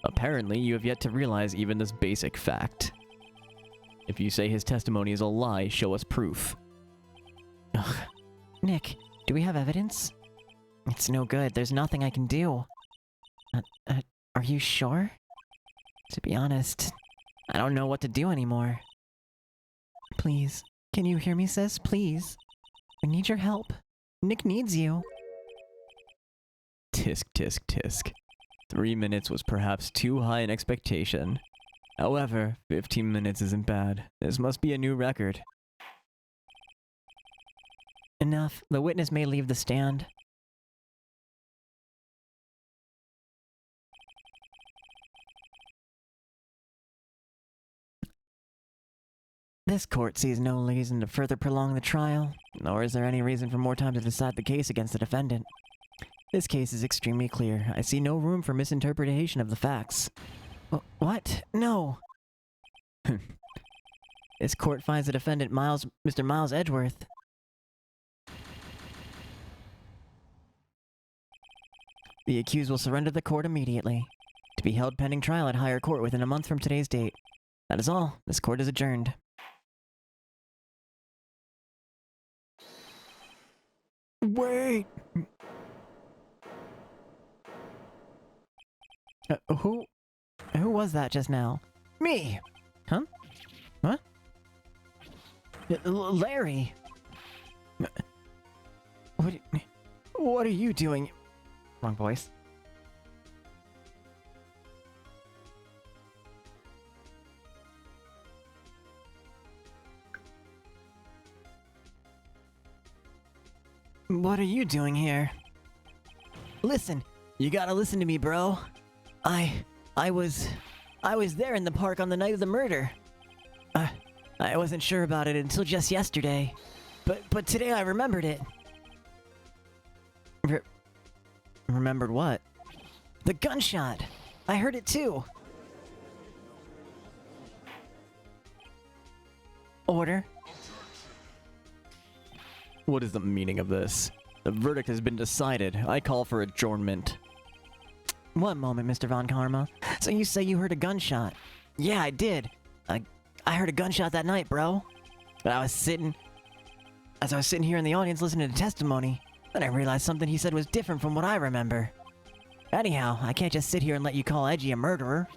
Apparently, you have yet to realize even this basic fact. If you say his testimony is a lie, show us proof. Ugh. Nick, do we have evidence? It's no good. There's nothing I can do. Are you sure? To be honest, I don't know what to do anymore. Please, can you hear me, sis? Please. I need your help. Nick needs you. Tisk, tisk, tisk. 3 minutes was perhaps too high an expectation. However, 15 minutes isn't bad. This must be a new record. Enough. The witness may leave the stand. This court sees no reason to further prolong the trial, nor is there any reason for more time to decide the case against the defendant. This case is extremely clear. I see no room for misinterpretation of the facts. What? No! This court finds the defendant Mr. Miles Edgeworth. The accused will surrender the court immediately, to be held pending trial at higher court within a month from today's date. That is all. This court is adjourned. Wait! Who was that just now? Me! Huh? What? Larry! What are you doing? Wrong voice. What are you doing here? Listen, you gotta listen to me, bro. I was there in the park on the night of the murder. I wasn't sure about it until just yesterday, but today I remembered it. Remembered what? The gunshot! I heard it too! Order. What is the meaning of this? The verdict has been decided. I call for adjournment. One moment, Mr. Von Karma. So you say you heard a gunshot? Yeah, I did. I heard a gunshot that night, bro. But as I was sitting here in the audience listening to testimony, then I realized something he said was different from what I remember. Anyhow, I can't just sit here and let you call Edgy a murderer.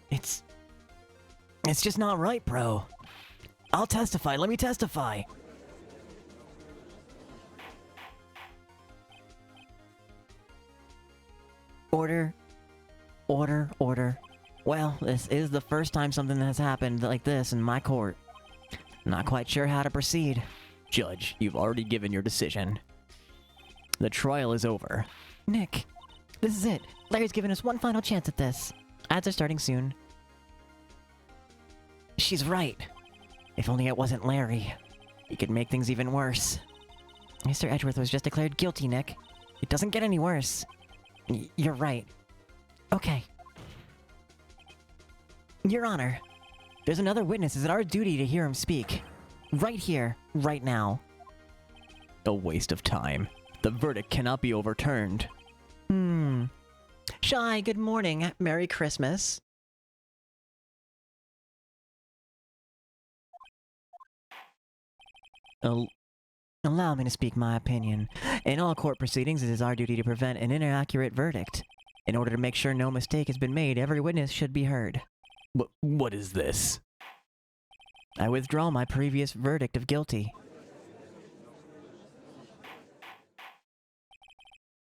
It's just not right, bro. I'll testify. Let me testify. Order. Order, order. Well, this is the first time something has happened like this in my court. Not quite sure how to proceed. Judge, you've already given your decision. The trial is over. Nick, this is it. Larry's given us one final chance at this. Ads are starting soon. She's right. If only it wasn't Larry. He could make things even worse. Mr. Edgeworth was just declared guilty, Nick. It doesn't get any worse. You're right. Okay. Your Honor, there's another witness. Is it our duty to hear him speak? Right here, right now. A waste of time. The verdict cannot be overturned. Shy, good morning. Merry Christmas. Allow me to speak my opinion. In all court proceedings, it is our duty to prevent an inaccurate verdict. In order to make sure no mistake has been made, every witness should be heard. What is this? I withdraw my previous verdict of guilty.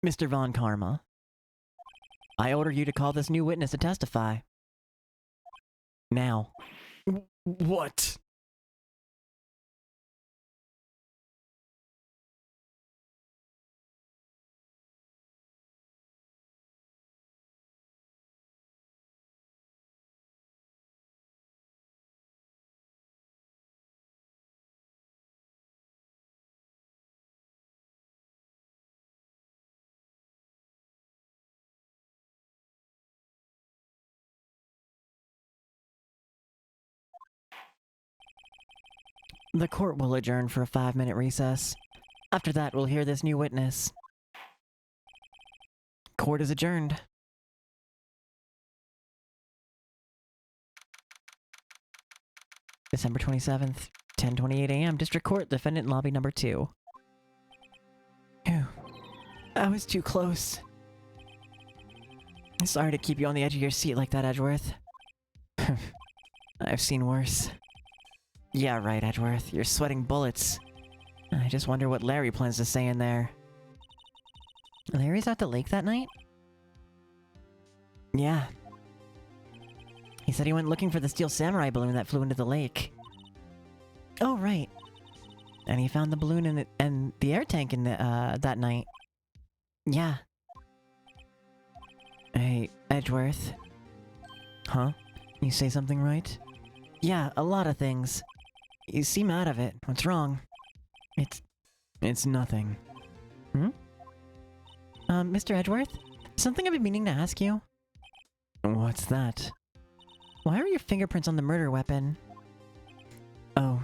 Mr. Von Karma, I order you to call this new witness to testify. Now. What? The court will adjourn for a 5-minute recess. After that, we'll hear this new witness. Court is adjourned. December 27th, 10:28 a.m. District Court, Defendant Lobby Number 2. Phew. I was too close. Sorry to keep you on the edge of your seat like that, Edgeworth. I've seen worse. Yeah, right, Edgeworth. You're sweating bullets. I just wonder what Larry plans to say in there. Larry's at the lake that night? Yeah. He said he went looking for the steel samurai balloon that flew into the lake. Oh, right. And he found the balloon and the air tank in that night. Yeah. Hey, Edgeworth. Huh? You say something right? Yeah, a lot of things. You seem out of it. What's wrong? It's nothing. Mr. Edgeworth? Something I've been meaning to ask you. What's that? Why are your fingerprints on the murder weapon? Oh.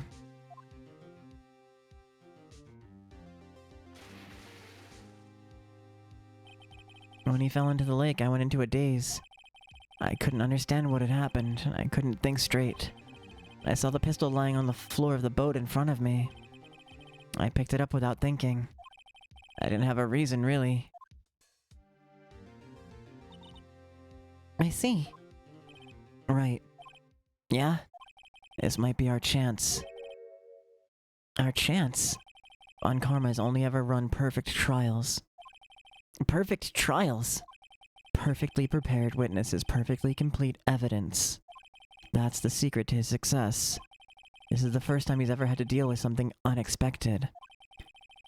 When he fell into the lake, I went into a daze. I couldn't understand what had happened. I couldn't think straight. I saw the pistol lying on the floor of the boat in front of me. I picked it up without thinking. I didn't have a reason, really. I see. Right. Yeah? This might be our chance. Our chance? On Karma's only ever run perfect trials. Perfect trials? Perfectly prepared witnesses, perfectly complete evidence. That's the secret to his success. This is the first time he's ever had to deal with something unexpected.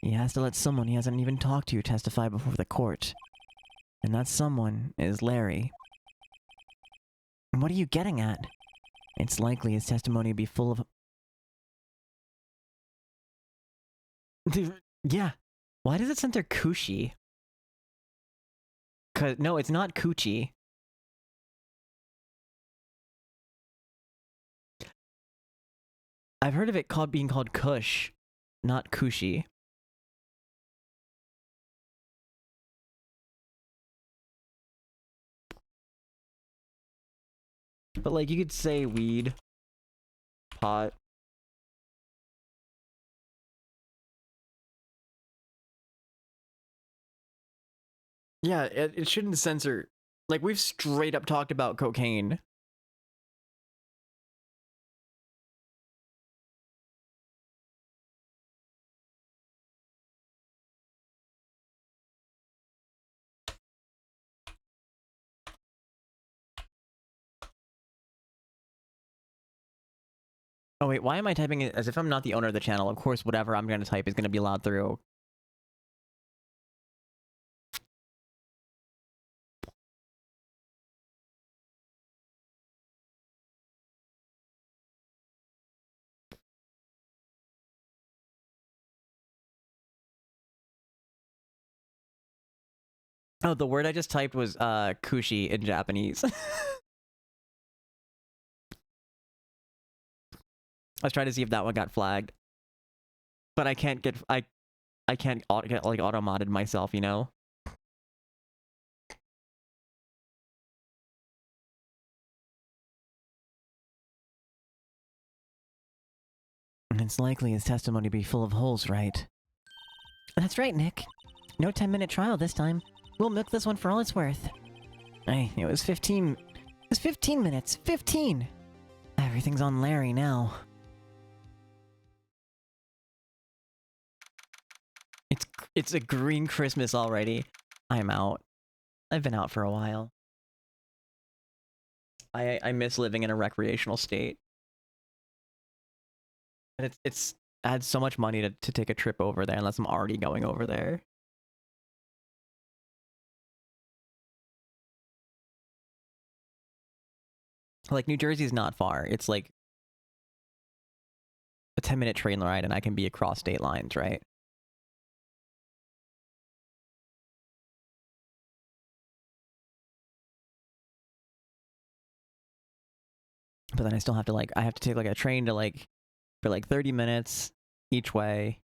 He has to let someone he hasn't even talked to testify before the court. And that someone is Larry. What are you getting at? It's likely his testimony will be full of... Yeah. Why does it censor Coochie? No, it's not Coochie. I've heard of it being called Kush, not Coochie. But like, you could say weed, pot. Yeah, it shouldn't censor. Like, we've straight up talked about cocaine. Oh wait, why am I typing it as if I'm not the owner of the channel? Of course, whatever I'm going to type is going to be loud through. Oh, the word I just typed was kushi in Japanese. I was trying to see if that one got flagged. But I can't get I can't get like auto-modded myself, you know? It's likely his testimony to be full of holes, right? That's right, Nick. No 10-minute trial this time. We'll milk this one for all it's worth. Hey, it was 15 minutes. 15! Everything's on Larry now. It's a green Christmas already. I'm out. I've been out for a while. I miss living in a recreational state. And it's I had so much money to take a trip over there unless I'm already going over there. Like, New Jersey's not far. It's like a 10-minute train ride and I can be across state lines, right? But then I still have to I have to take like a train to for like 30 minutes each way.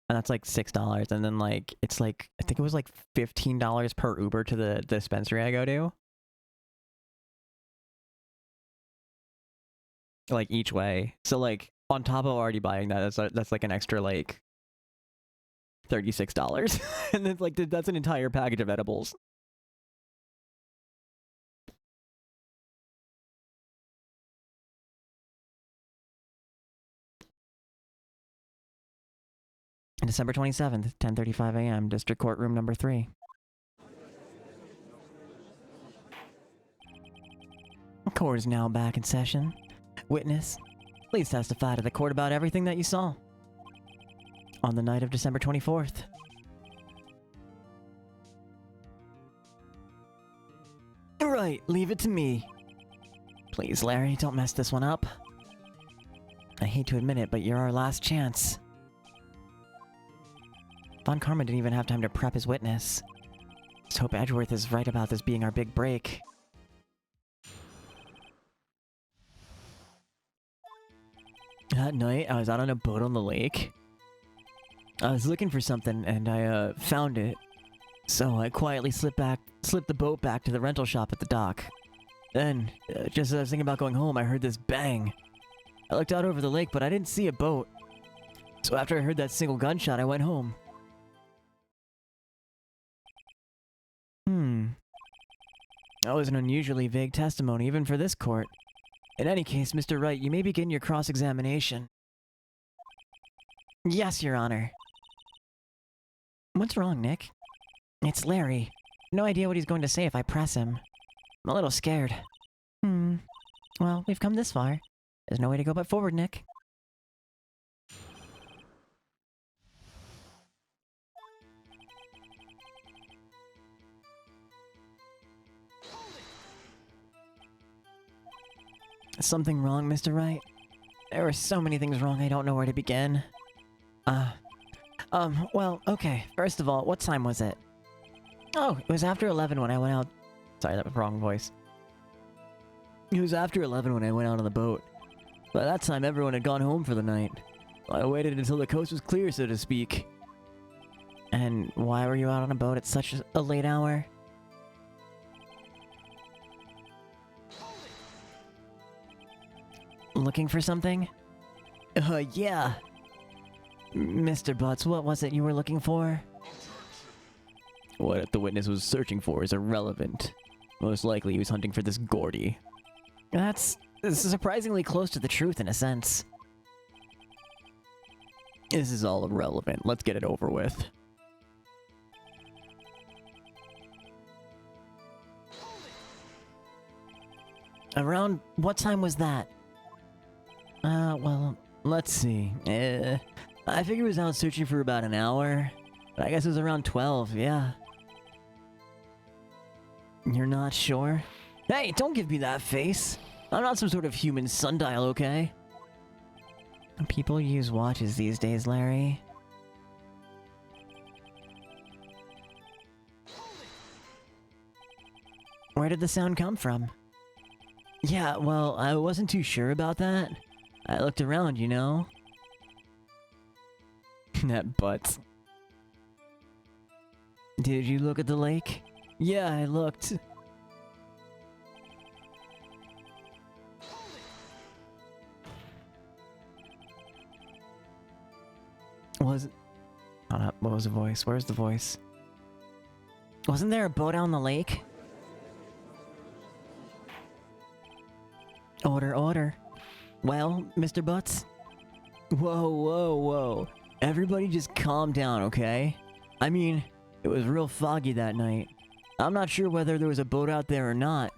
And that's like $6. And then it's like, I think it was like $15 per Uber to the dispensary I go to. Like each way. So like on top of already buying that, that's like an extra like $36. And it's like, that's an entire package of edibles. December 27th, 10:35 a.m., District Courtroom number 3. Court is now back in session. Witness, please testify to the court about everything that you saw. on the night of December 24th. Right, leave it to me. Please, Larry, don't mess this one up. I hate to admit it, but you're our last chance. Von Karma didn't even have time to prep his witness. Just hope Edgeworth is right about this being our big break. That night, I was out on a boat on the lake. I was looking for something, and I, found it. So I quietly slipped the boat back to the rental shop at the dock. Then, just as I was thinking about going home, I heard this bang. I looked out over the lake, but I didn't see a boat. So after I heard that single gunshot, I went home. That was an unusually vague testimony, even for this court. In any case, Mr. Wright, you may begin your cross-examination. Yes, Your Honor. What's wrong, Nick? It's Larry. No idea what he's going to say if I press him. I'm a little scared. Well, we've come this far. There's no way to go but forward, Nick. Something wrong, Mr. Wright? There were so many things wrong, I don't know where to begin. Well, okay. First of all, what time was it? Oh, it was after 11 when I went out. Sorry, that was the wrong voice. It was after 11 when I went out on the boat. By that time, everyone had gone home for the night. I waited until the coast was clear, so to speak. And why were you out on a boat at such a late hour? Looking for something? Yeah. Mr. Butts, what was it you were looking for? What the witness was searching for is irrelevant. Most likely he was hunting for this Gordy. That's surprisingly close to the truth in a sense. This is all irrelevant. Let's get it over with. Around what time was that? Well, let's see. I figure he was out searching for about an hour. But I guess it was around 12, yeah. You're not sure? Hey, don't give me that face! I'm not some sort of human sundial, okay? People use watches these days, Larry. Where did the sound come from? Yeah, well, I wasn't too sure about that. I looked around, you know? That butt. Did you look at the lake? Yeah, I looked. What was the voice? Where's the voice? Wasn't there a boat out on the lake? Order, order. Well, Mr. Butts? Whoa, whoa, whoa. Everybody just calm down, okay? I mean, it was real foggy that night. I'm not sure whether there was a boat out there or not.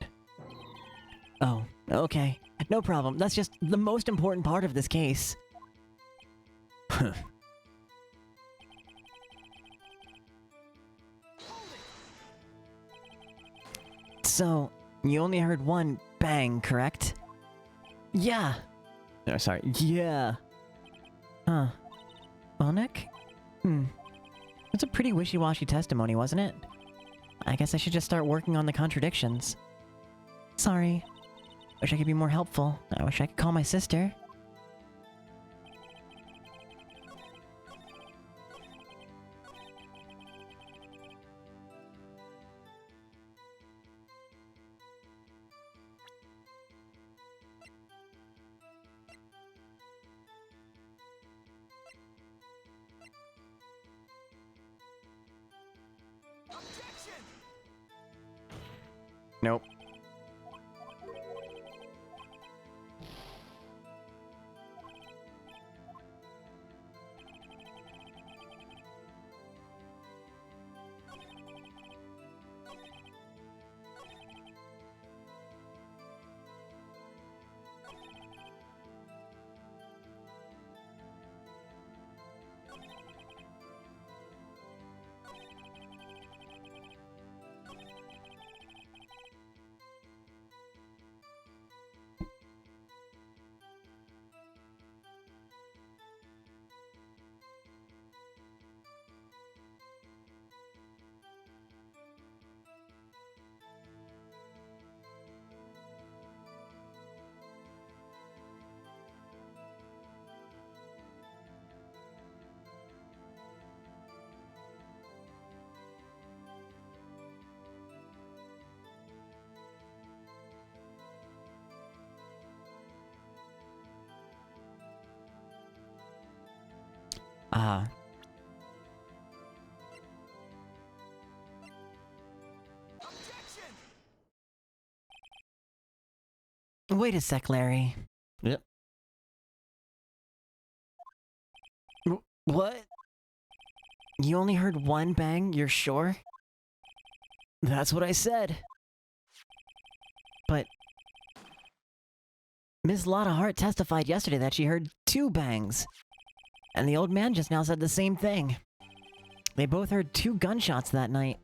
Oh, okay. No problem. That's just the most important part of this case. So, you only heard one bang, correct? Yeah. No, sorry. Yeah. Huh. Well, Nick? It's a pretty wishy-washy testimony, wasn't it? I guess I should just start working on the contradictions. Sorry. Wish I could be more helpful. I wish I could call my sister. Nope. Wait a sec, Larry. Yep. What? You only heard one bang, you're sure? That's what I said. But Miss Lotta Hart testified yesterday that she heard 2 bangs. And the old man just now said the same thing. They both heard 2 gunshots that night.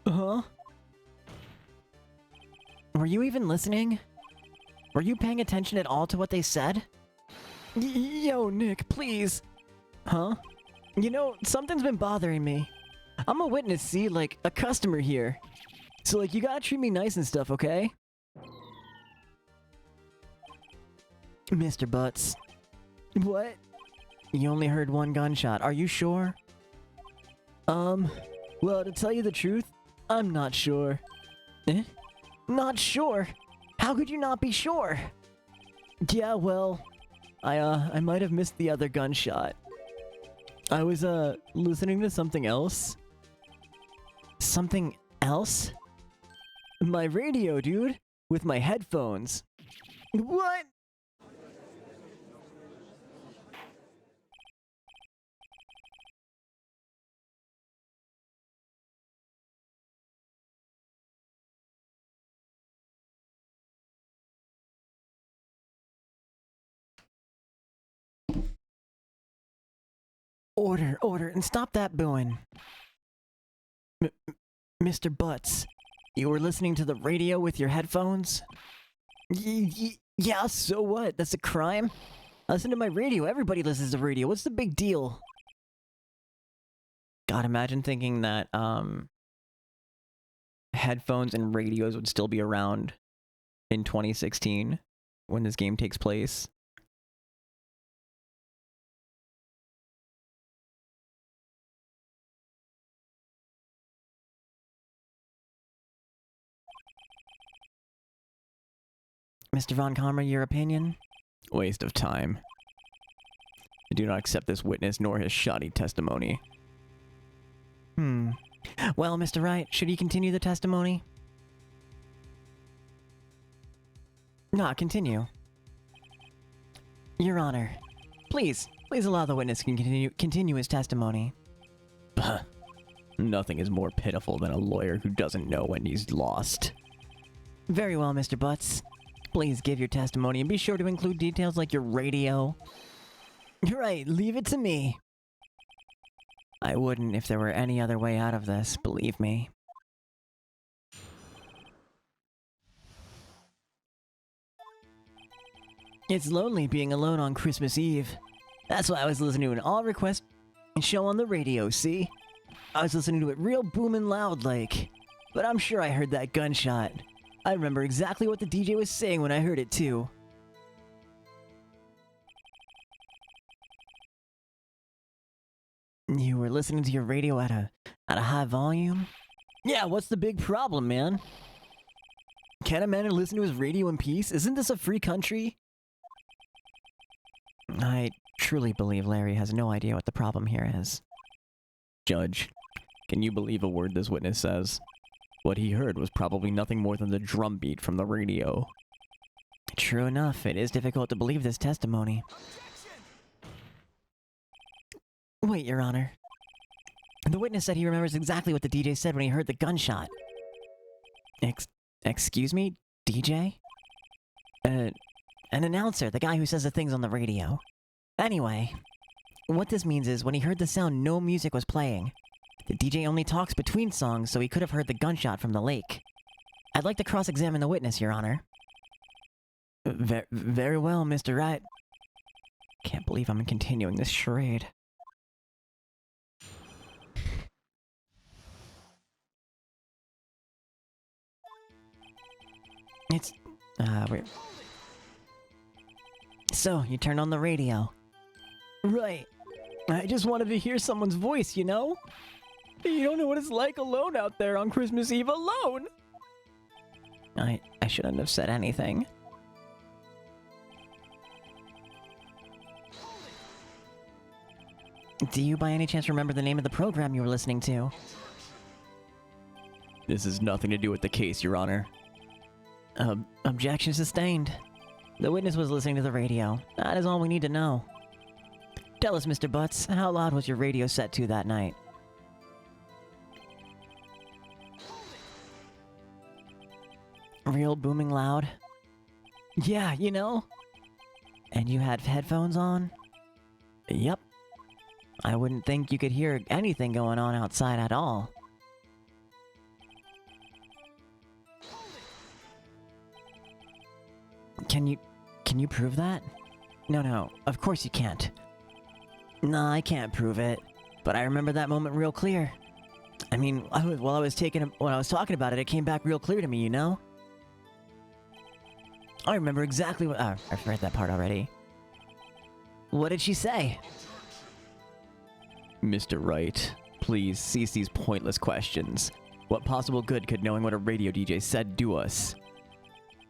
Huh? Were you even listening? Were you paying attention at all to what they said? Yo, Nick, please. Huh? You know, something's been bothering me. I'm a witness, see, like, a customer here. So, like, you gotta treat me nice and stuff, okay? Mr. Butts, What? you only heard 1 gunshot. Are you sure? Well, to tell you the truth, I'm not sure. Eh? Not sure? How could you not be sure? Yeah, well, I might have missed the other gunshot. I was, listening to something else. Something else? My radio, dude, with my headphones. What? Order, and stop that booing. Mr. Butts, you were listening to the radio with your headphones? Yeah, so what? That's a crime? I listen to my radio. Everybody listens to radio. What's the big deal? God, imagine thinking that, headphones and radios would still be around in 2016 when this game takes place. Mr. Von Karma, your opinion? Waste of time. I do not accept this witness nor his shoddy testimony. Well, Mr. Wright, should he continue the testimony? No, continue. Your Honor, please allow the witness to continue his testimony. Nothing is more pitiful than a lawyer who doesn't know when he's lost. Very well, Mr. Butts. Please give your testimony and be sure to include details like your radio. Right, leave it to me. I wouldn't if there were any other way out of this, believe me. It's lonely being alone on Christmas Eve. That's why I was listening to an all-request show on the radio, see? I was listening to it real booming loud like. But I'm sure I heard that gunshot. I remember exactly what the DJ was saying when I heard it too. You were listening to your radio at a high volume? Yeah, what's the big problem, man? Can't a man listen to his radio in peace? Isn't this a free country? I truly believe Larry has no idea what the problem here is. Judge, can you believe a word this witness says? What he heard was probably nothing more than the drum beat from the radio. True enough, it is difficult to believe this testimony. Wait, Your Honor. The witness said he remembers exactly what the DJ said when he heard the gunshot. Excuse me? DJ? An announcer, the guy who says the things on the radio. Anyway, what this means is when he heard the sound, no music was playing. The DJ only talks between songs, so he could have heard the gunshot from the lake. I'd like to cross-examine the witness, Your Honor. Very well, Mr. Wright. Can't believe I'm continuing this charade. Wait. So, you turned on the radio. Right. I just wanted to hear someone's voice, you know? You don't know what it's like alone out there on Christmas Eve alone! I shouldn't have said anything. Do you by any chance remember the name of the program you were listening to? This has nothing to do with the case, Your Honor. Objection sustained. The witness was listening to the radio. That is all we need to know. Tell us, Mr. Butts, how loud was your radio set to that night? Real booming loud? Yeah, you know. And you had headphones on? Yep. I wouldn't think you could hear anything going on outside at all. Can you prove that? No, of course you can't. Nah, I can't prove it. But I remember that moment real clear. I mean, when I was talking about it, it came back real clear to me, you know? I remember exactly what... Oh, I've read that part already. What did she say? Mr. Wright, please cease these pointless questions. What possible good could knowing what a radio DJ said do us?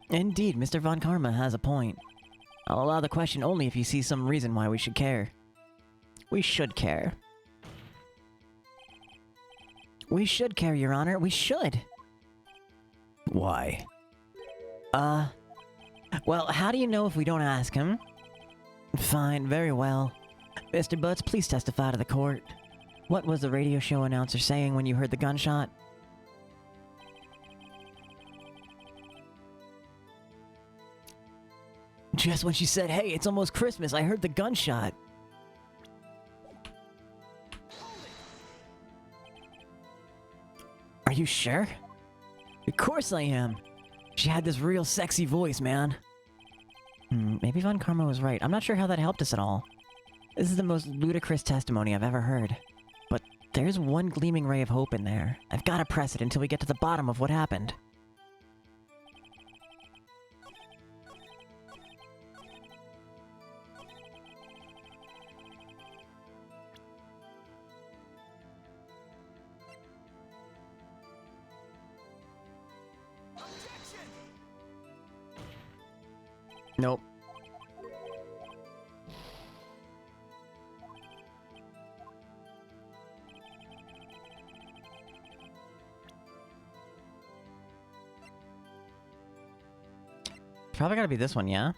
Indeed, Mr. Von Karma has a point. I'll allow the question only if you see some reason why we should care. We should care. We should care, Your Honor. We should. Why? Well, how do you know if we don't ask him? Fine, very well. Mr. Butts, please testify to the court. What was the radio show announcer saying when you heard the gunshot? Just when she said, "Hey, it's almost Christmas, I heard the gunshot." Are you sure? Of course I am. She had this real sexy voice, man. Maybe Von Karma was right. I'm not sure how that helped us at all. This is the most ludicrous testimony I've ever heard. But there's one gleaming ray of hope in there. I've got to press it until we get to the bottom of what happened. Nope. Probably gotta be this one, yeah?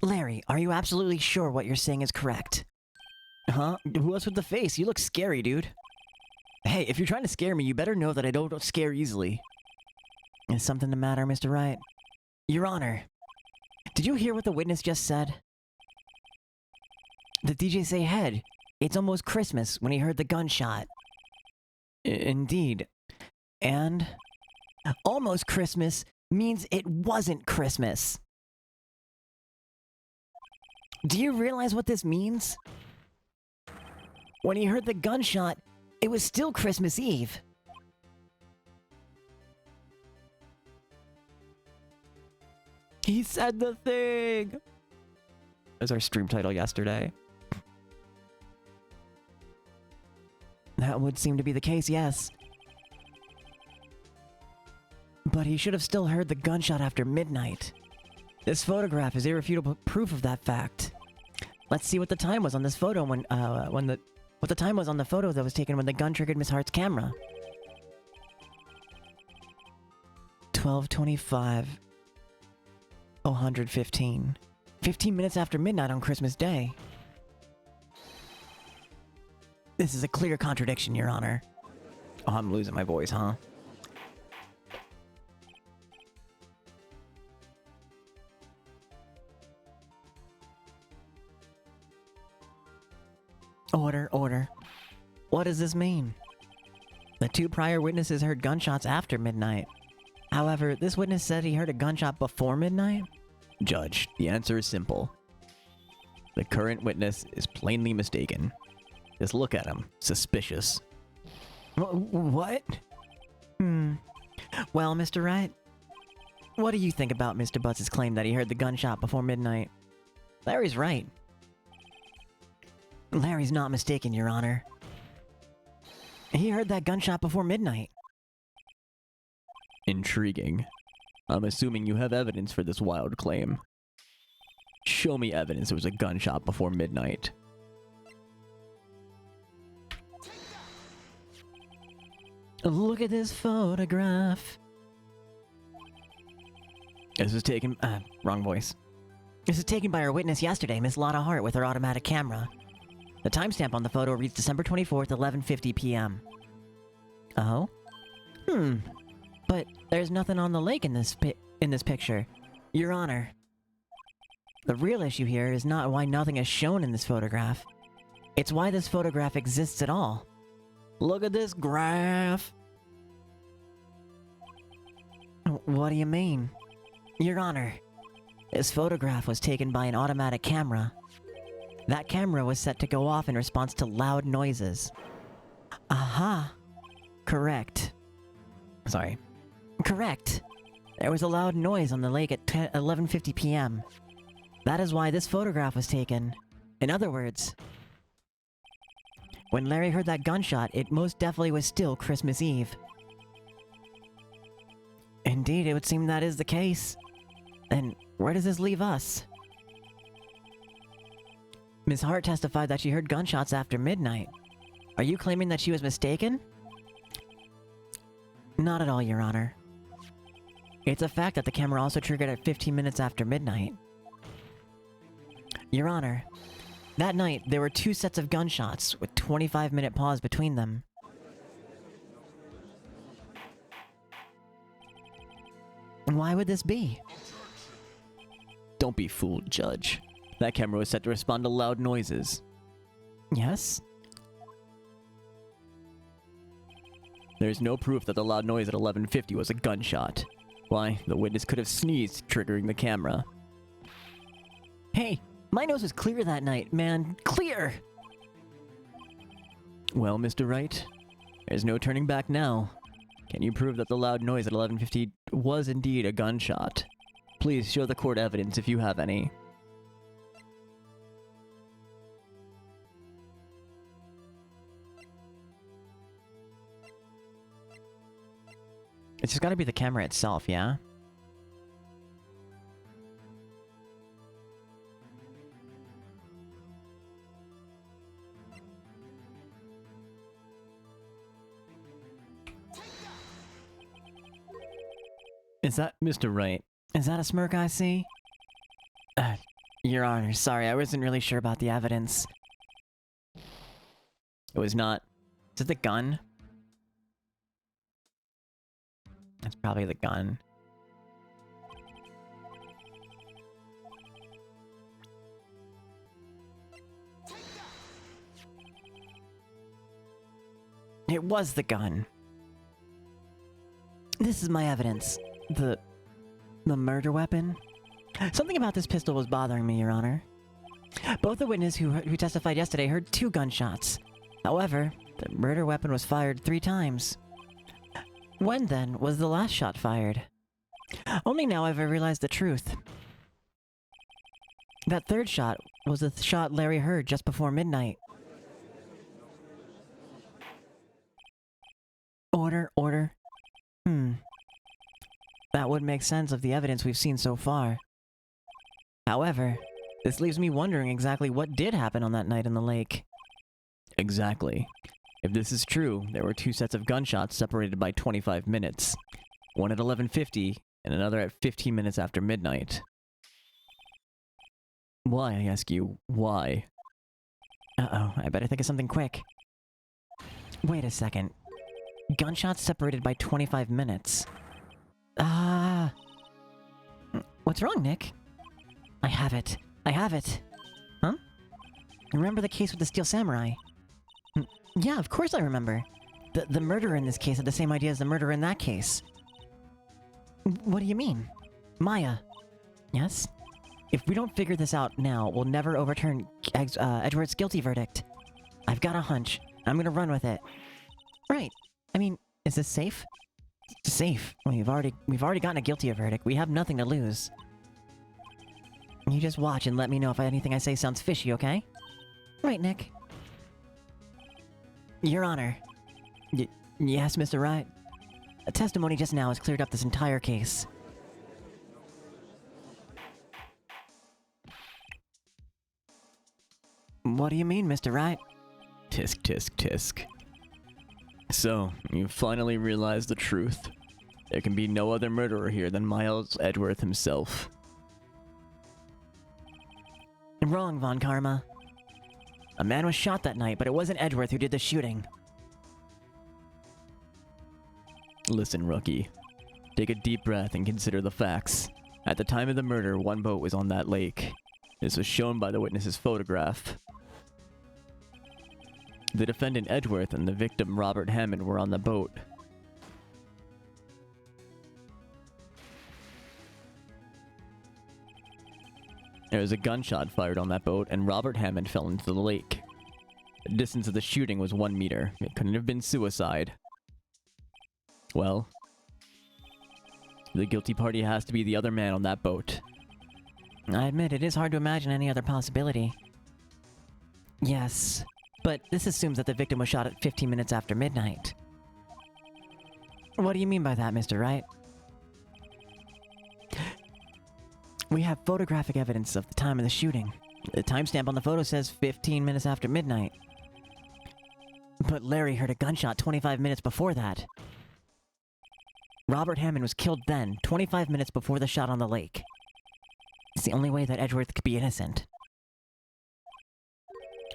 Larry, are you absolutely sure what you're saying is correct? Huh? What's with the face? You look scary, dude. Hey, if you're trying to scare me, you better know that I don't scare easily. Is something the matter, Mr. Wright? Your Honor, did you hear what the witness just said? The DJ say head. It's almost Christmas when he heard the gunshot. Indeed. And almost Christmas means it wasn't Christmas. Do you realize what this means? When he heard the gunshot, it was still Christmas Eve. He said the thing! As our stream title yesterday. That would seem to be the case, yes. But he should have still heard the gunshot after midnight. This photograph is irrefutable proof of that fact. Let's see what the time was on this photo what the time was on the photo that was taken when the gun triggered Miss Hart's camera. 12:25. 115. 15 minutes after midnight on Christmas Day. This is a clear contradiction, Your Honor. Oh, I'm losing my voice, huh? Order. What does this mean? The two prior witnesses heard gunshots after midnight. However, this witness said he heard a gunshot before midnight? Judge, the answer is simple. The current witness is plainly mistaken. Just look at him. Suspicious. What? Well, Mr. Wright, what do you think about Mr. Butts' claim that he heard the gunshot before midnight? Larry's right. Larry's not mistaken, Your Honor. He heard that gunshot before midnight. Intriguing. I'm assuming you have evidence for this wild claim. Show me evidence there was a gunshot before midnight. Look at this photograph. This was taken... wrong voice. This is taken by our witness yesterday, Miss Lotta Hart, with her automatic camera. The timestamp on the photo reads December 24th, 11:50 p.m. Oh? But there's nothing on the lake in this picture. Your Honor. The real issue here is not why nothing is shown in this photograph. It's why this photograph exists at all. Look at this graph. What do you mean? Your Honor, this photograph was taken by an automatic camera. That camera was set to go off in response to loud noises. Aha. Correct. Sorry. Correct. There was a loud noise on the lake at 11:50 p.m. That is why this photograph was taken. In other words, when Larry heard that gunshot, it most definitely was still Christmas Eve. Indeed, it would seem that is the case. Then where does this leave us? Ms. Hart testified that she heard gunshots after midnight. Are you claiming that she was mistaken? Not at all, Your Honor. It's a fact that the camera also triggered at 15 minutes after midnight. Your Honor, that night there were 2 sets of gunshots with 25-minute pause between them. Why would this be? Don't be fooled, Judge. That camera was set to respond to loud noises. Yes? There's no proof that the loud noise at 11:50 was a gunshot. Why, the witness could have sneezed, triggering the camera. Hey, my nose was clear that night, man. Clear! Well, Mr. Wright, there's no turning back now. Can you prove that the loud noise at 11:50 was indeed a gunshot? Please show the court evidence if you have any. It's just gotta be the camera itself, yeah? Is that Mr. Wright? Is that a smirk I see? Your Honor, sorry, I wasn't really sure about the evidence. It was not. Is it the gun? That's probably the gun. It was the gun. This is my evidence. The murder weapon? Something about this pistol was bothering me, Your Honor. Both the witness who testified yesterday heard 2 gunshots. However, the murder weapon was fired 3 times. When, then, was the last shot fired? Only now have I realized the truth. That 3rd shot was the shot Larry heard just before midnight. Order. That would make sense of the evidence we've seen so far. However, this leaves me wondering exactly what did happen on that night in the lake. Exactly. If this is true, there were 2 sets of gunshots separated by 25 minutes. One at 11:50 and another at 15 minutes after midnight. Why, I ask you, why? Uh-oh, I better think of something quick. Wait a second. Gunshots separated by 25 minutes. What's wrong, Nick? I have it. Huh? Remember the case with the Steel Samurai? Yeah, of course I remember. The murderer in this case had the same idea as the murderer in that case. What do you mean? Maya. Yes? If we don't figure this out now, we'll never overturn Edward's guilty verdict. I've got a hunch. I'm gonna run with it. Right. I mean, is this safe? Safe. We've already gotten a guilty verdict. We have nothing to lose. You just watch and let me know if anything I say sounds fishy, okay? Right, Nick. Your Honor. Yes, Mr. Wright. A testimony just now has cleared up this entire case. What do you mean, Mr. Wright? Tisk, tisk, tisk. So, you finally realized the truth. There can be no other murderer here than Miles Edgeworth himself. Wrong, Von Karma. A man was shot that night, but it wasn't Edgeworth who did the shooting. Listen, rookie. Take a deep breath and consider the facts. At the time of the murder, one boat was on that lake. This was shown by the witness's photograph. The defendant Edgeworth and the victim Robert Hammond were on the boat. There was a gunshot fired on that boat, and Robert Hammond fell into the lake. The distance of the shooting was 1 meter. It couldn't have been suicide. Well, the guilty party has to be the other man on that boat. I admit, it is hard to imagine any other possibility. Yes, but this assumes that the victim was shot at 15 minutes after midnight. What do you mean by that, Mr. Wright? We have photographic evidence of the time of the shooting. The timestamp on the photo says 15 minutes after midnight. But Larry heard a gunshot 25 minutes before that. Robert Hammond was killed then, 25 minutes before the shot on the lake. It's the only way that Edgeworth could be innocent.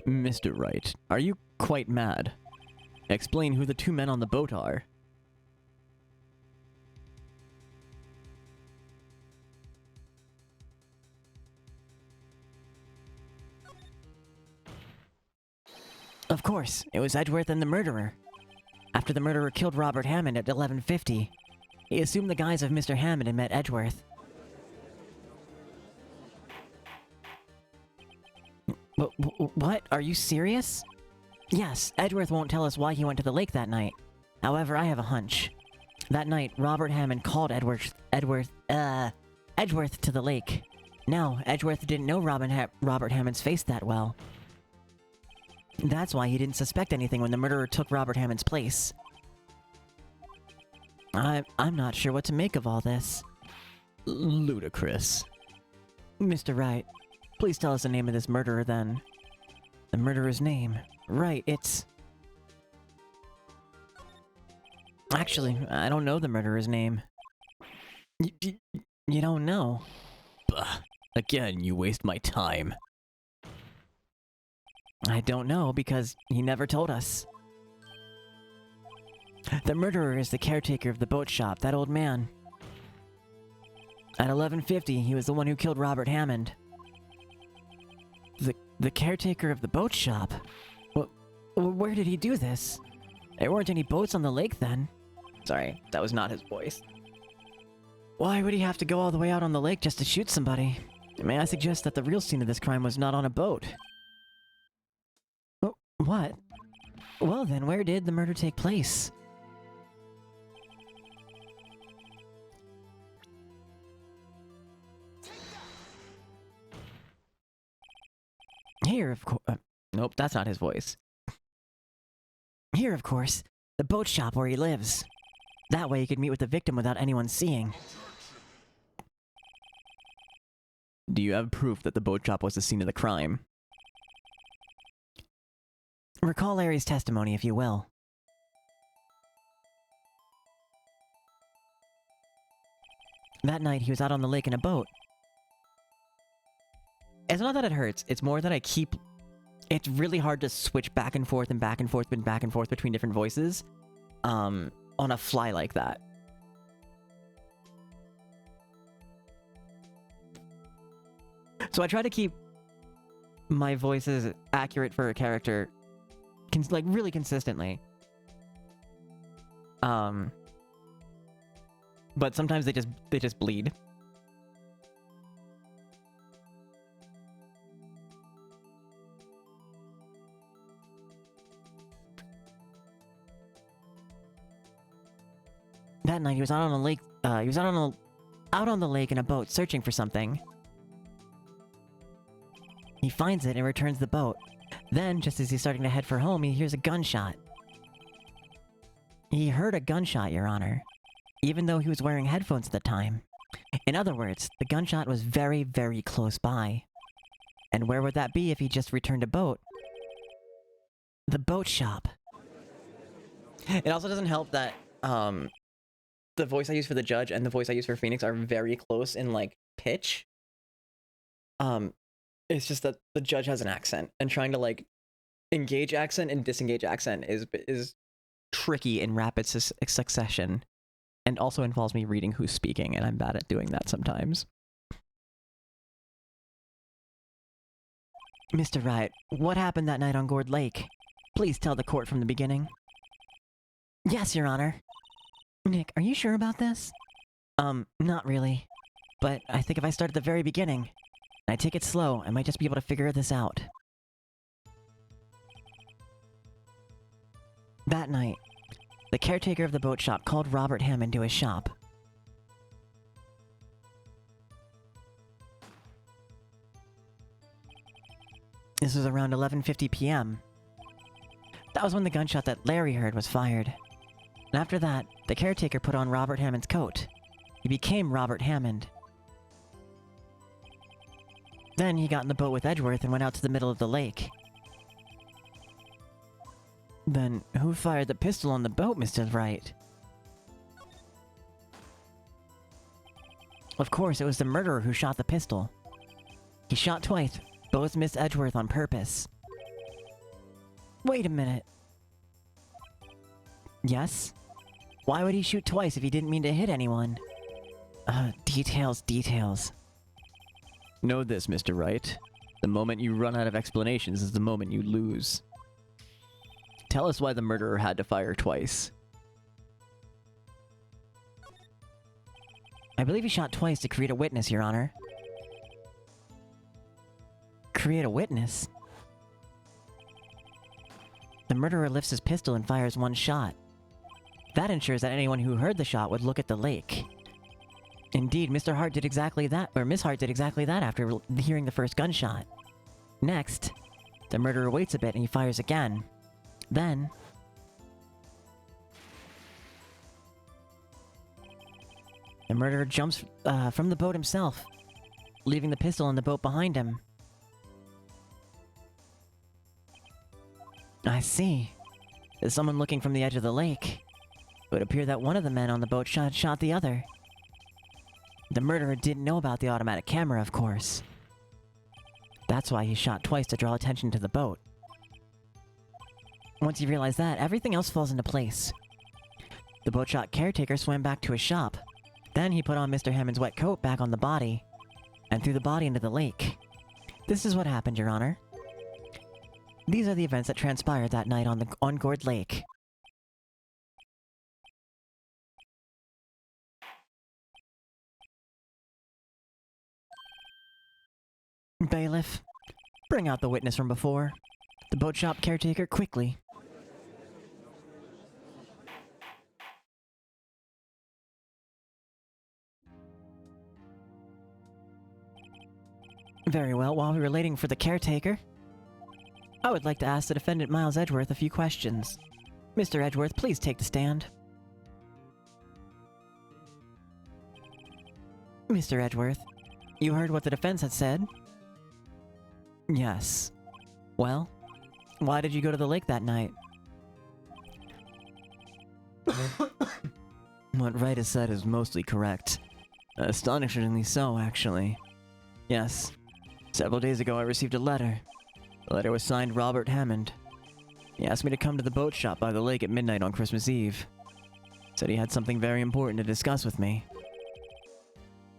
Mr. Wright, are you quite mad? Explain who the two men on the boat are. Of course, it was Edgeworth and the murderer. After the murderer killed Robert Hammond at 11:50, he assumed the guise of Mr. Hammond and met Edgeworth. What? Are you serious? Yes, Edgeworth won't tell us why he went to the lake that night. However, I have a hunch. That night, Robert Hammond called Edgeworth to the lake. No, Edgeworth didn't know Robert Hammond's face that well. That's why he didn't suspect anything when the murderer took Robert Hammond's place. I'm not sure what to make of all this. Ludicrous. Mr. Wright, please tell us the name of this murderer then. The murderer's name. Right, it's... Actually, I don't know the murderer's name. You don't know? Bah. Again, you waste my time. I don't know, because he never told us. The murderer is the caretaker of the boat shop, that old man. At 11:50, he was the one who killed Robert Hammond. The caretaker of the boat shop? Where did he do this? There weren't any boats on the lake then. Sorry, that was not his voice. Why would he have to go all the way out on the lake just to shoot somebody? May I suggest that the real scene of this crime was not on a boat? What? Well then, where did the murder take place? Here, of course. Nope, that's not his voice. Here, of course. The boat shop where he lives. That way he could meet with the victim without anyone seeing. Do you have proof that the boat shop was the scene of the crime? Recall Larry's testimony, if you will. That night, he was out on the lake in a boat. It's not that it hurts, it's more that it's really hard to switch back and forth and back and forth and back and forth between different voices, on a fly like that. So I try to keep my voices accurate for a character, like, really consistently. But sometimes they just bleed. That night, he was out on a lake. He was out on the lake in a boat, searching for something. He finds it and returns the boat. Then, just as he's starting to head for home, he hears a gunshot. He heard a gunshot, Your Honor. even though he was wearing headphones at the time. In other words, the gunshot was very, very close by. And where would that be if he just returned a boat? The boat shop. It also doesn't help that the voice I use for the judge and the voice I use for Phoenix are very close in like pitch. It's just that the judge has an accent, and trying to like engage accent and disengage accent is tricky in rapid succession, and also involves me reading who's speaking, and I'm bad at doing that sometimes. Mr. Wright, what happened that night on Gourd Lake? Please tell the court from the beginning. Yes, Your Honor. Nick, are you sure about this? Not really. But I think if I start at the very beginning, and I take it slow, I might just be able to figure this out. That night, the caretaker of the boat shop called Robert Hammond to his shop. This was around 11:50 p.m. That was when the gunshot that Larry heard was fired. And after that, the caretaker put on Robert Hammond's coat. He became Robert Hammond. Then he got in the boat with Edgeworth and went out to the middle of the lake. Then, who fired the pistol on the boat, Mr. Wright? Of course, it was the murderer who shot the pistol. He shot twice, both missed Edgeworth on purpose. Wait a minute. Yes? Why would he shoot twice if he didn't mean to hit anyone? Details. Know this, Mr. Wright. The moment you run out of explanations is the moment you lose. Tell us why the murderer had to fire twice. I believe he shot twice to create a witness, Your Honor. Create a witness? The murderer lifts his pistol and fires one shot. That ensures that anyone who heard the shot would look at the lake. Indeed, Mr. Hart did exactly that, or Miss Hart did exactly that after hearing the first gunshot. Next, the murderer waits a bit and he fires again. Then... the murderer jumps from the boat himself, leaving the pistol in the boat behind him. I see. There's someone looking from the edge of the lake. It would appear that one of the men on the boat shot the other. The murderer didn't know about the automatic camera, of course. That's why he shot twice to draw attention to the boat. Once he realized that, everything else falls into place. The boat shop caretaker swam back to his shop. Then he put on Mr. Hammond's wet coat back on the body, and threw the body into the lake. This is what happened, Your Honor. These are the events that transpired that night on Gourd Lake. Bailiff, bring out the witness from before. The boat shop caretaker, quickly. Very well, while we were waiting for the caretaker, I would like to ask the defendant Miles Edgeworth a few questions. Mr. Edgeworth, please take the stand. Mr. Edgeworth, you heard what the defense had said? Yes. Well, why did you go to the lake that night? What Wright has said is mostly correct. Astonishingly so, actually. Yes. Several days ago I received a letter. The letter was signed Robert Hammond. He asked me to come to the boat shop by the lake at midnight on Christmas Eve. Said he had something very important to discuss with me.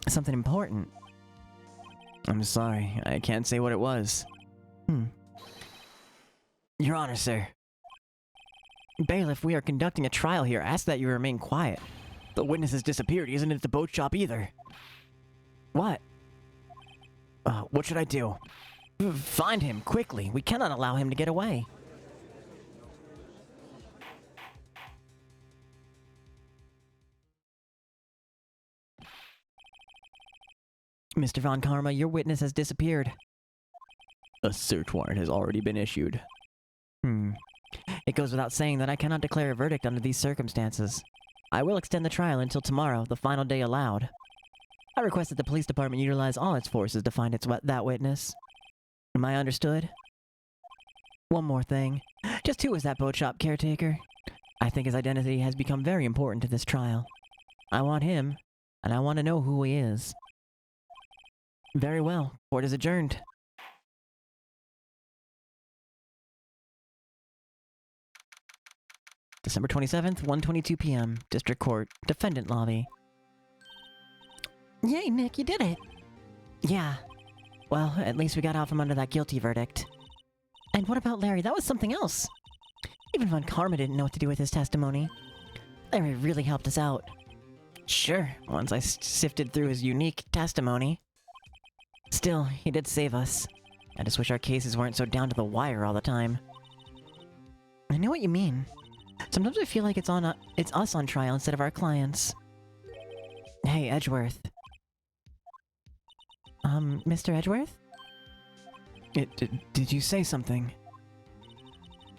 Something important? I'm sorry, I can't say what it was. Your Honor, sir. Bailiff, we are conducting a trial here. Ask that you remain quiet. The witness has disappeared. He isn't at the boat shop either. What? What should I do? Find him, quickly. We cannot allow him to get away. Mr. Von Karma, your witness has disappeared. A search warrant has already been issued. It goes without saying that I cannot declare a verdict under these circumstances. I will extend the trial until tomorrow, the final day allowed. I request that the police department utilize all its forces to find that witness. Am I understood? One more thing. Just who is that boat shop caretaker? I think his identity has become very important to this trial. I want him, and I want to know who he is. Very well. Court is adjourned. December 27th, 1:22 p.m. District Court. Defendant lobby. Yay, Nick, you did it! Yeah. Well, at least we got out from under that guilty verdict. And what about Larry? That was something else! Even Von Karma didn't know what to do with his testimony. Larry really helped us out. Sure, once I sifted through his unique testimony. Still, he did save us. I just wish our cases weren't so down to the wire all the time. I know what you mean. Sometimes I feel like it's us on trial instead of our clients. Hey, Edgeworth. Mr. Edgeworth? Did you say something?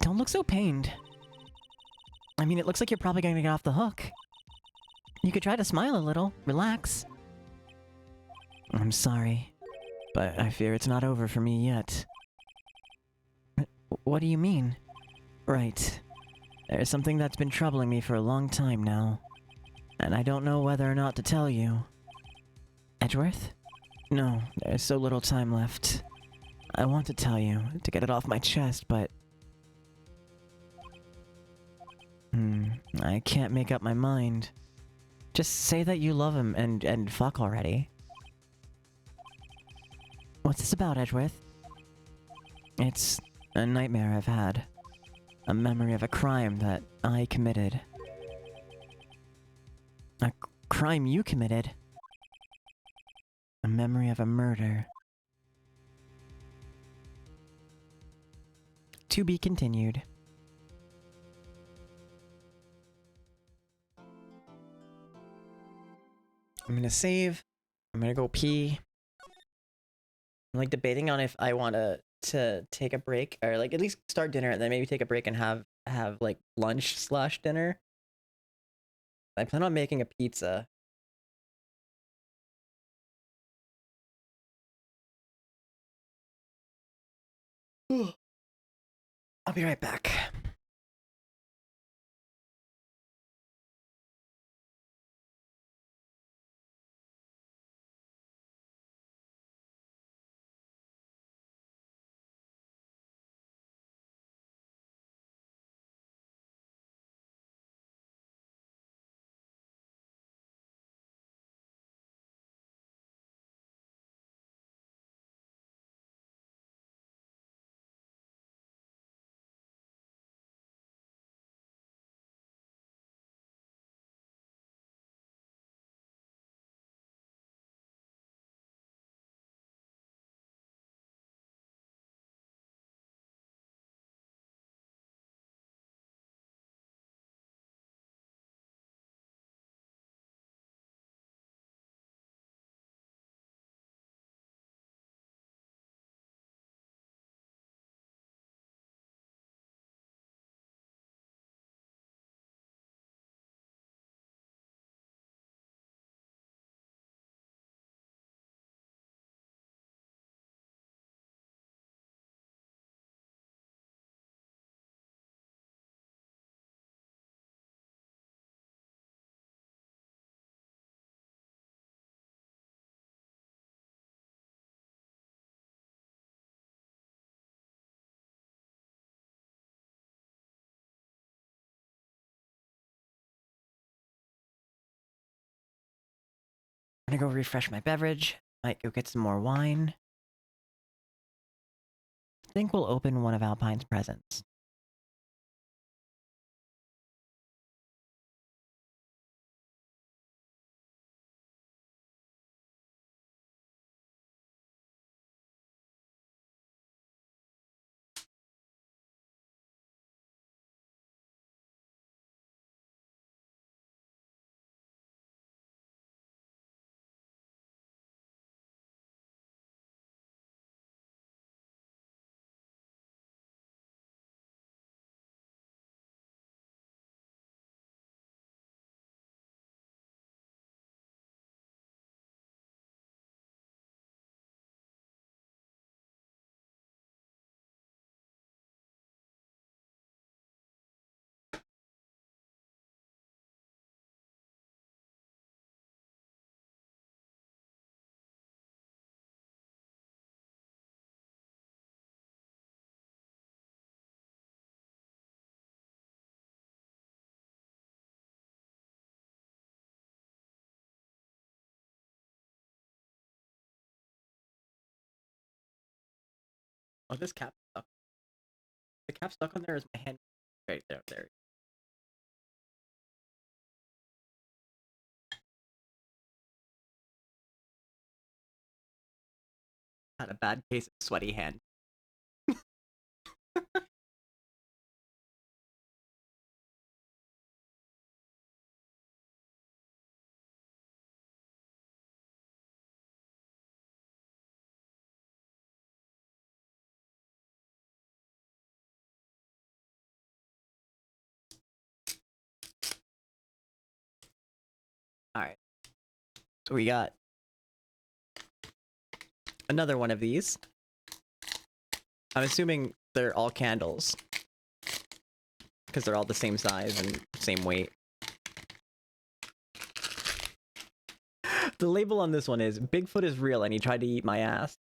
Don't look so pained. I mean, it looks like you're probably going to get off the hook. You could try to smile a little. Relax. I'm sorry, but I fear it's not over for me yet. What do you mean? Right. There's something that's been troubling me for a long time now, and I don't know whether or not to tell you. Edgeworth? No, there's so little time left. I want to tell you, to get it off my chest, but... I can't make up my mind. Just say that you love him and fuck already. What's this about, Edgeworth? It's a nightmare I've had. A memory of a crime that I committed. A crime you committed? A memory of a murder. To be continued. I'm gonna save. I'm gonna go pee. I'm like debating on if I want to take a break or like at least start dinner and then maybe take a break and have like lunch / dinner. I plan on making a pizza. I'll be right back. I'm gonna go refresh my beverage. Might go get some more wine. I think we'll open one of Alpine's presents. Oh, this cap stuck. The cap stuck on there is my hand. Right there, there. Had a bad case of sweaty hand. Alright. So we got another one of these. I'm assuming they're all candles. Because they're all the same size and same weight. The label on this one is, Bigfoot is real and he tried to eat my ass.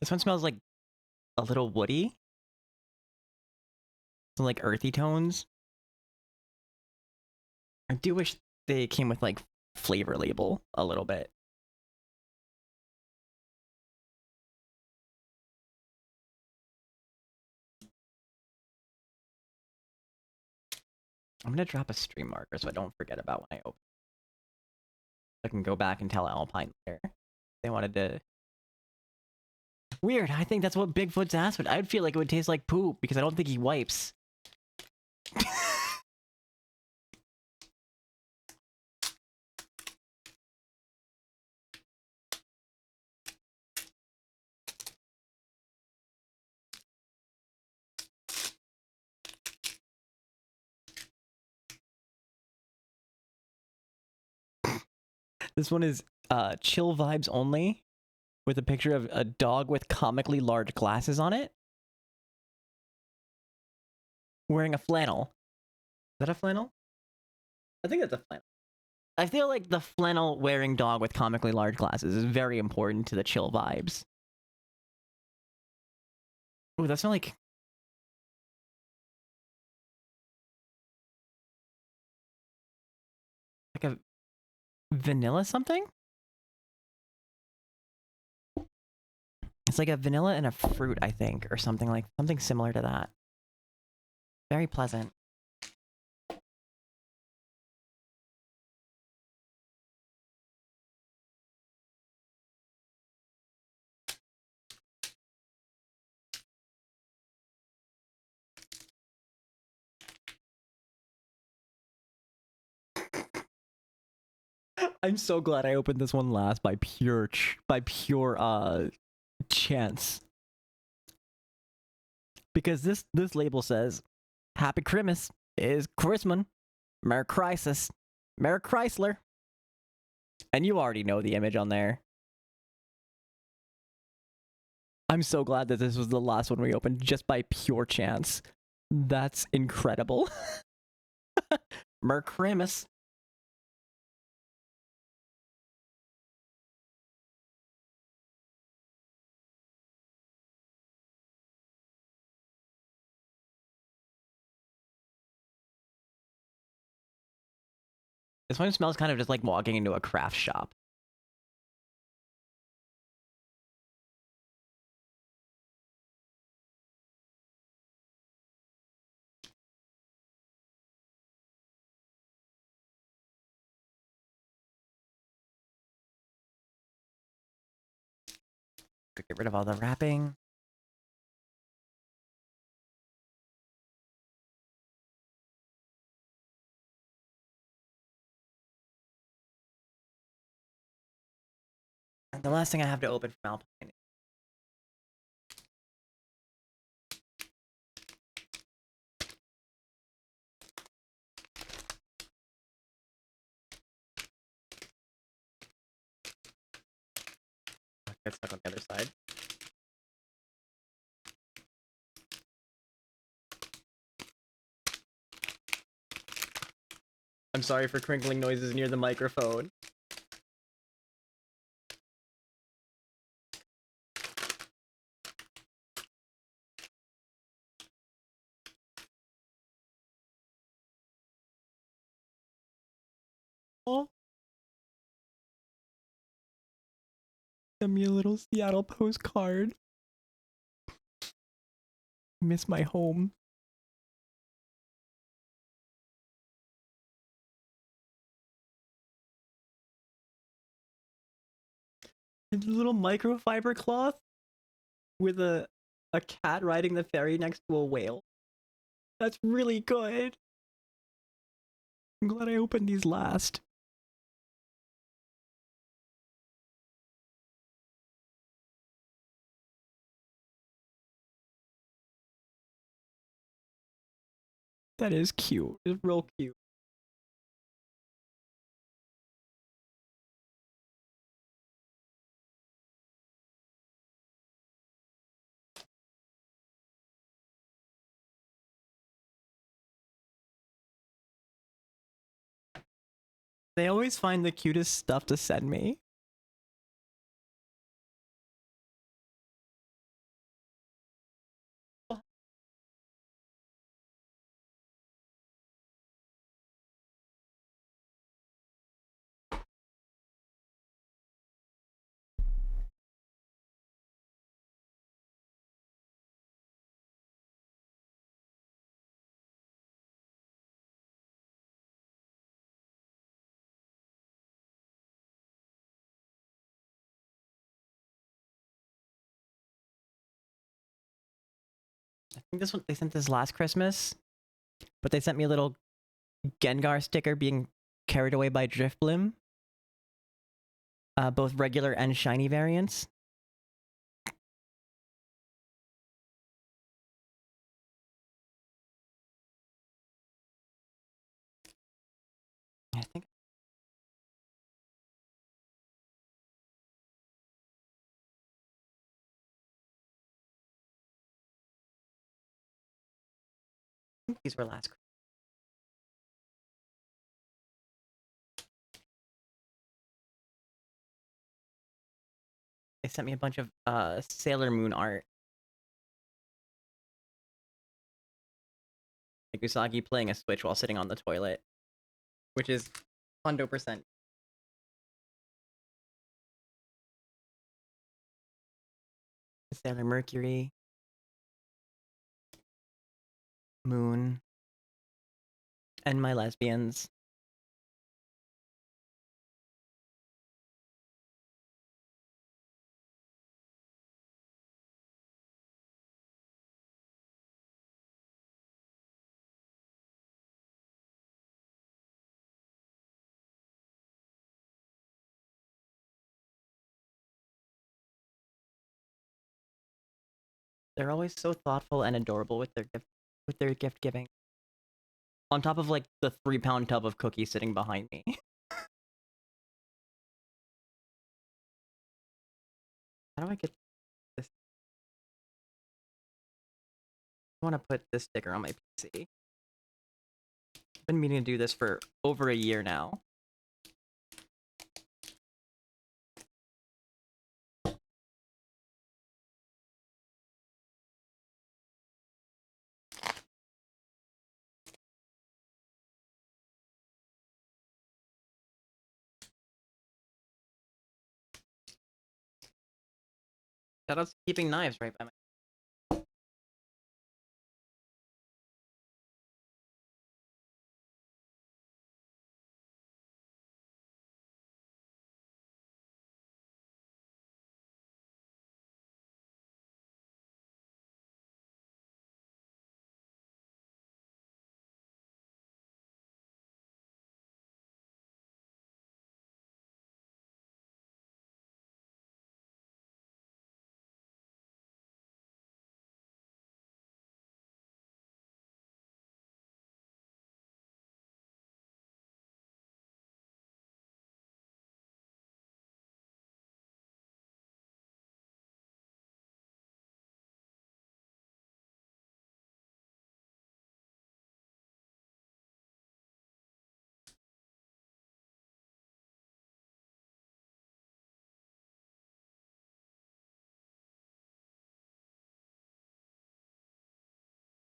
This one smells like a little woody. Some like earthy tones. I do wish they came with like flavor label a little bit. I'm gonna drop a stream marker so I don't forget about when I open. I can go back and tell Alpine later. They wanted to. Weird. I think that's what Bigfoot's ass would. I'd feel like it would taste like poop because I don't think he wipes. This one is chill vibes only, with a picture of a dog with comically large glasses on it, wearing a flannel. Is that a flannel? I think that's a flannel. I feel like the flannel wearing dog with comically large glasses is very important to the chill vibes. Ooh, that smells like a vanilla something? It's like a vanilla and a fruit, I think, or something similar to that. Very pleasant. I'm so glad I opened this one last by pure chance. Because this label says, Happy Christmas is Christmas. Merry Crisis. Merry Chrysler. And you already know the image on there. I'm so glad that this was the last one we opened just by pure chance. That's incredible. Merry Christmas. This one smells kind of just like walking into a craft shop. Get rid of all the wrapping. And the last thing I have to open from Alpine. Get stuck on the other side. I'm sorry for crinkling noises near the microphone. Send me a little Seattle postcard. Miss my home. It's a little microfiber cloth with a cat riding the ferry next to a whale. That's really good. I'm glad I opened these last. That is cute. It's real cute. They always find the cutest stuff to send me. I think this one they sent this last Christmas, but they sent me a little Gengar sticker being carried away by Drifblim. Both regular and shiny variants. I think these were last. They sent me a bunch of Sailor Moon art. Like Usagi playing a Switch while sitting on the toilet, which is 100%. Sailor Mercury, Moon, and my lesbians. They're always so thoughtful and adorable with their gift giving. On top of like the 3-pound tub of cookies sitting behind me. How do I get this? I want to put this sticker on my PC. I've been meaning to do this for over a year now. Shoutouts to keeping knives right by my.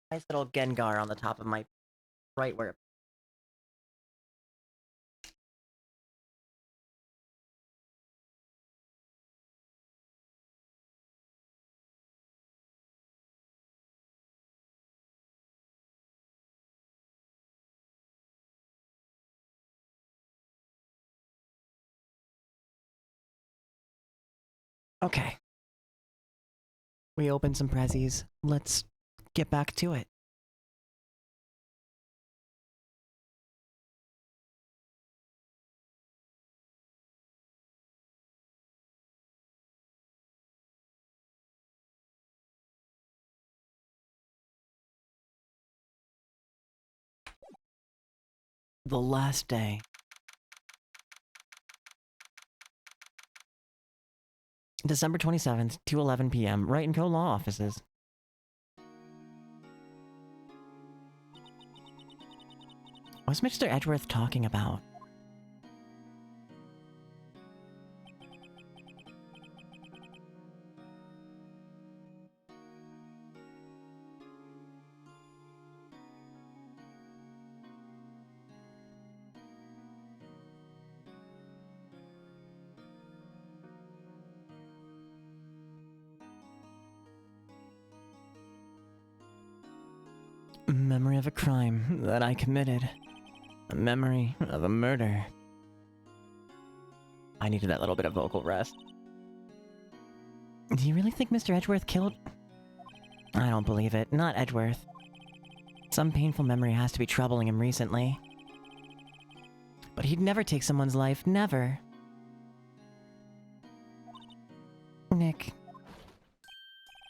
Nice little Gengar on the top of my right where. Okay. We opened some prezzies. Let's get back to it. The last day. December 27th, 2:11 p.m. Write and Co. Law Offices. What's Mr. Edgeworth talking about? Memory of a crime that I committed. A memory of a murder. I needed that little bit of vocal rest. Do you really think Mr. Edgeworth killed... I don't believe it. Not Edgeworth. Some painful memory has to be troubling him recently. But he'd never take someone's life. Never. Nick.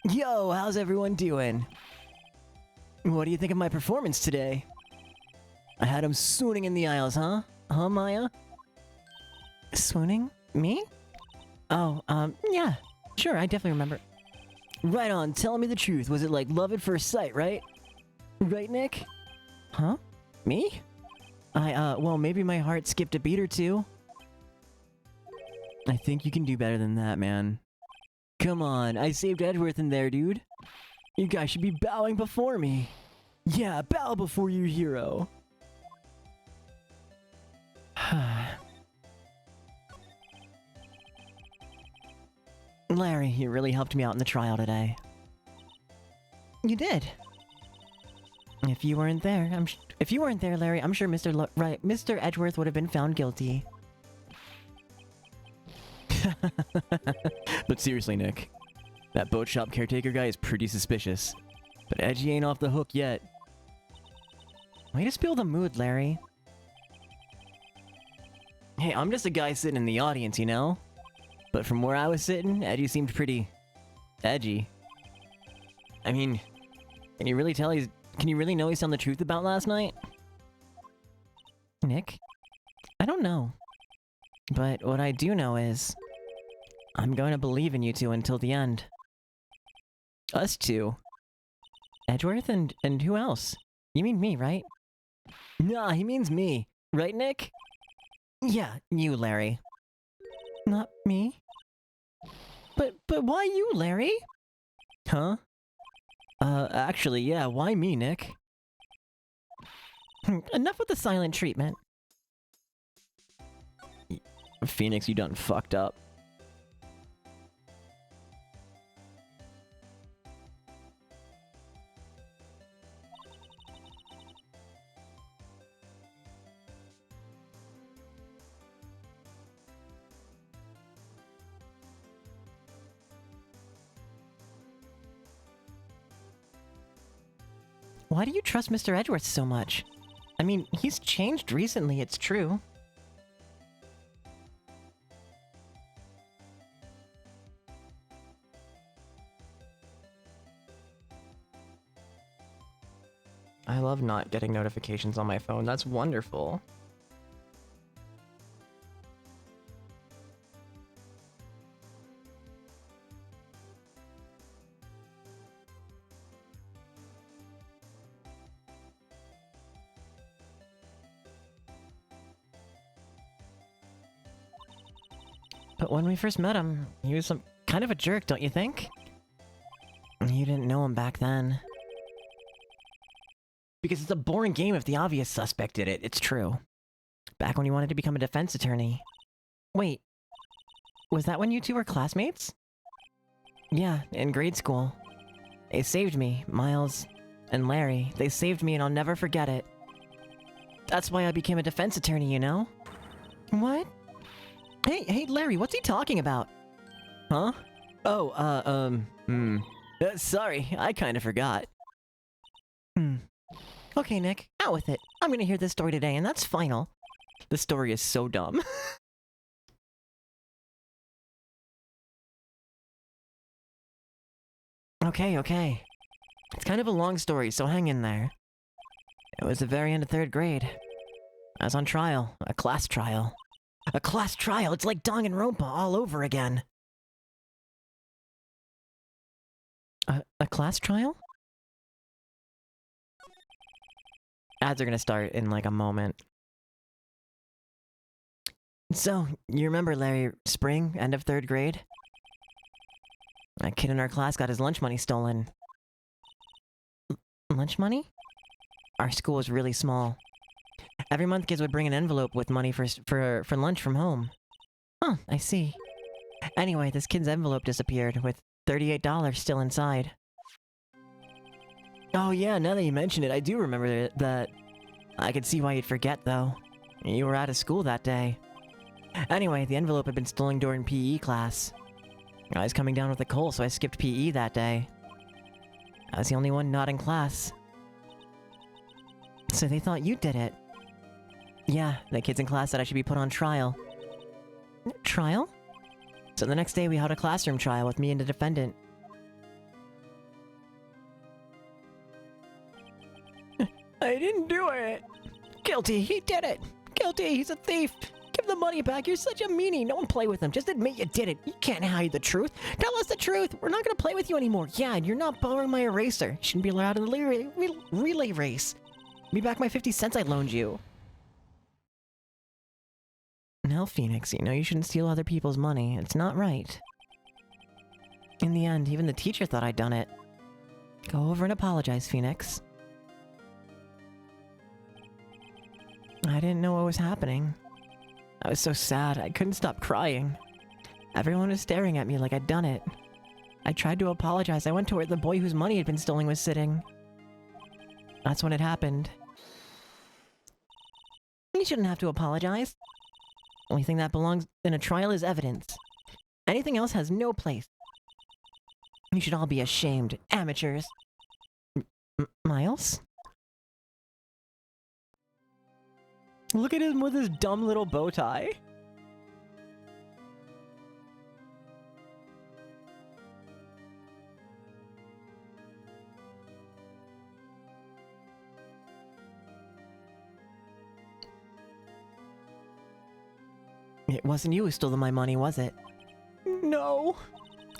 Yo, how's everyone doing? What do you think of my performance today? I had him swooning in the aisles, huh? Huh, Maya? Swooning? Me? Oh, yeah. Sure, I definitely remember. Right on, tell me the truth. Was it like love at first sight, right? Right, Nick? Huh? Me? Well, maybe my heart skipped a beat or two. I think you can do better than that, man. Come on, I saved Edgeworth in there, dude. You guys should be bowing before me. Yeah, bow before your hero. Larry, you really helped me out in the trial today. You did. If you weren't there, Larry, I'm sure Mr. Edgeworth would have been found guilty. But seriously, Nick, that boat shop caretaker guy is pretty suspicious. But Edgy ain't off the hook yet. Way to spill the mood, Larry. Hey, I'm just a guy sitting in the audience, you know? But from where I was sitting, Edgy seemed pretty... edgy. I mean, can you really know he's telling the truth about last night? Nick? I don't know. But what I do know is... I'm going to believe in you two until the end. Us two? Edgeworth and who else? You mean me, right? Nah, he means me. Right, Nick? Yeah, you, Larry. Not me? But why you, Larry? Huh? Actually, yeah, why me, Nick? Enough with the silent treatment. Phoenix, you done fucked up. Why do you trust Mr. Edgeworth so much? I mean, he's changed recently, it's true. I love not getting notifications on my phone. That's wonderful. But when we first met him, he was some kind of a jerk, don't you think? You didn't know him back then. Because it's a boring game if the obvious suspect did it, it's true. Back when he wanted to become a defense attorney. Wait, was that when you two were classmates? Yeah, in grade school. They saved me, Miles and Larry. They saved me and I'll never forget it. That's why I became a defense attorney, you know? What? Hey, Larry, what's he talking about? Huh? Oh, sorry, I kinda forgot. Okay, Nick, out with it. I'm gonna hear this story today, and that's final. The story is so dumb. Okay. It's kind of a long story, so hang in there. It was the very end of 3rd grade. I was on trial. A class trial. A class trial! It's like Danganronpa all over again! A class trial? Ads are gonna start in like a moment. So, you remember Larry Spring, end of 3rd grade? That kid in our class got his lunch money stolen. Lunch money? Our school was really small. Every month kids would bring an envelope with money for lunch from home. Huh, I see. Anyway, this kid's envelope disappeared, with $38 still inside. Oh yeah, now that you mention it, I do remember that. I could see why you'd forget, though. You were out of school that day. Anyway, the envelope had been stolen during PE class. I was coming down with a cold, so I skipped PE that day. I was the only one not in class. So they thought you did it. Yeah, the kids in class said I should be put on trial. Trial? So the next day we held a classroom trial with me and the defendant. I didn't do it! Guilty, he did it! Guilty, he's a thief! Give the money back, you're such a meanie! No one play with him, just admit you did it! You can't hide the truth! Tell us the truth! We're not gonna play with you anymore! Yeah, and you're not borrowing my eraser! You shouldn't be allowed in the relay race! Give me back my 50 cents I loaned you! Now, Phoenix, you know you shouldn't steal other people's money. It's not right. In the end, even the teacher thought I'd done it. Go over and apologize, Phoenix. I didn't know what was happening. I was so sad, I couldn't stop crying. Everyone was staring at me like I'd done it. I tried to apologize. I went to where the boy whose money had been stolen was sitting. That's when it happened. You shouldn't have to apologize. Only thing that belongs in a trial is evidence. Anything else has no place. You should all be ashamed, amateurs. Miles? Look at him with his dumb little bow tie. It wasn't you who stole my money, was it? No.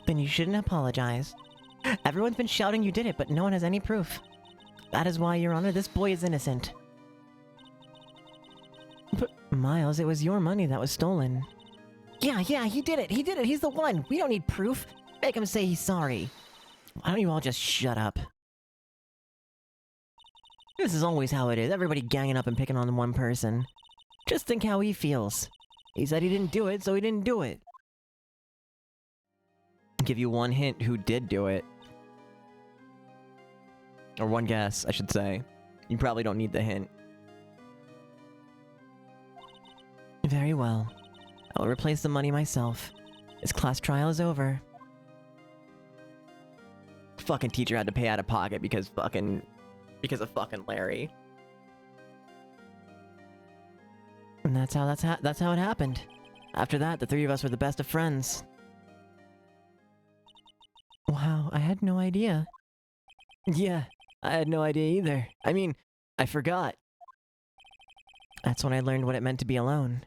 Then you shouldn't apologize. Everyone's been shouting you did it, but no one has any proof. That is why, Your Honor, this boy is innocent. But, Miles, it was your money that was stolen. Yeah, he did it! He did it! He's the one! We don't need proof! Make him say he's sorry! Why don't you all just shut up? This is always how it is, everybody ganging up and picking on one person. Just think how he feels. He said he didn't do it, so he didn't do it. I'll give you one hint who did do it. Or one guess, I should say. You probably don't need the hint. Very well. I will replace the money myself. This class trial is over. Fucking teacher had to pay out of pocket because of fucking Larry. And that's how it happened. After that, the three of us were the best of friends. Wow, I had no idea. Yeah, I had no idea either. I mean, I forgot. That's when I learned what it meant to be alone.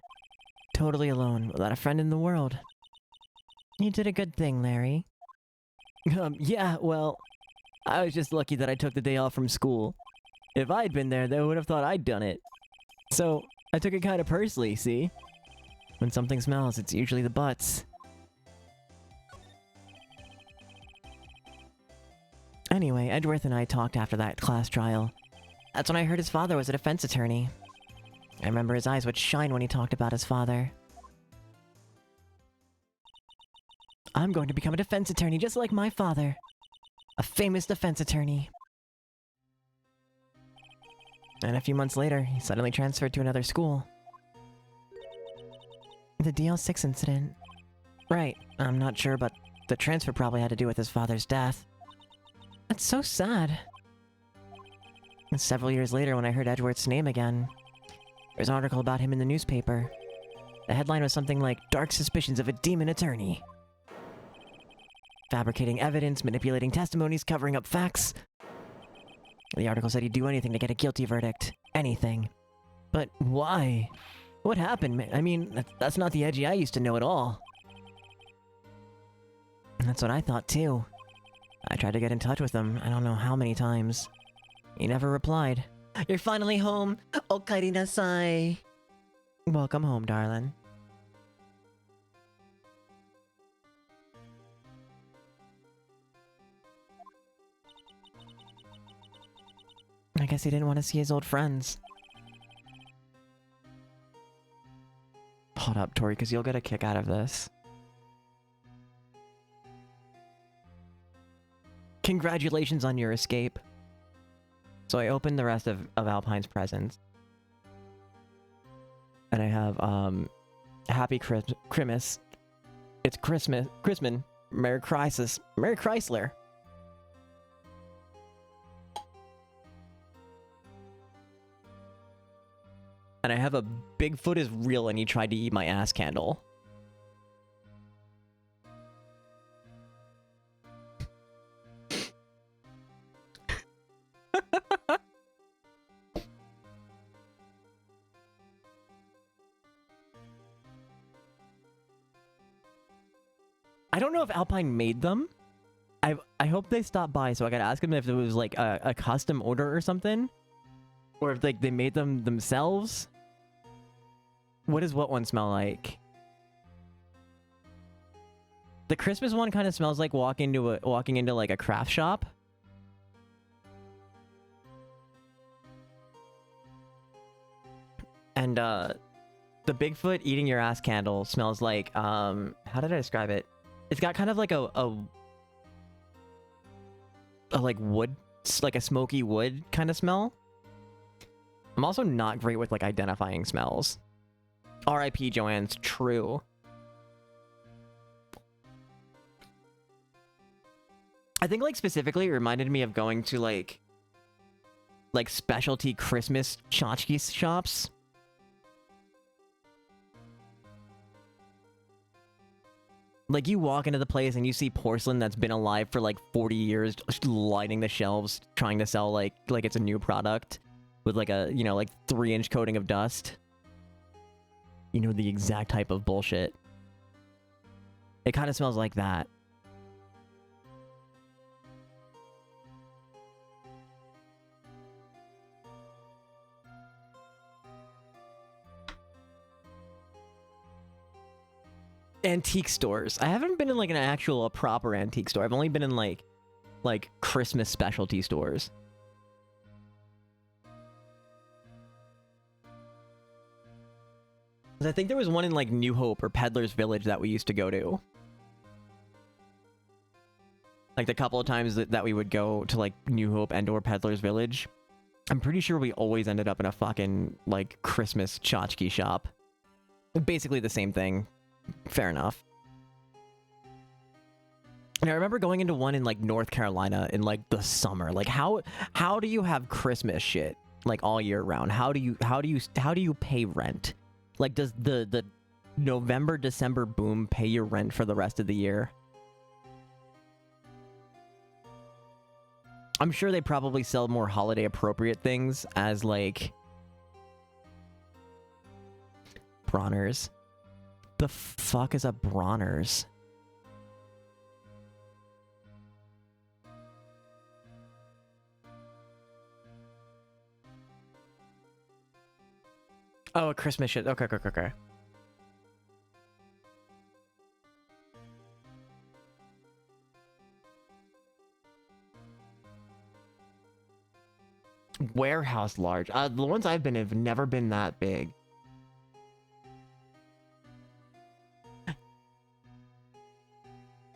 Totally alone, without a friend in the world. You did a good thing, Larry. Yeah, well, I was just lucky that I took the day off from school. If I'd been there, they would have thought I'd done it. So, I took it kind of personally, see? When something smells, it's usually the butts. Anyway, Edgeworth and I talked after that class trial. That's when I heard his father was a defense attorney. I remember his eyes would shine when he talked about his father. I'm going to become a defense attorney just like my father. A famous defense attorney. And a few months later, he suddenly transferred to another school. The DL6 incident. Right, I'm not sure, but The transfer probably had to do with his father's death. That's so sad. And several years later, when I heard Edward's name again, there was an article about him in the newspaper. The headline was something like, "Dark Suspicions of a Demon Attorney." Fabricating evidence, manipulating testimonies, covering up facts. The article said he'd do anything to get a guilty verdict. Anything. But why? What happened? I mean, that's not the Edgy I used to know at all. That's what I thought too. I tried to get in touch with him, I don't know how many times. He never replied. You're finally home! Okaeri nasai! Welcome home, darling. I guess he didn't want to see his old friends. Hold up, Tori, because you'll get a kick out of this. Congratulations on your escape. So I opened the rest of Alpine's presents. And I have, Happy Christmas. It's Christmas. Christmas. Merry Crisis. Merry Chrysler. And I have a Bigfoot is real and he tried to eat my ass candle. I don't know if Alpine made them. I hope they stopped by so I gotta ask them if it was like a custom order or something. Or if like they made them themselves. What does what one smell like? The Christmas one kind of smells like walking into like a craft shop. And the Bigfoot eating your ass candle smells like how did I describe it? It's got kind of like a like wood, like a smoky wood kind of smell. I'm also not great with like identifying smells. R.I.P. Joanne's true. I think like specifically it reminded me of going to like specialty Christmas tchotchke shops. Like you walk into the place and you see porcelain that's been alive for like 40 years, just lining the shelves, trying to sell like it's a new product with like a, you know, like 3-inch coating of dust. You know, the exact type of bullshit. It kind of smells like that. Antique stores. I haven't been in like a proper antique store. I've only been in like Christmas specialty stores. I think there was one in like New Hope or Peddler's Village that we used to go to. Like the couple of times that we would go to like New Hope and or Peddler's Village. I'm pretty sure we always ended up in a fucking like Christmas tchotchke shop. Basically the same thing. Fair enough. And I remember going into one in like North Carolina in like the summer. Like how do you have Christmas shit like all year round? How do you pay rent? Like does the November December boom pay your rent for the rest of the year? I'm sure they probably sell more holiday appropriate things as like Bronner's. The fuck is a Bronner's? Oh, Christmas shit. Okay. Warehouse large. The ones I've been in have never been that big.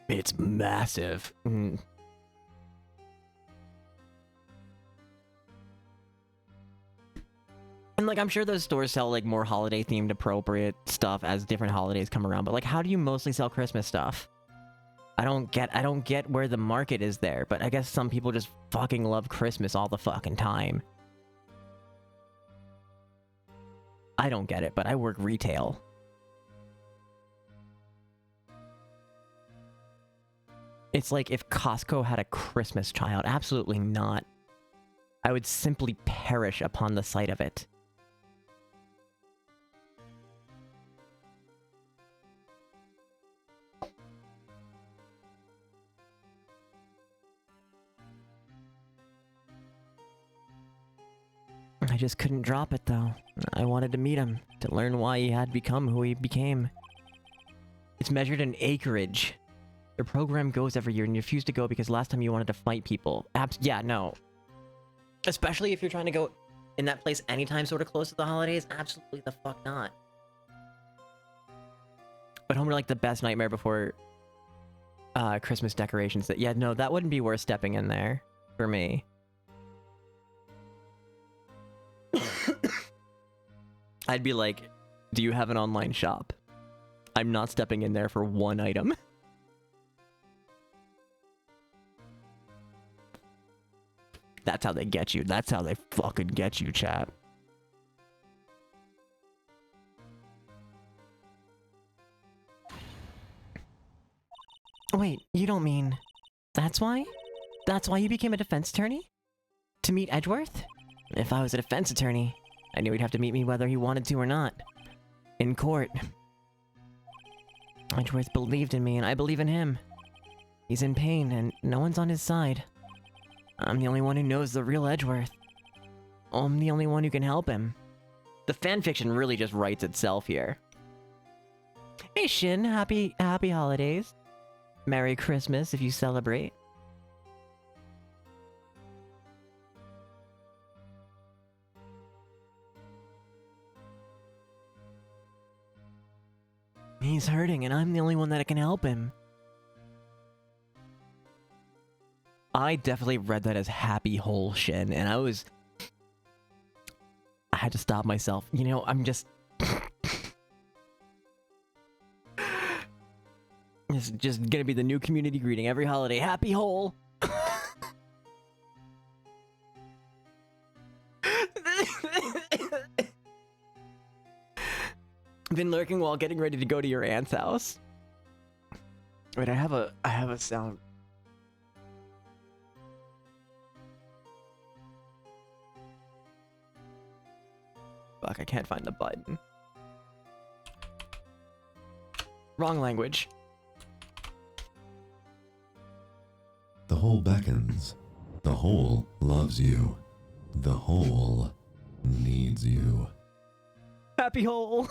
It's massive. Mm. And like I'm sure those stores sell like more holiday themed appropriate stuff as different holidays come around, but like how do you mostly sell Christmas stuff? I don't get where the market is there, but I guess some people just fucking love Christmas all the fucking time. I don't get it, but I work retail. It's like if Costco had a Christmas child. Absolutely not. I would simply perish upon the sight of it. I just couldn't drop it, though. I wanted to meet him, to learn why he had become who he became. It's measured in acreage. The program goes every year, and you refuse to go because last time you wanted to fight people. Yeah, no. Especially if you're trying to go in that place anytime sort of close to the holidays. Absolutely the fuck not. But home are like the best nightmare before Christmas decorations. Yeah, no, that wouldn't be worth stepping in there for me. I'd be like, do you have an online shop? I'm not stepping in there for one item. That's how they get you. That's how they fucking get you, chat. Wait, you don't mean... That's why? That's why you became a defense attorney? To meet Edgeworth? If I was a defense attorney, I knew he'd have to meet me whether he wanted to or not. In court. Edgeworth believed in me, and I believe in him. He's in pain, and no one's on his side. I'm the only one who knows the real Edgeworth. I'm the only one who can help him. The fanfiction really just writes itself here. Hey Shin, happy holidays. Merry Christmas if you celebrate. He's hurting, and I'm the only one that can help him. I definitely read that as happy whole Shin, and I had to stop myself. You know, I'm just... It's just gonna be the new community greeting every holiday. Happy whole! Been lurking while getting ready to go to your aunt's house. Wait, I have a sound. Fuck, I can't find the button. Wrong language. The whole beckons. The whole loves you. The whole needs you. Happy hole.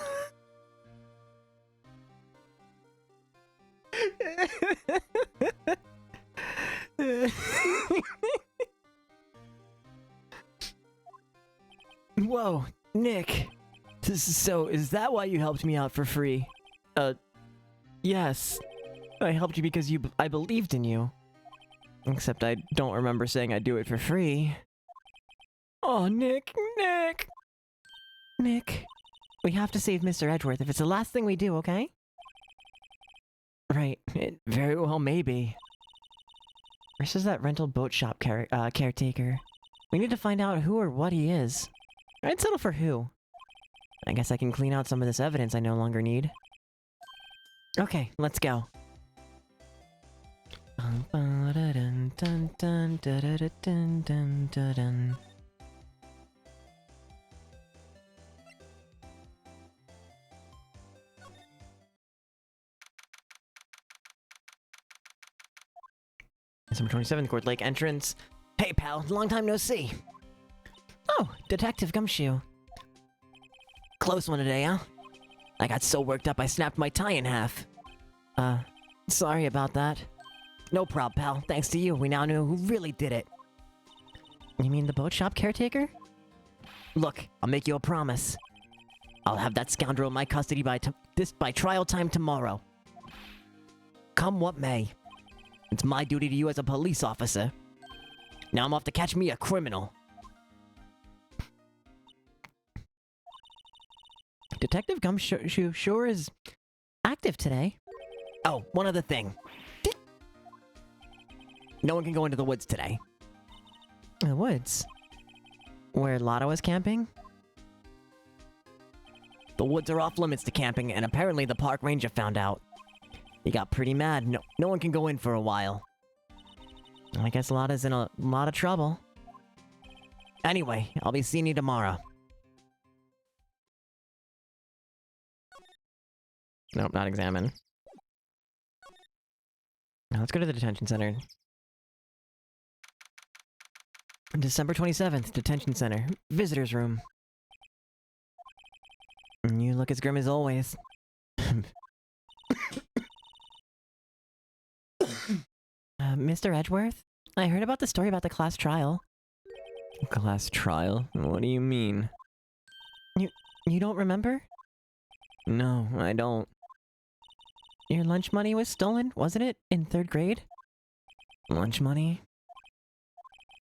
Whoa, Nick. So, is that why you helped me out for free? Yes. I helped you because I believed in you. Except I don't remember saying I'd do it for free. Oh, Nick. Nick, we have to save Mr. Edgeworth if it's the last thing we do, okay? Right, it very well may be. Where's that rental boat shop caretaker? We need to find out who or what he is. I'd settle for who. I guess I can clean out some of this evidence I no longer need. Okay, let's go. December 27th, Court Lake entrance. Hey, pal, long time no see. Oh, Detective Gumshoe. Close one today, huh? I got so worked up I snapped my tie in half. Sorry about that. No prob, pal. Thanks to you, we now know who really did it. You mean the boat shop caretaker? Look, I'll make you a promise. I'll have that scoundrel in my custody by trial time tomorrow. Come what may. It's my duty to you as a police officer. Now I'm off to catch me a criminal. Detective Gumshoe sure is active today. Oh, one other thing. No one can go into the woods today. The woods? Where Lotto was camping? The woods are off limits to camping, and apparently the park ranger found out. He got pretty mad. No one can go in for a while. I guess Lotta's in a lot of trouble. Anyway, I'll be seeing you tomorrow. Nope, not examine. Now let's go to the detention center. December 27th, detention center. Visitor's room. You look as grim as always. Mr. Edgeworth? I heard about the story about the class trial. Class trial? What do you mean? You don't remember? No, I don't. Your lunch money was stolen, wasn't it? In 3rd grade? Lunch money?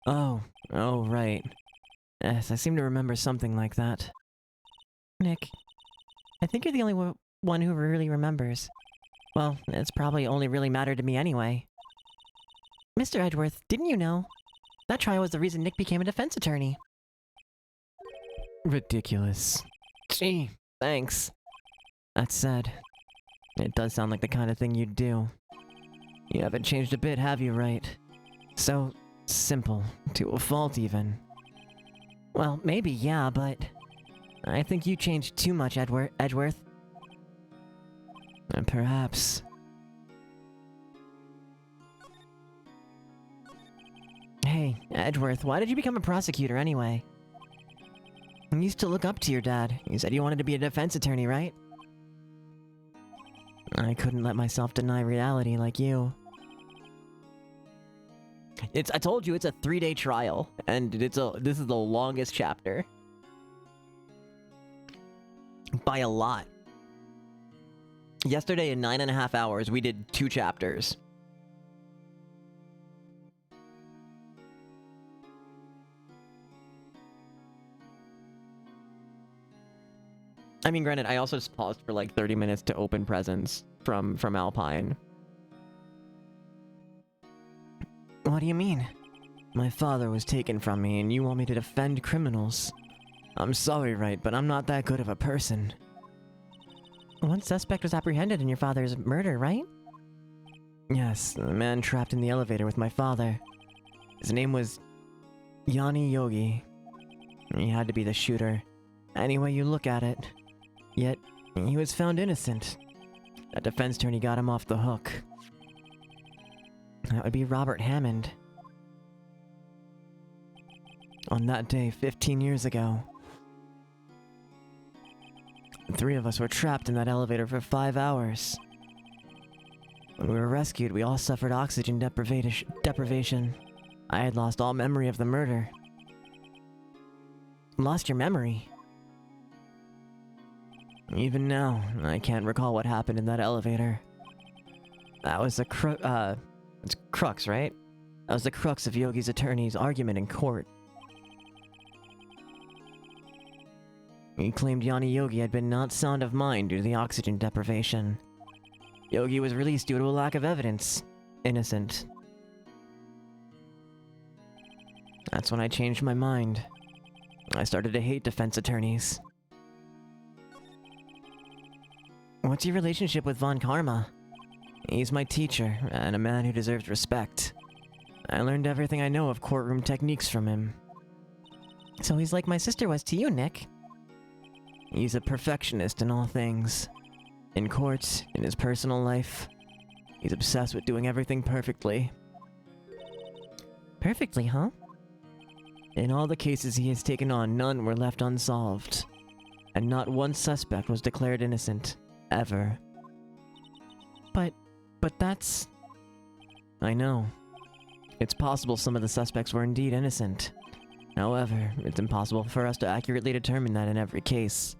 Oh, right. Yes, I seem to remember something like that. Nick, I think you're the only one who really remembers. Well, it's probably only really mattered to me anyway. Mr. Edgeworth, didn't you know? That trial was the reason Nick became a defense attorney. Ridiculous. Gee, thanks. That said, it does sound like the kind of thing you'd do. You haven't changed a bit, have you, right? So simple, to a fault even. Well, maybe, yeah, but I think you changed too much, Edgeworth. Perhaps. Hey, Edgeworth, why did you become a prosecutor anyway? You used to look up to your dad. You said you wanted to be a defense attorney, right? I couldn't let myself deny reality like you. I told you it's a 3-day trial, and this is the longest chapter. By a lot. Yesterday in 9.5 hours, we did 2 chapters. I mean, granted, I also just paused for like 30 minutes to open presents from Alpine. What do you mean? My father was taken from me, and you want me to defend criminals. I'm sorry, right, but I'm not that good of a person. One suspect was apprehended in your father's murder, right? Yes, the man trapped in the elevator with my father. His name was Yanni Yogi. He had to be the shooter. Any way you look at it. Yet, he was found innocent. That defense attorney got him off the hook. That would be Robert Hammond. On that day, 15 years ago, the 3 of us were trapped in that elevator for 5 hours. When we were rescued, we all suffered oxygen deprivation. I had lost all memory of the murder. Lost your memory? Even now, I can't recall what happened in that elevator. That was the it's crux, right? That was the crux of Yogi's attorney's argument in court. He claimed Yanni Yogi had been not sound of mind due to the oxygen deprivation. Yogi was released due to a lack of evidence. Innocent. That's when I changed my mind. I started to hate defense attorneys. What's your relationship with Von Karma? He's my teacher, and a man who deserves respect. I learned everything I know of courtroom techniques from him. So he's like my sister was to you, Nick. He's a perfectionist in all things. In court, in his personal life. He's obsessed with doing everything perfectly. Perfectly, huh? In all the cases he has taken on, none were left unsolved. And not one suspect was declared innocent. Ever. But that's... I know. It's possible some of the suspects were indeed innocent. However, it's impossible for us to accurately determine that in every case.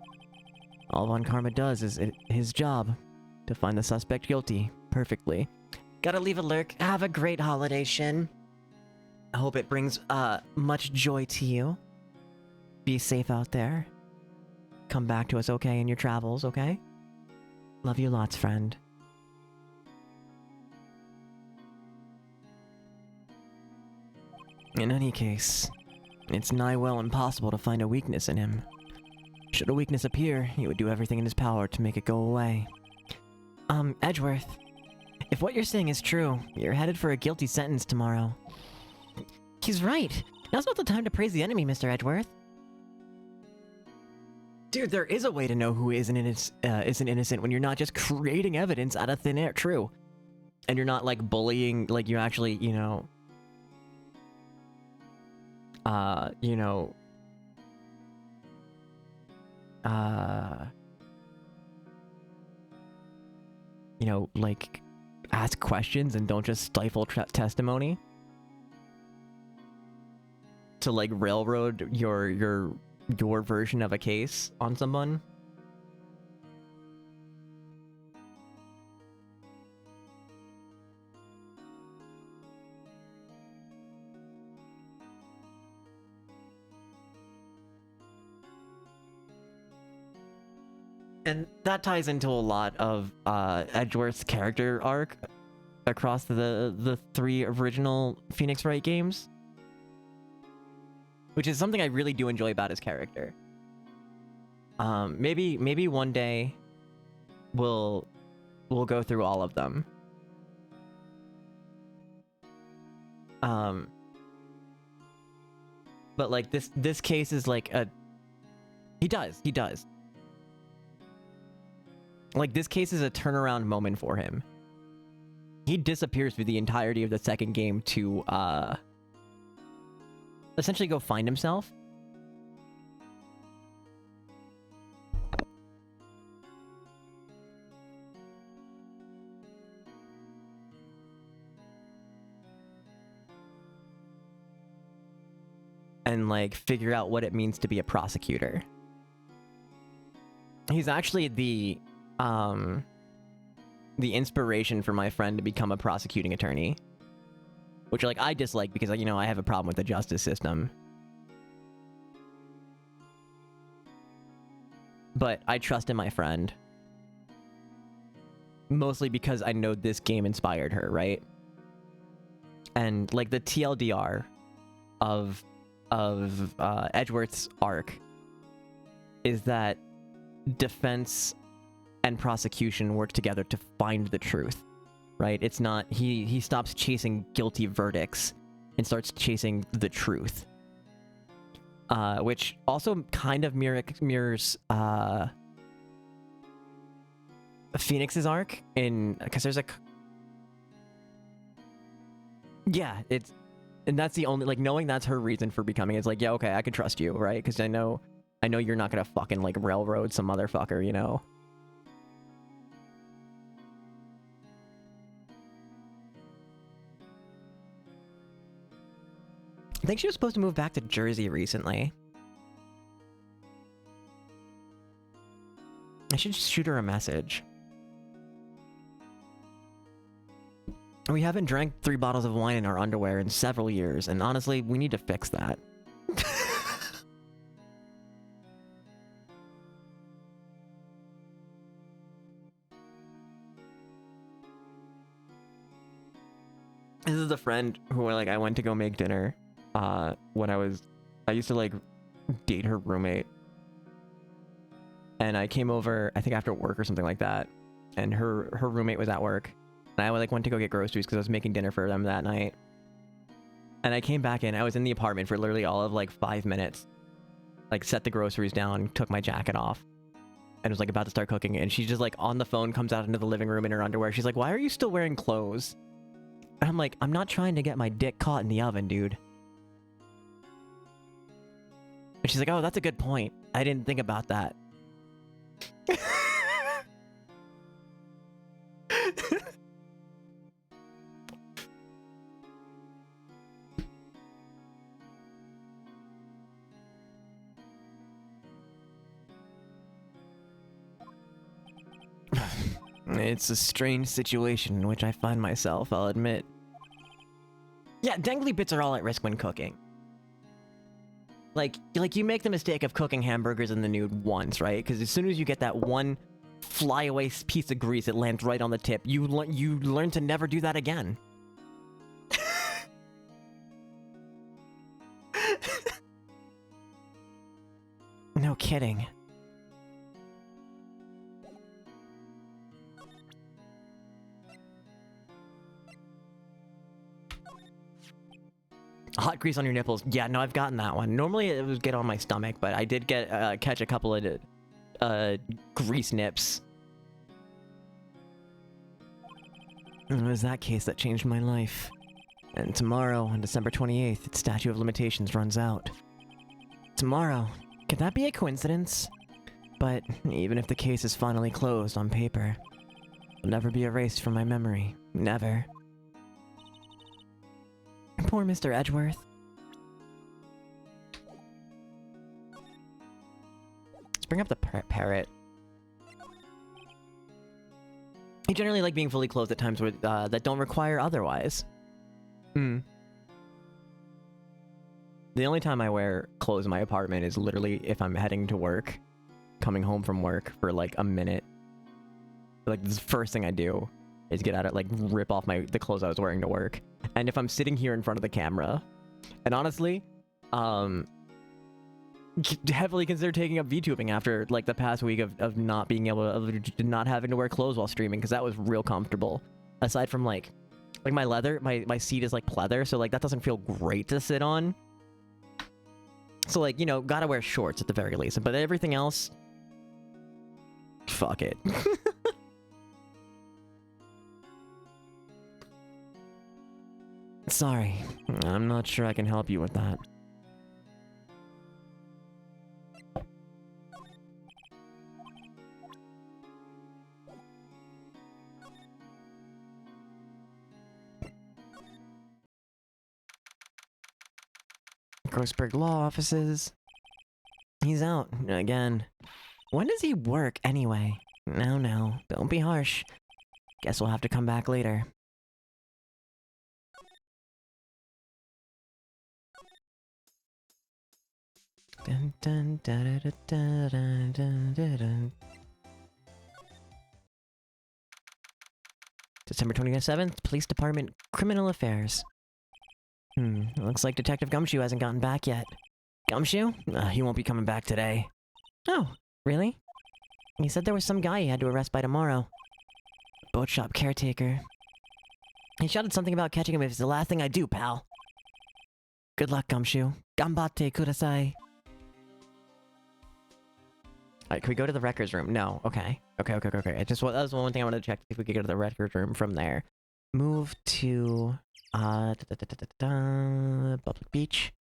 All Von Karma does is his job, to find the suspect guilty, perfectly. Gotta leave a lurk. Have a great holiday, Shin. I hope it brings, much joy to you. Be safe out there. Come back to us okay in your travels, okay? Love you lots, friend. In any case, it's nigh well impossible to find a weakness in him. Should a weakness appear, he would do everything in his power to make it go away. Edgeworth, if what you're saying is true, you're headed for a guilty sentence tomorrow. He's right. Now's not the time to praise the enemy, Mr. Edgeworth. Dude, there is a way to know who isn't innocent when you're not just creating evidence out of thin air. True. And you're not, like, bullying, like, you actually, you know, like, ask questions and don't just stifle testimony to, like, railroad your version of a case on someone. And that ties into a lot of Edgeworth's character arc across the 3 original Phoenix Wright games, which is something I really do enjoy about his character. Maybe one day we'll go through all of them. But like this case is like he does. Like, this case is a turnaround moment for him. He disappears through the entirety of the second game to, essentially go find himself. And, like, figure out what it means to be a prosecutor. He's actually the inspiration for my friend to become a prosecuting attorney, which, like, I dislike because, you know, I have a problem with the justice system. But I trust in my friend, mostly because I know this game inspired her, right? And, like, the TLDR of Edgeworth's arc is that defense and prosecution work together to find the truth, right? It's not, he stops chasing guilty verdicts and starts chasing the truth. Which also kind of mirrors Phoenix's arc because there's and that's the only, like, knowing that's her reason for becoming, it's like, yeah, okay, I can trust you, right? Because I know you're not gonna fucking, like, railroad some motherfucker, you know? I think she was supposed to move back to Jersey recently. I should just shoot her a message. We haven't drank 3 bottles of wine in our underwear in several years, and honestly, we need to fix that. This is the friend who, like, I went to go make dinner when I used to, like, date her roommate. And I came over, I think after work or something like that, and her roommate was at work. And I, like, went to go get groceries because I was making dinner for them that night. And I came back in, I was in the apartment for literally all of, like, 5 minutes. Like, set the groceries down, took my jacket off, and was, like, about to start cooking. And she's just, like, on the phone, comes out into the living room in her underwear. She's like, "Why are you still wearing clothes?" And I'm like, "I'm not trying to get my dick caught in the oven, dude." And she's like, "Oh, that's a good point. I didn't think about that." It's a strange situation in which I find myself, I'll admit. Yeah, dangly bits are all at risk when cooking. Like you make the mistake of cooking hamburgers in the nude once, right? Because as soon as you get that one flyaway piece of grease that lands right on the tip, you learn to never do that again. No kidding. Hot grease on your nipples. Yeah, no, I've gotten that one. Normally it would get on my stomach, but I did get catch a couple of grease nips. It was that case that changed my life. And tomorrow, on December 28th, its statute of limitations runs out. Tomorrow. Could that be a coincidence? But even if the case is finally closed on paper, it'll never be erased from my memory. Never. Poor Mr. Edgeworth. Let's bring up the parrot. I generally like being fully clothed at times that don't require otherwise. The only time I wear clothes in my apartment is literally if I'm heading to work, coming home from work for like a minute. Like, the first thing I do is get out of, like, rip off the clothes I was wearing to work. And if I'm sitting here in front of the camera, and honestly, heavily consider taking up VTubing after, like, the past week of not being able to, not having to wear clothes while streaming, because that was real comfortable. Aside from, like my leather, my seat is, like, pleather, so, like, that doesn't feel great to sit on. So, like, you know, gotta wear shorts at the very least. But everything else, fuck it. Sorry, I'm not sure I can help you with that. Grossberg Law Offices. He's out, again. When does he work, anyway? No, don't be harsh. Guess we'll have to come back later. Dun, dun, da, da, da, da, dun, dun, dun, dun. December 27th, Police Department, Criminal Affairs. Looks like Detective Gumshoe hasn't gotten back yet. Gumshoe? He won't be coming back today. Oh, really? He said there was some guy he had to arrest by tomorrow. Boat shop caretaker. He shouted something about catching him if it's the last thing I do, pal. Good luck, Gumshoe. Gambatte kudasai. Alright, can we go to the records room? No. Okay. Okay. That was one thing I wanted to check, if we could go to the records room from there. Move to... Public Beach.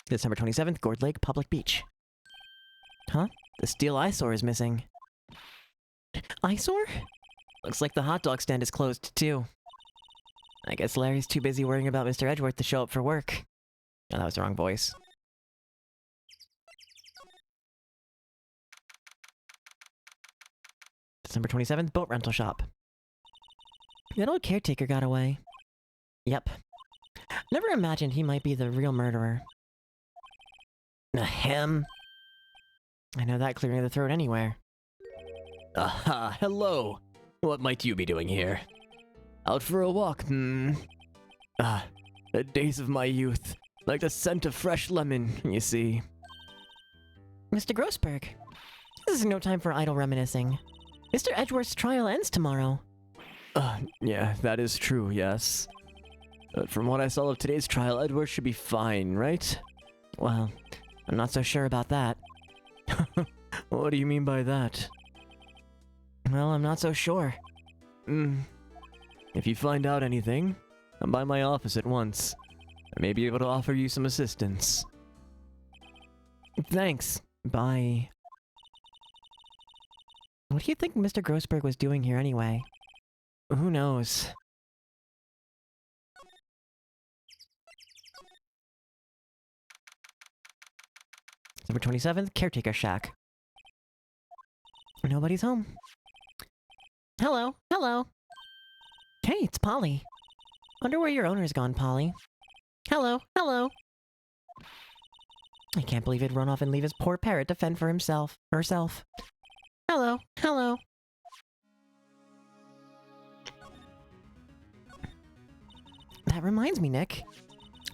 December 27th, Gourd Lake, Public Beach. Huh? The steel eyesore is missing. Eyesore? Looks like the hot dog stand is closed, too. I guess Larry's too busy worrying about Mr. Edgeworth to show up for work. Oh, that was the wrong voice. December 27th, boat rental shop. That old caretaker got away. Yep. Never imagined he might be the real murderer. Him? I know that clearing the throat anywhere. Aha, hello. What might you be doing here? Out for a walk, the days of my youth. Like the scent of fresh lemon, you see. Mr. Grossberg, this is no time for idle reminiscing. Mr. Edgeworth's trial ends tomorrow. Yeah, that is true, yes. But from what I saw of today's trial, Edward should be fine, right? Well, I'm not so sure about that. What do you mean by that? Well, I'm not so sure. If you find out anything, come by my office at once. I may be able to offer you some assistance. Thanks. Bye. What do you think Mr. Grossberg was doing here anyway? Who knows? December 27th, Caretaker Shack. Nobody's home. Hello. Hey, it's Polly. Wonder where your owner's gone, Polly. Hello. I can't believe he'd run off and leave his poor parrot to fend for herself. Hello. That reminds me, Nick.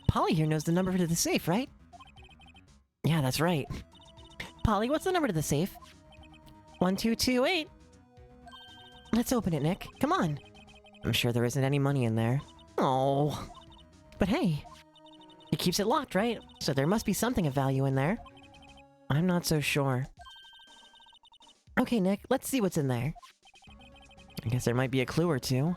Polly here knows the number to the safe, right? Yeah, that's right. Polly, what's the number to the safe? 1228. Let's open it, Nick. Come on. I'm sure there isn't any money in there. Oh. But hey, he keeps it locked, right? So there must be something of value in there. I'm not so sure. Okay, Nick, let's see what's in there. I guess there might be a clue or two.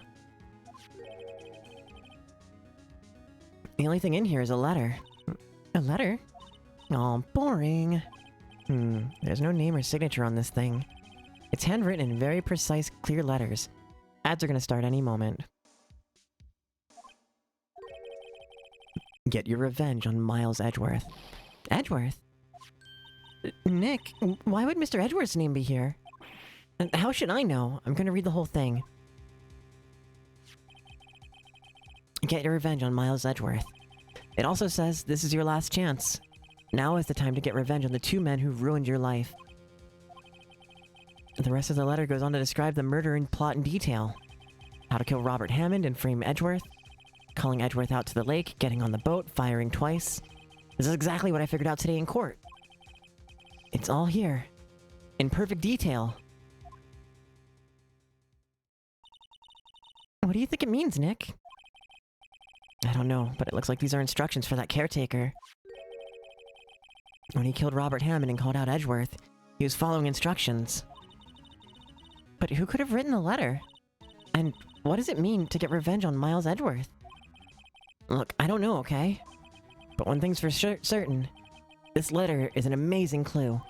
The only thing in here is a letter. A letter? Oh, boring. There's no name or signature on this thing. It's handwritten in very precise, clear letters. Ads are gonna start any moment. Get your revenge on Miles Edgeworth. Edgeworth? Nick, why would Mr. Edgeworth's name be here? And how should I know? I'm gonna read the whole thing. Get your revenge on Miles Edgeworth. It also says this is your last chance. Now is the time to get revenge on the two men who ruined your life. The rest of the letter goes on to describe the murder and plot in detail. How to kill Robert Hammond and frame Edgeworth. Calling Edgeworth out to the lake, getting on the boat, firing twice. This is exactly what I figured out today in court. It's all here. In perfect detail. What do you think it means, Nick? I don't know, but it looks like these are instructions for that caretaker. When he killed Robert Hammond and called out Edgeworth, he was following instructions. But who could have written the letter? And what does it mean to get revenge on Miles Edgeworth? Look, I don't know, okay? But one thing's for certain. This letter is an amazing clue.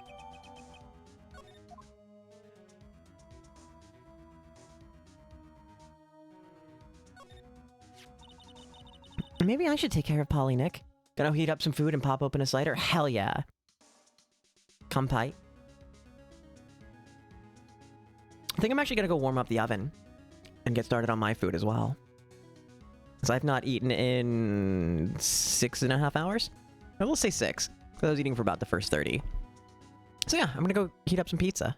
Maybe I should take care of Polly, Nick. Gonna heat up some food and pop open a cider? Hell yeah. Kampai. I think I'm actually gonna go warm up the oven and get started on my food as well. Because I've not eaten in 6.5 hours? I will say 6, because I was eating for about the first 30. So yeah, I'm gonna go heat up some pizza.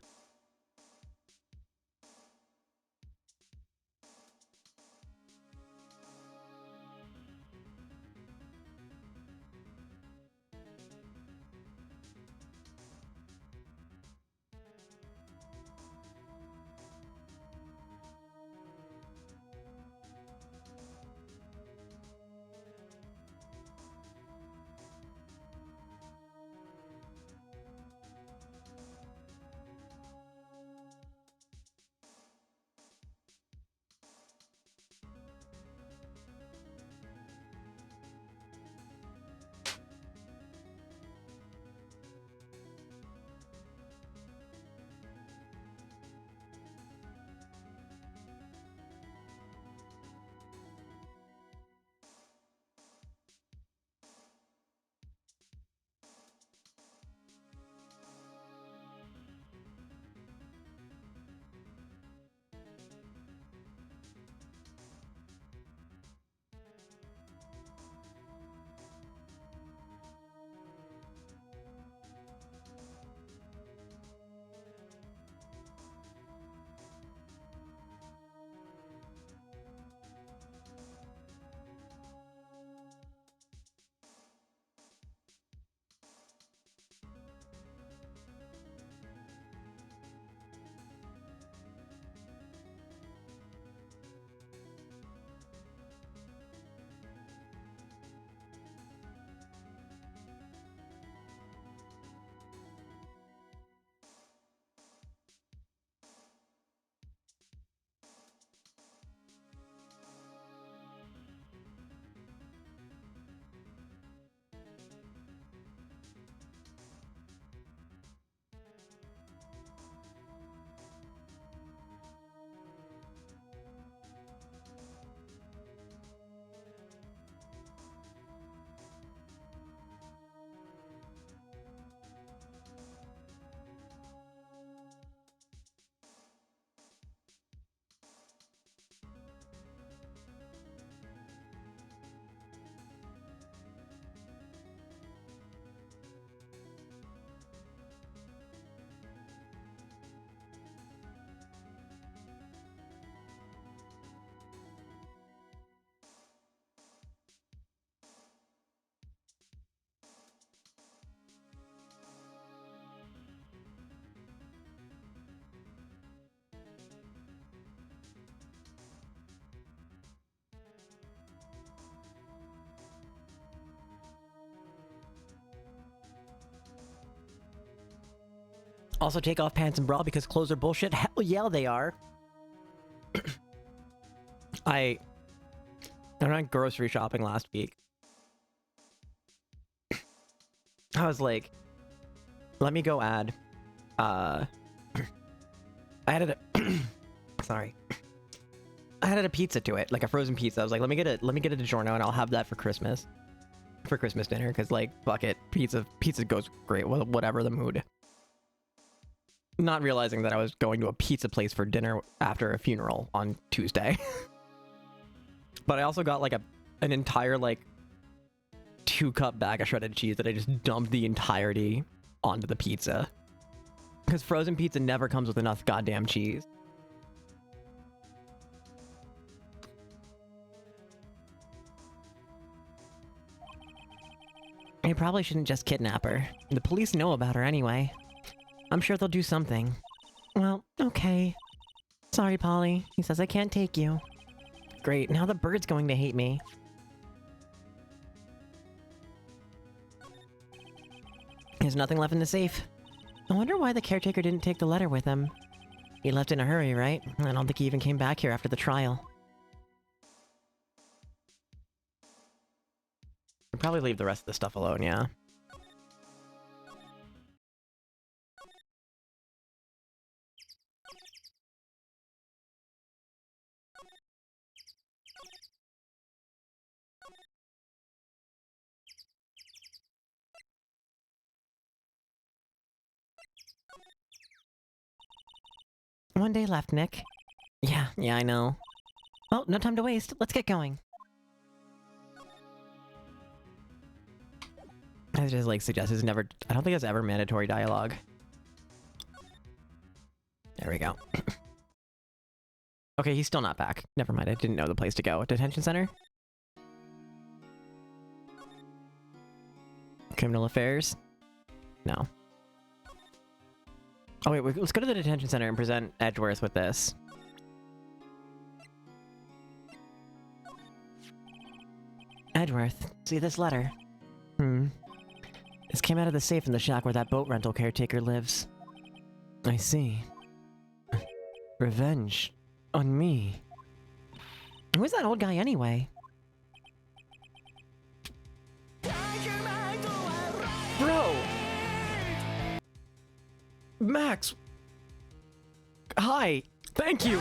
Also take off pants and bra because clothes are bullshit. Hell yeah, they are. I went grocery shopping last week. I was like, let me go add, I added a, sorry. I added a pizza to it, like a frozen pizza. I was like, let me get a DiGiorno and I'll have that for Christmas dinner. Cause like, fuck it, pizza goes great with whatever the mood. Not realizing that I was going to a pizza place for dinner after a funeral on Tuesday. But I also got like an entire like 2-cup bag of shredded cheese that I just dumped the entirety onto the pizza. Because frozen pizza never comes with enough goddamn cheese. You probably shouldn't just kidnap her. The police know about her anyway. I'm sure they'll do something. Well, okay. Sorry, Polly. He says I can't take you. Great, now the bird's going to hate me. There's nothing left in the safe. I wonder why the caretaker didn't take the letter with him. He left in a hurry, right? I don't think he even came back here after the trial. I'll probably leave the rest of the stuff alone, yeah. One day left, Nick. Yeah, I know. Oh, no time to waste. Let's get going. I just like suggest it's never. I don't think it's ever mandatory dialogue. There we go. Okay, he's still not back. Never mind. I didn't know the place to go. Detention center. Criminal affairs. No. Oh wait, let's go to the detention center and present Edgeworth with this. Edgeworth, see this letter? This came out of the safe in the shack where that boat rental caretaker lives. I see. Revenge. On me. Who's that old guy anyway? Bro! Max! Hi! Thank you!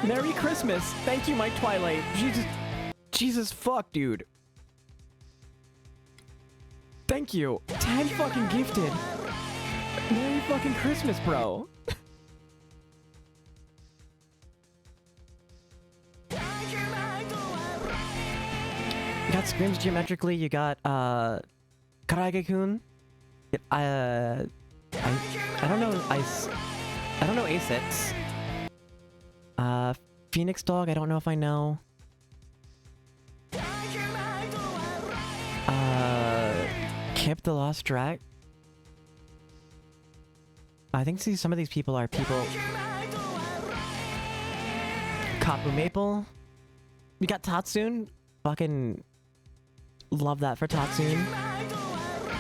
Merry Christmas! Thank you, my Twilight! Jesus fuck, dude! Thank you! 10 fucking gifted! Merry fucking Christmas, bro! You got Screams geometrically, you got, Karage-kun? I don't know, I don't know A6. Phoenix Dog, I don't know if I know. Kip the Lost Drac. I think some of these people are people. Kapu Maple. We got Tatsun. Fucking love that for Tatsun.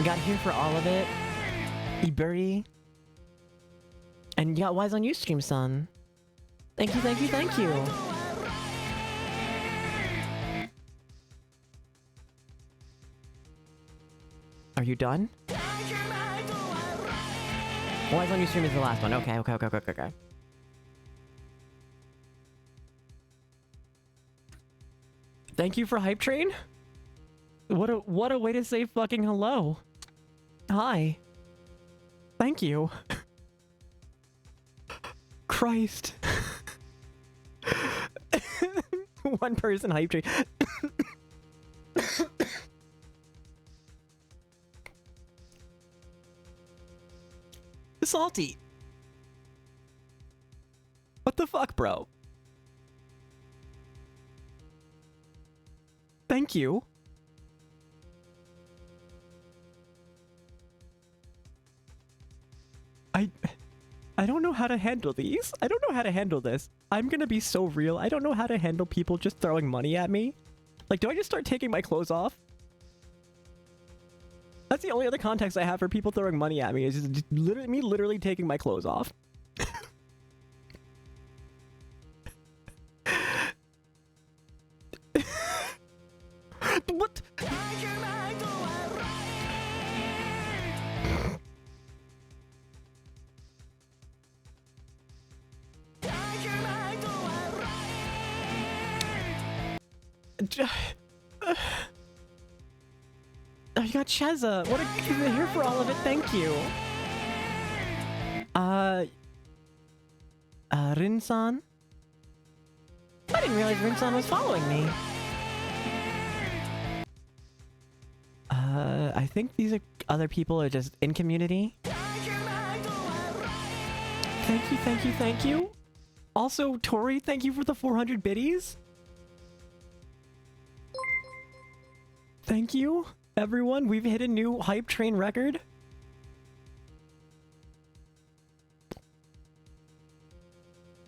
We got Here for All of It. Iburi. And you got Wise on Ustream, son. Thank you, thank you, thank you. Are you done? Wise on Ustream is the last one. Okay. Thank you for Hype Train? What a way to say fucking hello. Hi. Thank you. Christ. One person Hype Train. Salty. What the fuck, bro? Thank you. I don't know how to handle these. I don't know how to handle this. I'm gonna be so real. I don't know how to handle people just throwing money at me. Like, do I just start taking my clothes off? That's the only other context I have for people throwing money at me. Is just literally me literally taking my clothes off. What? Oh, you got Cheza. What a you're here for all of it. Thank you. Rin-san? I didn't realize Rin-san was following me. I think these are other people are just in community. Thank you, thank you, thank you. Also, Tori, thank you for the 400 biddies. Thank you, everyone. We've hit a new hype train record.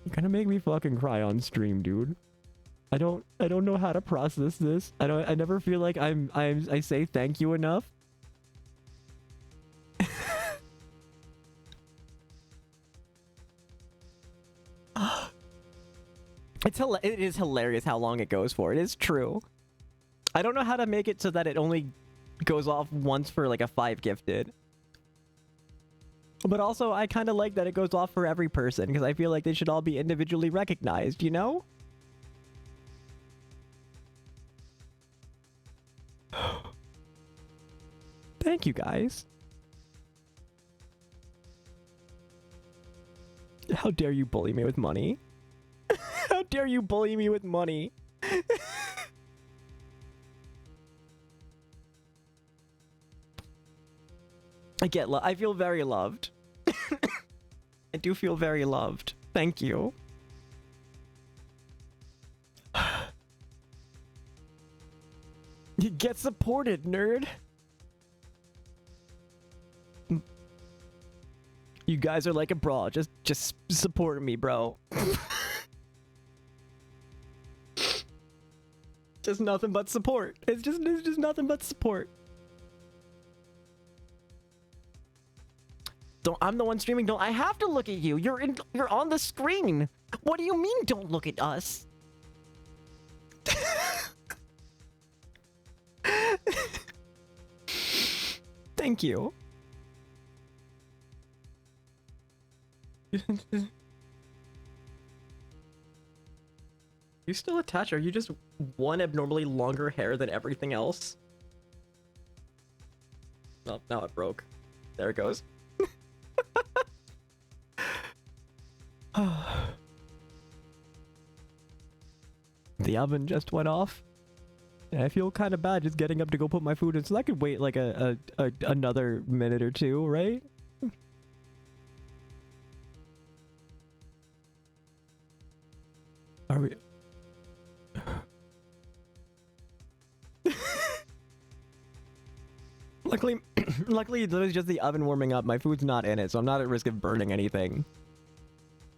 You're gonna make me fucking cry on stream, dude. I don't know how to process this. I never feel like I say thank you enough. It is hilarious how long it goes for. It is true. I don't know how to make it so that it only goes off once for like a 5 gifted. But also, I kind of like that it goes off for every person because I feel like they should all be individually recognized, you know? Thank you, guys. How dare you bully me with money? How dare you bully me with money? I feel very loved. I do feel very loved. Thank you. You get supported, nerd. You guys are like a bra. Just support me, bro. Just nothing but support. It's just nothing but support. I'm the one streaming. Don't I have to look at you? You're on the screen. What do you mean don't look at us? Thank you. You still attached? Are you just one abnormally longer hair than everything else? Oh, now it broke. There it goes. The oven just went off. And I feel kind of bad just getting up to go put my food in, so I could wait like another minute or two, right? Are we... Luckily, that was just the oven warming up. My food's not in it, so I'm not at risk of burning anything.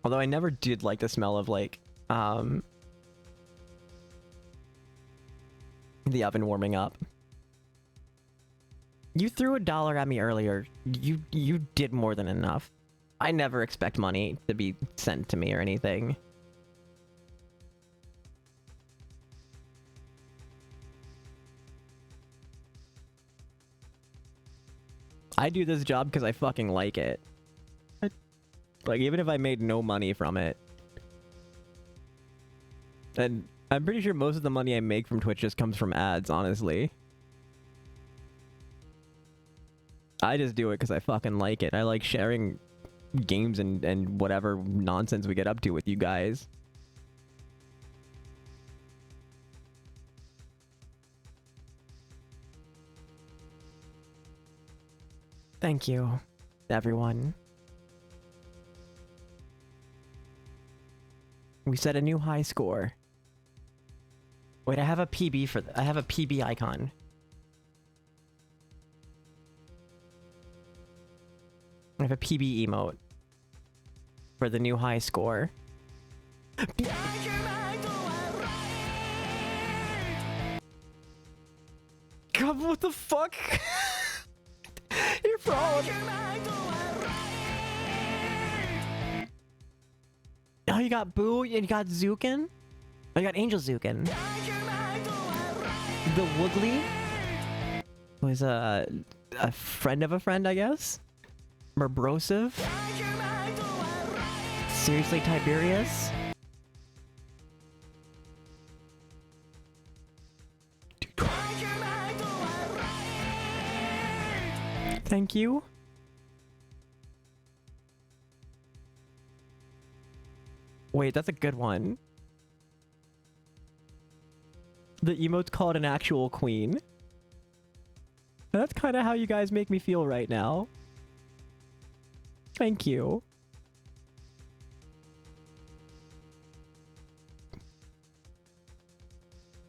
Although I never did like the smell of like, the oven warming up. You threw $1 at me earlier. You did more than enough. I never expect money to be sent to me or anything. I do this job because I fucking like it. Like, even if I made no money from it. And I'm pretty sure most of the money I make from Twitch just comes from ads, honestly. I just do it because I fucking like it. I like sharing games and whatever nonsense we get up to with you guys. Thank you, everyone. We set a new high score. Wait, I have a PB for I have a PB icon. I have a PB emote for the new high score. God, what the fuck? Here for all of it. Oh, you got Boo and you got Zukin? Oh, you got Angel Zukin. The Woodley, who is a friend of a friend, I guess. Merbrosive. Seriously, Tiberius. Thank you. Wait, that's a good one. The emote's called an actual queen. That's kind of how you guys make me feel right now. Thank you.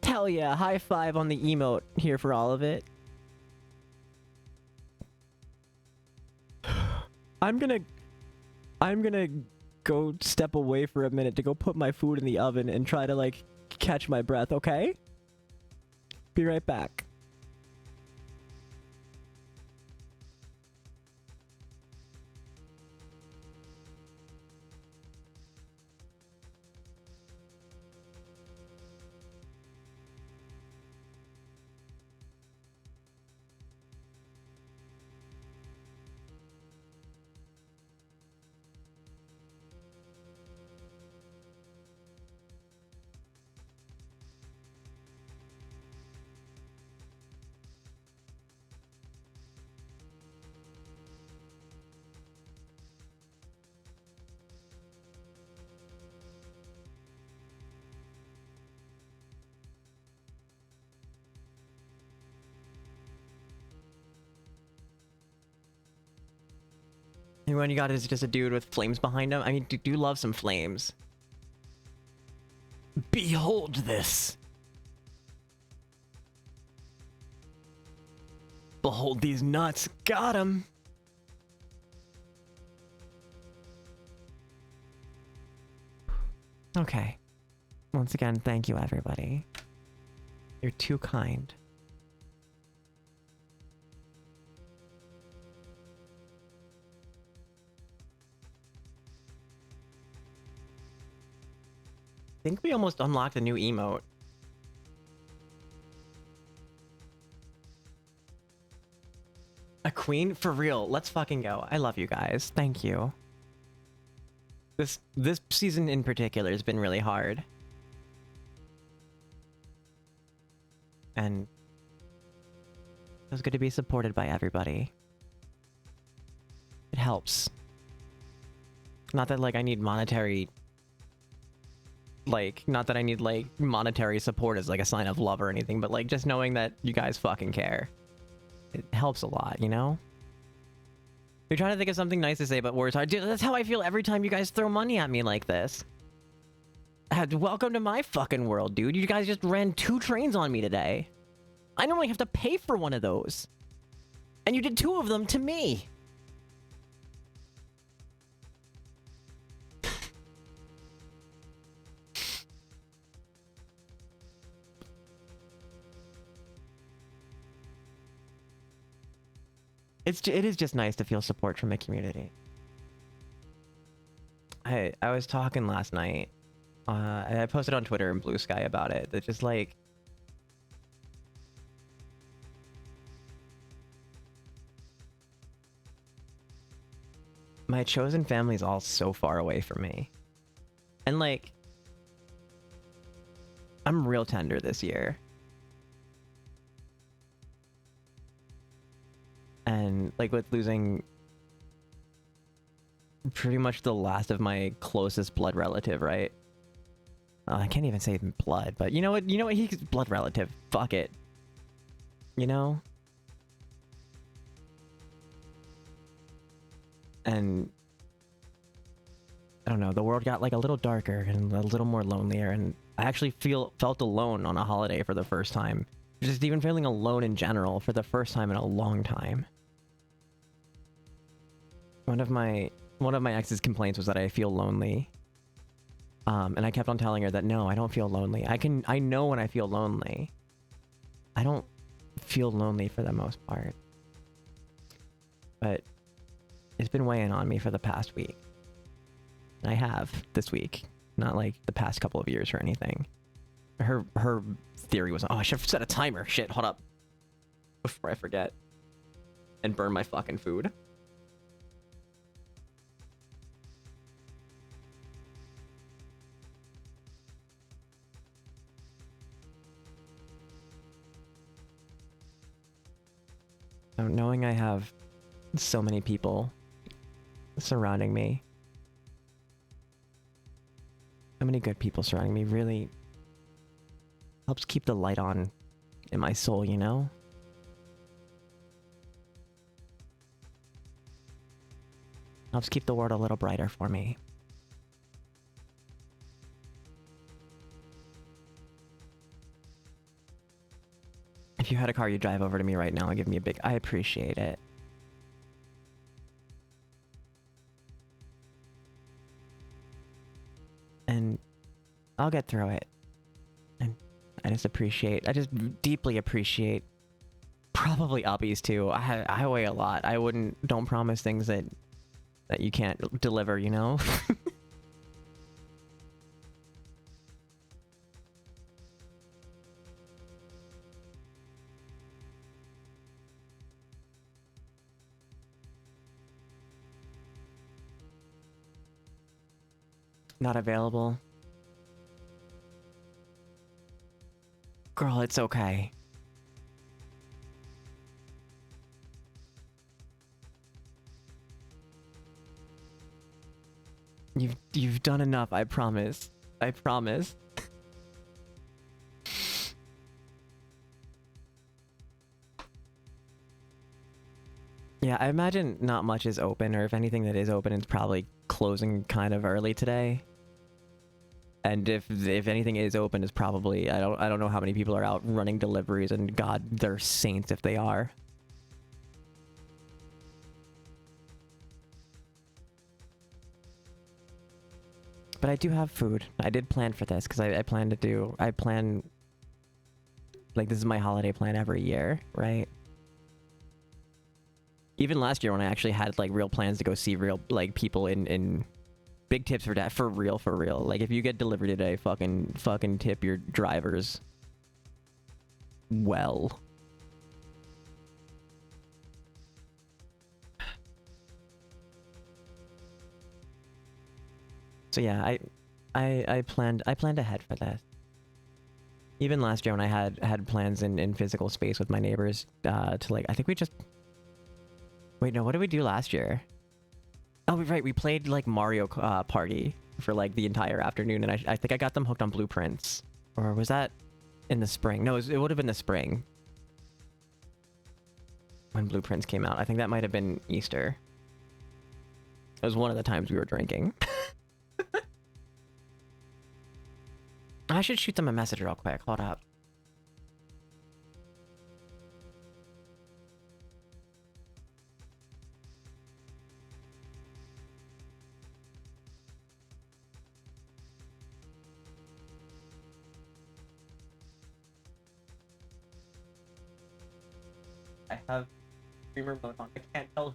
Hell yeah, high five on the emote here for all of it. I'm gonna go step away for a minute to go put my food in the oven and try to like catch my breath, okay? Be right back. Everyone you got is just a dude with flames behind him. I mean, do love some flames. Behold this. Behold these nuts. Got him. Okay. Once again, thank you, everybody. You're too kind. I think we almost unlocked a new emote. A queen? For real. Let's fucking go. I love you guys. Thank you. This season in particular has been really hard. And it was good to be supported by everybody. It helps. Not that like I need monetary not that I need like monetary support as like a sign of love or anything, but like just knowing that you guys fucking care. It helps a lot, you know? You're trying to think of something nice to say, but words hard. Dude, that's how I feel every time you guys throw money at me like this. Welcome to my fucking world, dude. You guys just ran 2 trains on me today. I normally have to pay for one of those. And you did 2 of them to me. It is just nice to feel support from a community. I was talking last night. I posted on Twitter and Blue Sky about it. That just like my chosen family is all so far away from me, and like I'm real tender this year. And like with losing pretty much the last of my closest blood relative, right? I can't even say blood, but you know what? He's blood relative. Fuck it. You know? And I don't know, the world got like a little darker and a little more lonelier, and I actually felt alone on a holiday for the first time. Just even feeling alone in general for the first time in a long time. One of my ex's complaints was that I feel lonely. And I kept on telling her that no, I don't feel lonely. I know when I feel lonely. I don't feel lonely for the most part. but it's been weighing on me for the past week. I have this week, not like the past couple of years or anything. Her theory was, oh, I should have set a timer. Shit, hold up. Before I forget. And burn my fucking food. So knowing I have so many people surrounding me, so many good people surrounding me, really helps keep the light on in my soul, you know? Helps keep the world a little brighter for me. If you had a car, you'd drive over to me right now and give me a big... I appreciate it. And I'll get through it. And I just deeply appreciate probably uppies too. I weigh a lot. Don't promise things that you can't deliver, you know? Not available. Girl, it's okay. You've done enough, I promise. I promise. Yeah, I imagine not much is open, or if anything that is open, it's probably closing kind of early today. And if anything is open, it's probably I don't know how many people are out running deliveries, and God, they're saints if they are. But I do have food. I did plan for this because I plan like this is my holiday plan every year, right? Even last year when I actually had like real plans to go see real like people in big tips for that, for real. Like if you get delivered today, fucking tip your drivers well. So yeah, I planned ahead for this. Even last year when I had plans in physical space with my neighbors to like, I think we just... Wait, no, what did we do last year? Oh, right, we played like Mario Party for like the entire afternoon, and I think I got them hooked on Blueprints. Or was that in the spring? No, it would have been the spring. When Blueprints came out. I think that might have been Easter. It was one of the times we were drinking. I should shoot them a message real quick. Hold up. I have streamer mode on. I can't tell who.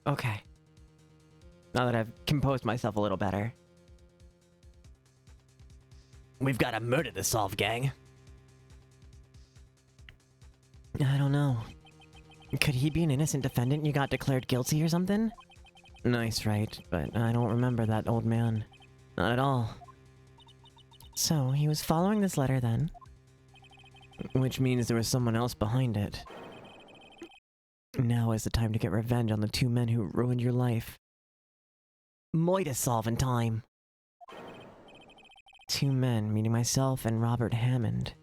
Okay. Now that I've composed myself a little better. We've got a murder to solve, gang. I don't know. Could he be an innocent defendant you got declared guilty or something? Nice, right? But I don't remember that old man. Not at all. So, he was following this letter then? Which means there was someone else behind it. Now is the time to get revenge on the two men who ruined your life. Moita solving time! Two men, meaning myself and Robert Hammond.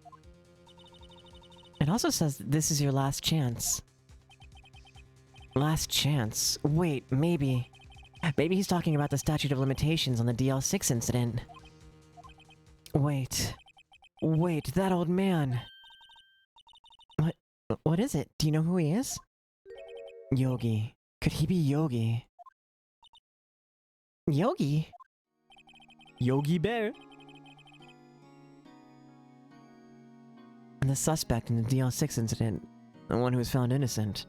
It also says that this is your last chance. Last chance? Wait, maybe... Maybe he's talking about the statute of limitations on the DL6 incident. Wait, that old man. What is it? Do you know who he is? Yogi. Could he be Yogi? Yogi? Yogi Bear. The suspect in the DL6 incident. The one who was found innocent.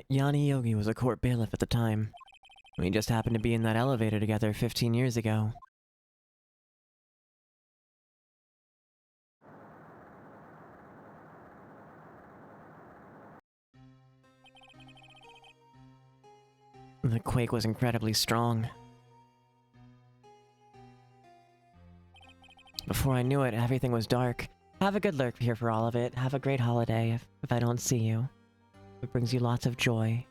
Yanni Yogi was a court bailiff at the time. We just happened to be in that elevator together 15 years ago. The quake was incredibly strong. Before I knew it, everything was dark. Have a good lurk here for all of it. Have a great holiday if I don't see you. It brings you lots of joy.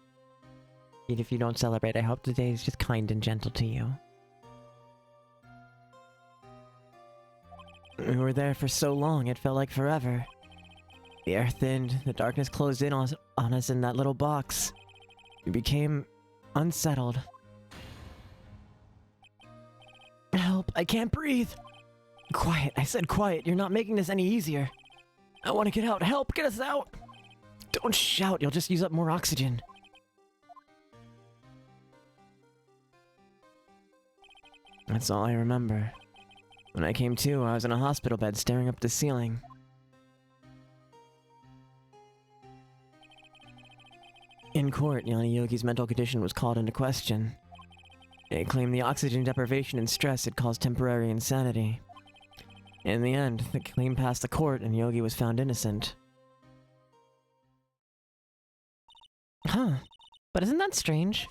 Even if you don't celebrate, I hope the day is just kind and gentle to you. We were there for so long, it felt like forever. The air thinned, the darkness closed in on us in that little box. We became unsettled. Help, I can't breathe! Quiet, I said quiet, you're not making this any easier. I want to get out, help, get us out! Don't shout, you'll just use up more oxygen. That's all I remember. When I came to, I was in a hospital bed staring up at the ceiling. In court, Yanni Yogi's mental condition was called into question. They claimed the oxygen deprivation and stress had caused temporary insanity. In the end, the claim passed the court and Yogi was found innocent. Huh. But isn't that strange?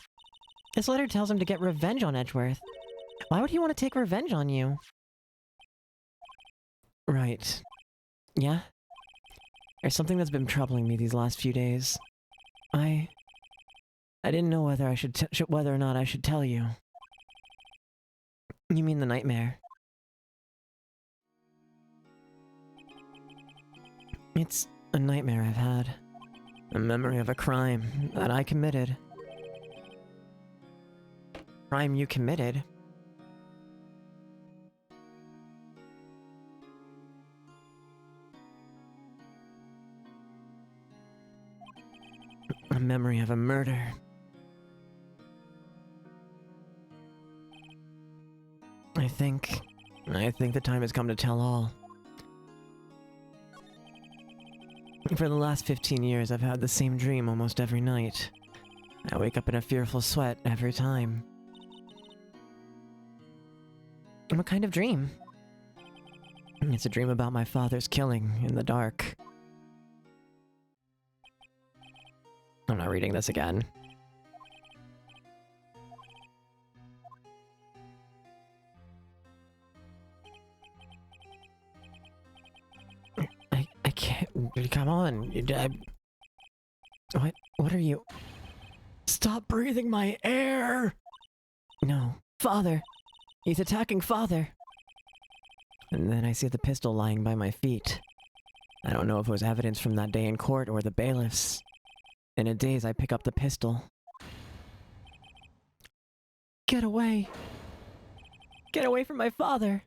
This letter tells him to get revenge on Edgeworth. Why would he want to take revenge on you? Right. Yeah? There's something that's been troubling me these last few days. I didn't know whether I should whether or not I should tell you. You mean the nightmare? It's a nightmare I've had. A memory of a crime that I committed. Crime you committed? A memory of a murder. I think the time has come to tell all. For the last 15 years, I've had the same dream almost every night. I wake up in a fearful sweat every time. What kind of dream? It's a dream about my father's killing in the dark. I'm not reading this again. I can't... Come on. What are you... Stop breathing my air! No. Father! He's attacking Father! And then I see the pistol lying by my feet. I don't know if it was evidence from that day in court or the bailiffs. In a daze, I pick up the pistol. Get away! Get away from my father!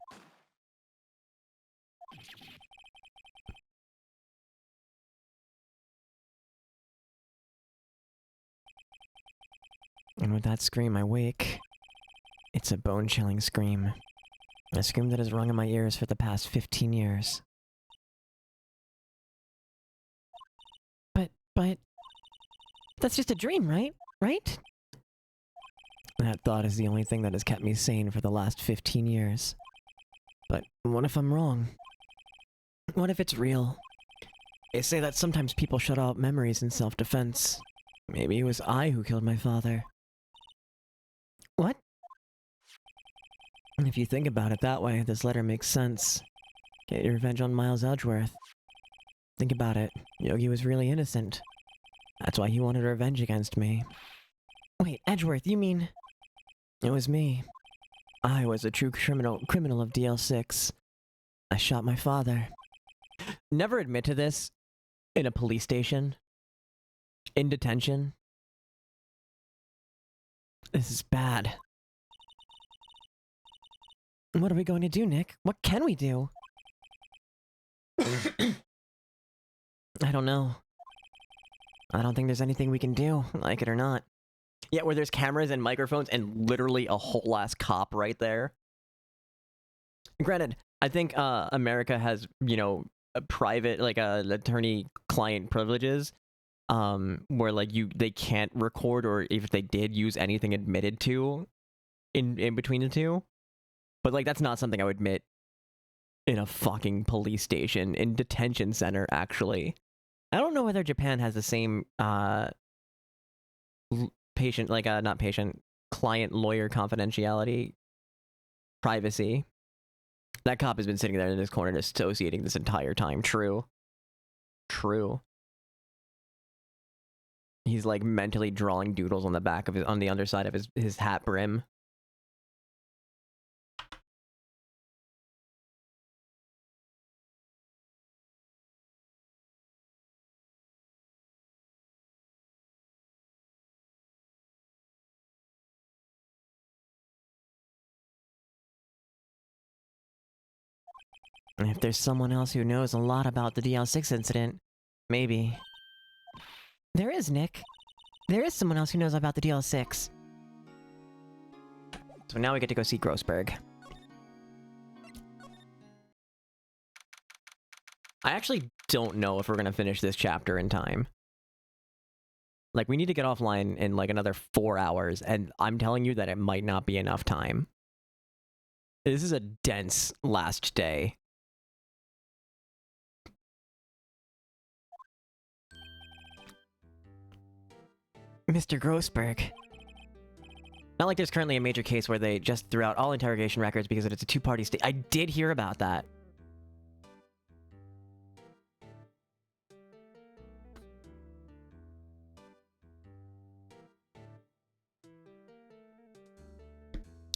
And with that scream, I wake. It's a bone-chilling scream. A scream that has rung in my ears for the past 15 years. But... That's just a dream, right? Right? That thought is the only thing that has kept me sane for the last 15 years. But what if I'm wrong? What if it's real? They say that sometimes people shut out memories in self-defense. Maybe it was I who killed my father. What? If you think about it that way, this letter makes sense. Get your revenge on Miles Edgeworth. Think about it. Yogi was really innocent. That's why he wanted revenge against me. Wait, Edgeworth, you mean... It was me. I was a true criminal of DL6. I shot my father. Never admit to this in a police station. In detention. This is bad. What are we going to do, Nick? What can we do? I don't know. I don't think there's anything we can do, like it or not. Yeah, where there's cameras and microphones and literally a whole ass cop right there. Granted, I think America has, you know, a private, like attorney-client privileges, where like they can't record, or if they did, use anything admitted to in between the two. But like that's not something I would admit in a fucking police station, in detention center, actually. I don't know whether Japan has the same patient, like not patient, client lawyer confidentiality privacy. That cop has been sitting there in this corner dissociating this entire time. True. He's like mentally drawing doodles on the back of on the underside of his hat brim. If there's someone else who knows a lot about the DL6 incident, maybe. There is, Nick. There is someone else who knows about the DL6. So now we get to go see Grossberg. I actually don't know if we're gonna finish this chapter in time. Like, we need to get offline in like another 4 hours, and I'm telling you that it might not be enough time. This is a dense last day. Mr. Grossberg. Not like there's currently a major case where they just threw out all interrogation records because it's a two-party state. I did hear about that.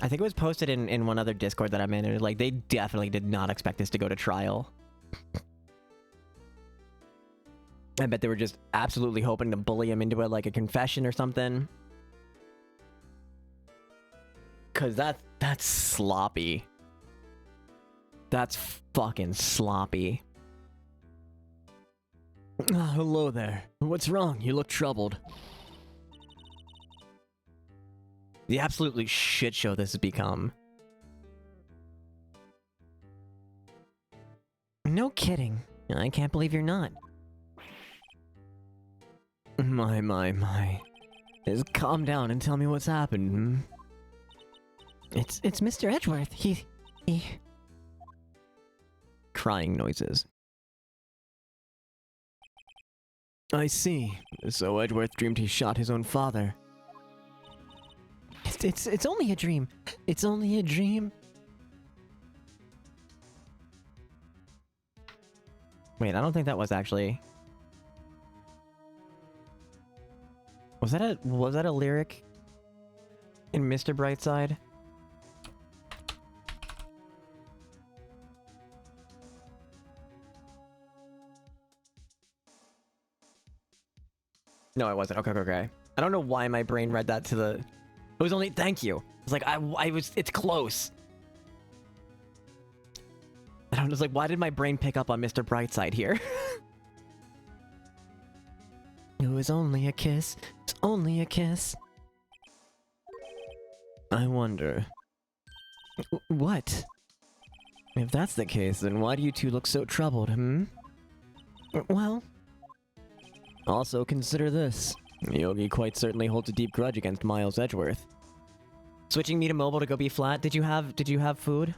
I think it was posted in one other Discord that I'm in, and like, they definitely did not expect this to go to trial. I bet they were just absolutely hoping to bully him into like a confession or something. Cause that's sloppy. That's fucking sloppy. Hello there. What's wrong? You look troubled. The absolutely shit show this has become. No kidding. I can't believe you're not. My. Just calm down and tell me what's happened, hmm? It's Mr. Edgeworth. He... Crying noises. I see. So Edgeworth dreamed he shot his own father. It's only a dream. It's only a dream. Wait, I don't think that was actually... Was that a lyric in Mr. Brightside? No, it wasn't. Okay. I don't know why my brain read that to the... It was only... Thank you. It's like, I was... It's close. And I'm just like, why did my brain pick up on Mr. Brightside here? It was only a kiss. It's only a kiss. I wonder. What? If that's the case, then why do you two look so troubled, hmm? Well... Also, consider this. Yogi quite certainly holds a deep grudge against Miles Edgeworth. Switching me to mobile to go be flat. Did you have food?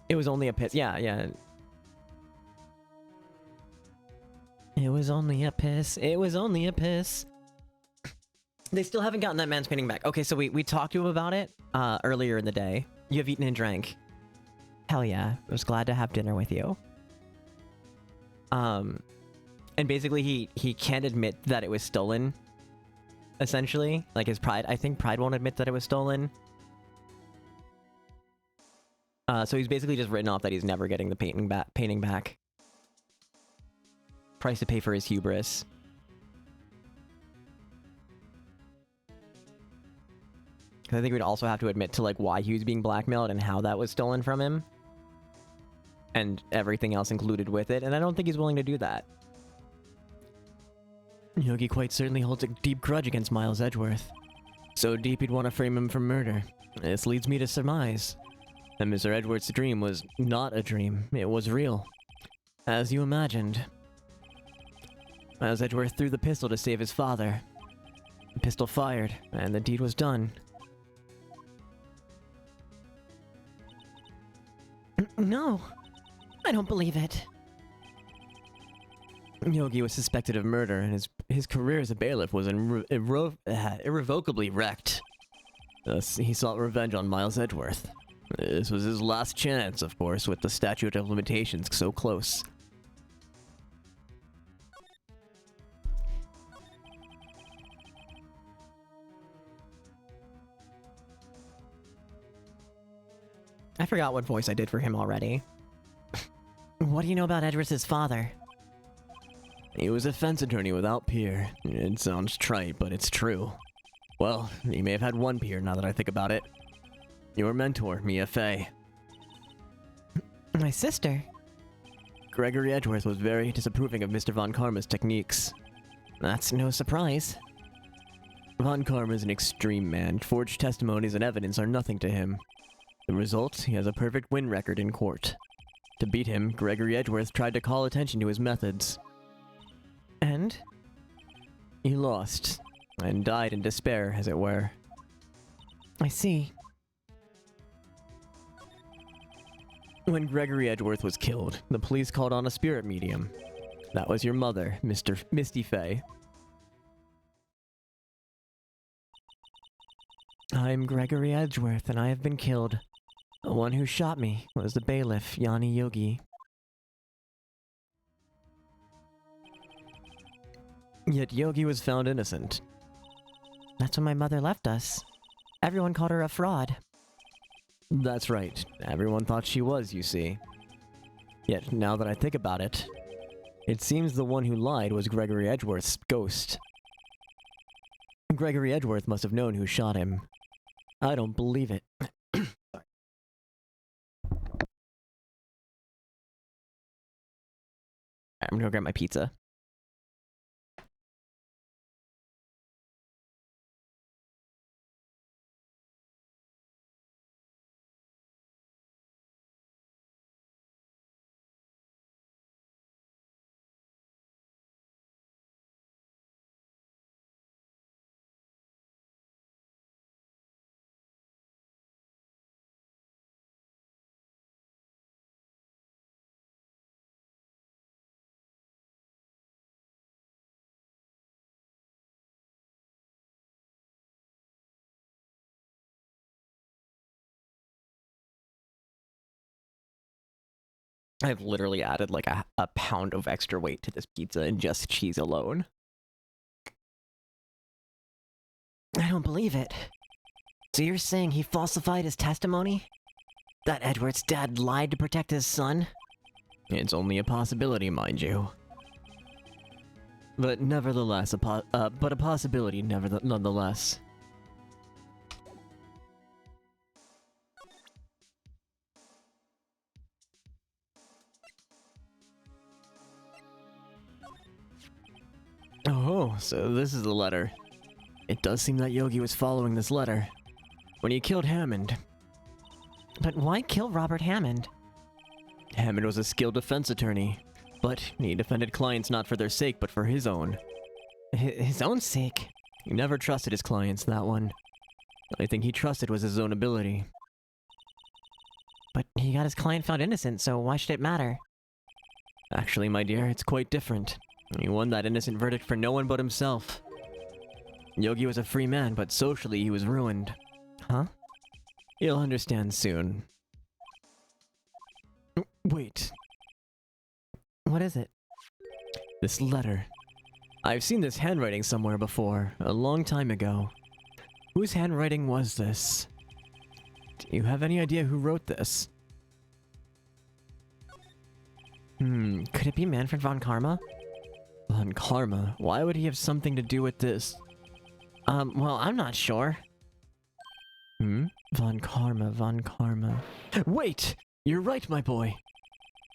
It was only a piss. Yeah, yeah. It was only a piss. It was only a piss. They still haven't gotten that mansplaining back. Okay, so we talked to him about it earlier in the day. You have eaten and drank. Hell yeah. I was glad to have dinner with you. And basically he can't admit that it was stolen. Essentially. Like his pride. I think pride won't admit that it was stolen. So he's basically just written off that he's never getting the painting back. Price to pay for his hubris. I think we'd also have to admit to like why he was being blackmailed and how that was stolen from him. And everything else included with it, and I don't think he's willing to do that. Yogi quite certainly holds a deep grudge against Miles Edgeworth. So deep he'd want to frame him for murder. This leads me to surmise that Mr. Edgeworth's dream was not a dream, it was real. As you imagined. Miles Edgeworth threw the pistol to save his father. The pistol fired, and the deed was done. No, I don't believe it. Yogi was suspected of murder, and his career as a bailiff was irrevocably wrecked. Thus, he sought revenge on Miles Edgeworth. This was his last chance, of course, with the statute of limitations so close. I forgot what voice I did for him already. What do you know about Edgeworth's father? He was a fence attorney without peer. It sounds trite, but it's true. Well, he may have had one peer now that I think about it. Your mentor, Mia Fey. My sister? Gregory Edgeworth was very disapproving of Mr. Von Karma's techniques. That's no surprise. Von Karma is an extreme man. Forged testimonies and evidence are nothing to him. The result, he has a perfect win record in court. To beat him, Gregory Edgeworth tried to call attention to his methods. And? He lost, and died in despair, as it were. I see. When Gregory Edgeworth was killed, the police called on a spirit medium. That was your mother, Misty Fey. I'm Gregory Edgeworth, and I have been killed. The one who shot me was the bailiff, Yanni Yogi. Yet Yogi was found innocent. That's when my mother left us. Everyone called her a fraud. That's right. Everyone thought she was, you see. Yet, now that I think about it, it seems the one who lied was Gregory Edgeworth's ghost. Gregory Edgeworth must have known who shot him. I don't believe it. Sorry. I'm gonna go grab my pizza. I've literally added like a pound of extra weight to this pizza and just cheese alone. I don't believe it. So you're saying he falsified his testimony? That Edward's dad lied to protect his son? It's only a possibility, mind you. But nevertheless, a possibility nonetheless. Oh, so this is the letter. It does seem that Yogi was following this letter. When he killed Hammond. But why kill Robert Hammond? Hammond was a skilled defense attorney, but he defended clients not for their sake, but for his own. His own sake? He never trusted his clients, that one. The only thing he trusted was his own ability. But he got his client found innocent, so why should it matter? Actually, my dear, it's quite different. He won that innocent verdict for no one but himself. Yogi was a free man, but socially he was ruined. Huh? You'll understand soon. Wait. What is it? This letter. I've seen this handwriting somewhere before, a long time ago. Whose handwriting was this? Do you have any idea who wrote this? Could it be Manfred von Karma? Von Karma? Why would he have something to do with this? Well, I'm not sure. Von Karma. Wait! You're right, my boy.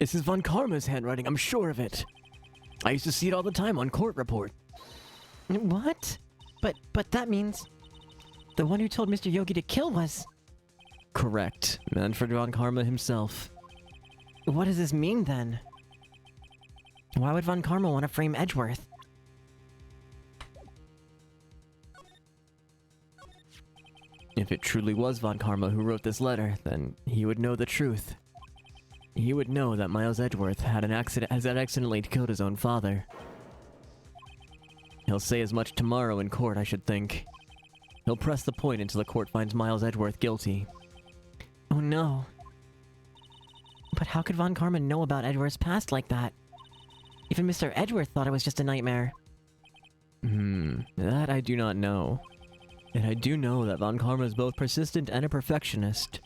This is Von Karma's handwriting, I'm sure of it. I used to see it all the time on court report. What? But that means... the one who told Mr. Yogi to kill was... Correct. Manfred von Karma himself. What does this mean, then? Why would Von Karma want to frame Edgeworth? If it truly was Von Karma who wrote this letter, then he would know the truth. He would know that Miles Edgeworth had accidentally killed his own father. He'll say as much tomorrow in court, I should think. He'll press the point until the court finds Miles Edgeworth guilty. Oh no. But how could Von Karma know about Edgeworth's past like that? Even Mr. Edgeworth thought it was just a nightmare. That I do not know. And I do know that Von Karma is both persistent and a perfectionist.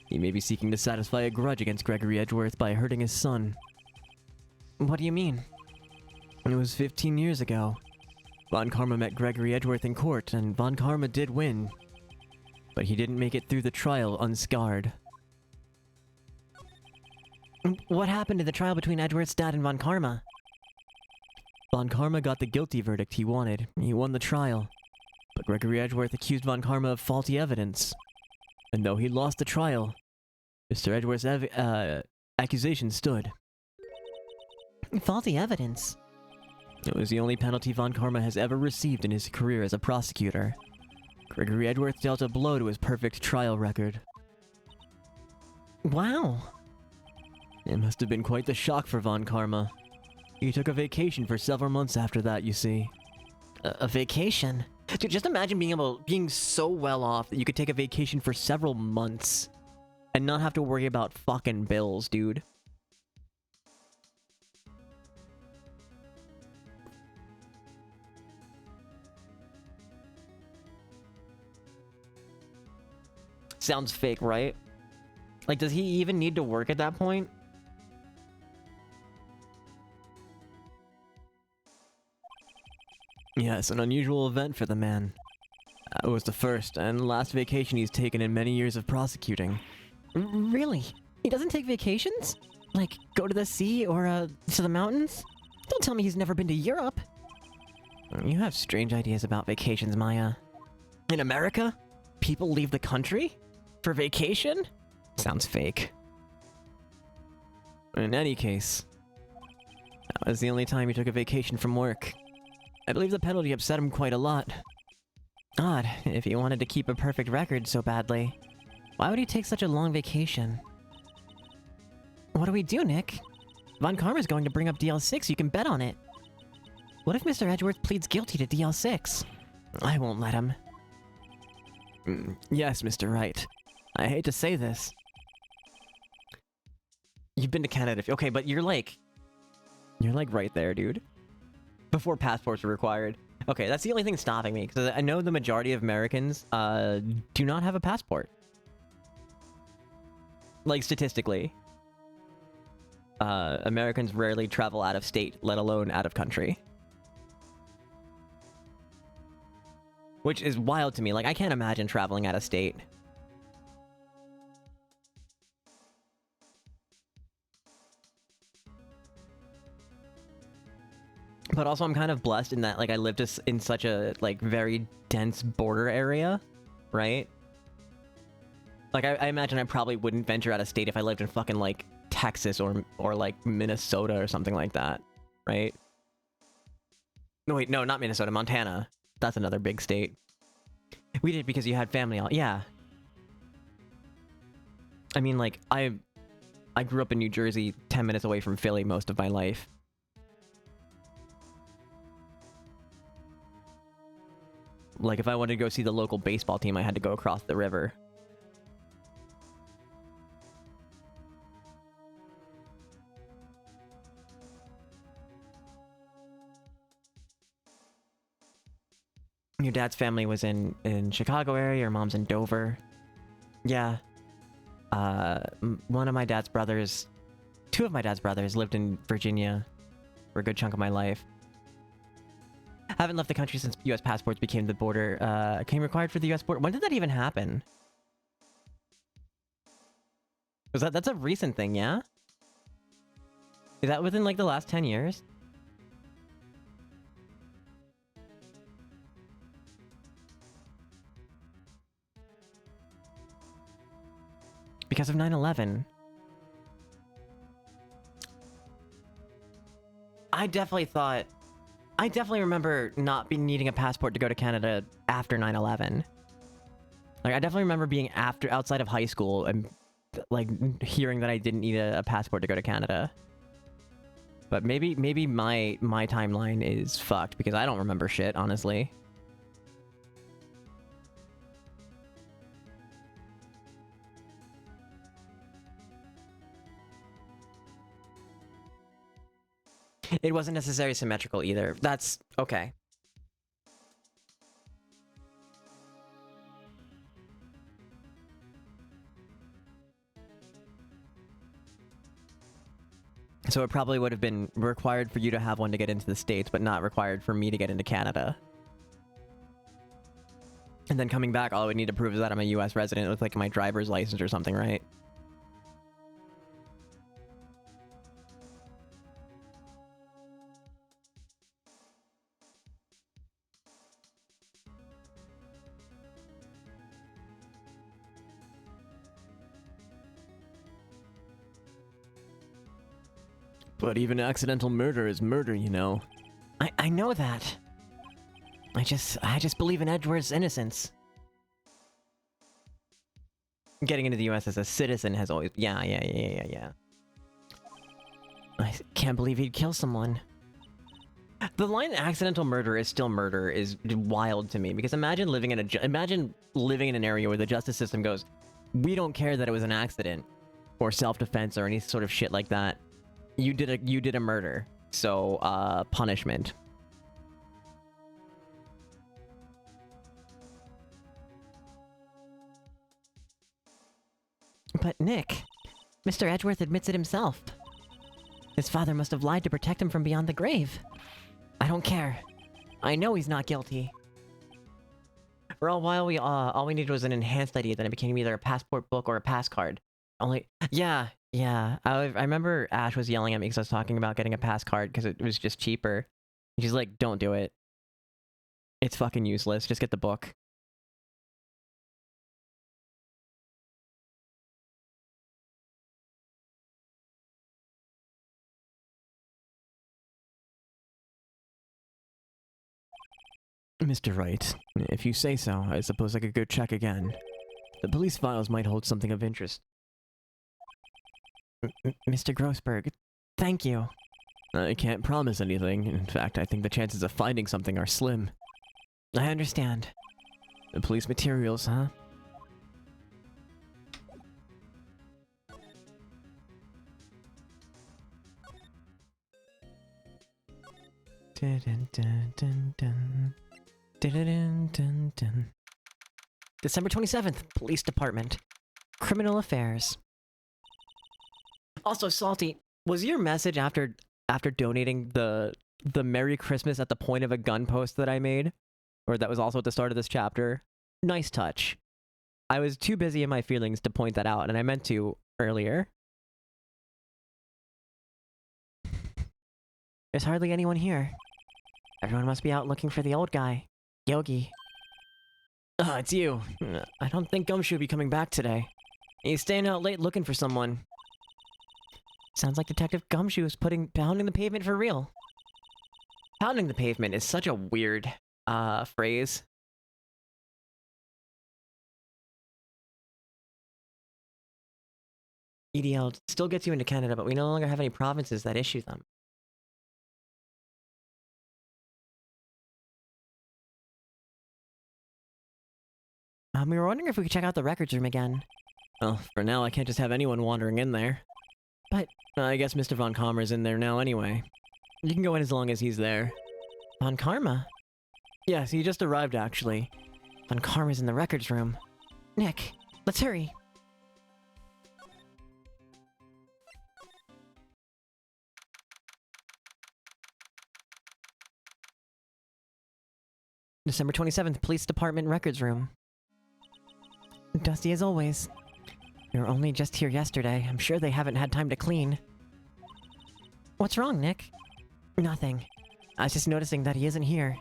He may be seeking to satisfy a grudge against Gregory Edgeworth by hurting his son. What do you mean? It was 15 years ago. Von Karma met Gregory Edgeworth in court, and Von Karma did win. But he didn't make it through the trial unscarred. What happened to the trial between Edgeworth's dad and Von Karma? Von Karma got the guilty verdict he wanted. He won the trial. But Gregory Edgeworth accused Von Karma of faulty evidence. And though he lost the trial, Mr. Edgeworth's accusation stood. Faulty evidence? It was the only penalty Von Karma has ever received in his career as a prosecutor. Gregory Edgeworth dealt a blow to his perfect trial record. Wow. It must have been quite the shock for Von Karma. He took a vacation for several months after that, you see. A vacation? Dude, just imagine being so well off that you could take a vacation for several months and not have to worry about fucking bills, dude. Sounds fake, right? Like, does he even need to work at that point? Yes, an unusual event for the man. It was the first and last vacation he's taken in many years of prosecuting. Really? He doesn't take vacations? Like, go to the sea or, to the mountains? Don't tell me he's never been to Europe. You have strange ideas about vacations, Maya. In America? People leave the country? For vacation? Sounds fake. In any case, that was the only time he took a vacation from work. I believe the penalty upset him quite a lot. Odd, if he wanted to keep a perfect record so badly. Why would he take such a long vacation? What do we do, Nick? Von Karma's going to bring up DL6, you can bet on it. What if Mr. Edgeworth pleads guilty to DL6? I won't let him. Yes, Mr. Wright. I hate to say this. You've been to Canada. Okay, but you're like right there, dude. Before passports were required. Okay, that's the only thing stopping me, because I know the majority of Americans do not have a passport. Like, statistically. Americans rarely travel out of state, let alone out of country. Which is wild to me. Like, I can't imagine traveling out of state. But also, I'm kind of blessed in that, like, I lived in such a, like, very dense border area, right? Like, I imagine I probably wouldn't venture out of state if I lived in fucking, like, Texas or like, Minnesota or something like that, right? No, wait, no, not Minnesota, Montana. That's another big state. We did because you had family all... Yeah. I mean, like, I grew up in New Jersey, 10 minutes away from Philly most of my life. Like, if I wanted to go see the local baseball team, I had to go across the river. Your dad's family was in Chicago area, your mom's in Dover. Yeah. One of my dad's brothers, two of my dad's brothers lived in Virginia for a good chunk of my life. Haven't left the country since U.S. passports became the border, came required for the U.S. border. When did that even happen? That's a recent thing, yeah? Is that within like the last 10 years? Because of 9/11. I definitely remember not needing a passport to go to Canada after 9/11. Like, I definitely remember being outside of high school and, like, hearing that I didn't need a passport to go to Canada. But maybe my timeline is fucked because I don't remember shit, honestly. It wasn't necessarily symmetrical either. That's okay. So it probably would have been required for you to have one to get into the States, but not required for me to get into Canada. And then coming back, all I would need to prove is that I'm a US resident with, like, my driver's license or something, right? But even accidental murder is murder, you know. I know that. I just believe in Edward's innocence. Getting into the US as a citizen has always... Yeah. I can't believe he'd kill someone. The line accidental murder is still murder is wild to me, because imagine living in an area where the justice system goes, we don't care that it was an accident or self-defense or any sort of shit like that. You did a murder, so punishment. But Nick, Mr. Edgeworth admits it himself. His father must have lied to protect him from beyond the grave. I don't care. I know he's not guilty. For a while, all we needed was an enhanced ID, then it became either a passport book or a pass card. Yeah. I remember Ash was yelling at me because I was talking about getting a pass card because it was just cheaper. And she's like, don't do it. It's fucking useless. Just get the book. Mr. Wright, if you say so, I suppose I could go check again. The police files might hold something of interest. Mr. Grossberg, thank you. I can't promise anything. In fact, I think the chances of finding something are slim. I understand. The police materials, huh? December 27th, Police Department. Criminal Affairs. Also, Salty, was your message after donating the Merry Christmas at the point of a gun post that I made? Or that was also at the start of this chapter? Nice touch. I was too busy in my feelings to point that out, and I meant to earlier. There's hardly anyone here. Everyone must be out looking for the old guy, Yogi. It's you. I don't think Gumshoe will be coming back today. He's staying out late looking for someone. Sounds like Detective Gumshoe is pounding the pavement for real. Pounding the pavement is such a weird phrase. EDL still gets you into Canada, but we no longer have any provinces that issue them. We were wondering if we could check out the records room again. Well, for now, I can't just have anyone wandering in there. But I guess Mr. Von Karma's in there now anyway. You can go in as long as he's there. Von Karma? Yes, he just arrived, actually. Von Karma's in the records room. Nick, let's hurry. December 27th, Police Department Records Room. Dusty as always. We were only just here yesterday. I'm sure they haven't had time to clean. What's wrong, Nick? Nothing. I was just noticing that he isn't here.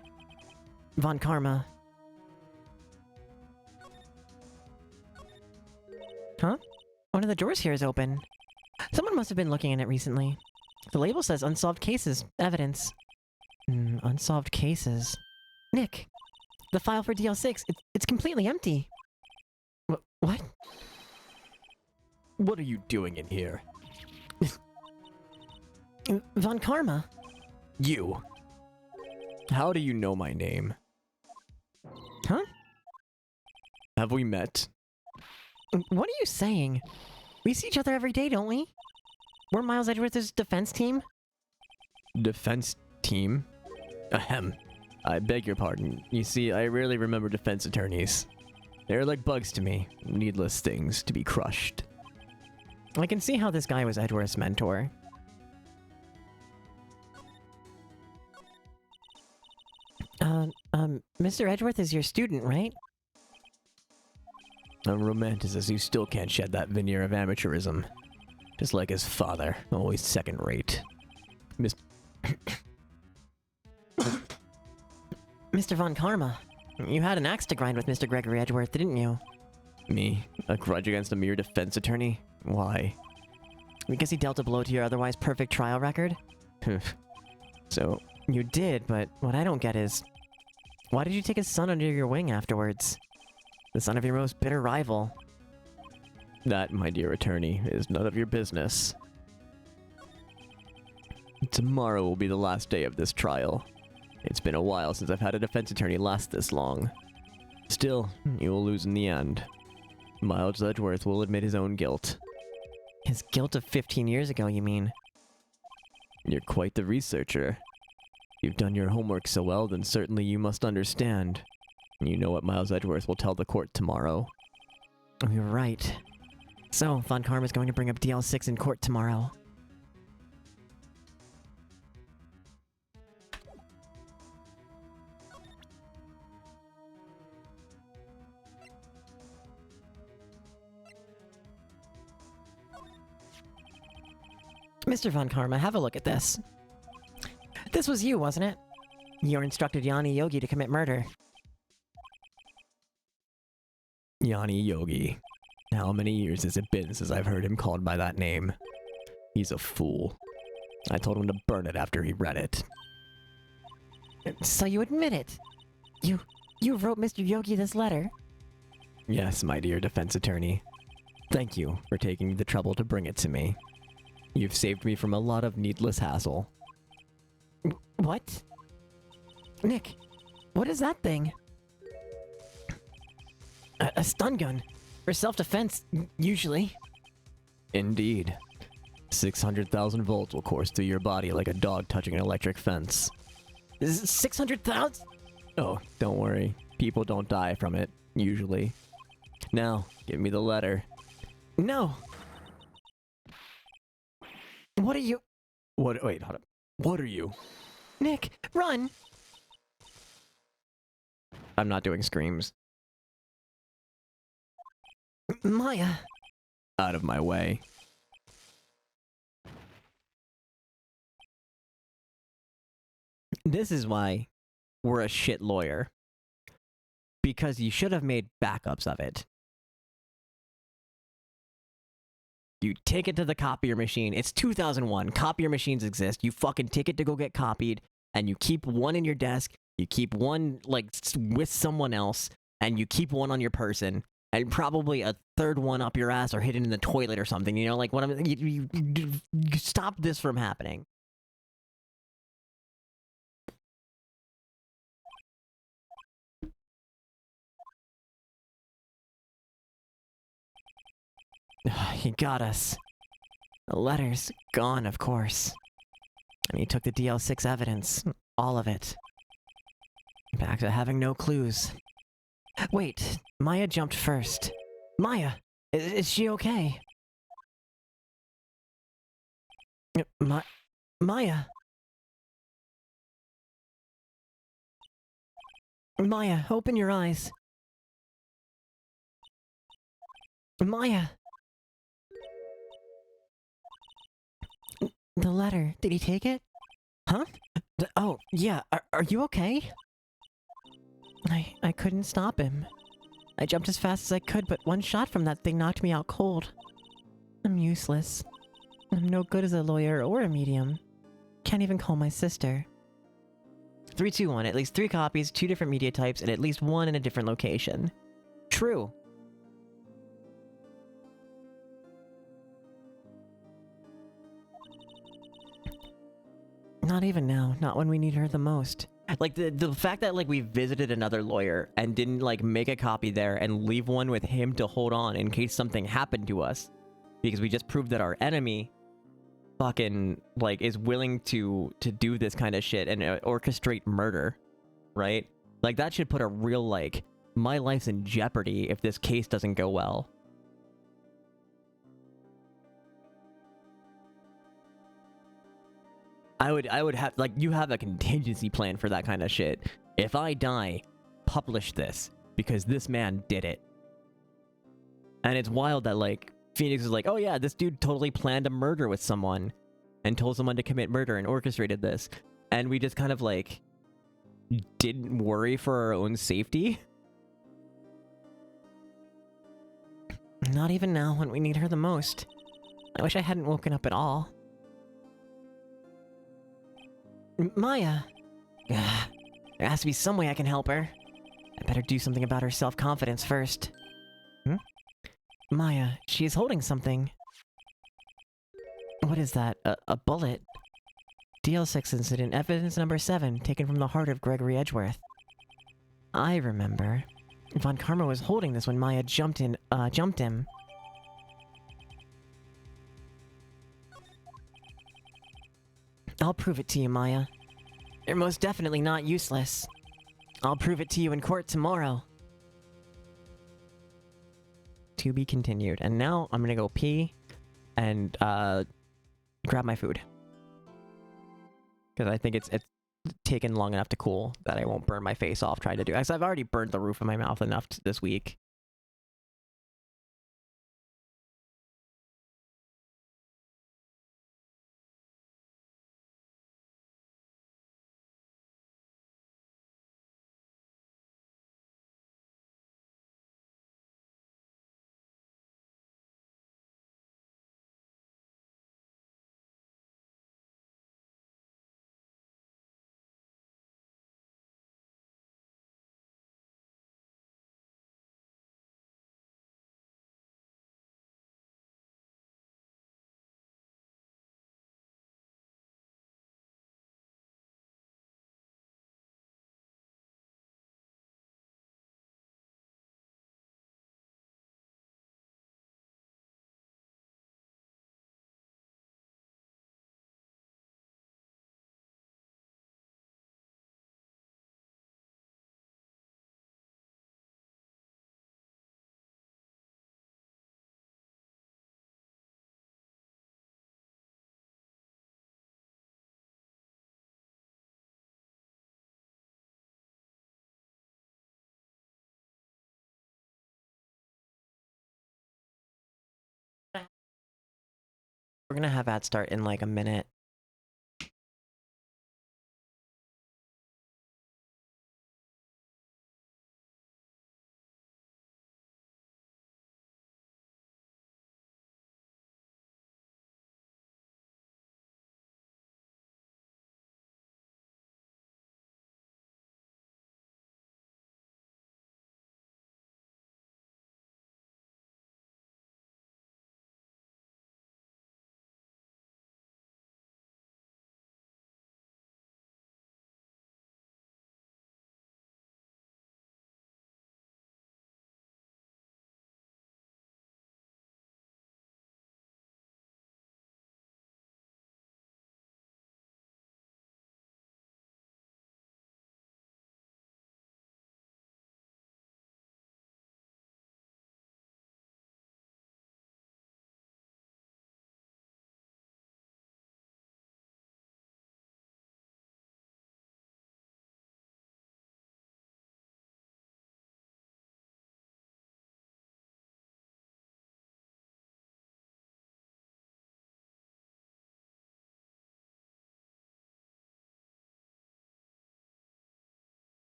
Von Karma. Huh? One of the doors here is open. Someone must have been looking in it recently. The label says unsolved cases. Evidence. Unsolved cases. Nick! The file for DL6, it's completely empty. What? What are you doing in here? Von Karma. You. How do you know my name? Huh? Have we met? What are you saying? We see each other every day, don't we? We're Miles Edgeworth's defense team? Defense team? Ahem. I beg your pardon. You see, I rarely remember defense attorneys. They're like bugs to me. Needless things to be crushed. I can see how this guy was Edgeworth's mentor. Mr. Edgeworth is your student, right? A romanticist who still can't shed that veneer of amateurism. Just like his father, always second-rate. Mr. Von Karma, you had an axe to grind with Mr. Gregory Edgeworth, didn't you? Me? A grudge against a mere defense attorney? Why? Because he dealt a blow to your otherwise perfect trial record? So, you did, but what I don't get is... why did you take his son under your wing afterwards? The son of your most bitter rival. That, my dear attorney, is none of your business. Tomorrow will be the last day of this trial. It's been a while since I've had a defense attorney last this long. Still, you will lose in the end. Miles Edgeworth will admit his own guilt. His guilt of 15 years ago, you mean? You're quite the researcher. You've done your homework so well, then certainly you must understand. You know what Miles Edgeworth will tell the court tomorrow. Oh, you're right. So, Von Karma's going to bring up DL6 in court tomorrow. Mr. Von Karma, have a look at this. This was you, wasn't it? You instructed Yanni Yogi to commit murder. Yanni Yogi. How many years has it been since I've heard him called by that name? He's a fool. I told him to burn it after he read it. So you admit it? You wrote Mr. Yogi this letter? Yes, my dear defense attorney. Thank you for taking the trouble to bring it to me. You've saved me from a lot of needless hassle. What? Nick, what is that thing? A stun gun. For self-defense, usually. Indeed. 600,000 volts will course through your body like a dog touching an electric fence. 600,000? Oh, don't worry. People don't die from it, usually. Now, give me the letter. No! What are you... What? Wait, hold up. What are you? Nick, run! I'm not doing screams. Maya! Out of my way. This is why we're a shit lawyer. Because you should have made backups of it. You take it to the copier machine. It's 2001. Copier machines exist. You fucking take it to go get copied, and you keep one in your desk, You keep one like with someone else, and you keep one on your person, and probably a third one up your ass or hidden in the toilet or something. You know, like what I'm. You stop this from happening. He got us. The letter's gone, of course. And he took the DL6 evidence. All of it. Back to having no clues. Wait, Maya jumped first. Maya! Is she okay? Maya! Maya, open your eyes. Maya! The letter, did he take it? Huh? Oh, yeah, are you okay? I couldn't stop him. I jumped as fast as I could, but one shot from that thing knocked me out cold. I'm useless. I'm no good as a lawyer or a medium. Can't even call my sister. 321, at least 3 copies, 2 different media types, and at least 1 in a different location. True. Not even now, not when we need her the most. Like, the fact that, like, we visited another lawyer and didn't, like, make a copy there and leave one with him to hold on in case something happened to us. Because we just proved that our enemy fucking, like, is willing to do this kind of shit and orchestrate murder, right? Like, that should put a real, like, my life's in jeopardy if this case doesn't go well. I would have, like, you have a contingency plan for that kind of shit. If I die, publish this, because this man did it. And it's wild that, like, Phoenix is like, oh yeah, this dude totally planned a murder with someone, and told someone to commit murder and orchestrated this. And we just kind of, like, didn't worry for our own safety. Not even now, when we need her the most. I wish I hadn't woken up at all. Maya! There has to be some way I can help her. I better do something about her self-confidence first. Maya, she is holding something. What is that? A bullet? DL6 incident, evidence number 7, taken from the heart of Gregory Edgeworth. I remember. Von Karma was holding this when Maya jumped him. I'll prove it to you, Maya. You're most definitely not useless. I'll prove it to you in court tomorrow. To be continued. And now I'm gonna go pee and grab my food. Because I think it's taken long enough to cool that I won't burn my face off trying to do it. Because I've already burned the roof of my mouth enough this week. We're gonna have that start in like a minute.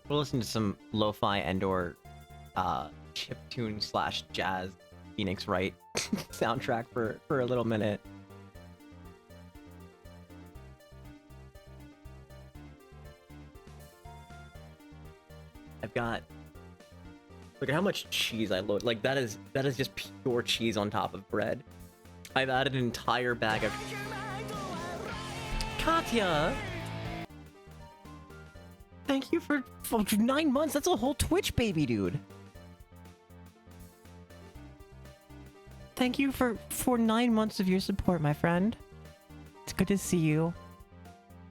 We'll listen to some lo-fi and/or chiptune slash jazz Phoenix Wright soundtrack for a little minute. I've got. Look at how much cheese I load. Like that is just pure cheese on top of bread. I've added an entire bag of. Katya, thank you for 9 months. That's a whole Twitch baby, dude. Thank you for 9 months of your support, my friend. It's good to see you.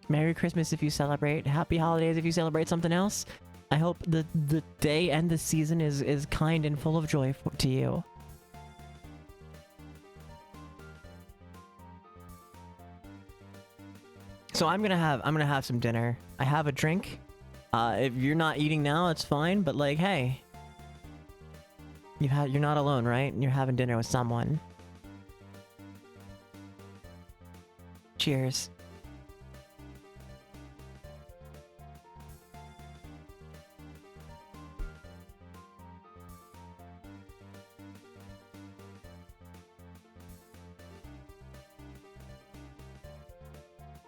Merry Christmas if you celebrate. Happy holidays if you celebrate something else. I hope the day and the season is kind and full of joy to you. So I'm gonna have some dinner. I have a drink. If you're not eating now, it's fine. But like, hey, you're not alone, right? You're having dinner with someone. Cheers.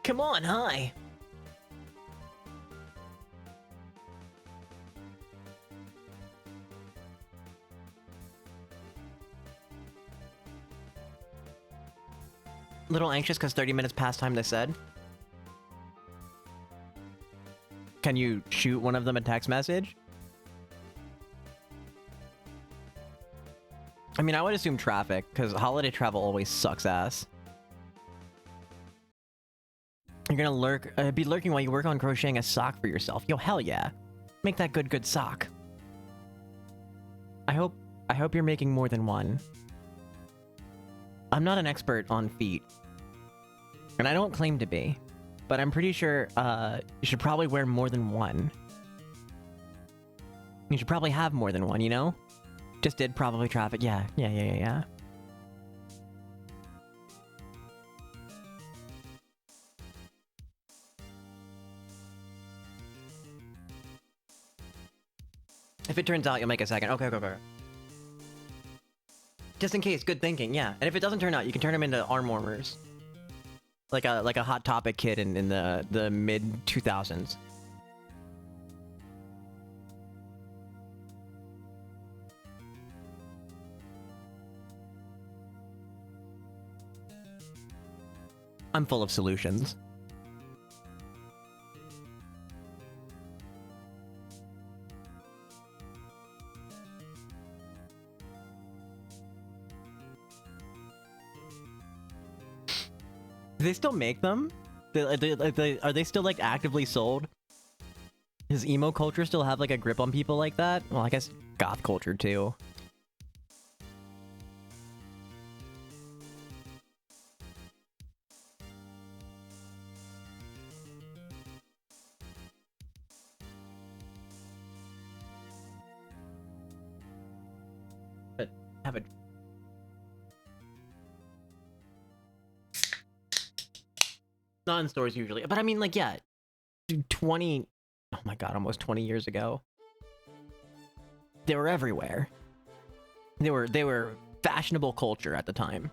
Come on, hi. Little anxious because 30 minutes past time, they said. Can you shoot one of them a text message? I mean, I would assume traffic, because holiday travel always sucks ass. You're gonna be lurking while you work on crocheting a sock for yourself. Yo, hell yeah. Make that good sock. I hope you're making more than one. I'm not an expert on feet. And I don't claim to be. But I'm pretty sure you should probably wear more than one. You should probably have more than one, you know? Just did probably traffic. Yeah. If it turns out, you'll make a second. Okay. Just in case, good thinking, yeah. And if it doesn't turn out, you can turn them into arm warmers. Like a Hot Topic kid in the mid-2000s. I'm full of solutions. Do they still make them? Are they still like actively sold? Does emo culture still have like a grip on people like that? Well, I guess goth culture too. But have a not in stores usually, but I mean, like, yeah, 20, oh my god, almost 20 years ago, they were everywhere. They were fashionable culture at the time.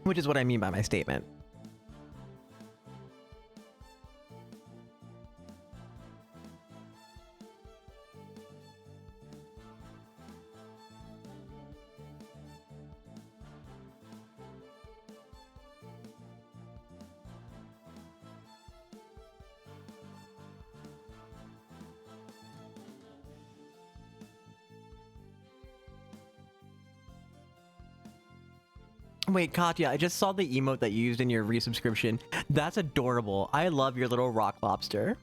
Which is what I mean by my statement. Wait, Katya, I just saw the emote that you used in your resubscription. That's adorable. I love your little rock lobster.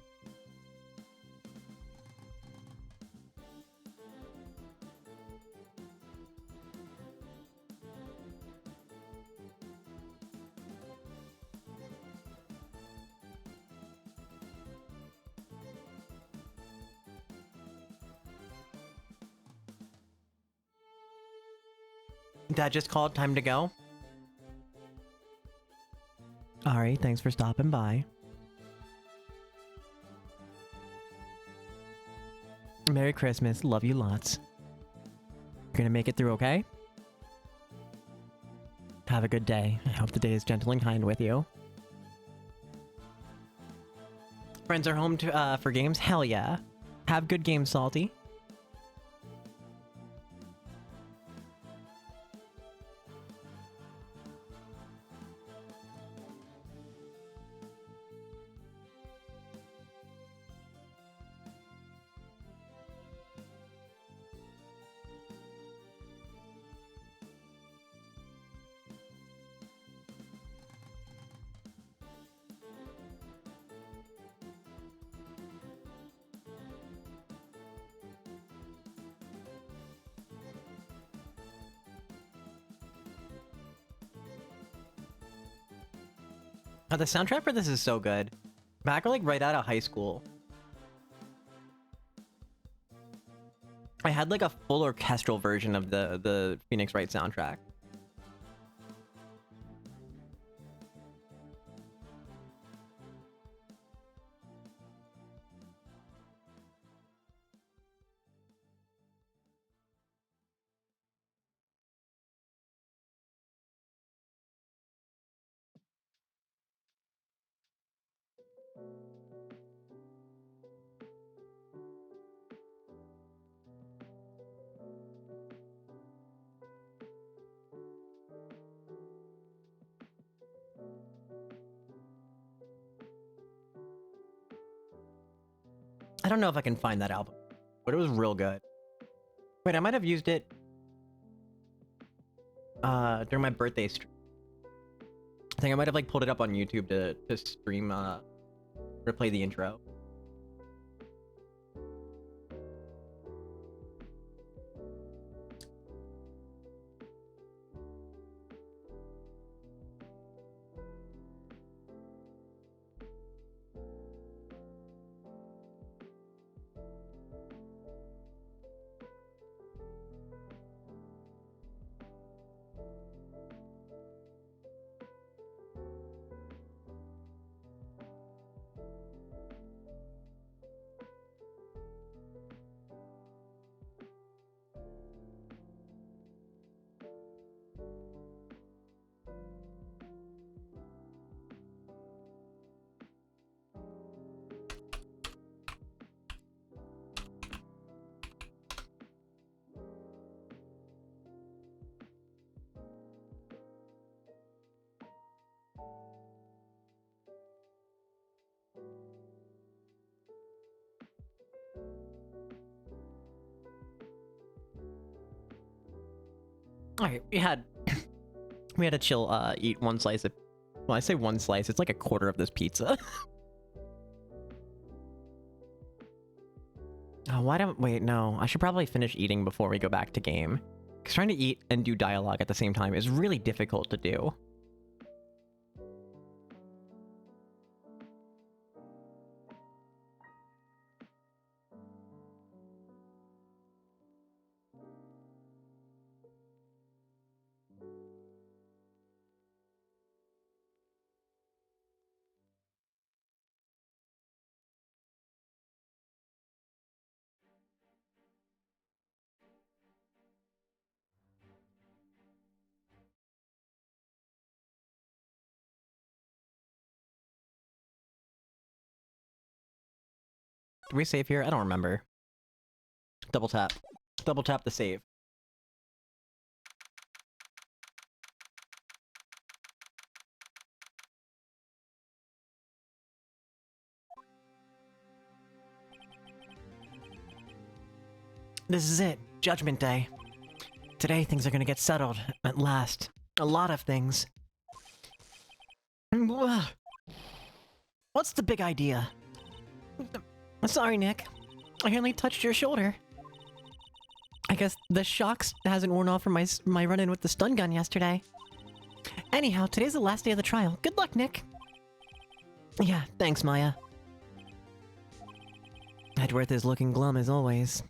Dad just called, time to go. Ari, thanks for stopping by. Merry Christmas. Love you lots. You're gonna make it through, okay? Have a good day. I hope the day is gentle and kind with you. Friends are home to, for games? Hell yeah. Have good games, Salty. Oh, the soundtrack for this is so good. Back like right out of high school, I had like a full orchestral version of the Phoenix Wright soundtrack. I don't know if I can find that album, but it was real good. Wait, I might have used it during my birthday stream. I think I might have like pulled it up on YouTube to stream or play the intro. Alright, we had a chill eat one slice of, well, I say one slice, it's like a quarter of this pizza. Oh, why don't, wait, no, I should probably finish eating before we go back to game. Because trying to eat and do dialogue at the same time is really difficult to do. Did we save here? I don't remember. Double tap. Double tap the save. This is it. Judgment Day. Today things are gonna get settled. At last. A lot of things. What's the big idea? Sorry, Nick. I only touched your shoulder. I guess the shocks hasn't worn off from my run-in with the stun gun yesterday. Anyhow, today's the last day of the trial. Good luck, Nick. Yeah, thanks, Maya. Edgeworth is looking glum as always.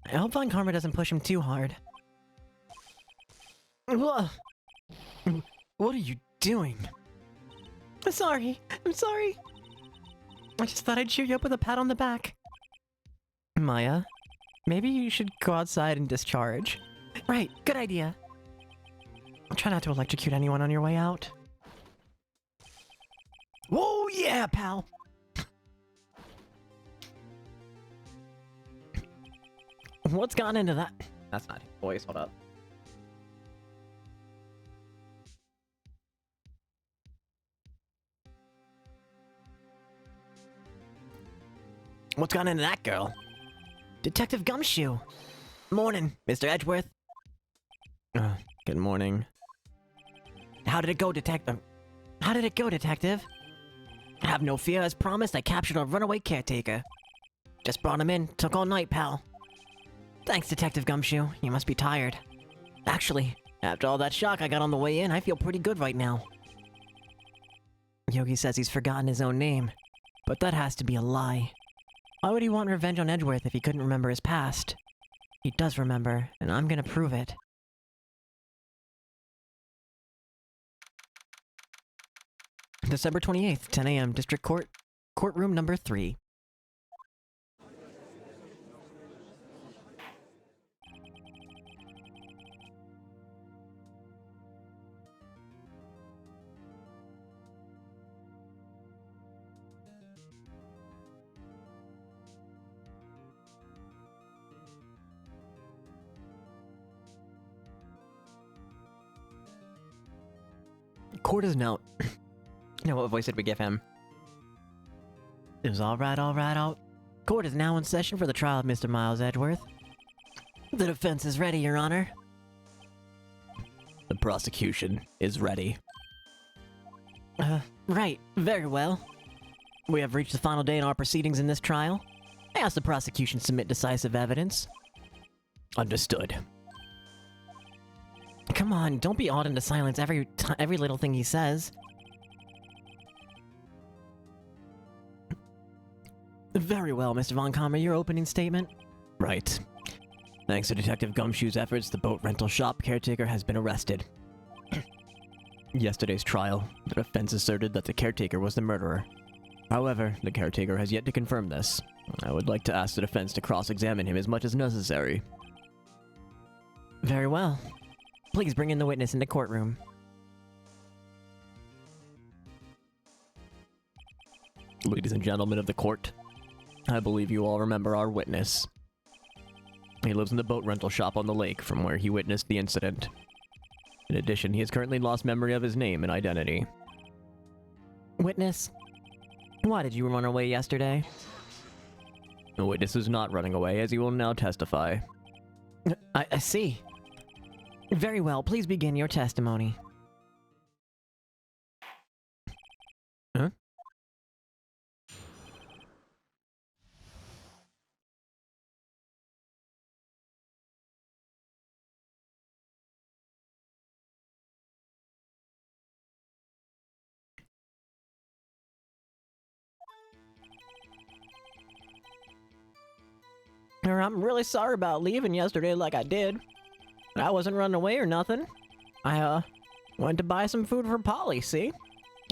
I hope Von Karma doesn't push him too hard. What are you doing? Sorry. I'm sorry. I just thought I'd cheer you up with a pat on the back. Maya, maybe you should go outside and discharge. Right, good idea. Try not to electrocute anyone on your way out. Whoa, yeah, pal. What's gone into that? That's not his voice, hold up. What's gone into that girl? Detective Gumshoe. Morning, Mr. Edgeworth. Good morning. How did it go, detective? How did it go, detective? Have no fear, as promised, I captured a runaway caretaker. Just brought him in, took all night, pal. Thanks, Detective Gumshoe. You must be tired. Actually, after all that shock I got on the way in, I feel pretty good right now. Yogi says he's forgotten his own name, but that has to be a lie. Why would he want revenge on Edgeworth if he couldn't remember his past? He does remember, and I'm gonna prove it. December 28th, 10 a.m., District Court, Courtroom number 3. Court is now... what voice did we give him? It was all right. Court is now in session for the trial of Mr. Miles Edgeworth. The defense is ready, Your Honor. The prosecution is ready. Right. Very well. We have reached the final day in our proceedings in this trial. I ask the prosecution submit decisive evidence. Understood. Come on, don't be awed into silence every little thing he says. Very well, Mr. Von Kammer, your opening statement? Right. Thanks to Detective Gumshoe's efforts, the boat rental shop caretaker has been arrested. Yesterday's trial, the defense asserted that the caretaker was the murderer. However, the caretaker has yet to confirm this. I would like to ask the defense to cross-examine him as much as necessary. Very well. Please bring in the witness in the courtroom. Ladies and gentlemen of the court, I believe you all remember our witness. He lives in the boat rental shop on the lake from where he witnessed the incident. In addition, he has currently lost memory of his name and identity. Witness, why did you run away yesterday? The witness is not running away, as he will now testify. I see. Very well, please begin your testimony. Huh? I'm really sorry about leaving yesterday like I did. I wasn't running away or nothing. I, went to buy some food for Polly, see?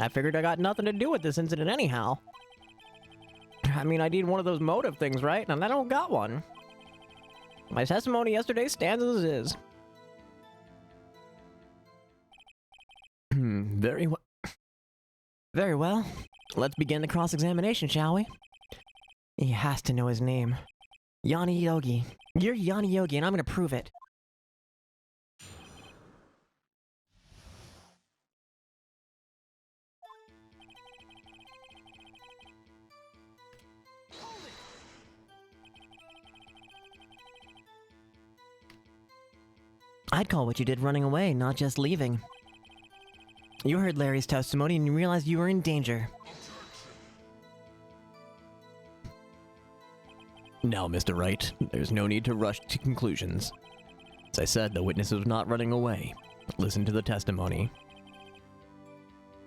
I figured I got nothing to do with this incident anyhow. I mean, I need one of those motive things, right? And I don't got one. My testimony yesterday stands as is. Very well. Very well. Let's begin the cross-examination, shall we? He has to know his name. Yanni Yogi. You're Yanni Yogi, and I'm gonna prove it. I'd call what you did running away, not just leaving. You heard Larry's testimony and you realized you were in danger. Now, Mr. Wright, there's no need to rush to conclusions. As I said, the witness was not running away. Listen to the testimony.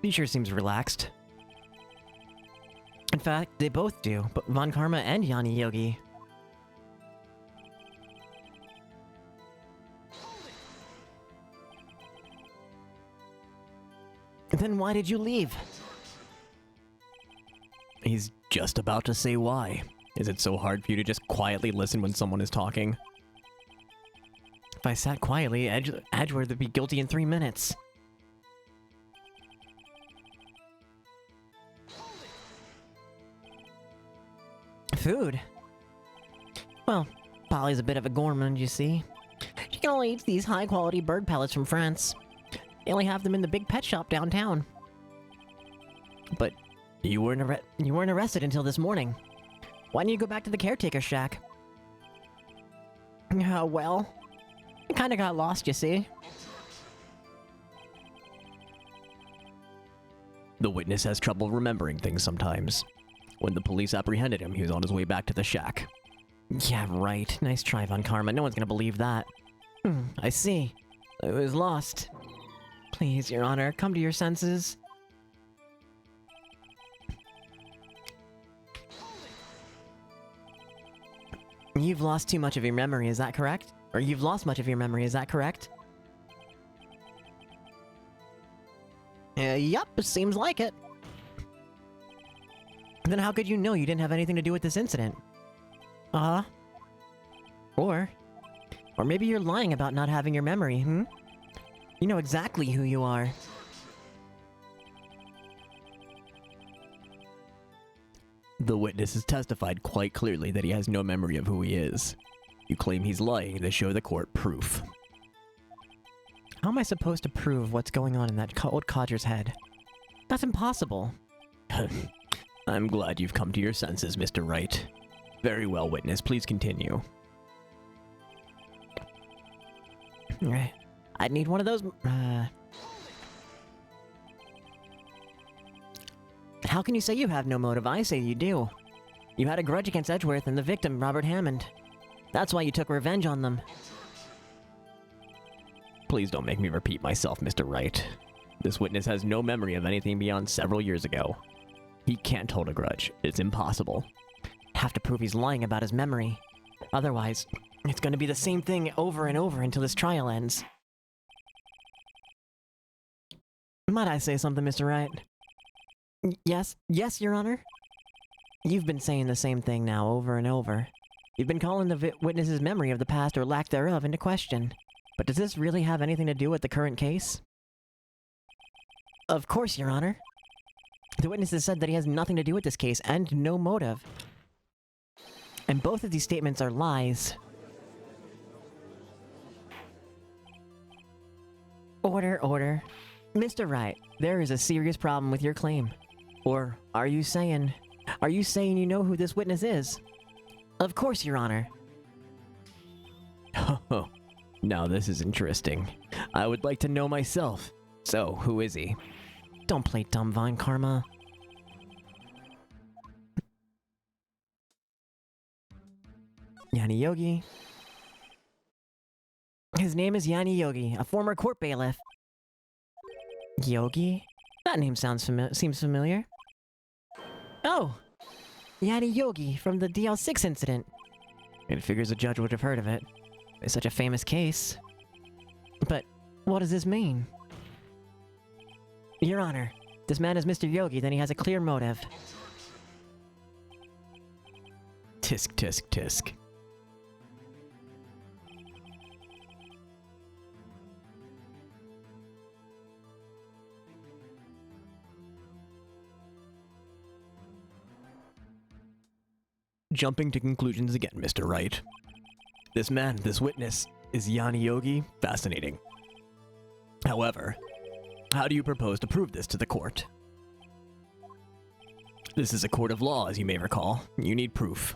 He sure seems relaxed. In fact, they both do, but Von Karma and Yanni Yogi. Then why did you leave? He's just about to say why. Is it so hard for you to just quietly listen when someone is talking? If I sat quietly, Edgeworth would be guilty in 3 minutes. Food? Well, Polly's a bit of a gourmand, you see. She can only eat these high-quality bird pellets from France. They only have them in the big pet shop downtown. But you weren't arrested until this morning. Why didn't you go back to the caretaker shack? Well, I kinda got lost, you see. The witness has trouble remembering things sometimes. When the police apprehended him, he was on his way back to the shack. Yeah, right. Nice try, Von Karma. No one's gonna believe that. I see. I was lost. Please, Your Honor, come to your senses. You've lost too much of your memory, is that correct? Or you've lost much of your memory, is that correct? Yup, seems like it. Then how could you know you didn't have anything to do with this incident? Uh-huh. Or maybe you're lying about not having your memory, You know exactly who you are. The witness has testified quite clearly that he has no memory of who he is. You claim he's lying to show the court proof. How am I supposed to prove what's going on in that old codger's head? That's impossible. I'm glad you've come to your senses, Mr. Wright. Very well, witness. Please continue. I'd need one of those, How can you say you have no motive? I say you do. You had a grudge against Edgeworth and the victim, Robert Hammond. That's why you took revenge on them. Please don't make me repeat myself, Mr. Wright. This witness has no memory of anything beyond several years ago. He can't hold a grudge. It's impossible. Have to prove he's lying about his memory. Otherwise, it's going to be the same thing over and over until this trial ends. Might I say something, Mr. Wright? Yes, Your Honor? You've been saying the same thing now over and over. You've been calling the witness's memory of the past or lack thereof into question. But does this really have anything to do with the current case? Of course, Your Honor. The witness has said that he has nothing to do with this case and no motive. And both of these statements are lies. Order. Mr. Wright, there is a serious problem with your claim. Or are you saying you know who this witness is? Of course, Your Honor. Oh, now this is interesting. I would like to know myself. So, who is he? Don't play dumb, Vine Karma. Yanni Yogi. His name is Yanni Yogi, a former court bailiff. Yogi? That name seems familiar. Oh! Yanni Yogi from the DL6 incident. It figures a judge would have heard of it. It's such a famous case. But what does this mean? Your Honor, this man is Mr. Yogi, then he has a clear motive. Tisk, tisk, tisk. Jumping to conclusions again, Mr. Wright. This man, this witness, is Yanni Yogi. Fascinating. However, how do you propose to prove this to the court? This is a court of law, as you may recall. You need proof.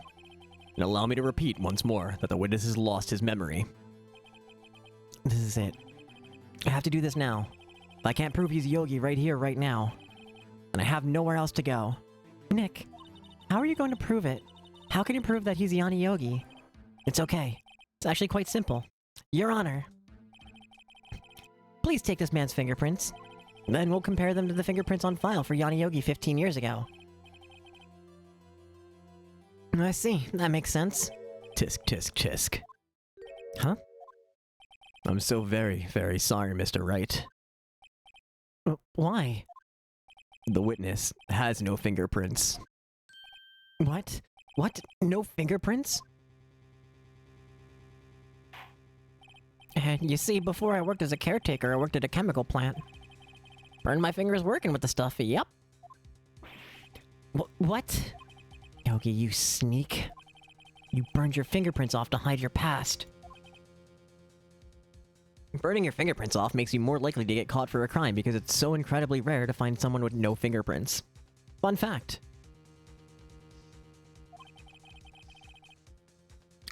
And allow me to repeat once more that the witness has lost his memory. This is it. I have to do this now. If I can't prove he's Yogi right here, right now, and I have nowhere else to go. Nick, how are you going to prove it? How can you prove that he's Yanni Yogi? It's okay. It's actually quite simple. Your Honor. Please take this man's fingerprints. Then we'll compare them to the fingerprints on file for Yanni Yogi 15 years ago. I see. That makes sense. Tisk, tisk, tisk. Huh? I'm so very, very sorry, Mr. Wright. Why? The witness has no fingerprints. What? What? No fingerprints? You see, before I worked as a caretaker, I worked at a chemical plant. Burned my fingers working with the stuff, yep. What? Yogi, you sneak. You burned your fingerprints off to hide your past. Burning your fingerprints off makes you more likely to get caught for a crime because it's so incredibly rare to find someone with no fingerprints. Fun fact.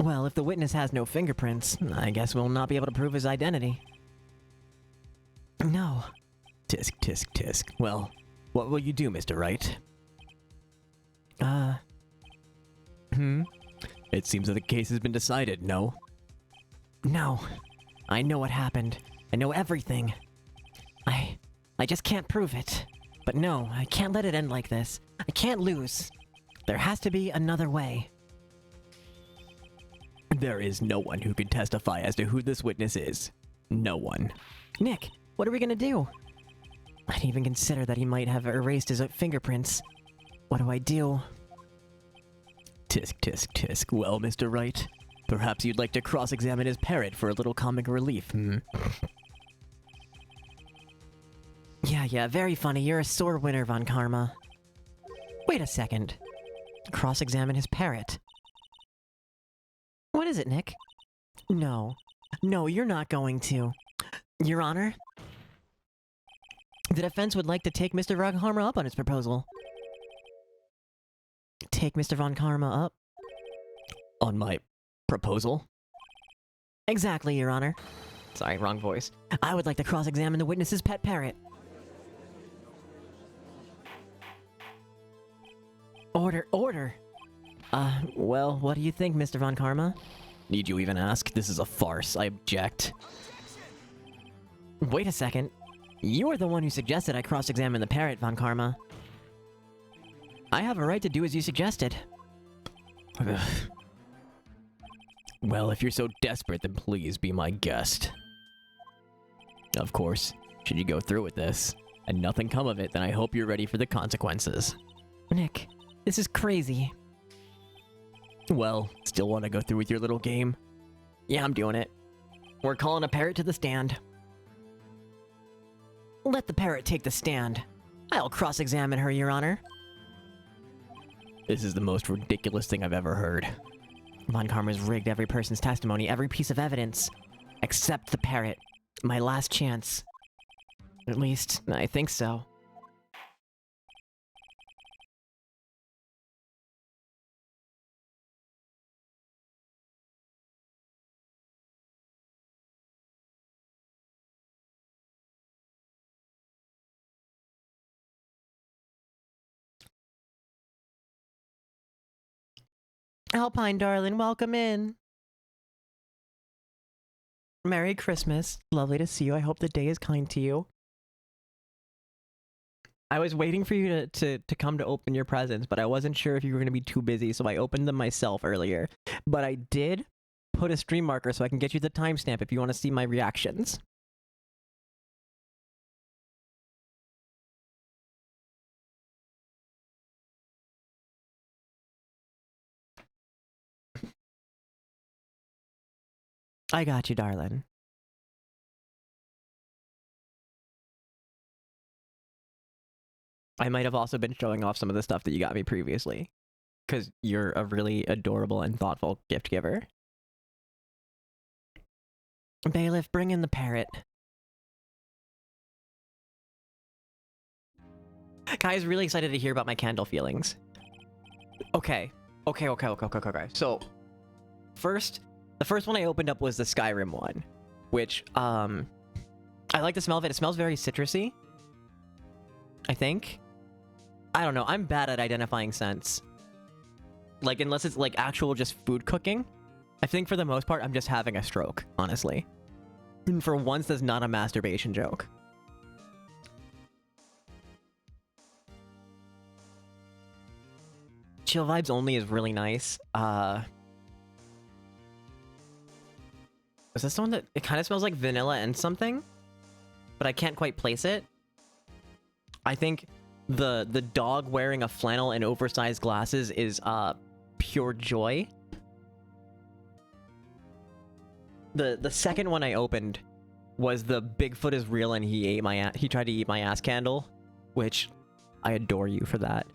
Well, if the witness has no fingerprints, I guess we'll not be able to prove his identity. No. Tisk, tisk, tisk. Well, what will you do, Mr. Wright? It seems that the case has been decided, no? No. I know what happened. I know everything. I just can't prove it. But no, I can't let it end like this. I can't lose. There has to be another way. There is no one who can testify as to who this witness is. No one. Nick, what are we gonna do? I didn't even consider that he might have erased his fingerprints. What do I do? Tisk, tisk, tisk. Well, Mr. Wright, perhaps you'd like to cross-examine his parrot for a little comic relief, Yeah, very funny. You're a sore winner, Von Karma. Wait a second. Cross-examine his parrot. What is it, Nick? No. No, you're not going to. Your Honor? The defense would like to take Mr. Von Karma up on his proposal. Take Mr. Von Karma up? On my proposal? Exactly, Your Honor. Sorry, wrong voice. I would like to cross-examine the witness's pet parrot. Order. Well, what do you think, Mr. Von Karma? Need you even ask? This is a farce. I object. Wait a second. You are the one who suggested I cross-examine the parrot, Von Karma. I have a right to do as you suggested. Well, if you're so desperate, then please be my guest. Of course, should you go through with this, and nothing come of it, then I hope you're ready for the consequences. Nick, this is crazy. Well, still want to go through with your little game? Yeah, I'm doing it. We're calling a parrot to the stand. Let the parrot take the stand. I'll cross-examine her, Your Honor. This is the most ridiculous thing I've ever heard. Von Karma's rigged every person's testimony, every piece of evidence. Except the parrot. My last chance. At least, I think so. Alpine, darling, welcome in. Merry Christmas. Lovely to see you. I hope the day is kind to you. I was waiting for you to come to open your presents, but I wasn't sure if you were going to be too busy, so I opened them myself earlier. But I did put a stream marker so I can get you the timestamp if you want to see my reactions. I got you, darling. I might have also been showing off some of the stuff that you got me previously, because you're a really adorable and thoughtful gift giver. Bailiff, bring in the parrot. Guy's really excited to hear about my candle feelings. Okay. So, the first one I opened up was the Skyrim one, which, I like the smell of it. It smells very citrusy, I think. I don't know. I'm bad at identifying scents. Like, unless it's, like, actual just food cooking. I think for the most part, I'm just having a stroke, honestly. And for once, that's not a masturbation joke. Chill Vibes Only is really nice. Is this the one that... It kind of smells like vanilla and something? But I can't quite place it. I think the dog wearing a flannel and oversized glasses is pure joy. The second one I opened was the Bigfoot is real and he tried to eat my ass candle, which I adore you for that.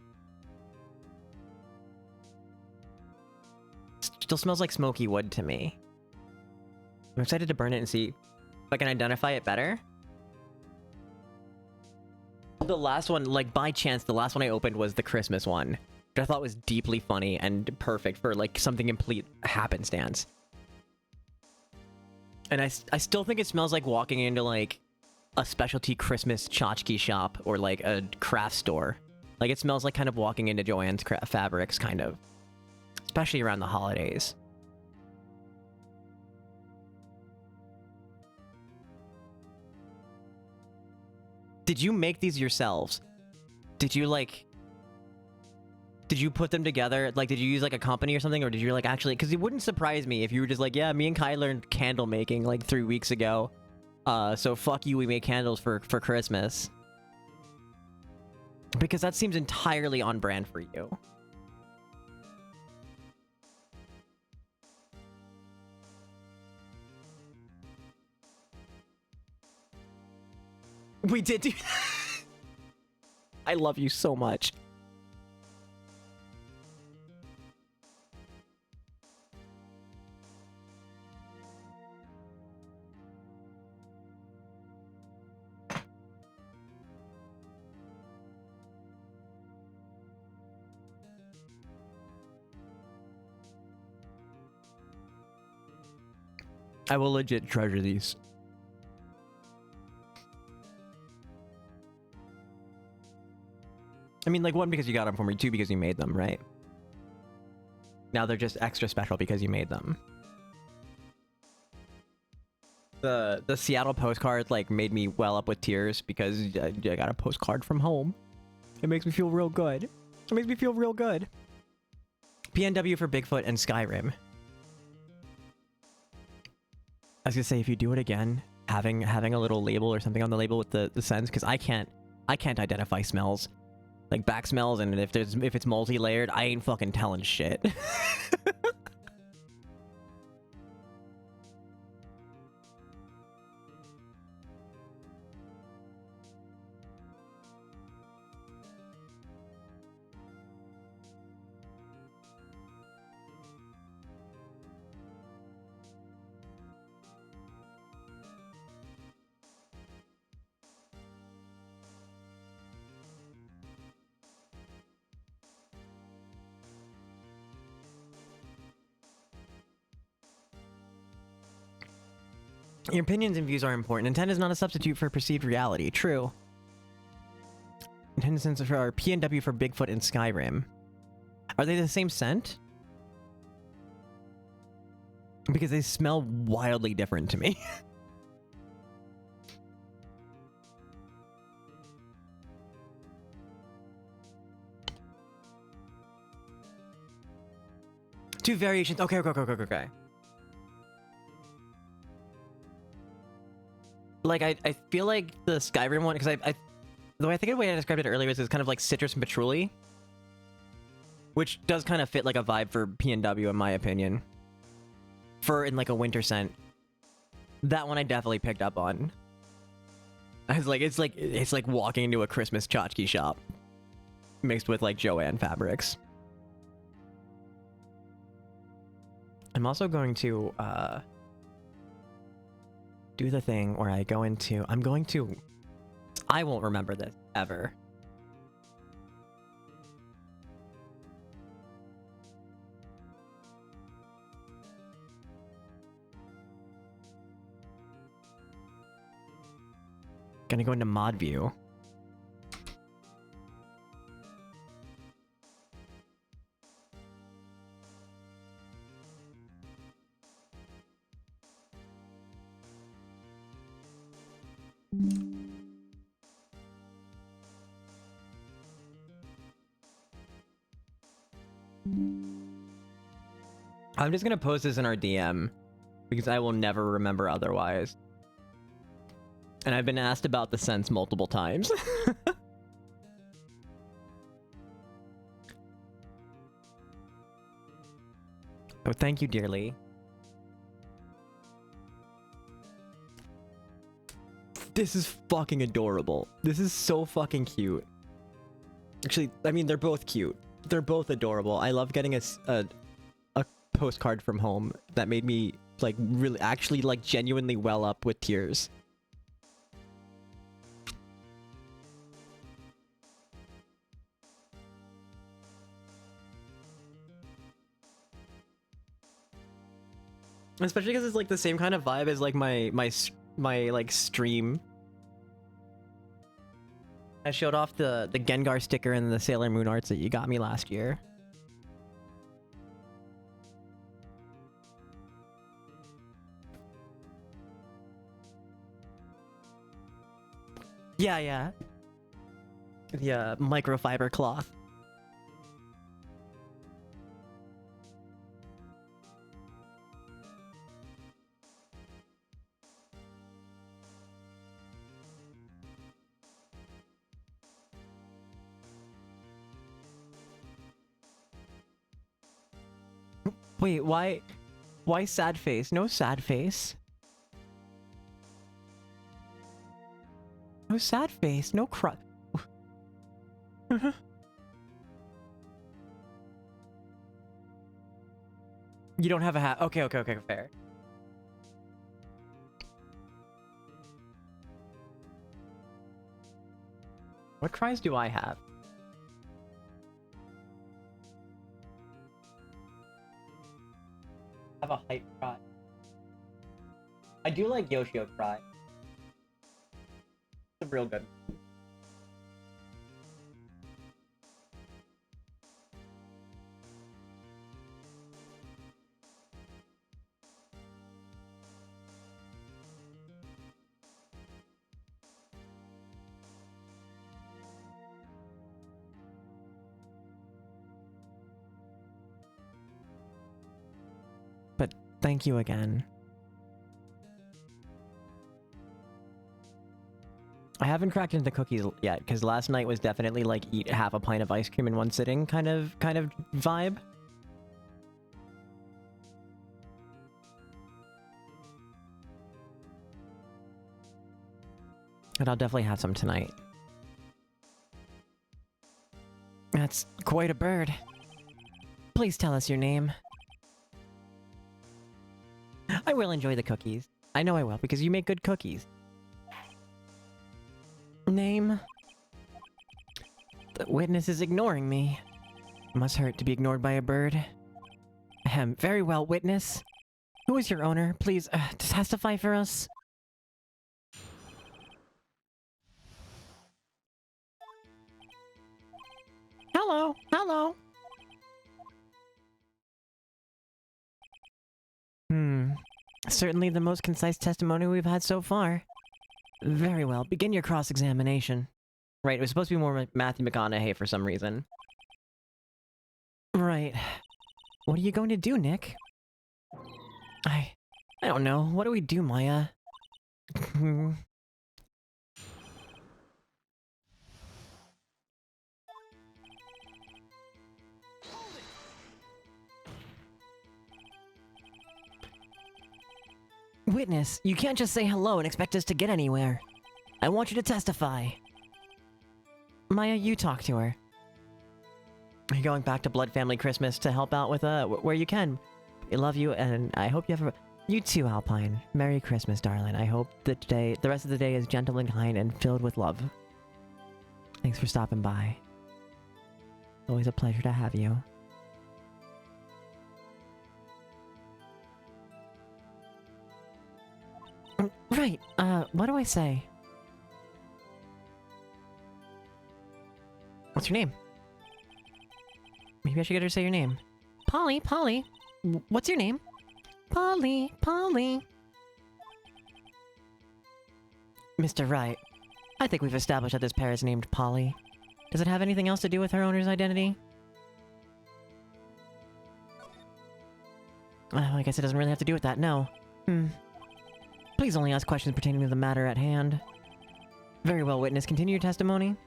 Still smells like smoky wood to me. I'm excited to burn it and see if I can identify it better. The last one, like by chance, the last one I opened was the Christmas one, which I thought was deeply funny and perfect for like something complete happenstance. And I still think it smells like walking into like a specialty Christmas tchotchke shop or like a craft store. Like it smells like kind of walking into Joann's Fabrics, kind of. Especially around the holidays. Did you make these yourselves? Did you like... Did you put them together? Like, did you use like a company or something? Or did you like actually... Because it wouldn't surprise me if you were just like, yeah, me and Kai learned candle making like 3 weeks ago. So fuck you, we made candles for Christmas. Because that seems entirely on brand for you. We did do that. I love you so much. I will legit treasure these. I mean, like, one, because you got them for me, 2, because you made them, right? Now they're just extra special because you made them. The Seattle postcard, like, made me well up with tears because I got a postcard from home. It makes me feel real good. It makes me feel real good. PNW for Bigfoot and Skyrim. I was gonna say, if you do it again, having a little label or something on the label with the scents, because I can't identify smells. Like back smells, and if it's multi-layered, I ain't fucking telling shit. Your opinions and views are important. Intent is not a substitute for perceived reality. True. Intent sense for our PNW for Bigfoot and Skyrim. Are they the same scent? Because they smell wildly different to me. Two variations. Okay. Like, I feel like the Skyrim one, because the way I described it earlier is it's kind of like citrus and patchouli, which does kind of fit like a vibe for PNW in my opinion. In like a winter scent. That one I definitely picked up on. I was like, it's like walking into a Christmas tchotchke shop mixed with like Joann fabrics. I'm also going to do the thing where I won't remember this ever. Gonna go into mod view. I'm just gonna post this in our DM because I will never remember otherwise. And I've been asked about the scents multiple times. Oh, thank you dearly. This is fucking adorable. This is so fucking cute. Actually, I mean, they're both cute. They're both adorable. I love getting a postcard from home that made me, like, really, actually, like, genuinely well up with tears. Especially because it's, like, the same kind of vibe as, like, my like, stream. I showed off the Gengar sticker and the Sailor Moon arts that you got me last year. Yeah. The microfiber cloth. Wait, why sad face? No sad face. No sad face. No cry. You don't have a hat. Okay, fair. What cries do I have? I have a hype cry. I do like Yoshio cry. It's real good. But thank you again. I haven't cracked into the cookies yet, because last night was definitely like eat half a pint of ice cream in one sitting kind of vibe. And I'll definitely have some tonight. That's quite a bird. Please tell us your name. I will enjoy the cookies. I know I will, because you make good cookies. Name? The witness is ignoring me. Must hurt to be ignored by a bird. Ahem. Very well, witness. Who is your owner? Please, testify for us. Hello, hello. Certainly the most concise testimony we've had so far. Very well, begin your cross-examination. Right, it was supposed to be more Matthew McConaughey for some reason. Right. What are you going to do, Nick? I don't know. What do we do, Maya? Witness, you can't just say hello and expect us to get anywhere. I want you to testify. Maya, you talk to her. Are you going back to Blood Family Christmas to help out with, where you can? I love you, and I hope you have a... You too, Alpine. Merry Christmas, darling. I hope that today, the rest of the day is gentle and kind and filled with love. Thanks for stopping by. Always a pleasure to have you. Right, what do I say? What's your name? Maybe I should get her to say your name. Polly, Polly. What's your name? Polly, Polly. Mr. Wright, I think we've established that this pair is named Polly. Does it have anything else to do with her owner's identity? Well, I guess it doesn't really have to do with that, no. Please only ask questions pertaining to the matter at hand. Very well, witness. Continue your testimony.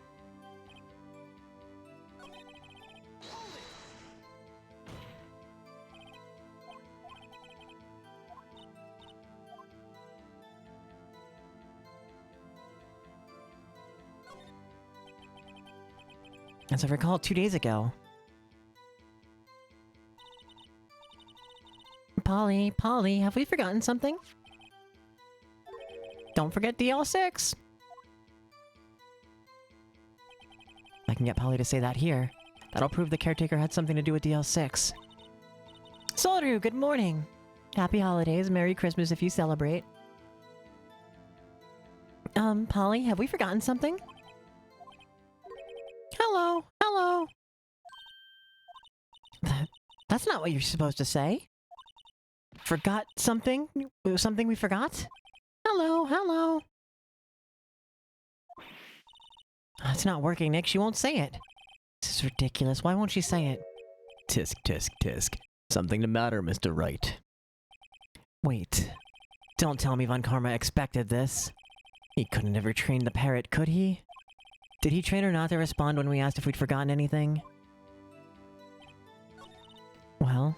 As I recall, 2 days ago. Polly, Polly, have we forgotten something? Don't forget DL6! I can get Polly to say that here. That'll prove the caretaker had something to do with DL6. Solru, good morning! Happy holidays, Merry Christmas if you celebrate. Polly, have we forgotten something? Hello, hello! That's not what you're supposed to say. Forgot something? Something we forgot? Hello, hello! It's not working, Nick. She won't say it. This is ridiculous. Why won't she say it? Tisk, tisk, tisk. Something the matter, Mr. Wright. Wait. Don't tell me Von Karma expected this. He couldn't have retrained the parrot, could he? Did he train her not to respond when we asked if we'd forgotten anything? Well,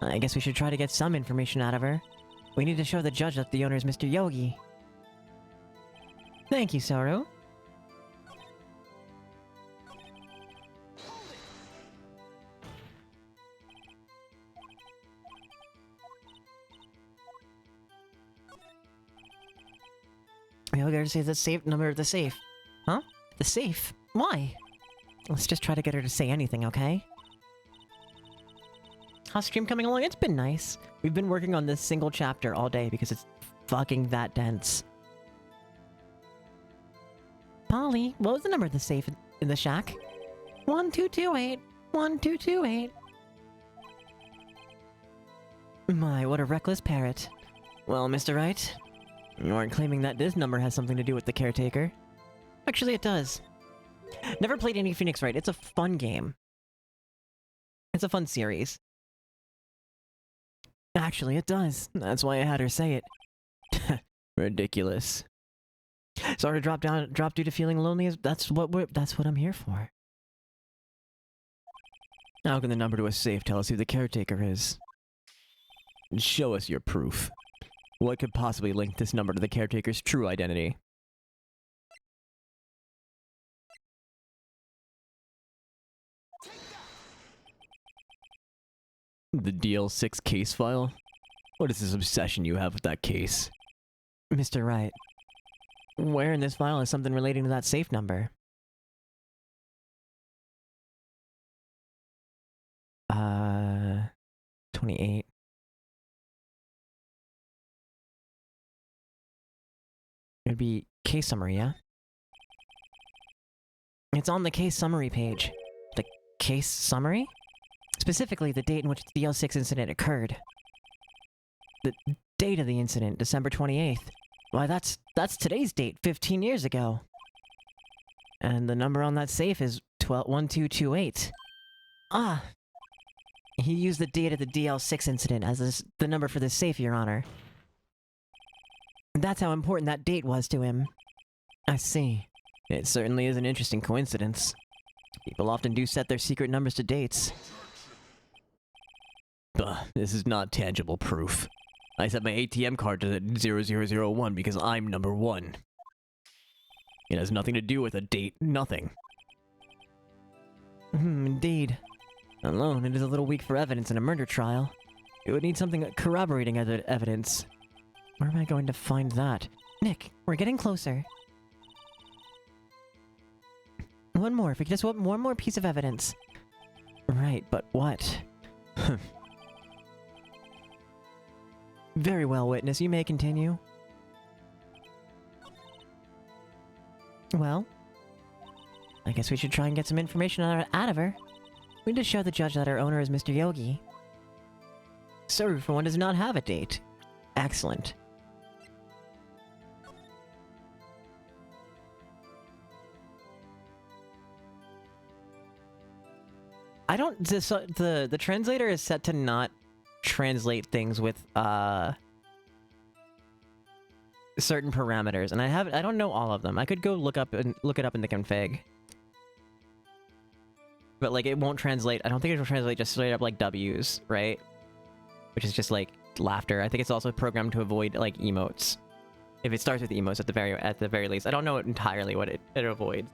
I guess we should try to get some information out of her. We need to show the judge that the owner is Mr. Yogi. Thank you, Soru. We all gotta say the safe number of the safe. Huh? The safe? Why? Let's just try to get her to say anything, okay? How's stream coming along? It's been nice. We've been working on this single chapter all day because it's fucking that dense. Polly, what was the number of the safe in the shack? 1228. 1228. My, what a reckless parrot. Well, Mr. Wright, you aren't claiming that this number has something to do with the caretaker. Actually, it does. Never played any Phoenix Wright. It's a fun game. It's a fun series. Actually, it does. That's why I had her say it. Ridiculous. Sorry to drop due to feeling lonely. That's what I'm here for. How can the number to a safe tell us who the caretaker is? Show us your proof. What could possibly link this number to the caretaker's true identity? The DL6 case file? What is this obsession you have with that case? Mr. Wright, where in this file is something relating to that safe number? 28. It'd be case summary, yeah? It's on the case summary page. The case summary? Specifically, the date in which the DL6 incident occurred. The date of the incident, December 28th. Why, that's today's date, 15 years ago. And the number on that safe is 1228. Ah! He used the date of the DL6 incident as the number for this safe, Your Honor. That's how important that date was to him. I see. It certainly is an interesting coincidence. People often do set their secret numbers to dates. But this is not tangible proof. I set my ATM card to 0001 because I'm number 1. It has nothing to do with a date, nothing. Indeed. Alone, it is a little weak for evidence in a murder trial. It would need something corroborating other evidence. Where am I going to find that? Nick, we're getting closer. One more, if we could just want one more piece of evidence. Right, but what? Very well, witness, you may continue. Well, I guess we should try and get some information out of her. We need to show the judge that our owner is Mr. Yogi. Sir, for one, does not have a date. Excellent. I don't... The translator is set to not translate things with, certain parameters, and I don't know all of them. I could go look it up in the config. But, like, it won't translate... I don't think it will translate just straight up, like, W's, right? Which is just, like, laughter. I think it's also programmed to avoid, like, emotes. If it starts with emotes at the very least. I don't know entirely what it avoids.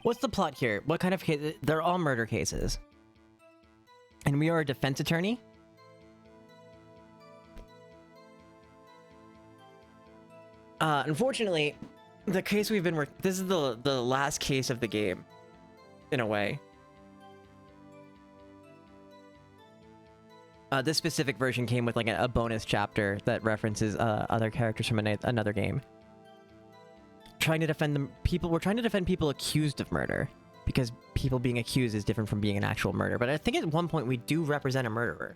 What's the plot here? What kind of case? They're all murder cases. And we are a defense attorney? Unfortunately, the case we've been working... This is the last case of the game, in a way. This specific version came with like a bonus chapter that references other characters from another game. Trying to defend them, we're trying to defend people accused of murder, because people being accused is different from being an actual murder. But I think at one point we do represent a murderer.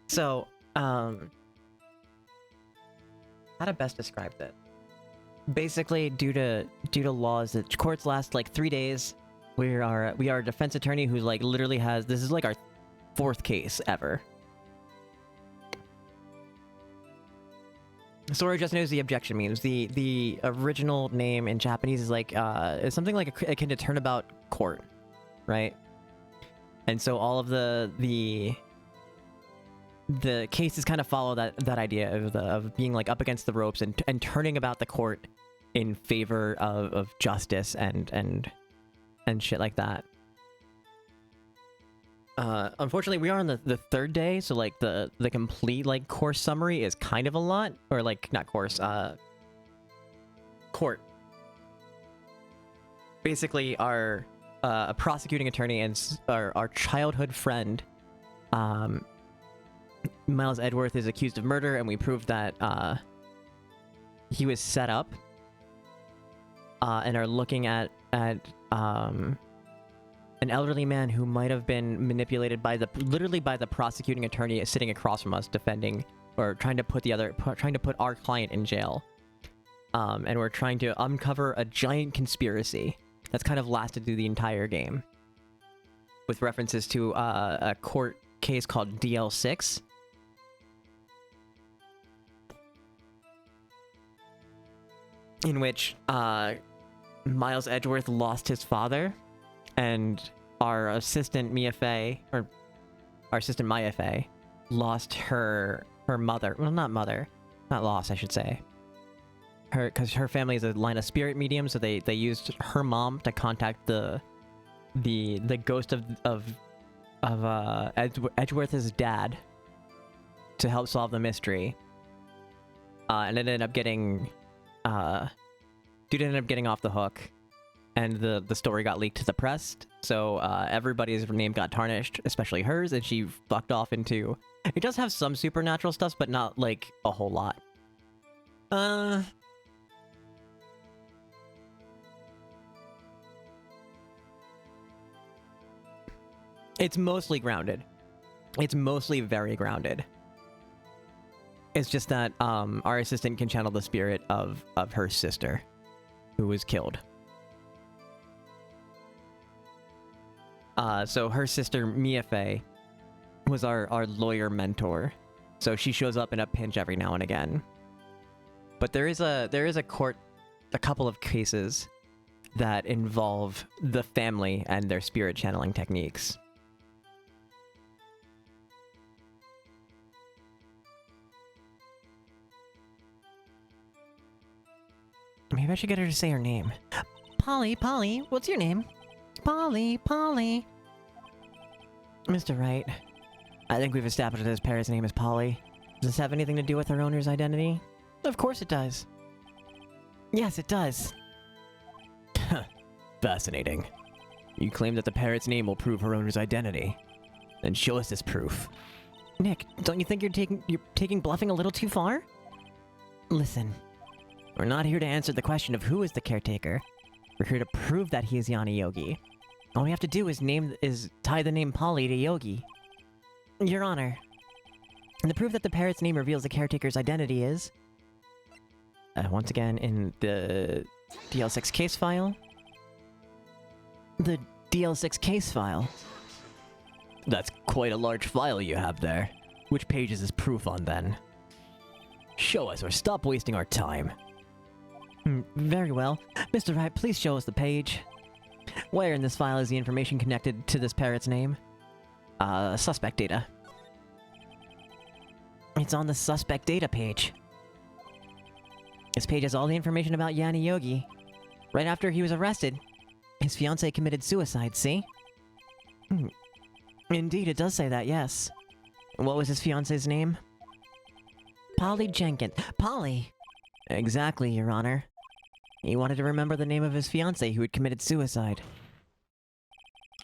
So, how to best describe that? Basically, due to laws that courts last like 3 days, we are a defense attorney who like literally has, this is like our 4th case ever. Sora just knows the objection means. The original name in Japanese is like it's something like akin to turnabout court, right? And so all of the cases kind of follow that idea of being like up against the ropes and turning about the court in favor of justice and shit like that. Unfortunately, we are on the 3rd day, so like the complete like course summary is kind of a lot, or like not course, court. Basically, our a prosecuting attorney and our childhood friend, Miles Edgeworth, is accused of murder, and we proved that he was set up, and are looking at an elderly man who might have been manipulated by literally by the prosecuting attorney sitting across from us, defending or trying to put our client in jail. And we're trying to uncover a giant conspiracy that's kind of lasted through the entire game, with references to a court case called DL6. In which Miles Edgeworth lost his father, and our assistant Mia Fey, or our assistant Maya Fey, lost her mother. Well, not lost, I should say. Because her family is a line of spirit medium, so they used her mom to contact the ghost of Edgeworth's dad to help solve the mystery. And it ended up getting dude ended up getting off the hook, and the story got leaked to the press, so everybody's name got tarnished, especially hers, and she fucked off into... It does have some supernatural stuff, but not, like, a whole lot. It's mostly grounded. It's mostly very grounded. It's just that our assistant can channel the spirit of her sister, who was killed. So her sister, Mia Fey, was our lawyer mentor. So she shows up in a pinch every now and again. But there is a couple of cases that involve the family and their spirit channeling techniques. Maybe I should get her to say her name. Polly, what's your name? Polly. Mr. Wright, I think we've established that his parrot's name is Polly. Does this have anything to do with her owner's identity? Of course it does. Yes, it does. Fascinating. You claim that the parrot's name will prove her owner's identity. Then show us this proof. Nick, don't you think you're taking bluffing a little too far? Listen, we're not here to answer the question of who is the caretaker. We're here to prove that he is Yanni Yogi. All we have to do is tie the name Polly to Yogi. Your Honor. And the proof that the parrot's name reveals the caretaker's identity is... once again, in the DL6 case file. The DL6 case file. That's quite a large file you have there. Which page is this proof on, then? Show us, or stop wasting our time. Very well. Mr. Wright, please show us the page. Where in this file is the information connected to this parrot's name? Suspect data. It's on the suspect data page. This page has all the information about Yanni Yogi. Right after he was arrested, his fiancée committed suicide, see? Indeed, it does say that, yes. What was his fiancée's name? Polly Jenkins. Polly! Exactly, Your Honor. He wanted to remember the name of his fiancée who had committed suicide.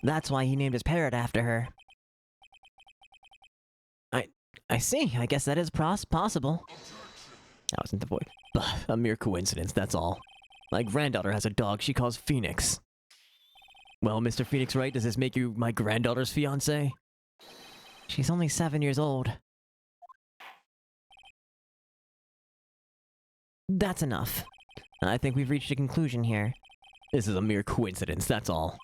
That's why he named his parrot after her. I see. I guess that is possible. That wasn't the voice. A mere coincidence, that's all. My granddaughter has a dog she calls Phoenix. Well, Mr. Phoenix Wright, does this make you my granddaughter's fiancé? She's only 7 years old. That's enough. I think we've reached a conclusion here. This is a mere coincidence, that's all.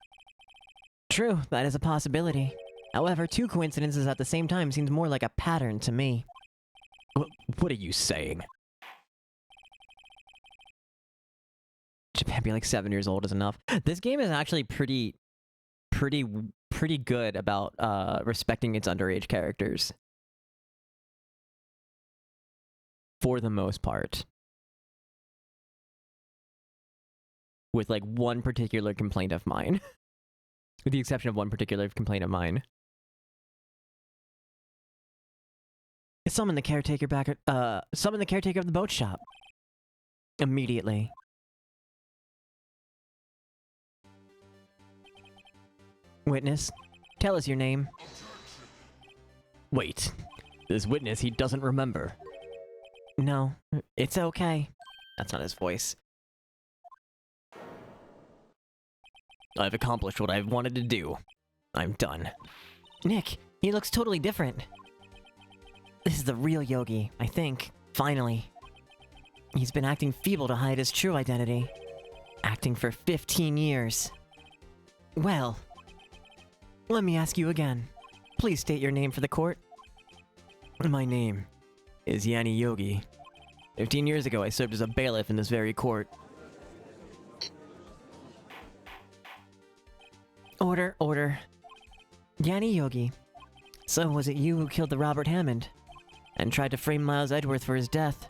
True, that is a possibility. However, two coincidences at the same time seems more like a pattern to me. What are you saying? Japan be like 7 years old is enough. This game is actually pretty good about respecting its underage characters. For the most part. With like one particular complaint of mine. With the exception of one particular complaint of mine. Summon the caretaker back at, summon the caretaker of the boat shop. Immediately. Witness, tell us your name. Wait, this witness, he doesn't remember. No, it's okay. That's not his voice. I've accomplished what I've wanted to do. I'm done. Nick, he looks totally different. This is the real Yogi, I think. Finally. He's been acting feeble to hide his true identity. Acting for 15 years. Well, let me ask you again. Please state your name for the court. My name is Yanni Yogi. 15 years ago, I served as a bailiff in this very court. Order, order. Yanni Yogi. So was it you who killed the Robert Hammond? And tried to frame Miles Edgeworth for his death?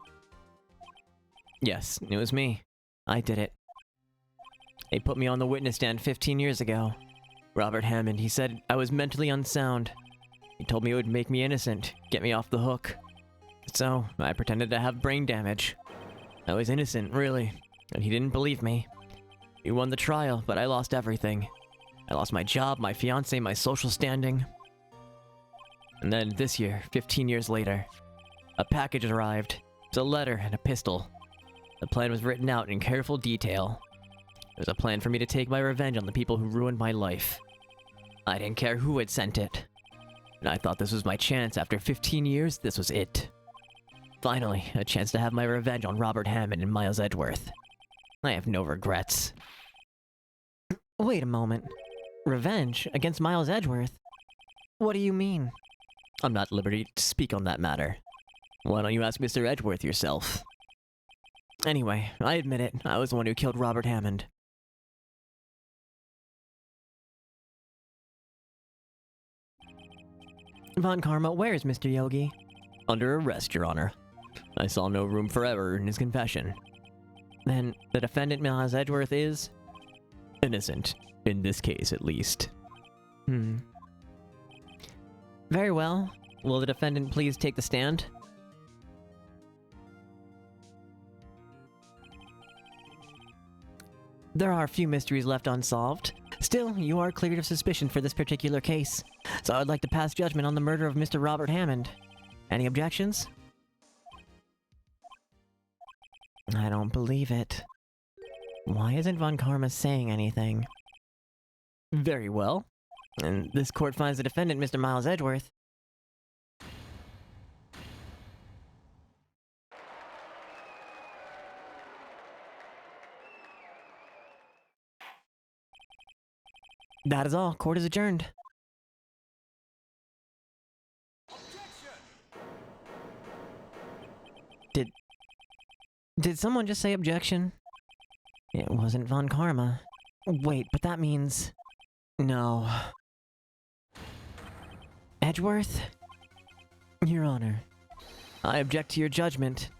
Yes, it was me. I did it. They put me on the witness stand 15 years ago. Robert Hammond, he said I was mentally unsound. He told me it would make me innocent, get me off the hook. So, I pretended to have brain damage. I was innocent, really, and he didn't believe me. We won the trial, but I lost everything. I lost my job, my fiancé, my social standing. And then this year, 15 years later, a package arrived. It's a letter and a pistol. The plan was written out in careful detail. It was a plan for me to take my revenge on the people who ruined my life. I didn't care who had sent it. And I thought this was my chance. After 15 years, this was it. Finally, a chance to have my revenge on Robert Hammond and Miles Edgeworth. I have no regrets. Wait a moment. Revenge against Miles Edgeworth? What do you mean? I'm not at liberty to speak on that matter. Why don't you ask Mr. Edgeworth yourself? Anyway, I admit it. I was the one who killed Robert Hammond. Von Karma, where is Mr. Yogi? Under arrest, Your Honor. I saw no room for error in his confession. Then the defendant, Miles Edgeworth, is? Innocent. In this case, at least. Very well. Will the defendant please take the stand? There are a few mysteries left unsolved. Still, you are cleared of suspicion for this particular case, so I'd like to pass judgment on the murder of Mr. Robert Hammond. Any objections? I don't believe it. Why isn't Von Karma saying anything? Very well. And this court finds the defendant, Mr. Miles Edgeworth. That is all. Court is adjourned. Did someone just say objection? It wasn't Von Karma. Wait, but that means... No. Edgeworth? Your Honor, I object to your judgment.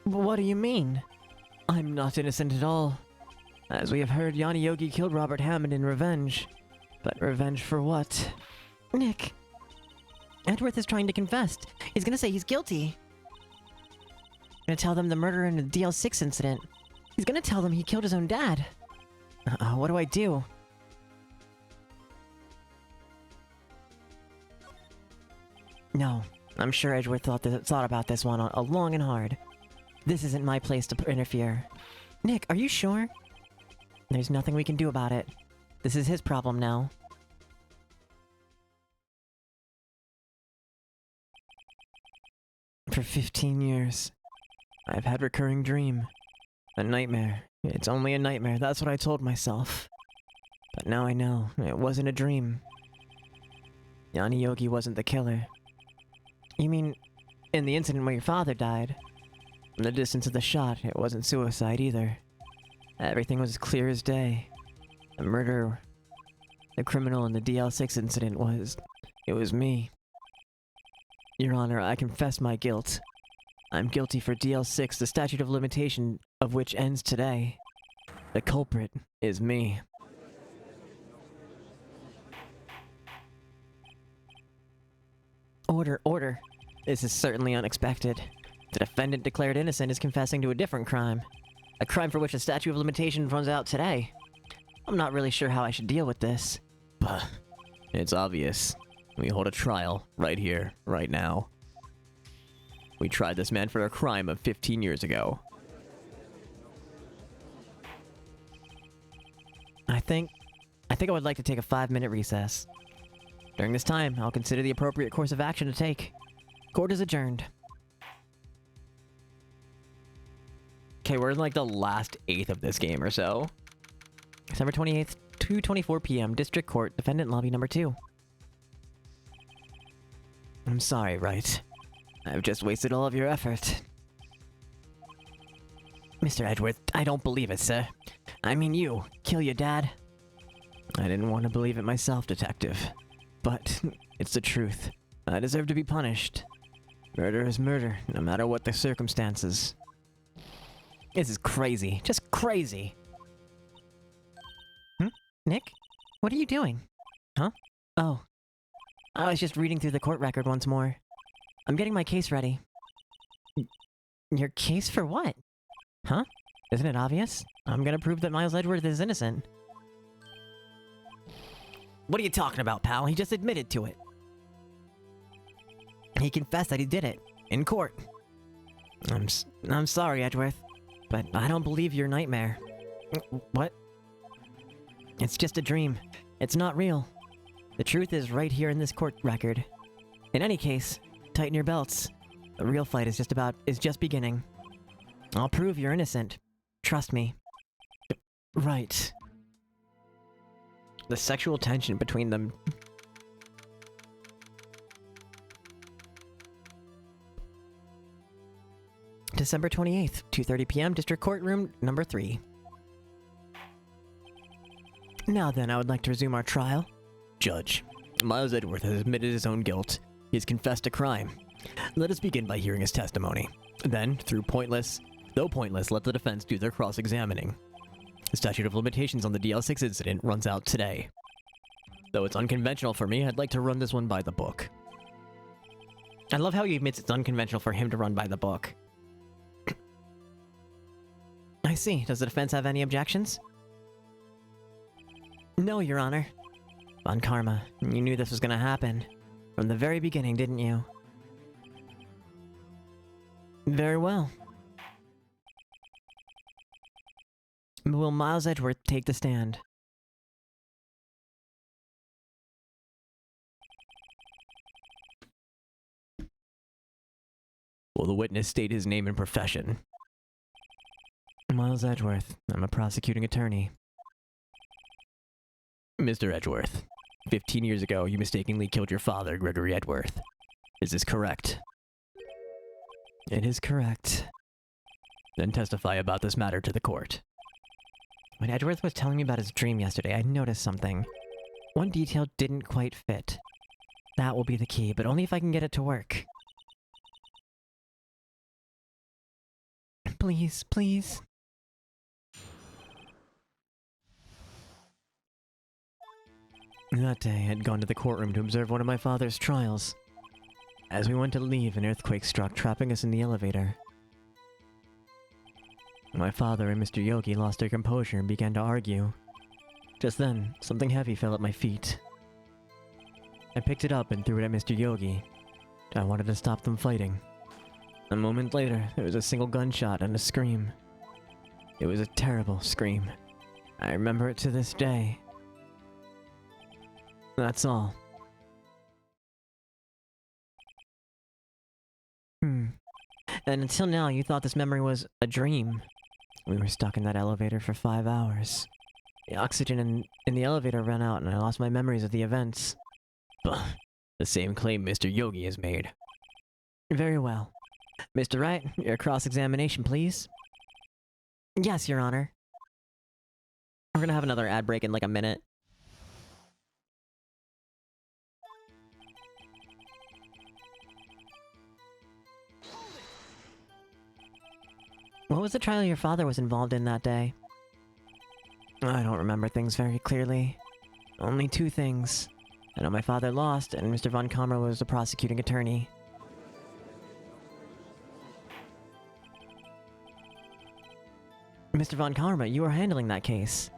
What do you mean? I'm not innocent at all. As we have heard, Yanni Yogi killed Robert Hammond in revenge. But revenge for what? Nick! Edgeworth is trying to confess. He's gonna say he's guilty. Gonna tell them the murder in the DL6 incident. He's gonna tell them he killed his own dad. What do I do? No, I'm sure Edgeworth thought about this one long and hard. This isn't my place to interfere. Nick, are you sure? There's nothing we can do about it. This is his problem now. For 15 years, I've had recurring dream. A nightmare. It's only a nightmare, that's what I told myself. But now I know, it wasn't a dream. Yanni Yogi wasn't the killer. You mean, in the incident where your father died? From the distance of the shot, it wasn't suicide either. Everything was as clear as day. The murderer, the criminal in the DL6 incident it was me. Your Honor, I confess my guilt. I'm guilty for DL6, the statute of limitation of which ends today. The culprit is me. Order. This is certainly unexpected. The defendant declared innocent is confessing to a different crime. A crime for which the statute of limitation runs out today. I'm not really sure how I should deal with this. But it's obvious. We hold a trial right here, right now. We tried this man for a crime of 15 years ago. I think I would like to take a 5-minute recess. During this time, I'll consider the appropriate course of action to take. Court is adjourned. Okay, we're in like the last eighth of this game or so. December 28th, 2:24 p.m. District Court, Defendant Lobby Number 2. I'm sorry, Wright. I've just wasted all of your effort. Mr. Edgeworth, I don't believe it, sir. I mean you. Kill your dad. I didn't want to believe it myself, Detective. But it's the truth. I deserve to be punished. Murder is murder, no matter what the circumstances. This is crazy. Just crazy. Nick? What are you doing? Huh? Oh. I was just reading through the court record once more. I'm getting my case ready. Your case for what? Huh? Isn't it obvious? I'm gonna prove that Miles Edgeworth is innocent. What are you talking about, pal? He just admitted to it. He confessed that he did it. In court. I'm sorry, Edgeworth. But I don't believe your nightmare. What? It's just a dream. It's not real. The truth is right here in this court record. In any case, tighten your belts. The real fight is just beginning. I'll prove you're innocent. Trust me. Right. The sexual tension between them. December 28th, 2:30 p.m. District Courtroom Number 3. Now then, I would like to resume our trial. Judge, Miles Edgeworth has admitted his own guilt. He has confessed a crime. Let us begin by hearing his testimony. Then, though pointless, let the defense do their cross-examining. The statute of limitations on the DL6 incident runs out today. Though it's unconventional for me, I'd like to run this one by the book. I love how he admits it's unconventional for him to run by the book. I see. Does the defense have any objections? No, Your Honor. Von Karma, you knew this was gonna happen. From the very beginning, didn't you? Very well. Will Miles Edgeworth take the stand? Will the witness state his name and profession? Miles Edgeworth. I'm a prosecuting attorney. Mr. Edgeworth, 15 years ago, you mistakenly killed your father, Gregory Edgeworth. Is this correct? It is correct. Then testify about this matter to the court. When Edgeworth was telling me about his dream yesterday, I noticed something. One detail didn't quite fit. That will be the key, but only if I can get it to work. Please, please. That day, I had gone to the courtroom to observe one of my father's trials. As we went to leave, an earthquake struck, trapping us in the elevator. My father and Mr. Yogi lost their composure and began to argue. Just then, something heavy fell at my feet. I picked it up and threw it at Mr. Yogi. I wanted to stop them fighting. A moment later, there was a single gunshot and a scream. It was a terrible scream. I remember it to this day. That's all. And until now, you thought this memory was a dream. We were stuck in that elevator for 5 hours. The oxygen in the elevator ran out and I lost my memories of the events. The same claim Mr. Yogi has made. Very well. Mr. Wright, your cross-examination, please. Yes, Your Honor. We're gonna have another ad break in like a minute. What was the trial your father was involved in that day? I don't remember things very clearly. Only 2 things. I know my father lost, and Mr. Von Kammer was the prosecuting attorney. Mr. Von Karma, you were handling that case.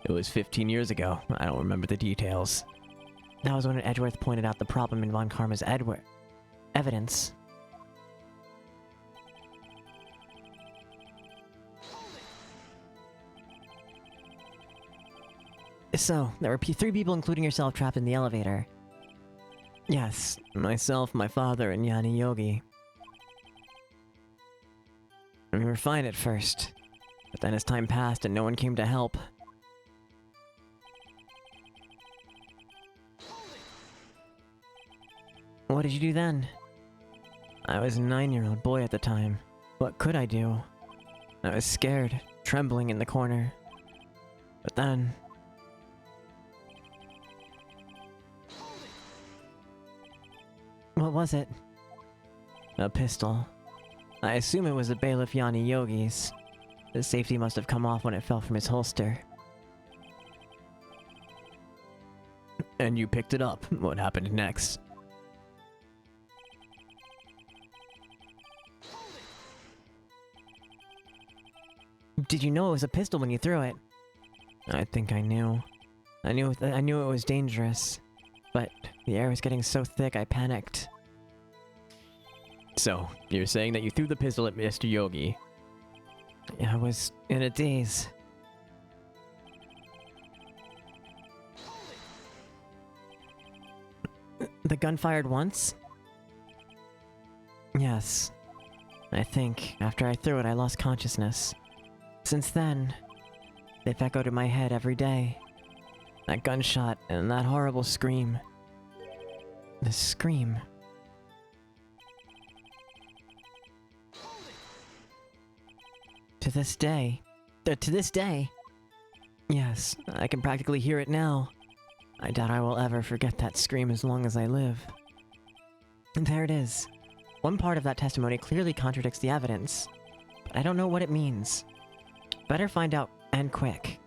It was 15 years ago. I don't remember the details. That was when Edgeworth pointed out the problem in Von Karma's evidence. So, there were 3 people including yourself trapped in the elevator. Yes, myself, my father, and Yanni Yogi. We were fine at first, but then as time passed and no one came to help. What did you do then? I was a 9-year-old boy at the time. What could I do? I was scared, trembling in the corner. But then... What was it? A pistol. I assume it was the bailiff Yanni Yogi's. The safety must have come off when it fell from his holster. And you picked it up. What happened next? Did you know it was a pistol when you threw it? I think I knew. I knew it was dangerous. But the air was getting so thick I panicked. So, you're saying that you threw the pistol at Mr. Yogi? I was in a daze. The gun fired once? Yes. I think, after I threw it, I lost consciousness. Since then, they've echoed in my head every day. That gunshot and that horrible scream. The scream. To this day. To this day? Yes, I can practically hear it now. I doubt I will ever forget that scream as long as I live. And there it is. One part of that testimony clearly contradicts the evidence, but I don't know what it means. Better find out, and quick.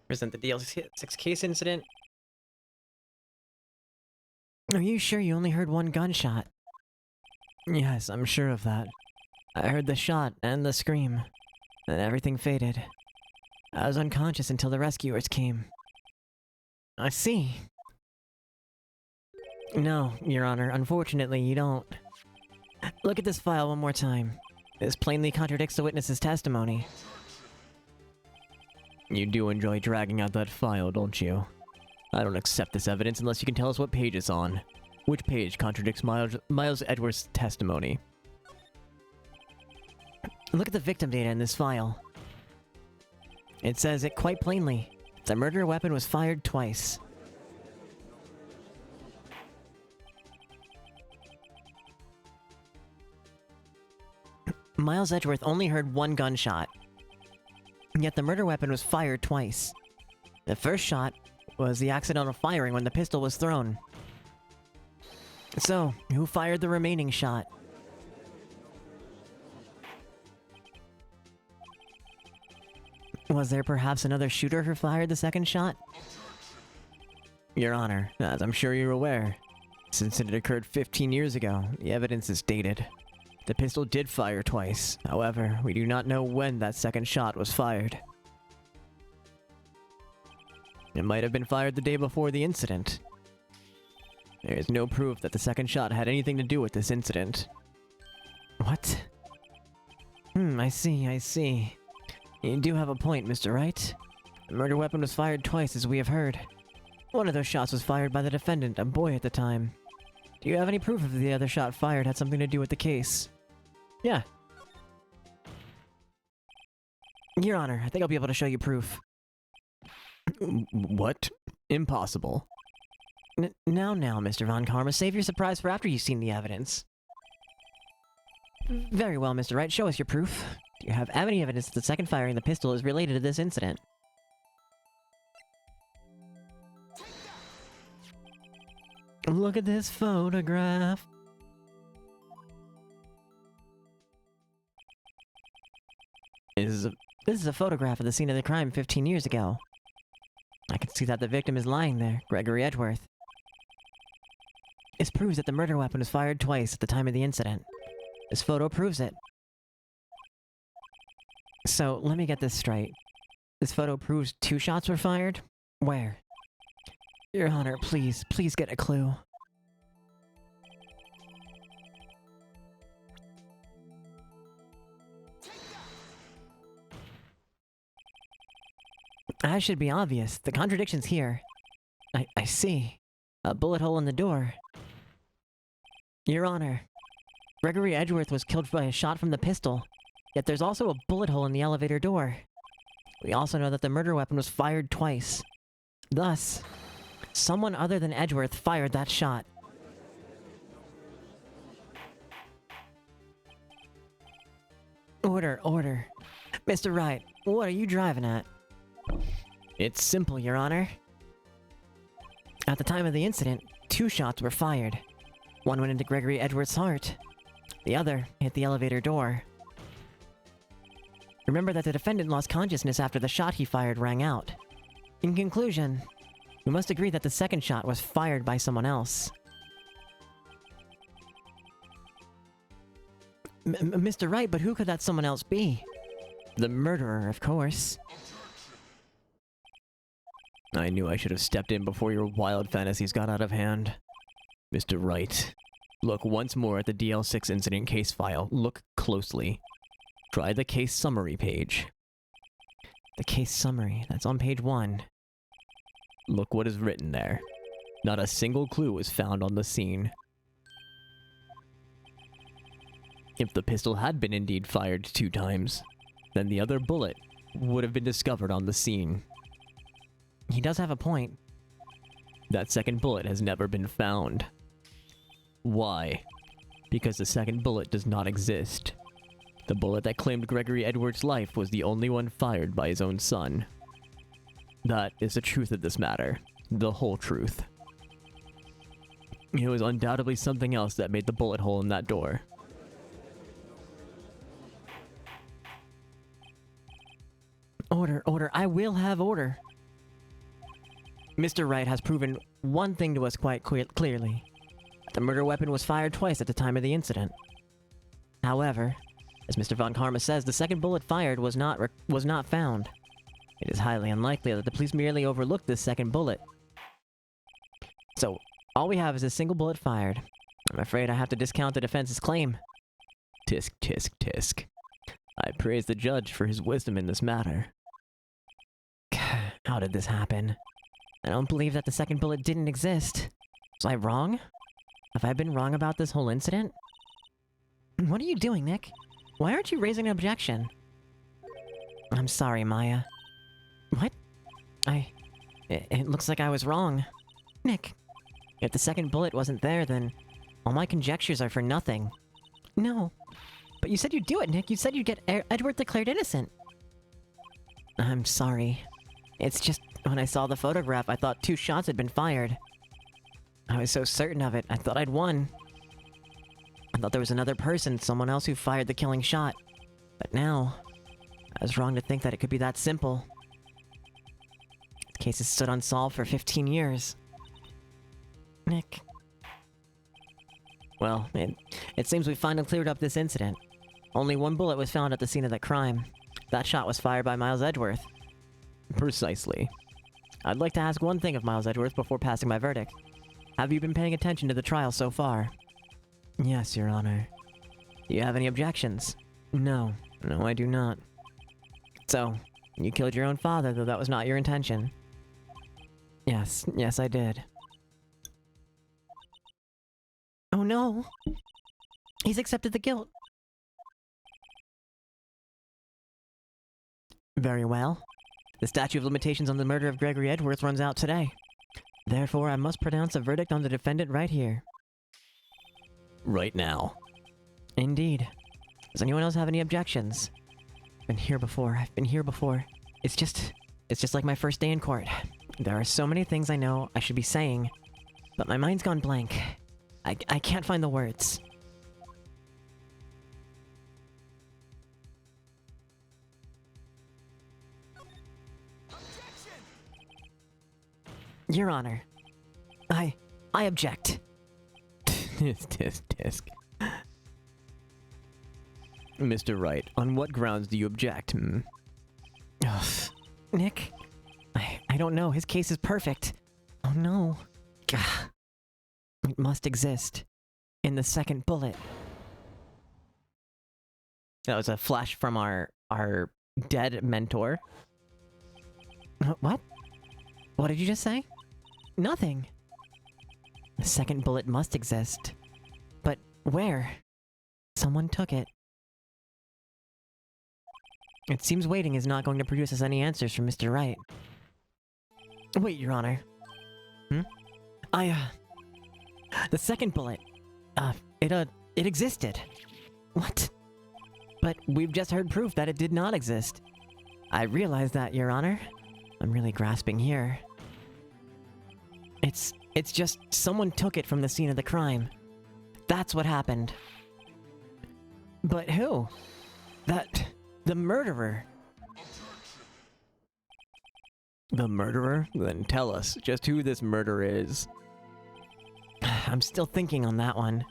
Present the DL6 case incident. Are you sure you only heard one gunshot? Yes, I'm sure of that. I heard the shot and the scream. Then everything faded. I was unconscious until the rescuers came. I see. No, Your Honor, unfortunately you don't. Look at this file one more time. This plainly contradicts the witness's testimony. You do enjoy dragging out that file, don't you? I don't accept this evidence unless you can tell us what page it's on. Which page contradicts Miles Edwards' testimony? Look at the victim data in this file. It says it quite plainly. The murder weapon was fired twice. Miles Edgeworth only heard one gunshot. Yet the murder weapon was fired twice. The first shot was the accidental firing when the pistol was thrown. So, who fired the remaining shot? Was there perhaps another shooter who fired the second shot? Your Honor, as I'm sure you're aware, since it occurred 15 years ago, the evidence is dated. The pistol did fire twice. However, we do not know when that second shot was fired. It might have been fired the day before the incident. There is no proof that the second shot had anything to do with this incident. What? I see. You do have a point, Mr. Wright. The murder weapon was fired twice, as we have heard. One of those shots was fired by the defendant, a boy at the time. Do you have any proof if the other shot fired had something to do with the case? Yeah. Your Honor, I think I'll be able to show you proof. What? Impossible. Now, Mr. Von Karma, save your surprise for after you've seen the evidence. Very well, Mr. Wright, show us your proof. Do you have any evidence that the second firing of the pistol is related to this incident? Look at this photograph. This is a photograph of the scene of the crime 15 years ago. I can see that the victim is lying there, Gregory Edgeworth. This proves that the murder weapon was fired twice at the time of the incident. This photo proves it. So, let me get this straight. This photo proves 2 shots were fired? Where? Your Honor, please get a clue. That should be obvious. The contradiction's here. I see. A bullet hole in the door. Your Honor, Gregory Edgeworth was killed by a shot from the pistol, yet there's also a bullet hole in the elevator door. We also know that the murder weapon was fired twice. Thus, someone other than Edgeworth fired that shot. Order. Mr. Wright, what are you driving at? It's simple, Your Honor. At the time of the incident, 2 shots were fired. One went into Gregory Edgeworth's heart. The other hit the elevator door. Remember that the defendant lost consciousness after the shot he fired rang out. In conclusion, we must agree that the second shot was fired by someone else. Mr. Wright, but who could that someone else be? The murderer, of course. I knew I should have stepped in before your wild fantasies got out of hand. Mr. Wright, look once more at the DL6 incident case file. Look closely. Try the case summary page. The case summary, that's on page 1. Look what is written there. Not a single clue was found on the scene. If the pistol had been indeed fired 2 times, then the other bullet would have been discovered on the scene. He does have a point. That second bullet has never been found. Why? Because the second bullet does not exist. The bullet that claimed Gregory Edwards' life was the only one fired by his own son. That is the truth of this matter. The whole truth. It was undoubtedly something else that made the bullet hole in that door. Order. I will have order. Mr. Wright has proven one thing to us quite clearly. The murder weapon was fired twice at the time of the incident. However, as Mr. Von Karma says, the second bullet fired was not found. It is highly unlikely that the police merely overlooked this second bullet. So, all we have is a single bullet fired. I'm afraid I have to discount the defense's claim. Tisk, tisk, tisk. I praise the judge for his wisdom in this matter. How did this happen? I don't believe that the second bullet didn't exist. Was I wrong? Have I been wrong about this whole incident? What are you doing, Nick? Why aren't you raising an objection? I'm sorry, Maya. What? It looks like I was wrong. Nick, if the second bullet wasn't there, then all my conjectures are for nothing. No. But you said you'd do it, Nick. You said you'd get Edward declared innocent. I'm sorry. It's just, when I saw the photograph, I thought 2 shots had been fired. I was so certain of it, I thought I'd won. I thought there was another person, someone else who fired the killing shot. But now, I was wrong to think that it could be that simple. The case has stood unsolved for 15 years. Nick. Well, it seems we finally cleared up this incident. Only 1 bullet was found at the scene of the crime. That shot was fired by Miles Edgeworth. Precisely. I'd like to ask one thing of Miles Edgeworth before passing my verdict. Have you been paying attention to the trial so far? Yes, Your Honor. Do you have any objections? No. No, I do not. So, you killed your own father, though that was not your intention. Yes, I did. Oh no! He's accepted the guilt! Very well. The statute of limitations on the murder of Gregory Edgeworth runs out today. Therefore, I must pronounce a verdict on the defendant right here. Right now. Indeed. Does anyone else have any objections? I've been here before. It's just like my first day in court. There are so many things I know I should be saying, but my mind's gone blank. I can't find the words. Your Honor, I object. Tisk, tisk. Mr. Wright, on what grounds do you object? Ugh. Nick, I don't know. His case is perfect. Oh no. Gah. It must exist. In the second bullet. That was a flash from our dead mentor. What? What did you just say? Nothing. The second bullet must exist. But where? Someone took it. It seems waiting is not going to produce us any answers from Mr. Wright. Wait, Your Honor. The second bullet. It existed. What? But we've just heard proof that it did not exist. I realize that, Your Honor. I'm really grasping here. It's just someone took it from the scene of the crime. That's what happened. But who? The murderer. The murderer? Then tell us just who this murderer is. I'm still thinking on that one.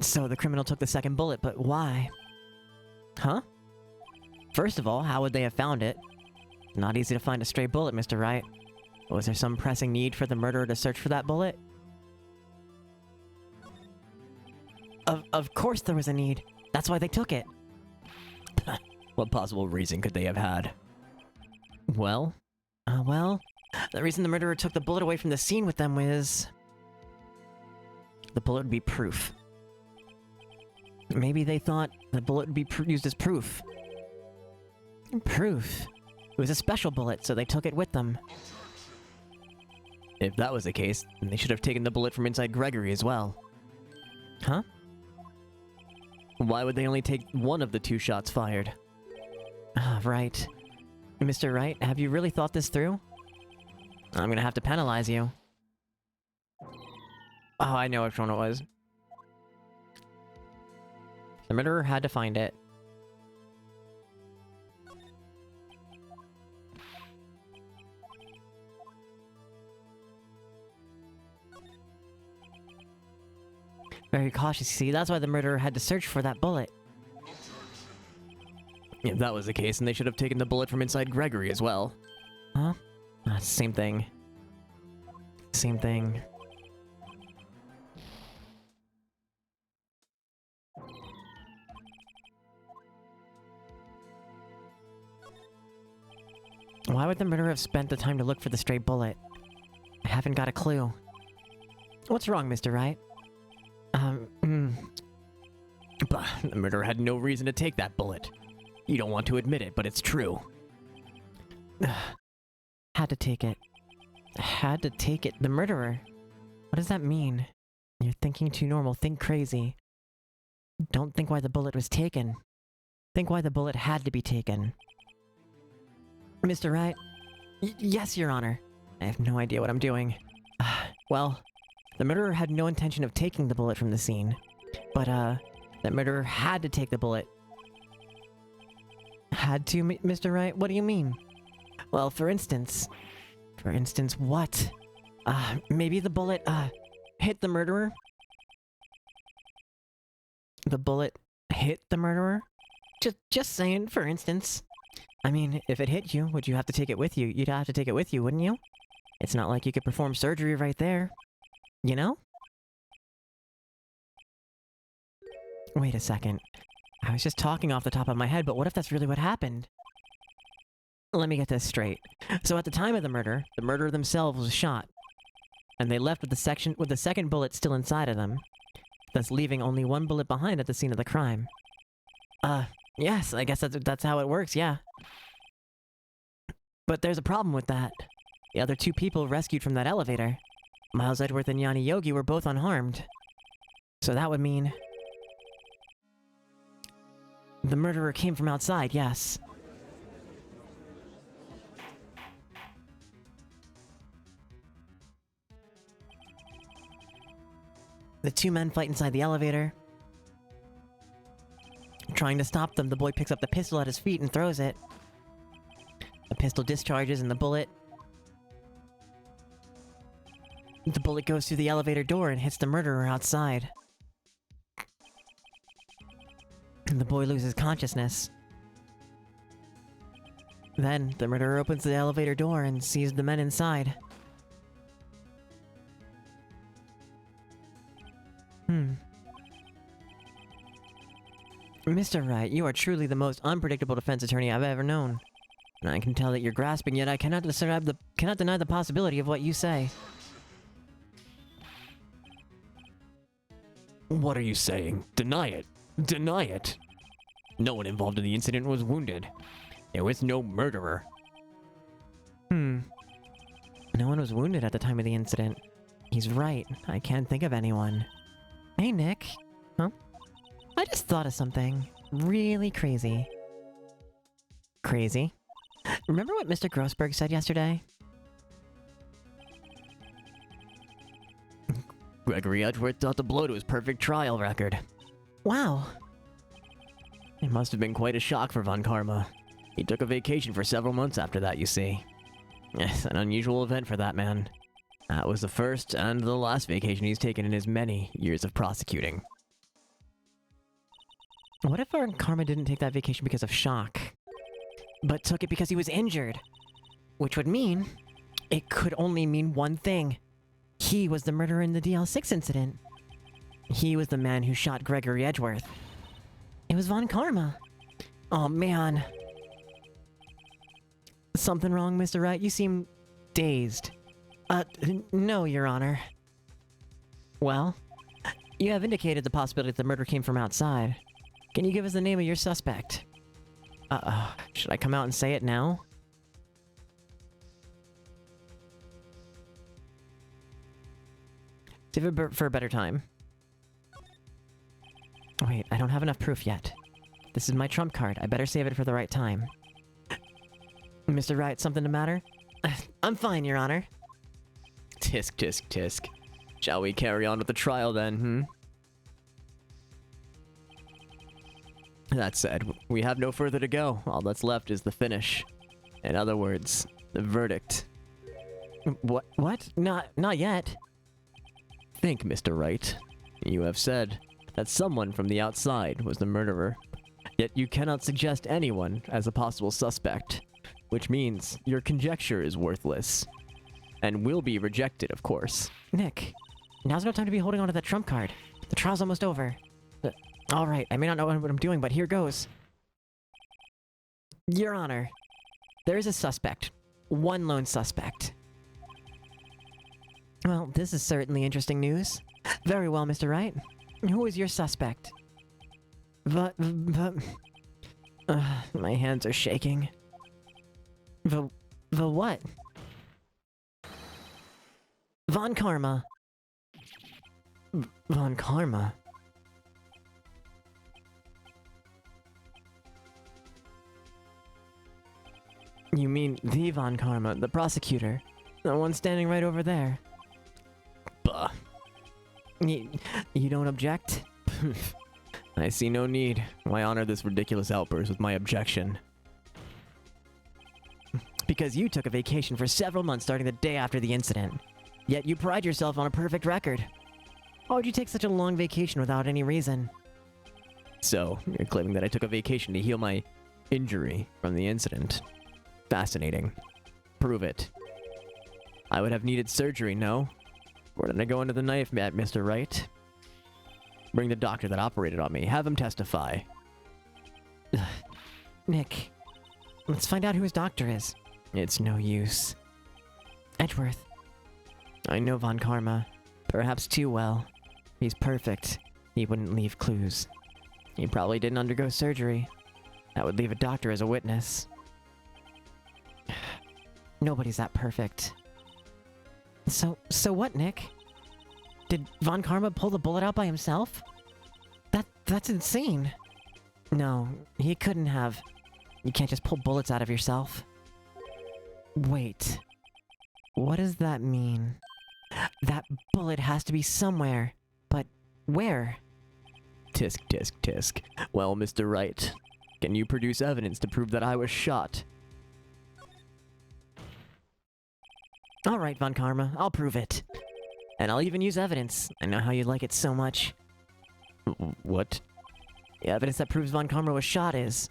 So the criminal took the second bullet, but why? Huh? First of all, how would they have found it? Not easy to find a stray bullet, Mr. Wright. Was there some pressing need for the murderer to search for that bullet? Of course there was a need. That's why they took it. What possible reason could they have had? Well, the reason the murderer took the bullet away from the scene with them was... the bullet would be proof. Maybe they thought the bullet would be used as proof. Proof? It was a special bullet, so they took it with them. If that was the case, then they should have taken the bullet from inside Gregory as well. Huh? Why would they only take one of the 2 shots fired? Right. Mr. Wright, have you really thought this through? I'm gonna have to penalize you. Oh, I know which one it was. The murderer had to find it. Very cautious, you see. That's why the murderer had to search for that bullet. If that was the case, then they should have taken the bullet from inside Gregory as well. Huh? Same thing. Same thing. Why would the murderer have spent the time to look for the stray bullet? I haven't got a clue. What's wrong, Mr. Wright? Bah, the murderer had no reason to take that bullet. You don't want to admit it, but it's true. Had to take it. Had to take it. The murderer. What does that mean? You're thinking too normal. Think crazy. Don't think why the bullet was taken. Think why the bullet had to be taken. Mr. Wright? Yes, Your Honor. I have no idea what I'm doing. Well, the murderer had no intention of taking the bullet from the scene. But, that murderer had to take the bullet. Had to, Mr. Wright? What do you mean? Well, for instance... For instance, what? Maybe the bullet, hit the murderer? The bullet hit the murderer? Just saying, for instance. I mean, if it hit you, would you have to take it with you? You'd have to take it with you, wouldn't you? It's not like you could perform surgery right there. You know? Wait a second. I was just talking off the top of my head, but what if that's really what happened? Let me get this straight. So at the time of the murderer themselves was shot. And they left with the second bullet still inside of them. Thus leaving only one bullet behind at the scene of the crime. Yes, I guess that's how it works, yeah. But there's a problem with that. The other two people rescued from that elevator, Miles Edgeworth and Yanni Yogi, were both unharmed. So that would mean... the murderer came from outside, yes. The two men fight inside the elevator. Trying to stop them, the boy picks up the pistol at his feet and throws it. The pistol discharges and the bullet goes through the elevator door and hits the murderer outside. And the boy loses consciousness. Then, the murderer opens the elevator door and sees the men inside. Mr. Wright, you are truly the most unpredictable defense attorney I've ever known. And I can tell that you're grasping, yet I cannot deny the possibility of what you say. What are you saying? Deny it. Deny it. No one involved in the incident was wounded. There was no murderer. No one was wounded at the time of the incident. He's right. I can't think of anyone. Hey, Nick. Huh? I just thought of something really crazy. Crazy? Remember what Mr. Grossberg said yesterday? Gregory Edgeworth thought the blow to his perfect trial record. Wow. It must have been quite a shock for Von Karma. He took a vacation for several months after that, you see. Yes, an unusual event for that man. That was the first and the last vacation he's taken in his many years of prosecuting. What if Von Karma didn't take that vacation because of shock, but took it because he was injured? Which would mean, it could only mean one thing. He was the murderer in the DL6 incident. He was the man who shot Gregory Edgeworth. It was Von Karma. Oh man. Something wrong, Mr. Wright? You seem dazed. No, Your Honor. Well, you have indicated the possibility that the murder came from outside. Can you give us the name of your suspect? Should I come out and say it now? Save it for a better time. Wait, I don't have enough proof yet. This is my trump card. I better save it for the right time. Mr. Wright, something the matter? I'm fine, Your Honor. Tisk, tisk, tisk. Shall we carry on with the trial then, That said, we have no further to go. All that's left is the finish. In other words, the verdict. What? Not yet. Think, Mr. Wright. You have said that someone from the outside was the murderer. Yet you cannot suggest anyone as a possible suspect, which means your conjecture is worthless. And will be rejected, of course. Nick, now's no time to be holding on to that trump card. The trial's almost over. Alright, I may not know what I'm doing, but here goes. Your Honor, there is a suspect. One lone suspect. Well, this is certainly interesting news. Very well, Mr. Wright. Who is your suspect? But... my hands are shaking. The what? Von Karma. Von Karma? You mean the Von Karma, the prosecutor? The one standing right over there? Bah. You don't object? I see no need. Why honor this ridiculous outburst with my objection? Because you took a vacation for several months starting the day after the incident. Yet you pride yourself on a perfect record. Why would you take such a long vacation without any reason? So, you're claiming that I took a vacation to heal my injury from the incident. Fascinating. Prove it. I would have needed surgery, no? Where did I go under the knife, Mr. Wright? Bring the doctor that operated on me. Have him testify. Nick, let's find out who his doctor is. It's no use. Edgeworth. I know Von Karma. Perhaps too well. He's perfect. He wouldn't leave clues. He probably didn't undergo surgery. That would leave a doctor as a witness. Nobody's that perfect. So what, Nick? Did Von Karma pull the bullet out by himself? That's insane. No, he couldn't have. You can't just pull bullets out of yourself. Wait. What does that mean? That bullet has to be somewhere. But where? Tisk, tisk, tisk. Well, Mr. Wright, can you produce evidence to prove that I was shot? Alright, Von Karma, I'll prove it. And I'll even use evidence. I know how you like it so much. What? The evidence that proves Von Karma was shot is...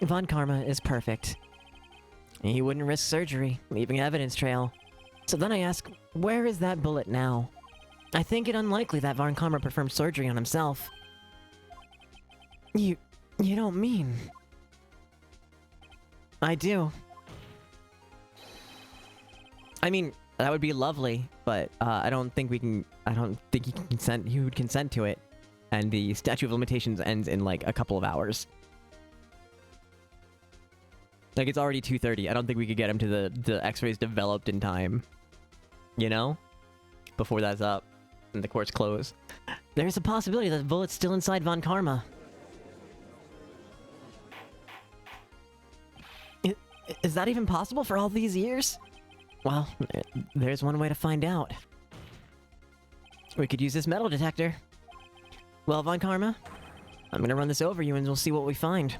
Von Karma is perfect. He wouldn't risk surgery, leaving an evidence trail. So then I ask, where is that bullet now? I think it unlikely that Von Karma performed surgery on himself. You don't mean... I do. I mean, that would be lovely, but I don't think he can consent. He would consent to it, and the statute of limitations ends in like a couple of hours. Like, it's already 2:30. I don't think we could get him to the X-rays developed in time. You know, before that's up and the court's closed. There's a possibility that the bullet's still inside Von Karma. Is that even possible for all these years? Well, there's one way to find out. We could use this metal detector. Well, Von Karma, I'm gonna run this over you and we'll see what we find.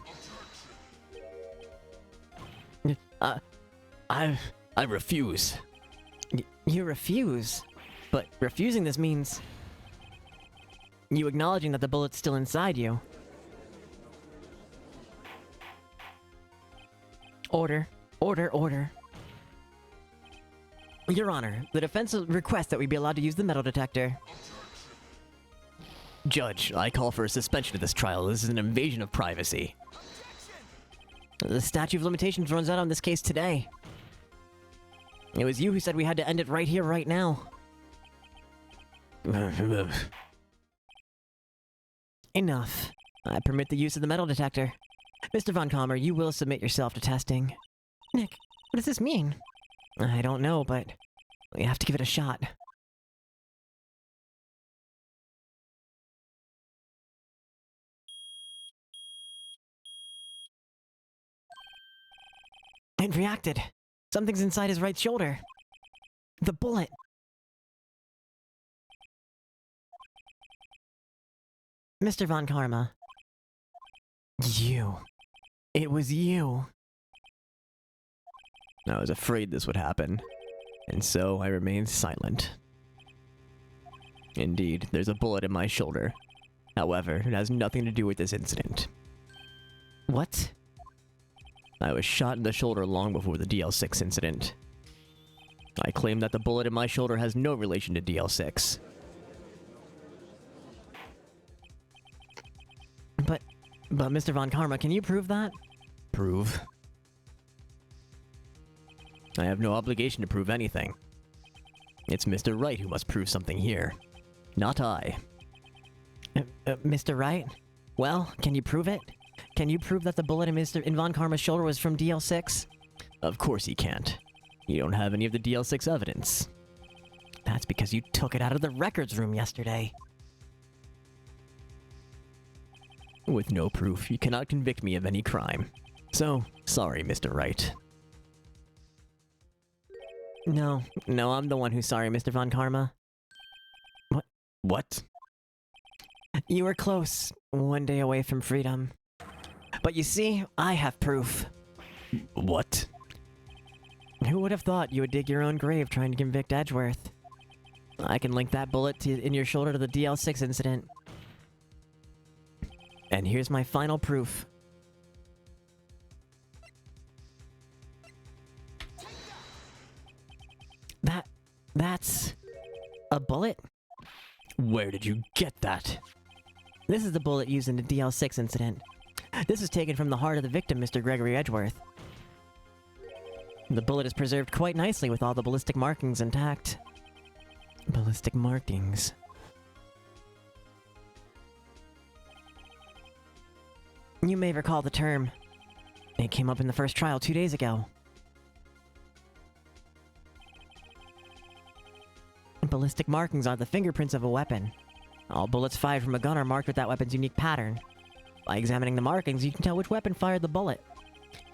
I refuse. You refuse? But refusing this means... you acknowledging that the bullet's still inside you. Order. Order, order. Your Honor, the defense requests that we be allowed to use the metal detector. Judge, I call for a suspension of this trial. This is an invasion of privacy. The statute of limitations runs out on this case today. It was you who said we had to end it right here, right now. Enough. I permit the use of the metal detector. Mr. Von Karma, you will submit yourself to testing. Nick, what does this mean? I don't know, but we have to give it a shot. It reacted. Something's inside his right shoulder. The bullet. Mr. Von Karma. You. It was you. I was afraid this would happen, and so I remained silent. Indeed, there's a bullet in my shoulder. However, it has nothing to do with this incident. What? I was shot in the shoulder long before the DL6 incident. I claim that the bullet in my shoulder has no relation to DL6. But Mr. Von Karma, can you prove that? Prove? I have no obligation to prove anything. It's Mr. Wright who must prove something here, not I. Mr. Wright? Well, can you prove it? Can you prove that the bullet in Von Karma's shoulder was from DL6? Of course he can't. You don't have any of the DL6 evidence. That's because you took it out of the records room yesterday. With no proof, you cannot convict me of any crime. So, sorry, Mr. Wright. No, I'm the one who's sorry, Mr. Von Karma. What? You were close, one day away from freedom. But you see, I have proof. What? Who would have thought you would dig your own grave trying to convict Edgeworth? I can link that bullet in your shoulder to the DL6 incident. And here's my final proof. That's a bullet? Where did you get that? This is the bullet used in the DL6 incident. This is taken from the heart of the victim, Mr. Gregory Edgeworth. The bullet is preserved quite nicely with all the ballistic markings intact. Ballistic markings. You may recall the term. It came up in the first trial 2 days ago. Ballistic markings are the fingerprints of a weapon. All bullets fired from a gun are marked with that weapon's unique pattern. By examining the markings, you can tell which weapon fired the bullet.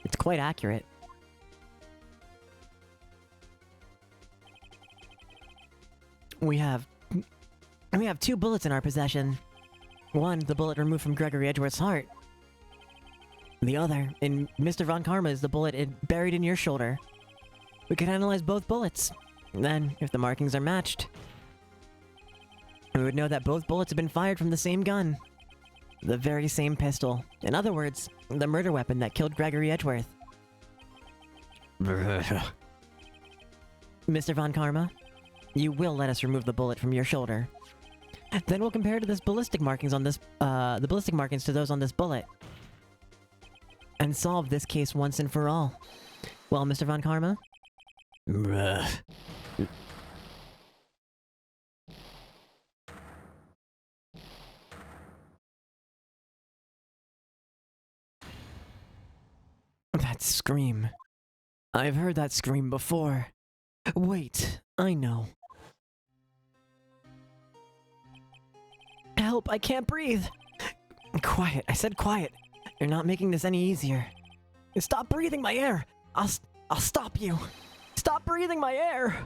It's quite accurate. We have 2 bullets in our possession. One, the bullet removed from Gregory Edgeworth's heart. The other, in Mr. Von Karma, is the bullet buried in your shoulder. We could analyze both bullets. Then, if the markings are matched, we would know that both bullets have been fired from the same gun. The very same pistol. In other words, the murder weapon that killed Gregory Edgeworth. Mr. Von Karma, you will let us remove the bullet from your shoulder. Then we'll compare to this ballistic markings on this, the ballistic markings to those on this bullet. And solve this case once and for all. Well, Mr. Von Karma? That scream. I've heard that scream before. Wait, I know. Help, I can't breathe! Quiet, I said quiet. You're not making this any easier. Stop breathing my air! I'll stop you! Stop breathing my air!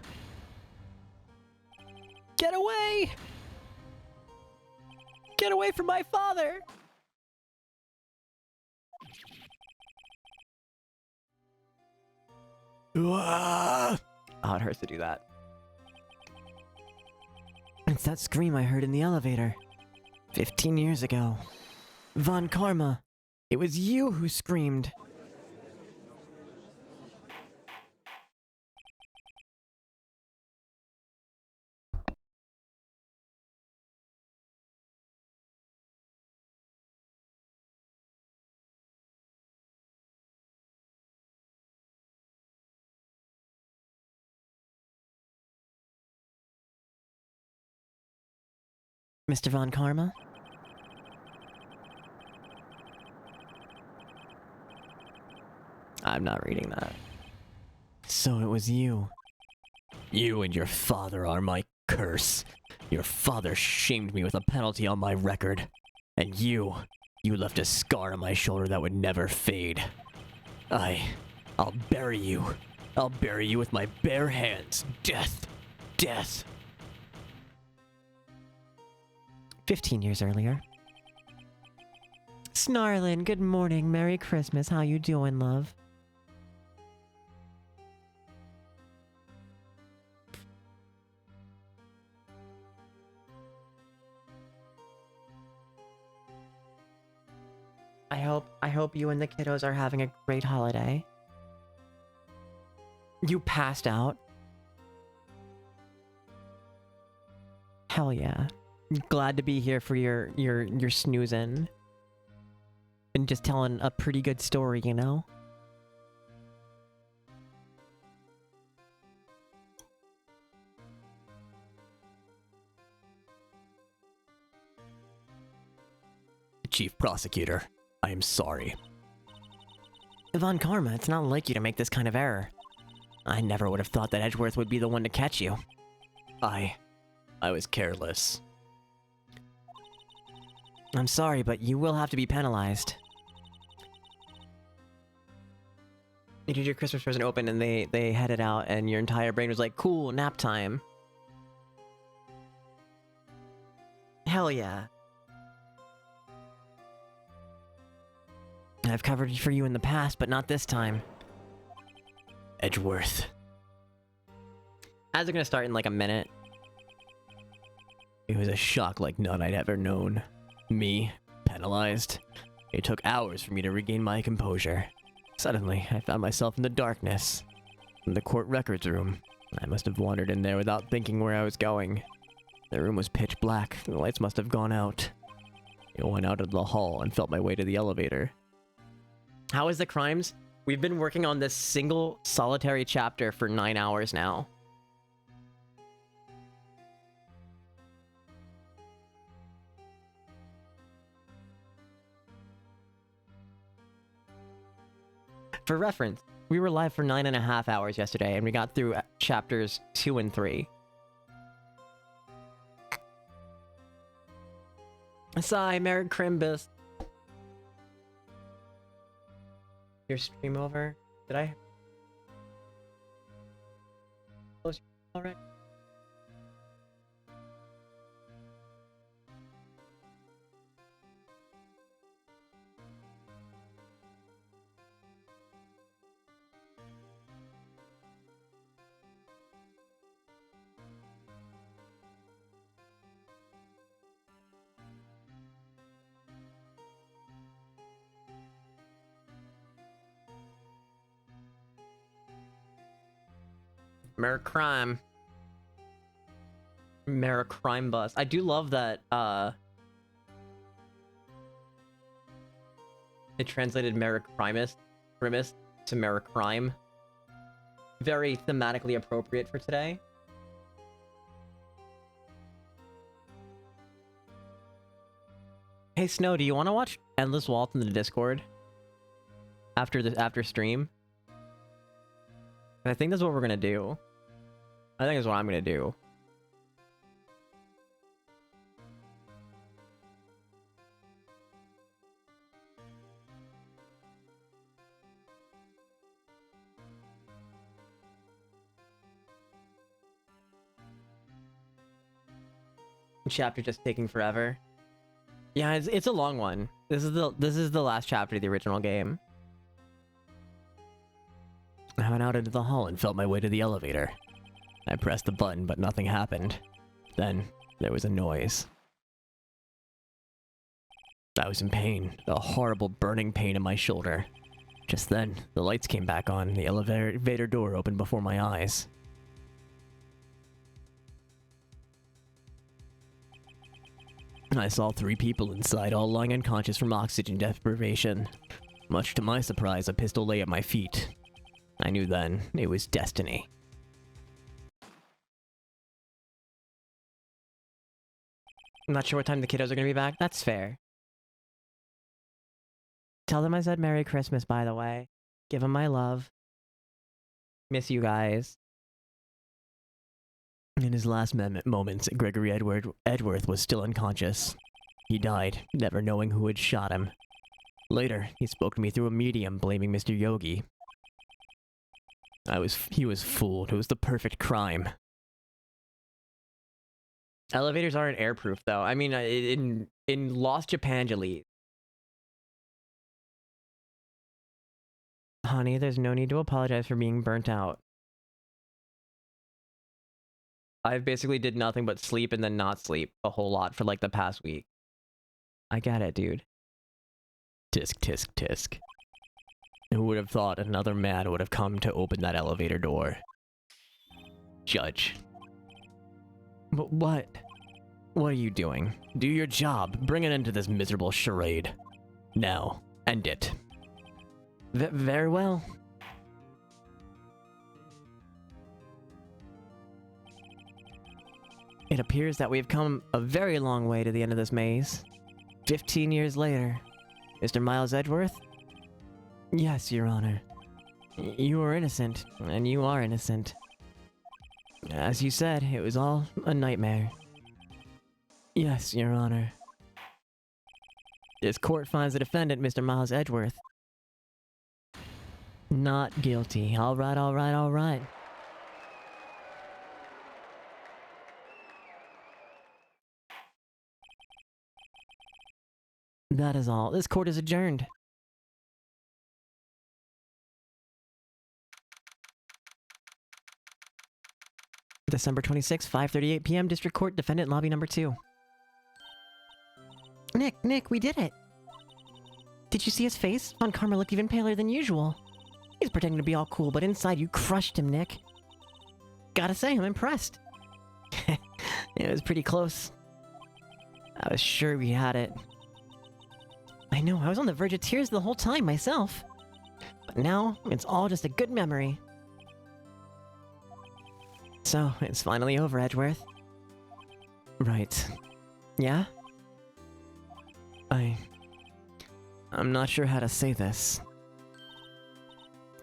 Get away! Get away from my father! Oh, it hurts to do that. It's that scream I heard in the elevator. 15 years ago. Von Karma, it was you who screamed. Mr. Von Karma? I'm not reading that. So it was you. You and your father are my curse. Your father shamed me with a penalty on my record. And you left a scar on my shoulder that would never fade. I'll bury you. I'll bury you with my bare hands. Death. Death. 15 years earlier. Snarlin, good morning. Merry Christmas. How you doing, love? I hope you and the kiddos are having a great holiday. You passed out? Hell yeah. Glad to be here for your snoozing. And just telling a pretty good story, you know? Chief Prosecutor, I am sorry. Von Karma, it's not like you to make this kind of error. I never would have thought that Edgeworth would be the one to catch you. I was careless. I'm sorry, but you will have to be penalized. You did your Christmas present open and they headed out and your entire brain was like, cool, nap time. Hell yeah. I've covered for you in the past, but not this time. Edgeworth. Ads are gonna start in like a minute. It was a shock like none I'd ever known. Me, penalized. It took hours for me to regain my composure. Suddenly, I found myself in the darkness. In the court records room. I must have wandered in there without thinking where I was going. The room was pitch black. The lights must have gone out. I went out of the hall and felt my way to the elevator. How is the crimes? We've been working on this single solitary chapter for 9 hours now. For reference, we were live for 9.5 hours yesterday, and we got through chapters 2 and 3. Sigh, Merry Crimbus. Your stream over? Did I? Close your already? Merry Crime. Merry Crime Bus. I do love that, it translated Merry Crimus to Merry Crime. Very thematically appropriate for today. Hey Snow, do you want to watch Endless Waltz in the Discord? After stream? I think that's what we're gonna do. I think that's what I'm gonna do. Chapter just taking forever. Yeah, it's a long one. This is the last chapter of the original game. I went out into the hall and felt my way to the elevator. I pressed the button, but nothing happened. Then, there was a noise. I was in pain, a horrible burning pain in my shoulder. Just then, the lights came back on, the elevator door opened before my eyes. I saw 3 people inside, all lying unconscious from oxygen deprivation. Much to my surprise, a pistol lay at my feet. I knew then, it was destiny. I'm not sure what time the kiddos are gonna be back. That's fair. Tell them I said Merry Christmas, by the way. Give them my love. Miss you guys. In his last moments, Gregory Edgeworth was still unconscious. He died, never knowing who had shot him. Later, he spoke to me through a medium, blaming Mr. Yogi. He was fooled. It was the perfect crime. Elevators aren't airproof, though. I mean, in Lost Japangeles. Honey, there's no need to apologize for being burnt out. I basically did nothing but sleep and then not sleep a whole lot for like the past week. I get it, dude. Tisk, tisk, tisk. Who would have thought another man would have come to open that elevator door? Judge. But what? What are you doing? Do your job. Bring an end to this miserable charade. Now, end it. Very well. It appears that we've come a very long way to the end of this maze. 15 years later. Mr. Miles Edgeworth? Yes, Your Honor. You were innocent, and you are innocent. As you said, it was all a nightmare. Yes, Your Honor. This court finds the defendant, Mr. Miles Edgeworth, not guilty. All right, all right, all right. That is all. This court is adjourned. December 26, 5:38 p.m. District Court, Defendant Lobby Number 2. Nick, we did it! Did you see his face? On camera looked even paler than usual. He's pretending to be all cool, but inside you crushed him, Nick. Gotta say, I'm impressed. It was pretty close. I was sure we had it. I know, I was on the verge of tears the whole time myself. But now, it's all just a good memory. So, it's finally over, Edgeworth. Right. Yeah? I'm not sure how to say this.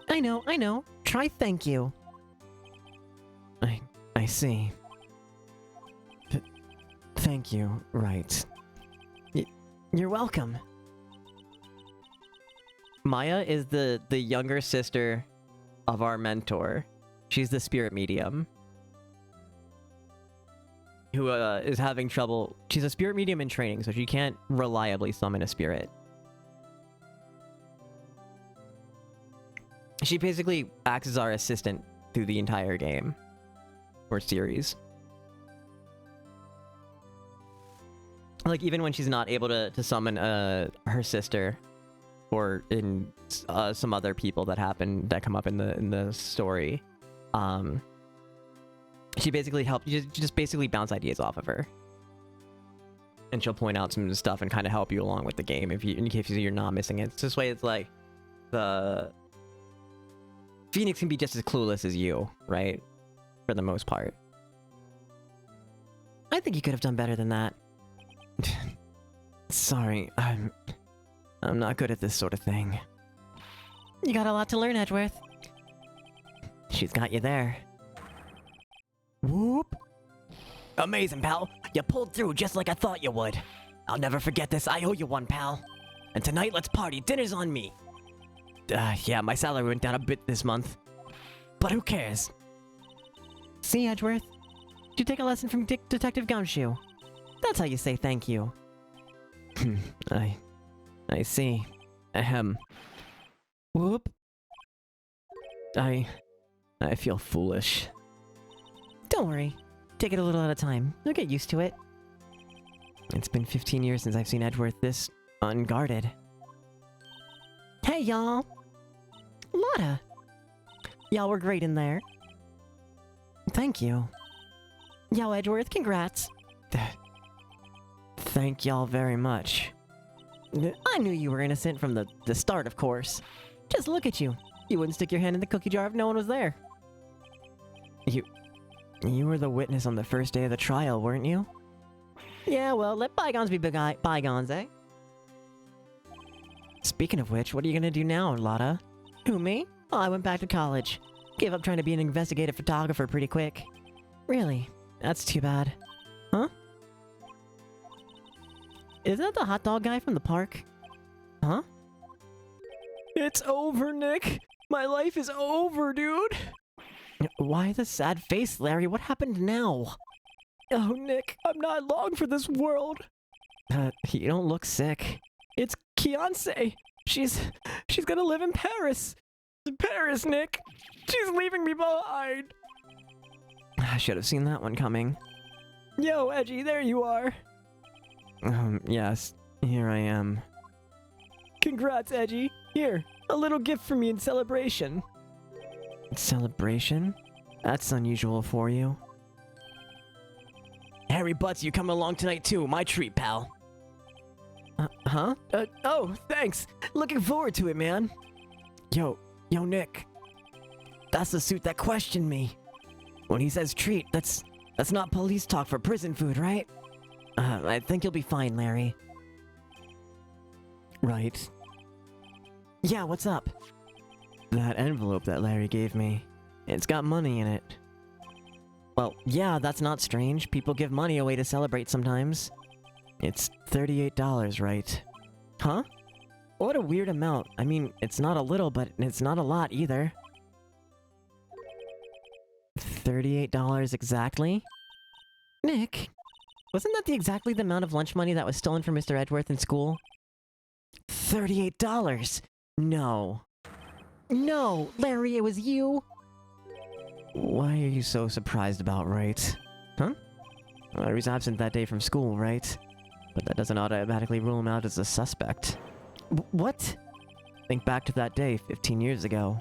I know. Try thank you. I see. Thank you, right. You're welcome. Maya is the younger sister of our mentor. She's the spirit medium. Who is having trouble. She's a spirit medium in training, so she can't reliably summon a spirit. She basically acts as our assistant through the entire game. Or series. Like, even when she's not able to summon her sister, or in some other people that come up in the story, she basically helped. You just basically bounce ideas off of her, and she'll point out some stuff and kind of help you along with the game in case you're not missing it. It's this way. It's like the Phoenix can be just as clueless as you, right? For the most part. I think you could have done better than that. Sorry, I'm not good at this sort of thing. You got a lot to learn, Edgeworth. She's got you there. Whoop! Amazing, pal. You pulled through just like I thought you would. I'll never forget this. I owe you one, pal. And tonight, let's party. Dinner's on me. Yeah, my salary went down a bit this month. But who cares? See, Edgeworth? You take a lesson from Detective Gumshoe. That's how you say thank you. I see. Ahem. Whoop. I feel foolish. Don't worry. Take it a little at a time. You'll get used to it. It's been 15 years since I've seen Edgeworth this unguarded. Hey, y'all. Lotta. Y'all were great in there. Thank you. Yo, Edgeworth, congrats. Thank y'all very much. I knew you were innocent from the start, of course. Just look at you. You wouldn't stick your hand in the cookie jar if no one was there. You were the witness on the first day of the trial, weren't you? Yeah, well, let bygones be bygones, eh? Speaking of which, what are you gonna do now, Lotta? Who, me? Oh, I went back to college. Gave up trying to be an investigative photographer pretty quick. Really? That's too bad. Huh? Isn't that the hot dog guy from the park? Huh? It's over, Nick! My life is over, dude! Why the sad face, Larry? What happened now? Oh, Nick, I'm not long for this world. You don't look sick. It's Kianse. She's gonna live in Paris. Paris, Nick. She's leaving me behind. I should have seen that one coming. Yo, Edgy, there you are. Yes, here I am. Congrats, Edgy. Here, a little gift from me in celebration. Celebration? That's unusual for you. Harry Butts, you coming along tonight too? My treat, pal. Huh? Oh, thanks. Looking forward to it, man. Yo, Nick. That's the suit that questioned me. When he says treat, that's not police talk for prison food, right? I think you'll be fine, Larry. Right. Yeah, what's up? That envelope that Larry gave me. It's got money in it. Well, yeah, that's not strange. People give money away to celebrate sometimes. It's $38, right? Huh? What a weird amount. I mean, it's not a little, but it's not a lot either. $38 exactly? Nick, wasn't that exactly the amount of lunch money that was stolen from Mr. Edgeworth in school? $38! No. No, Larry, it was you! Why are you so surprised about, right? Huh? Well, he was absent that day from school, right? But that doesn't automatically rule him out as a suspect. What? Think back to that day 15 years ago.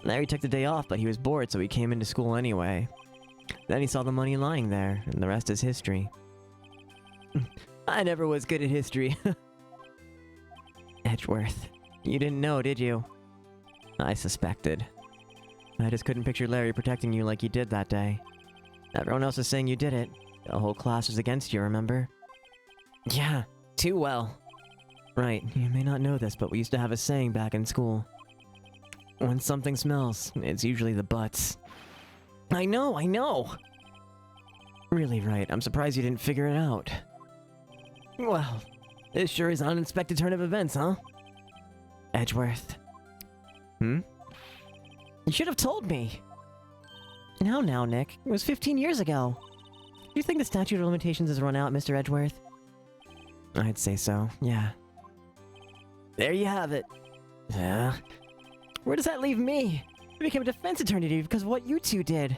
Larry took the day off, but he was bored, so he came into school anyway. Then he saw the money lying there, and the rest is history. I never was good at history. Edgeworth, you didn't know, did you? I suspected. I just couldn't picture Larry protecting you like you did that day. Everyone else was saying you did it. The whole class was against you, remember? Yeah, too well. Right, you may not know this, but we used to have a saying back in school. When something smells, it's usually the butts. I know! Really right, I'm surprised you didn't figure it out. Well, this sure is an unexpected turn of events, huh? Edgeworth. Hmm? You should have told me! Now, Nick. It was 15 years ago. Do you think the statute of limitations has run out, Mr. Edgeworth? I'd say so, yeah. There you have it. Yeah. Where does that leave me? I became a defense attorney because of what you two did.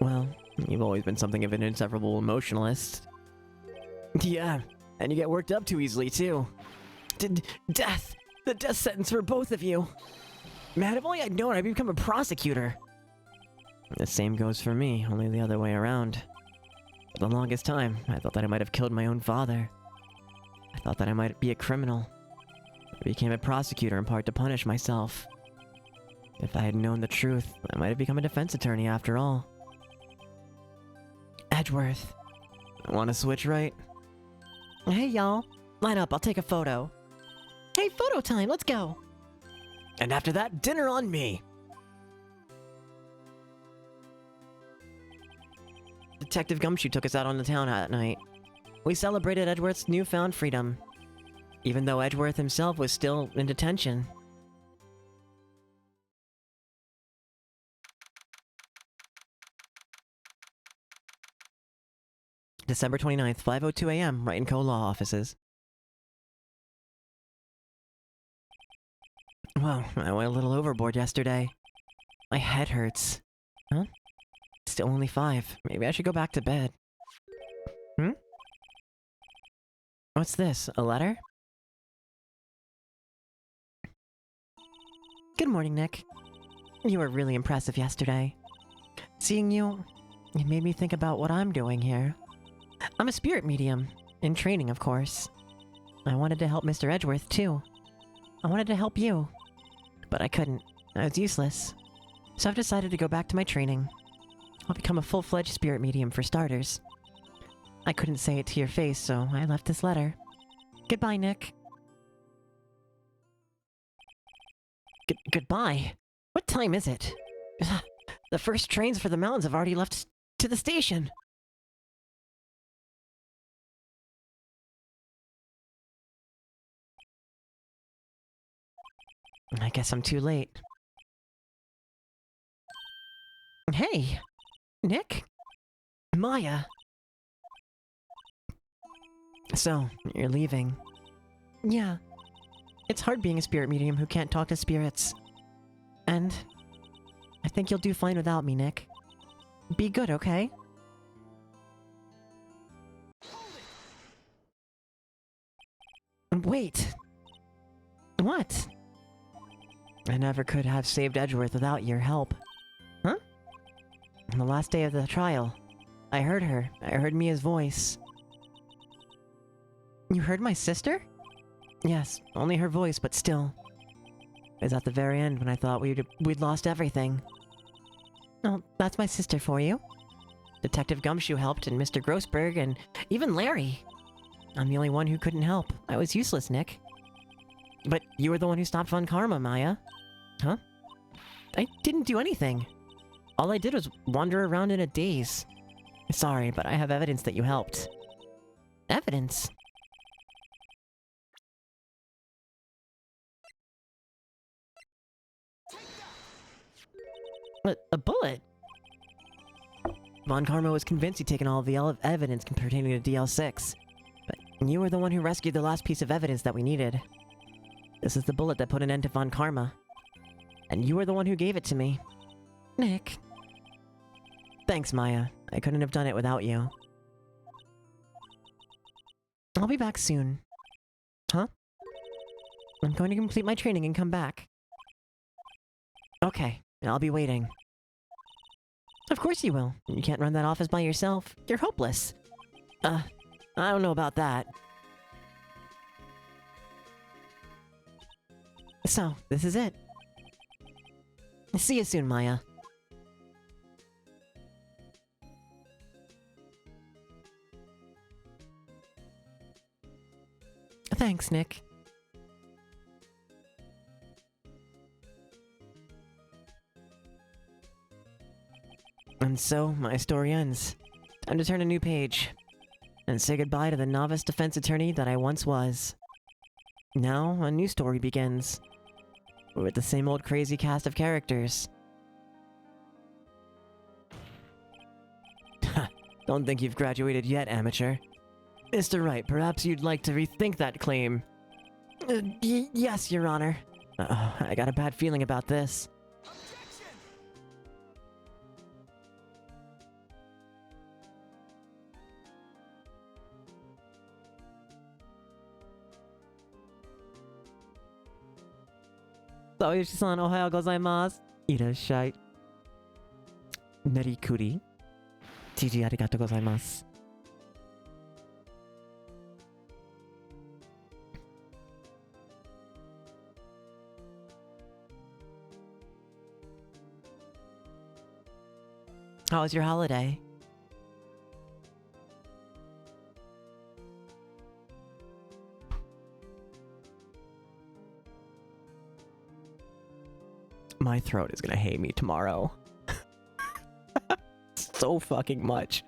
Well, you've always been something of an inseparable emotionalist. Yeah, and you get worked up too easily, too. Death! The death sentence for both of you! Man, if only I'd known I'd become a prosecutor! The same goes for me, only the other way around. For the longest time, I thought that I might have killed my own father. I thought that I might be a criminal. I became a prosecutor in part to punish myself. If I had known the truth, I might have become a defense attorney after all. Edgeworth. Want to switch right? Hey, y'all. Line up, I'll take a photo. Hey, photo time, let's go! And after that, dinner on me! Detective Gumshoe took us out on the town that night. We celebrated Edgeworth's newfound freedom, even though Edgeworth himself was still in detention. December 29th, 5:02 a.m., Wright & Co. Law Offices. Well, I went a little overboard yesterday. My head hurts. Huh? Still only 5. Maybe I should go back to bed. Hmm? What's this? A letter? Good morning, Nick. You were really impressive yesterday. Seeing you, it made me think about what I'm doing here. I'm a spirit medium. In training, of course. I wanted to help Mr. Edgeworth, too. I wanted to help you. But I couldn't. I was useless. So I've decided to go back to my training. I'll become a full-fledged spirit medium for starters. I couldn't say it to your face, so I left this letter. Goodbye, Nick. Goodbye? What time is it? The first trains for the mountains have already left to the station. I guess I'm too late. Hey! Nick? Maya! So, you're leaving. Yeah. It's hard being a spirit medium who can't talk to spirits. And I think you'll do fine without me, Nick. Be good, okay? Wait! What? I never could have saved Edgeworth without your help. Huh? On the last day of the trial, I heard her. I heard Mia's voice. You heard my sister? Yes, only her voice, but still. It was at the very end when I thought we'd lost everything. Oh, that's my sister for you. Detective Gumshoe helped, and Mr. Grossberg, and even Larry. I'm the only one who couldn't help. I was useless, Nick. But you were the one who stopped Von Karma, Maya. Huh? I didn't do anything. All I did was wander around in a daze. Sorry, but I have evidence that you helped. Evidence? A bullet? Von Karma was convinced he'd taken all of the evidence pertaining to DL6. But you were the one who rescued the last piece of evidence that we needed. This is the bullet that put an end to Von Karma. And you were the one who gave it to me. Nick. Thanks, Maya. I couldn't have done it without you. I'll be back soon. Huh? I'm going to complete my training and come back. Okay, I'll be waiting. Of course you will. You can't run that office by yourself. You're hopeless. I don't know about that. So, this is it. See you soon, Maya. Thanks, Nick. And so, my story ends. Time to turn a new page. And say goodbye to the novice defense attorney that I once was. Now, a new story begins. With the same old crazy cast of characters. Don't think you've graduated yet, amateur. Mr. Wright, perhaps you'd like to rethink that claim. Yes, Your Honor. I got a bad feeling about this. Saoyoshi-san, ohayou gozaimasu. Irashai. Merikuri. TG arigatou gozaimasu. How was your holiday? My throat is gonna hate me tomorrow. So fucking much.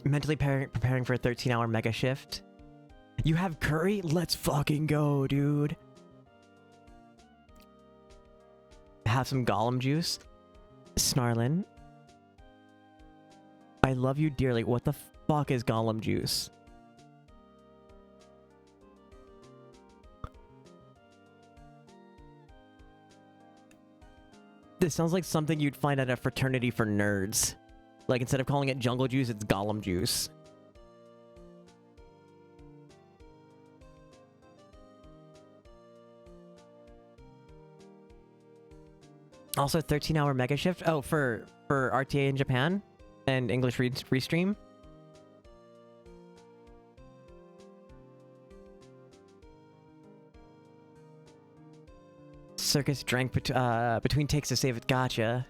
Mentally preparing for a 13-hour mega shift. You have curry? Let's fucking go, dude. Have some Gollum juice. Snarlin. I love you dearly. What the fuck is Gollum juice? This sounds like something you'd find at a fraternity for nerds. Like, instead of calling it jungle juice, it's Gollum juice. Also, 13-hour mega shift. Oh, for RTA in Japan and English restream. Circus drank between takes to save it. Gotcha.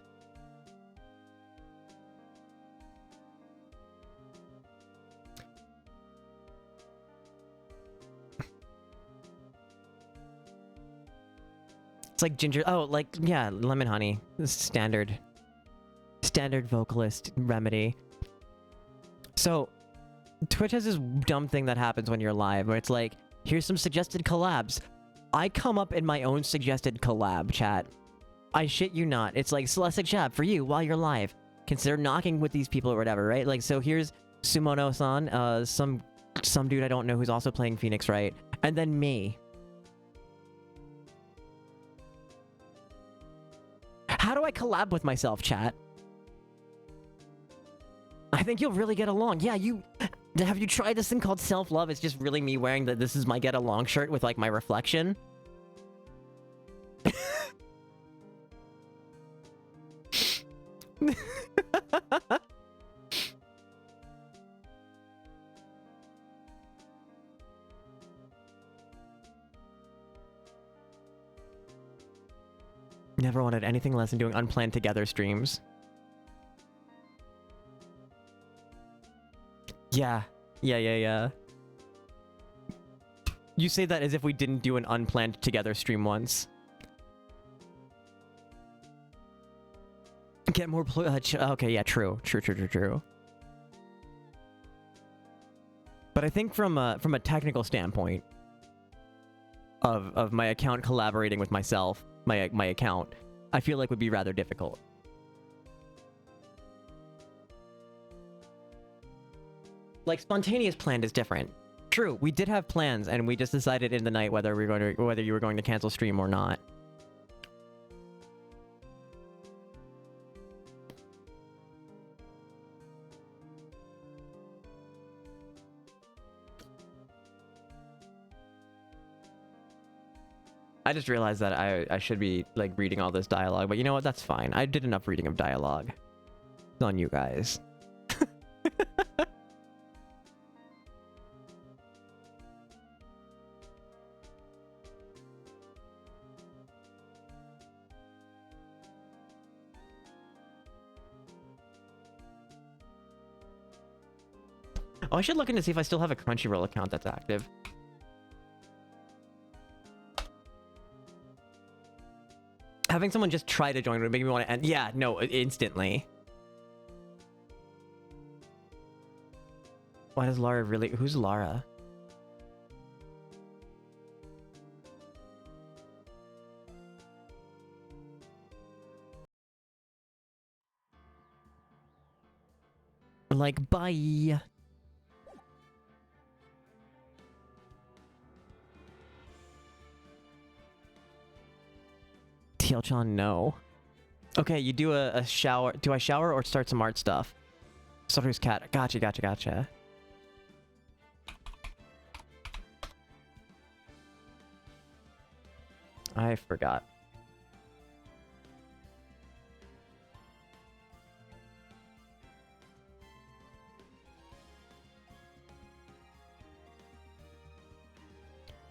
It's like ginger. Oh, like, yeah, lemon honey. This is standard vocalist remedy. So, Twitch has this dumb thing that happens when you're live, where it's like, here's some suggested collabs. I come up in my own suggested collab, chat. I shit you not. It's like, Celestic Chab, for you, while you're live. Consider knocking with these people or whatever, right? Like, so here's Sumono-san, some dude I don't know who's also playing Phoenix Wright, and then me. How do I collab with myself, chat? I think you'll really get along. Yeah, Have you tried this thing called self-love? It's just really me wearing the "This is my get along" shirt with like my reflection. Never wanted anything less than doing unplanned together streams. Yeah. Yeah. You say that as if we didn't do an unplanned together stream once. Get more okay, yeah, true. But I think from a technical standpoint of my account collaborating with myself, my account, I feel like would be rather difficult. Like spontaneous planned is different. True, we did have plans and we just decided in the night whether you were going to cancel stream or not. I just realized that I should be like reading all this dialogue, but you know what? That's fine. I did enough reading of dialogue. It's on you guys. Oh, I should look into see if I still have a Crunchyroll account that's active. Having someone just try to join would make me want to end. Yeah, no, instantly. Why does Lara really... Who's Lara? Like, bye. Teal-chan, no. Okay, you do a shower. Do I shower or start some art stuff? Soru's cat. Gotcha. I forgot.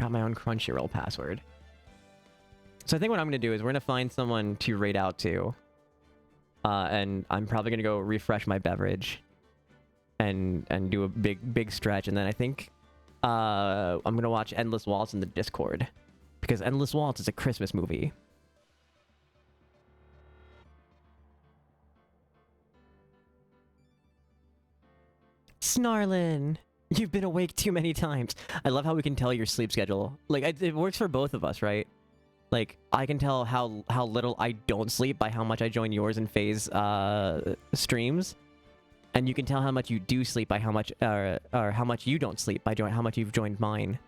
Got my own Crunchyroll password. So I think what I'm going to do is we're going to find someone to raid out to. And I'm probably going to go refresh my beverage. And do a big stretch. And then I think I'm going to watch Endless Waltz in the Discord. Because Endless Waltz is a Christmas movie. Snarlin! You've been awake too many times. I love how we can tell your sleep schedule. Like, it works for both of us, right? Like, I can tell how little I don't sleep by how much I join yours and Faye's streams. And you can tell how much you do sleep by how much, or how much you don't sleep by how much you've joined mine.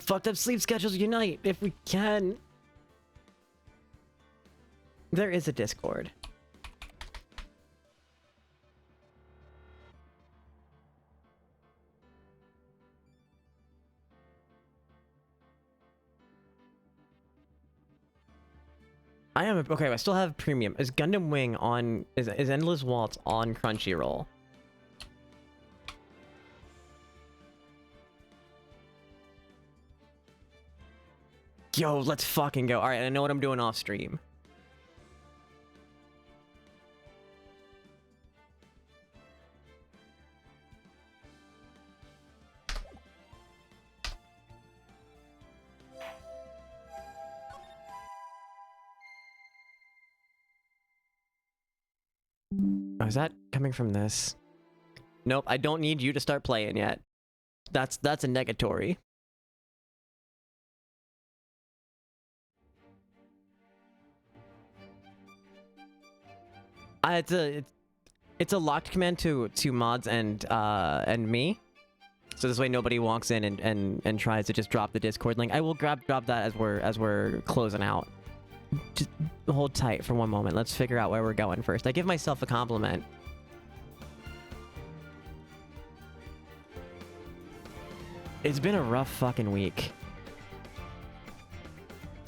Fucked up sleep schedules unite if we can. There is a Discord. Okay, I still have premium. Is Gundam Wing on is Endless Waltz on Crunchyroll? Yo, let's fucking go. All right, I know what I'm doing off stream. Oh, is that coming from this? Nope, I don't need you to start playing yet. That's a negatory. It's a locked command to mods and me. So this way nobody walks in and tries to just drop the Discord link. I will drop that as we're closing out. Just hold tight for one moment. Let's figure out where we're going first. I give myself a compliment. It's been a rough fucking week.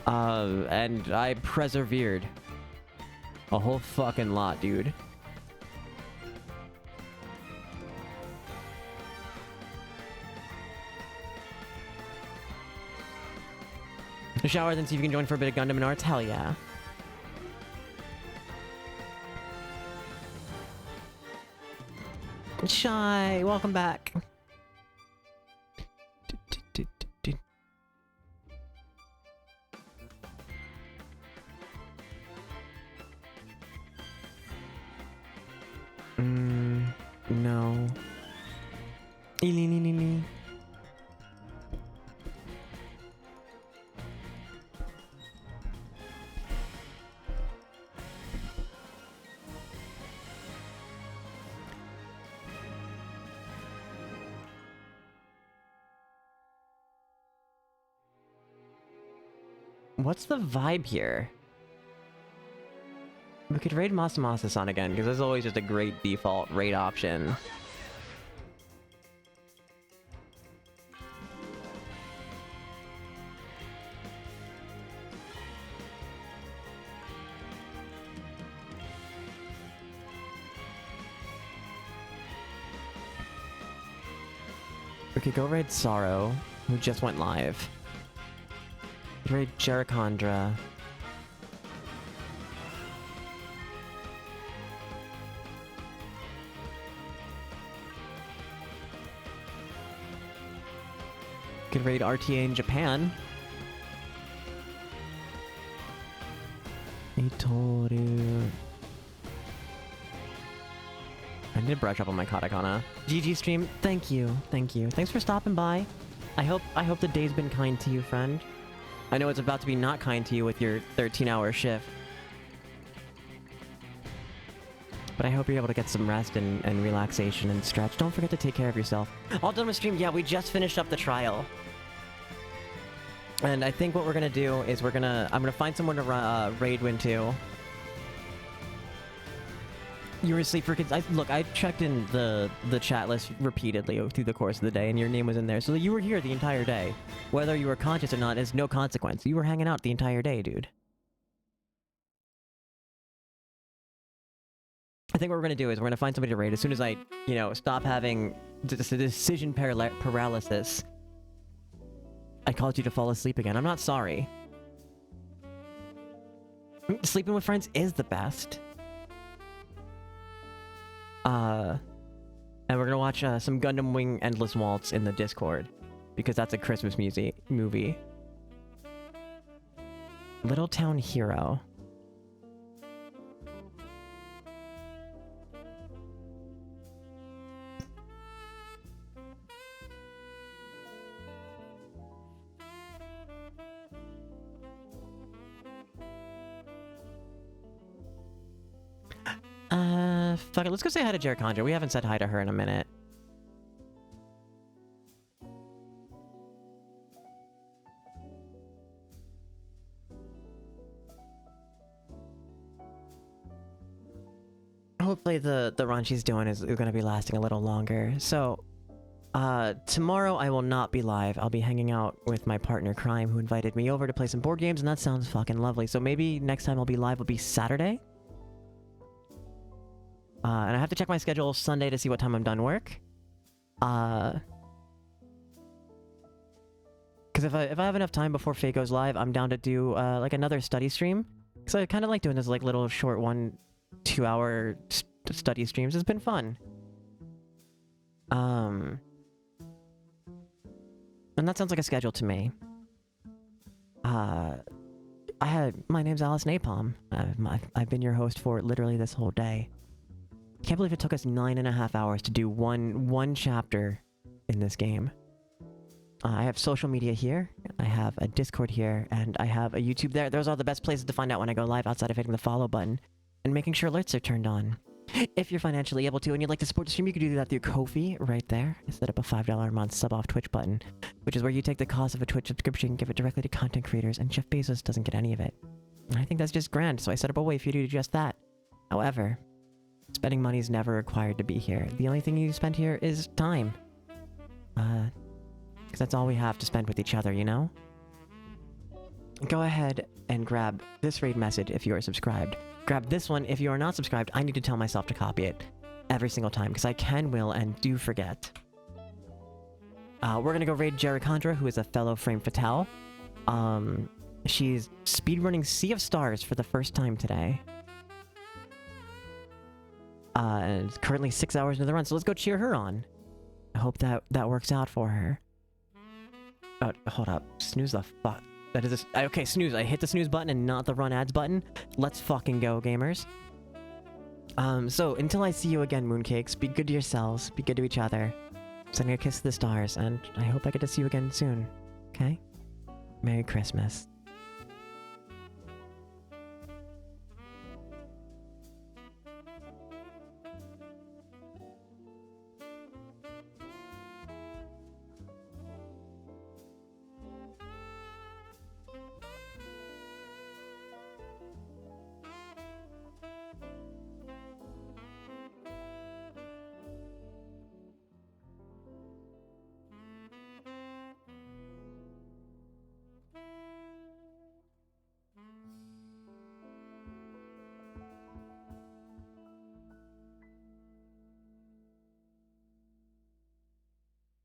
And I persevered. A whole fucking lot, dude. Shower, then see if you can join for a bit of Gundam and Arts. Hell yeah. Shy, welcome back. No. What's the vibe here? We could raid Masamasa-san again, because there's always just a great default raid option. We could go raid Sorrow, who just went live. Raid Jericondra. Could raid RTA in Japan. Itoru. I need to brush up on my katakana. GG stream, thank you, thank you. Thanks for stopping by. I hope the day's been kind to you, friend. I know it's about to be not kind to you with your 13-hour shift. But I hope you're able to get some rest and relaxation and stretch. Don't forget to take care of yourself. All done with stream? Yeah, we just finished up the trial. And I think what we're gonna do is I'm gonna find someone to raid into. You were asleep for kids. Look, I checked in the chat list repeatedly through the course of the day, and your name was in there. So you were here the entire day. Whether you were conscious or not is no consequence. You were hanging out the entire day, dude. I think what we're gonna do is we're gonna find somebody to raid as soon as I, stop having decision paralysis. I caused you to fall asleep again. I'm not sorry. Sleeping with friends is the best. And we're gonna watch some Gundam Wing Endless Waltz in the Discord, because that's a Christmas movie. Little Town Hero. Fuck it, let's go say hi to Jericondra. We haven't said hi to her in a minute. Hopefully the run she's doing is gonna be lasting a little longer. So, tomorrow I will not be live. I'll be hanging out with my partner Crime, who invited me over to play some board games, and that sounds fucking lovely. So maybe next time I'll be live will be Saturday? And I have to check my schedule Sunday to see what time I'm done work. Because if I have enough time before Faye goes live, I'm down to do, like another study stream. Because I kind of like doing this, like, little short 1-2 hour study streams. It's been fun. And that sounds like a schedule to me. My name's Alice Napalm. I've been your host for literally this whole day. Can't believe it took us 9.5 hours to do one chapter in this game. I have social media here, I have a Discord here, and I have a YouTube there. Those are the best places to find out when I go live outside of hitting the follow button and making sure alerts are turned on. If you're financially able to and you'd like to support the stream, you can do that through Ko-fi right there. I set up a $5 a month sub off Twitch button, which is where you take the cost of a Twitch subscription and give it directly to content creators, and Jeff Bezos doesn't get any of it. And I think that's just grand, so I set up a way for you to do just that. However, spending money is never required to be here. The only thing you spend here is time. Because that's all we have to spend with each other, you know? Go ahead and grab this raid message if you are subscribed. Grab this one if you are not subscribed. I need to tell myself to copy it every single time because I can, will, and do forget. We're gonna go raid Jericandra, who is a fellow Frame Fatale. She's speedrunning Sea of Stars for the first time today. And it's currently 6 hours into the run, so let's go cheer her on. I hope that works out for her. Oh, hold up. Snooze the fuck. That is a... Okay, snooze. I hit the snooze button and not the run ads button. Let's fucking go, gamers. So, until I see you again, Mooncakes, be good to yourselves, be good to each other. Sending a kiss to the stars, and I hope I get to see you again soon. Okay? Merry Christmas.